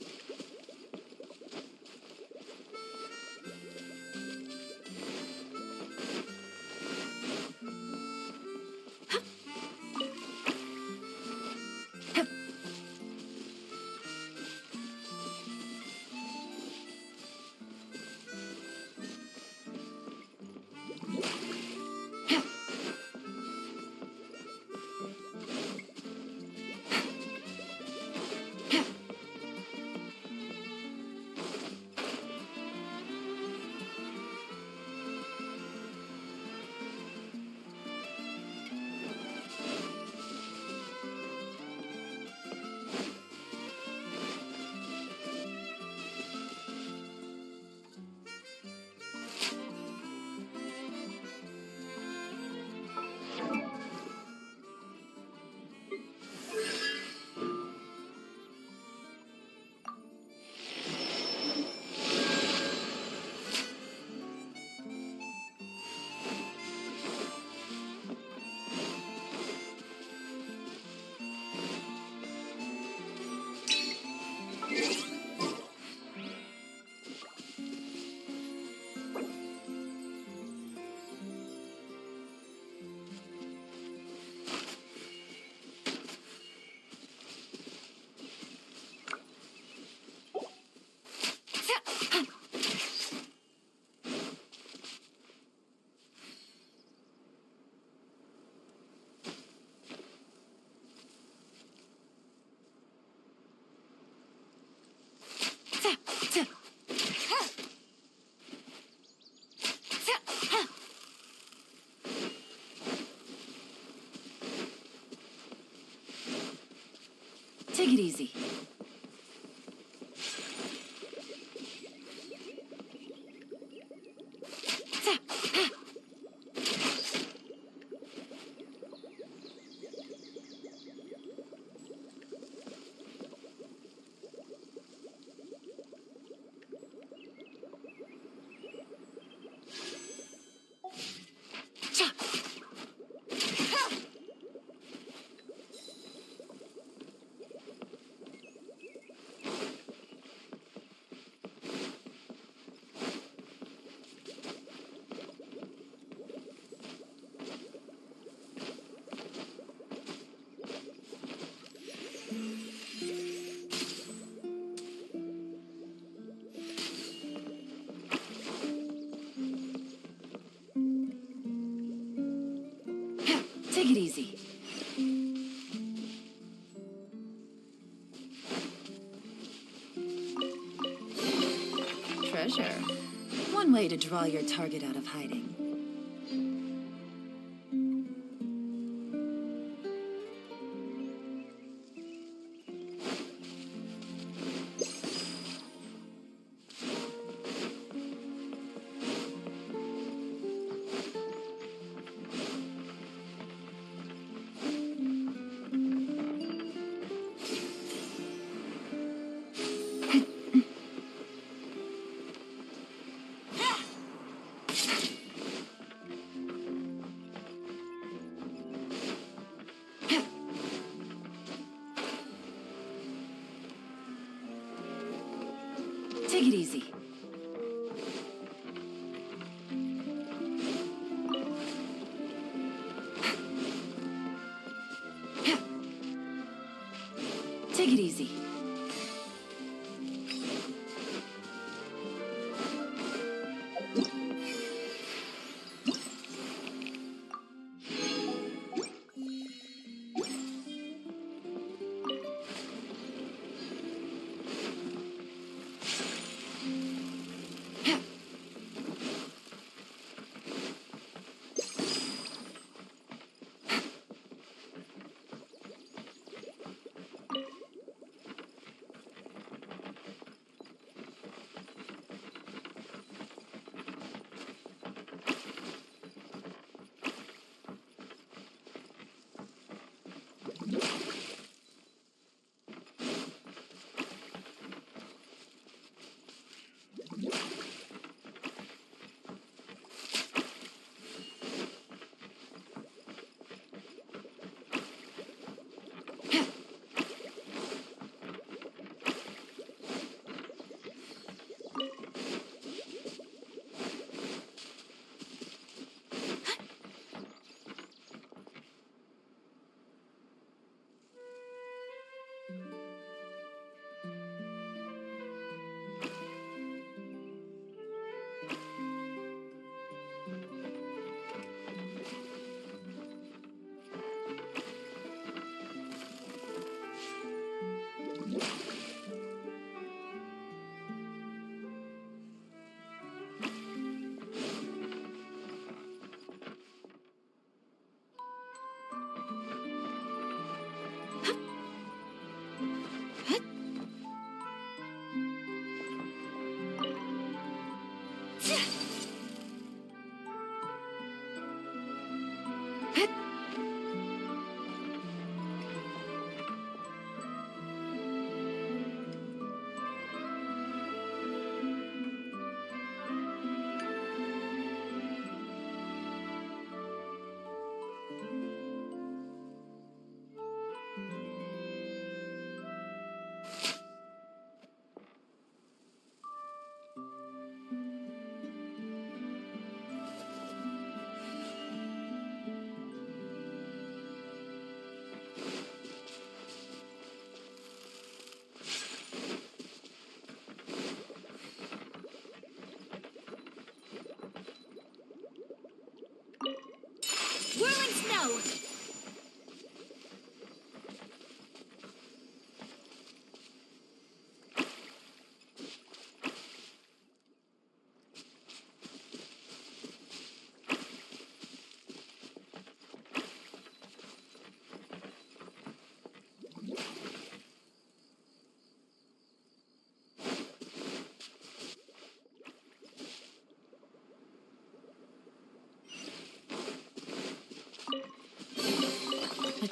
Take it easy. Take it easy. Treasure. One way to draw your target out of hiding.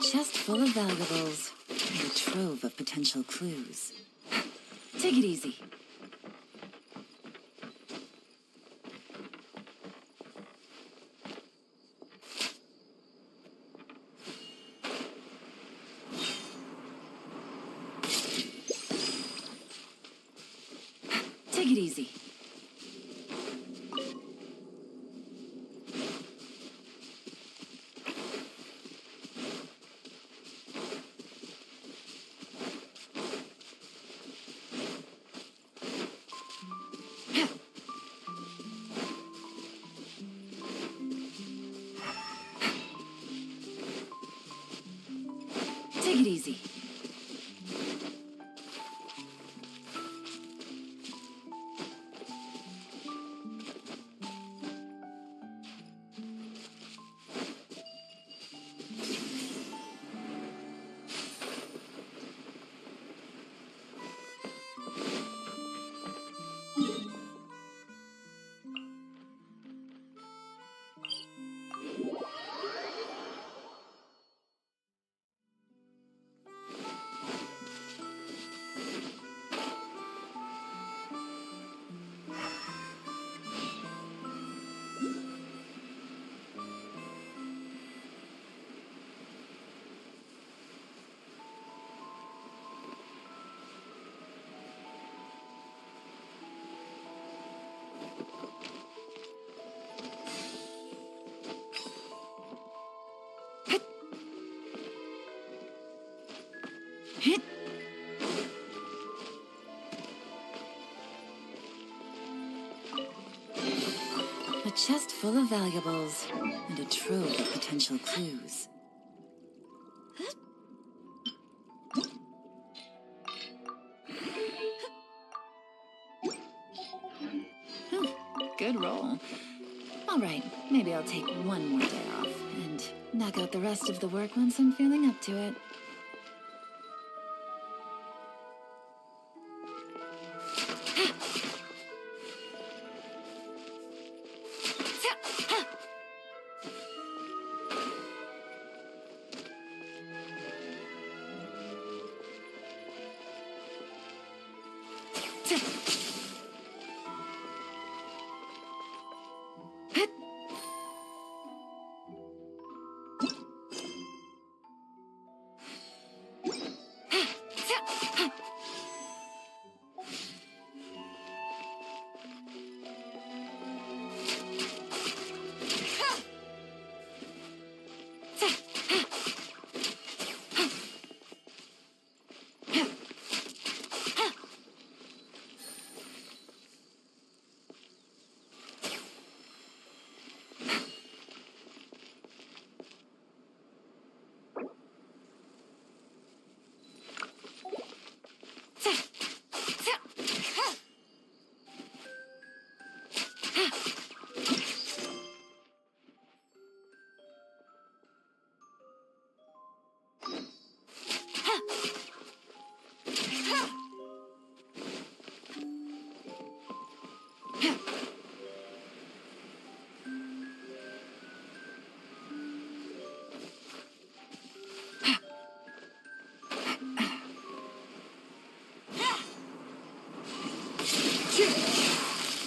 chest full of valuables and a trove of potential clues. Take it easy. Take it easy. Take it easy. A chest full of valuables and a trove of potential clues. Good roll. All right, maybe I'll take one more day off and knock out the rest of the work once I'm feeling up to it.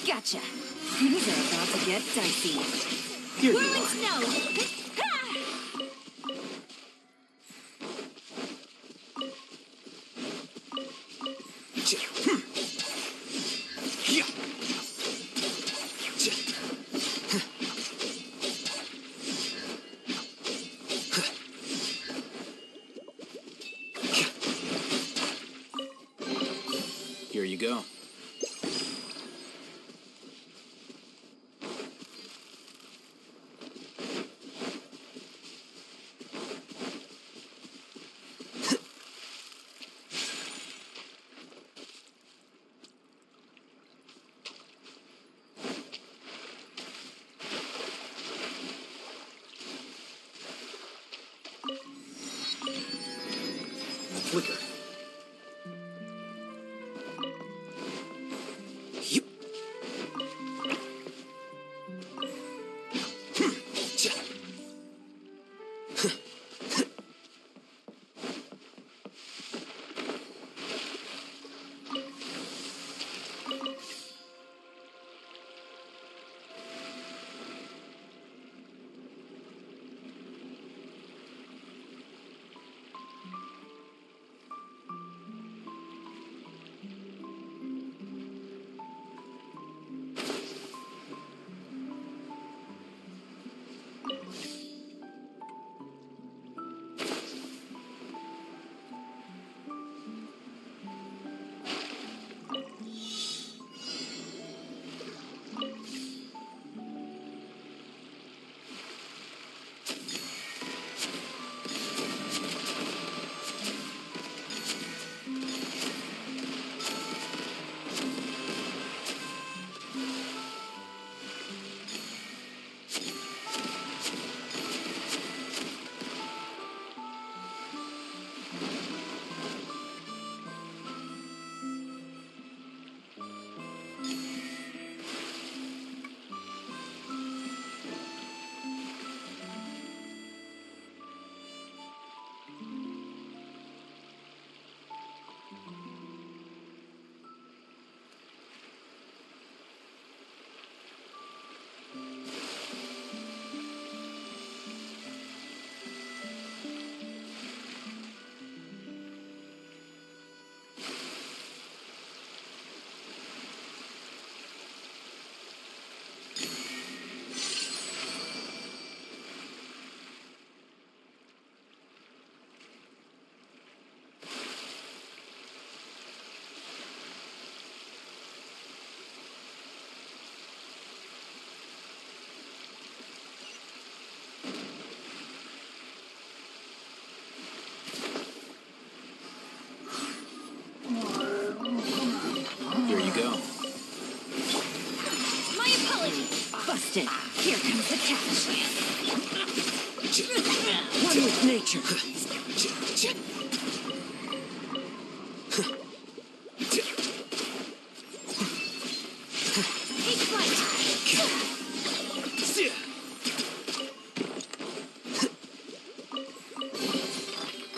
Gotcha. Things are about to get dicey. Here you Whirling are. snow! Here you go. Flicker. Yup. Busted. Here comes the catch. One with nature. Take flight.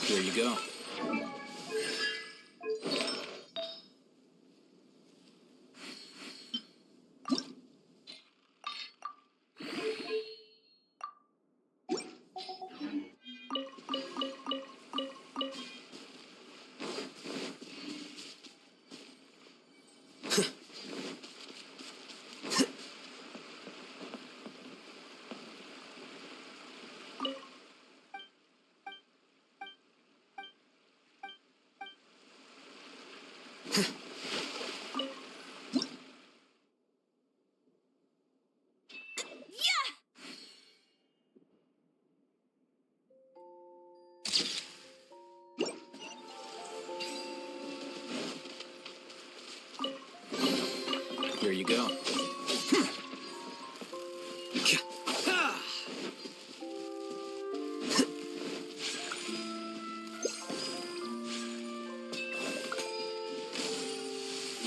Here you go. Here you go.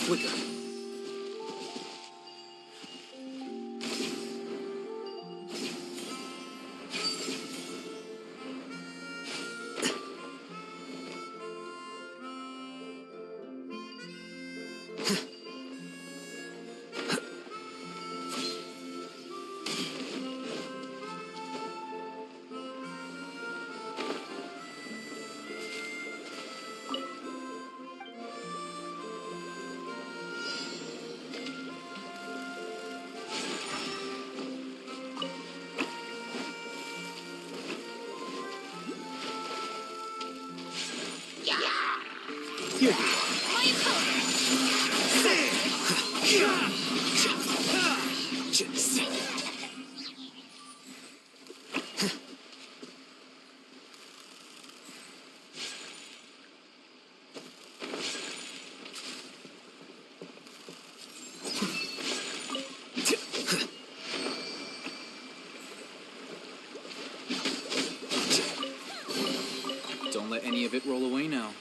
Quicker. Here you are. Don't let any of it roll away now.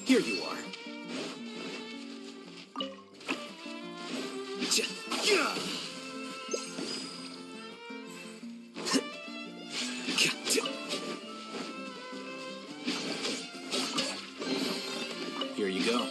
Here you are. Here you go.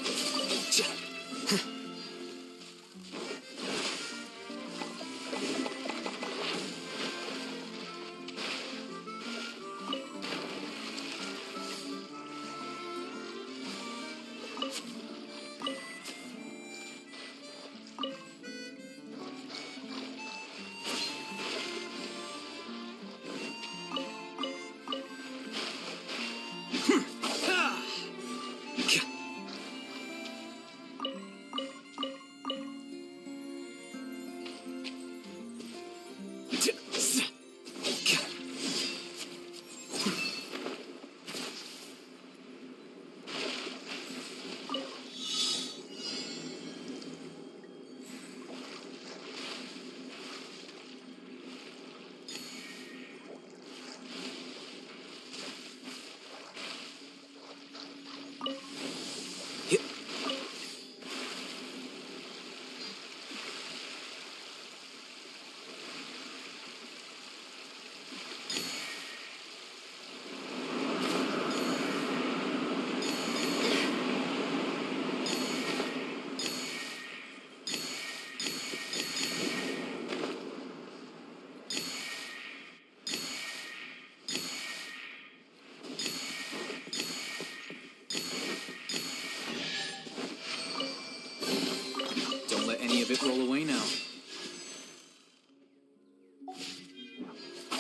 of it roll away now.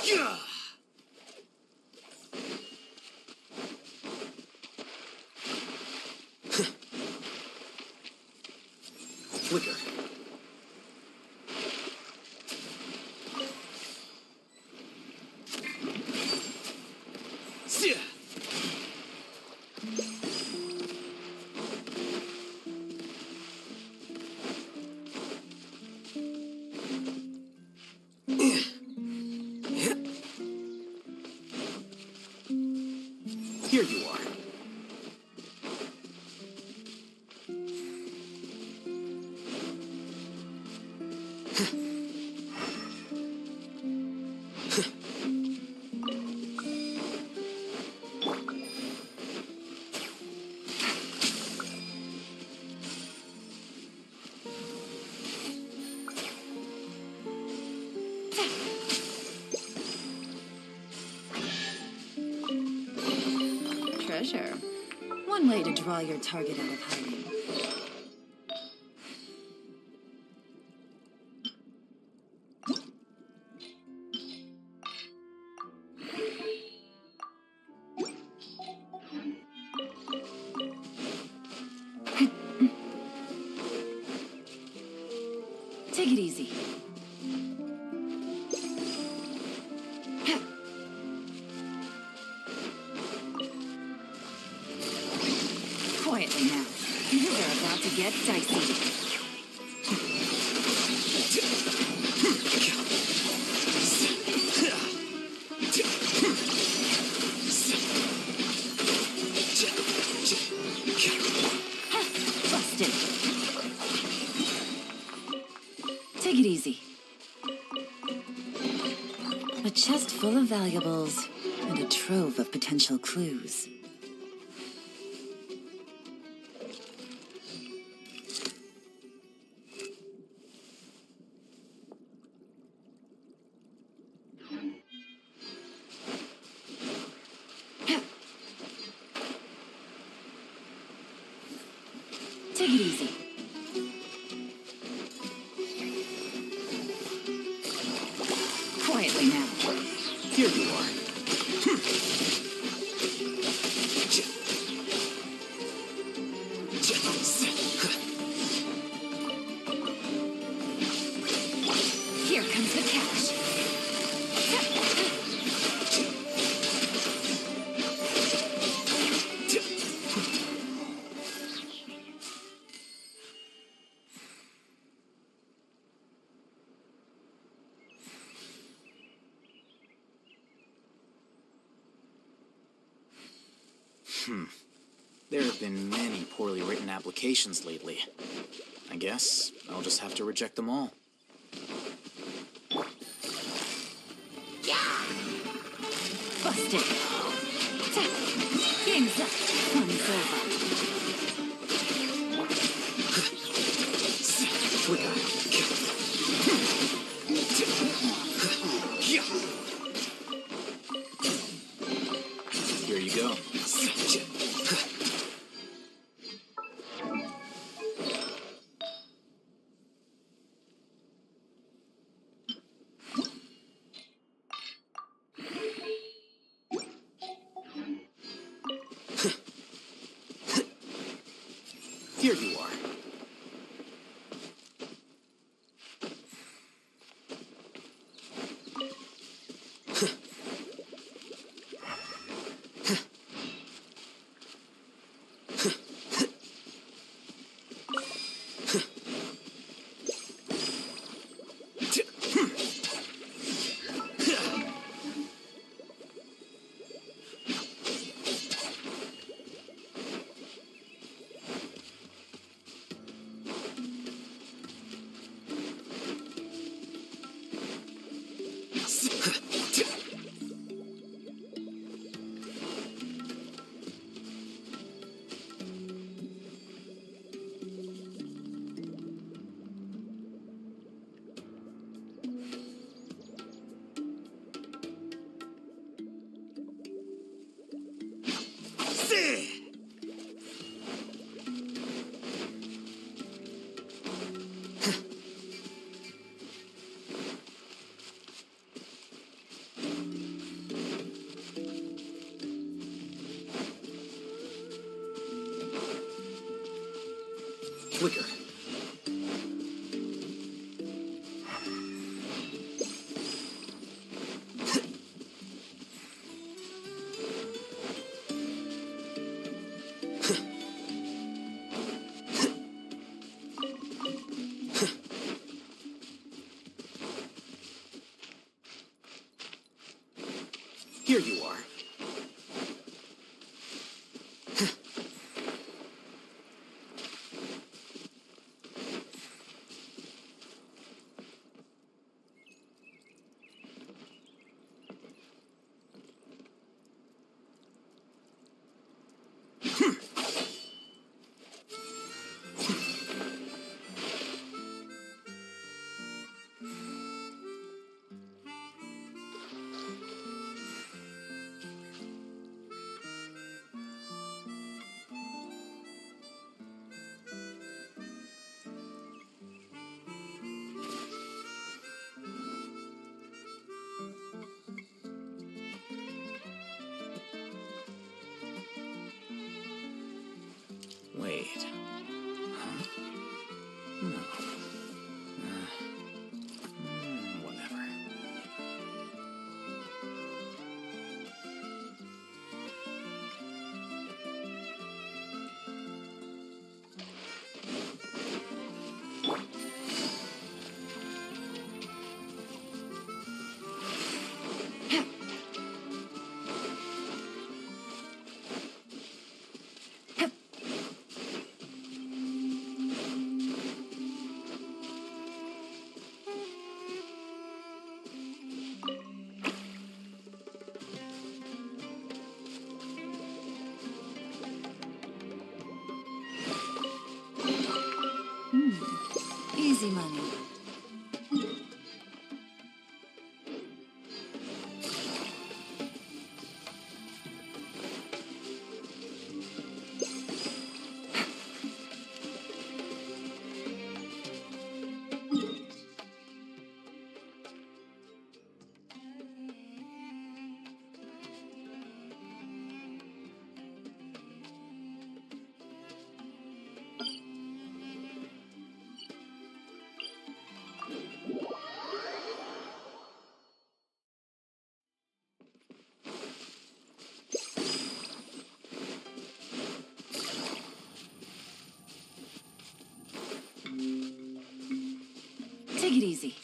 Yeah! Flicker. Here you are. Treasure. One way to draw your target out of hiding. Take it easy. Quietly now. Things are about to get dicey. Busted. Take it easy. A chest full of valuables and a trove of potential clues. Take it easy. Quietly now. Here you are. Here comes the cash. There have been many poorly written applications lately. I guess I'll just have to reject them all. Busted. Game's up. Fun's over. Here you go. Here you are. Quicker. Here you are. Wait. Huh? No. Whatever. Easy money. Take it easy.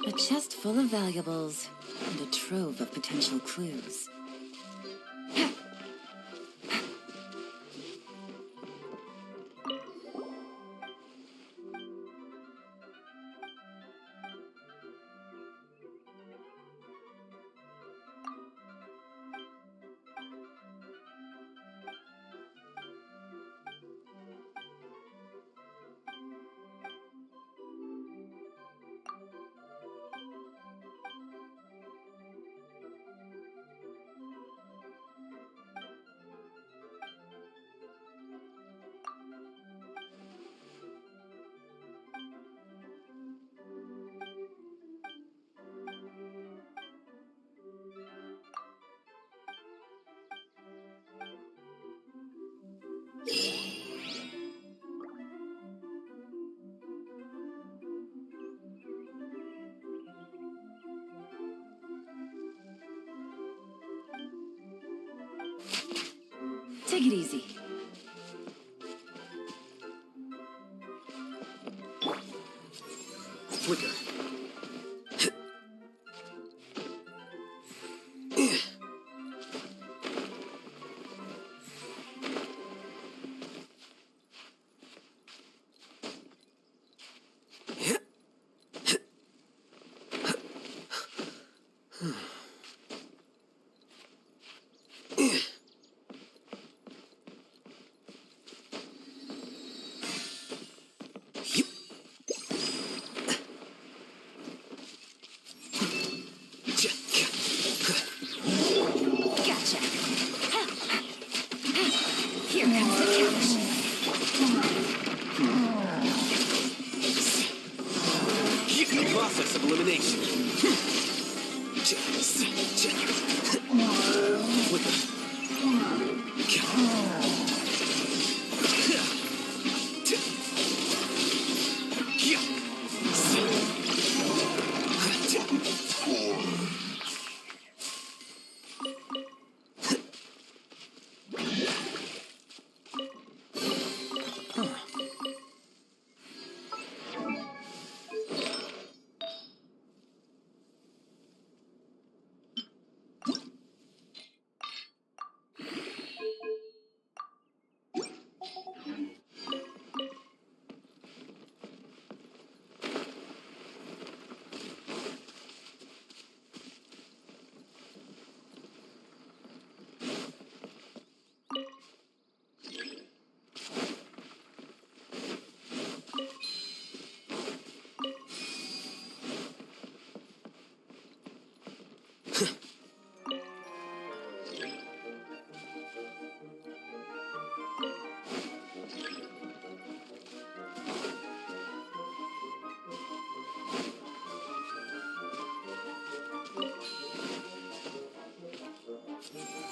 A chest full of valuables and a trove of potential clues. Take it easy. Quicker. process of elimination.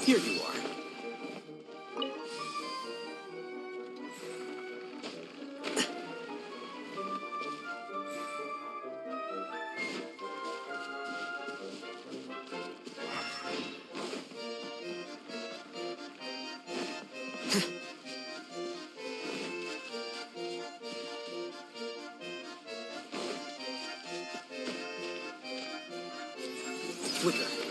Here you are. Flicker.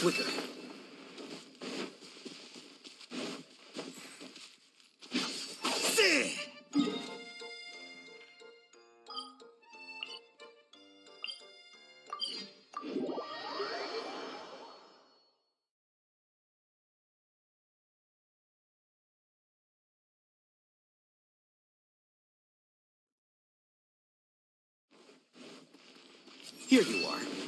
Flicker. Here you are.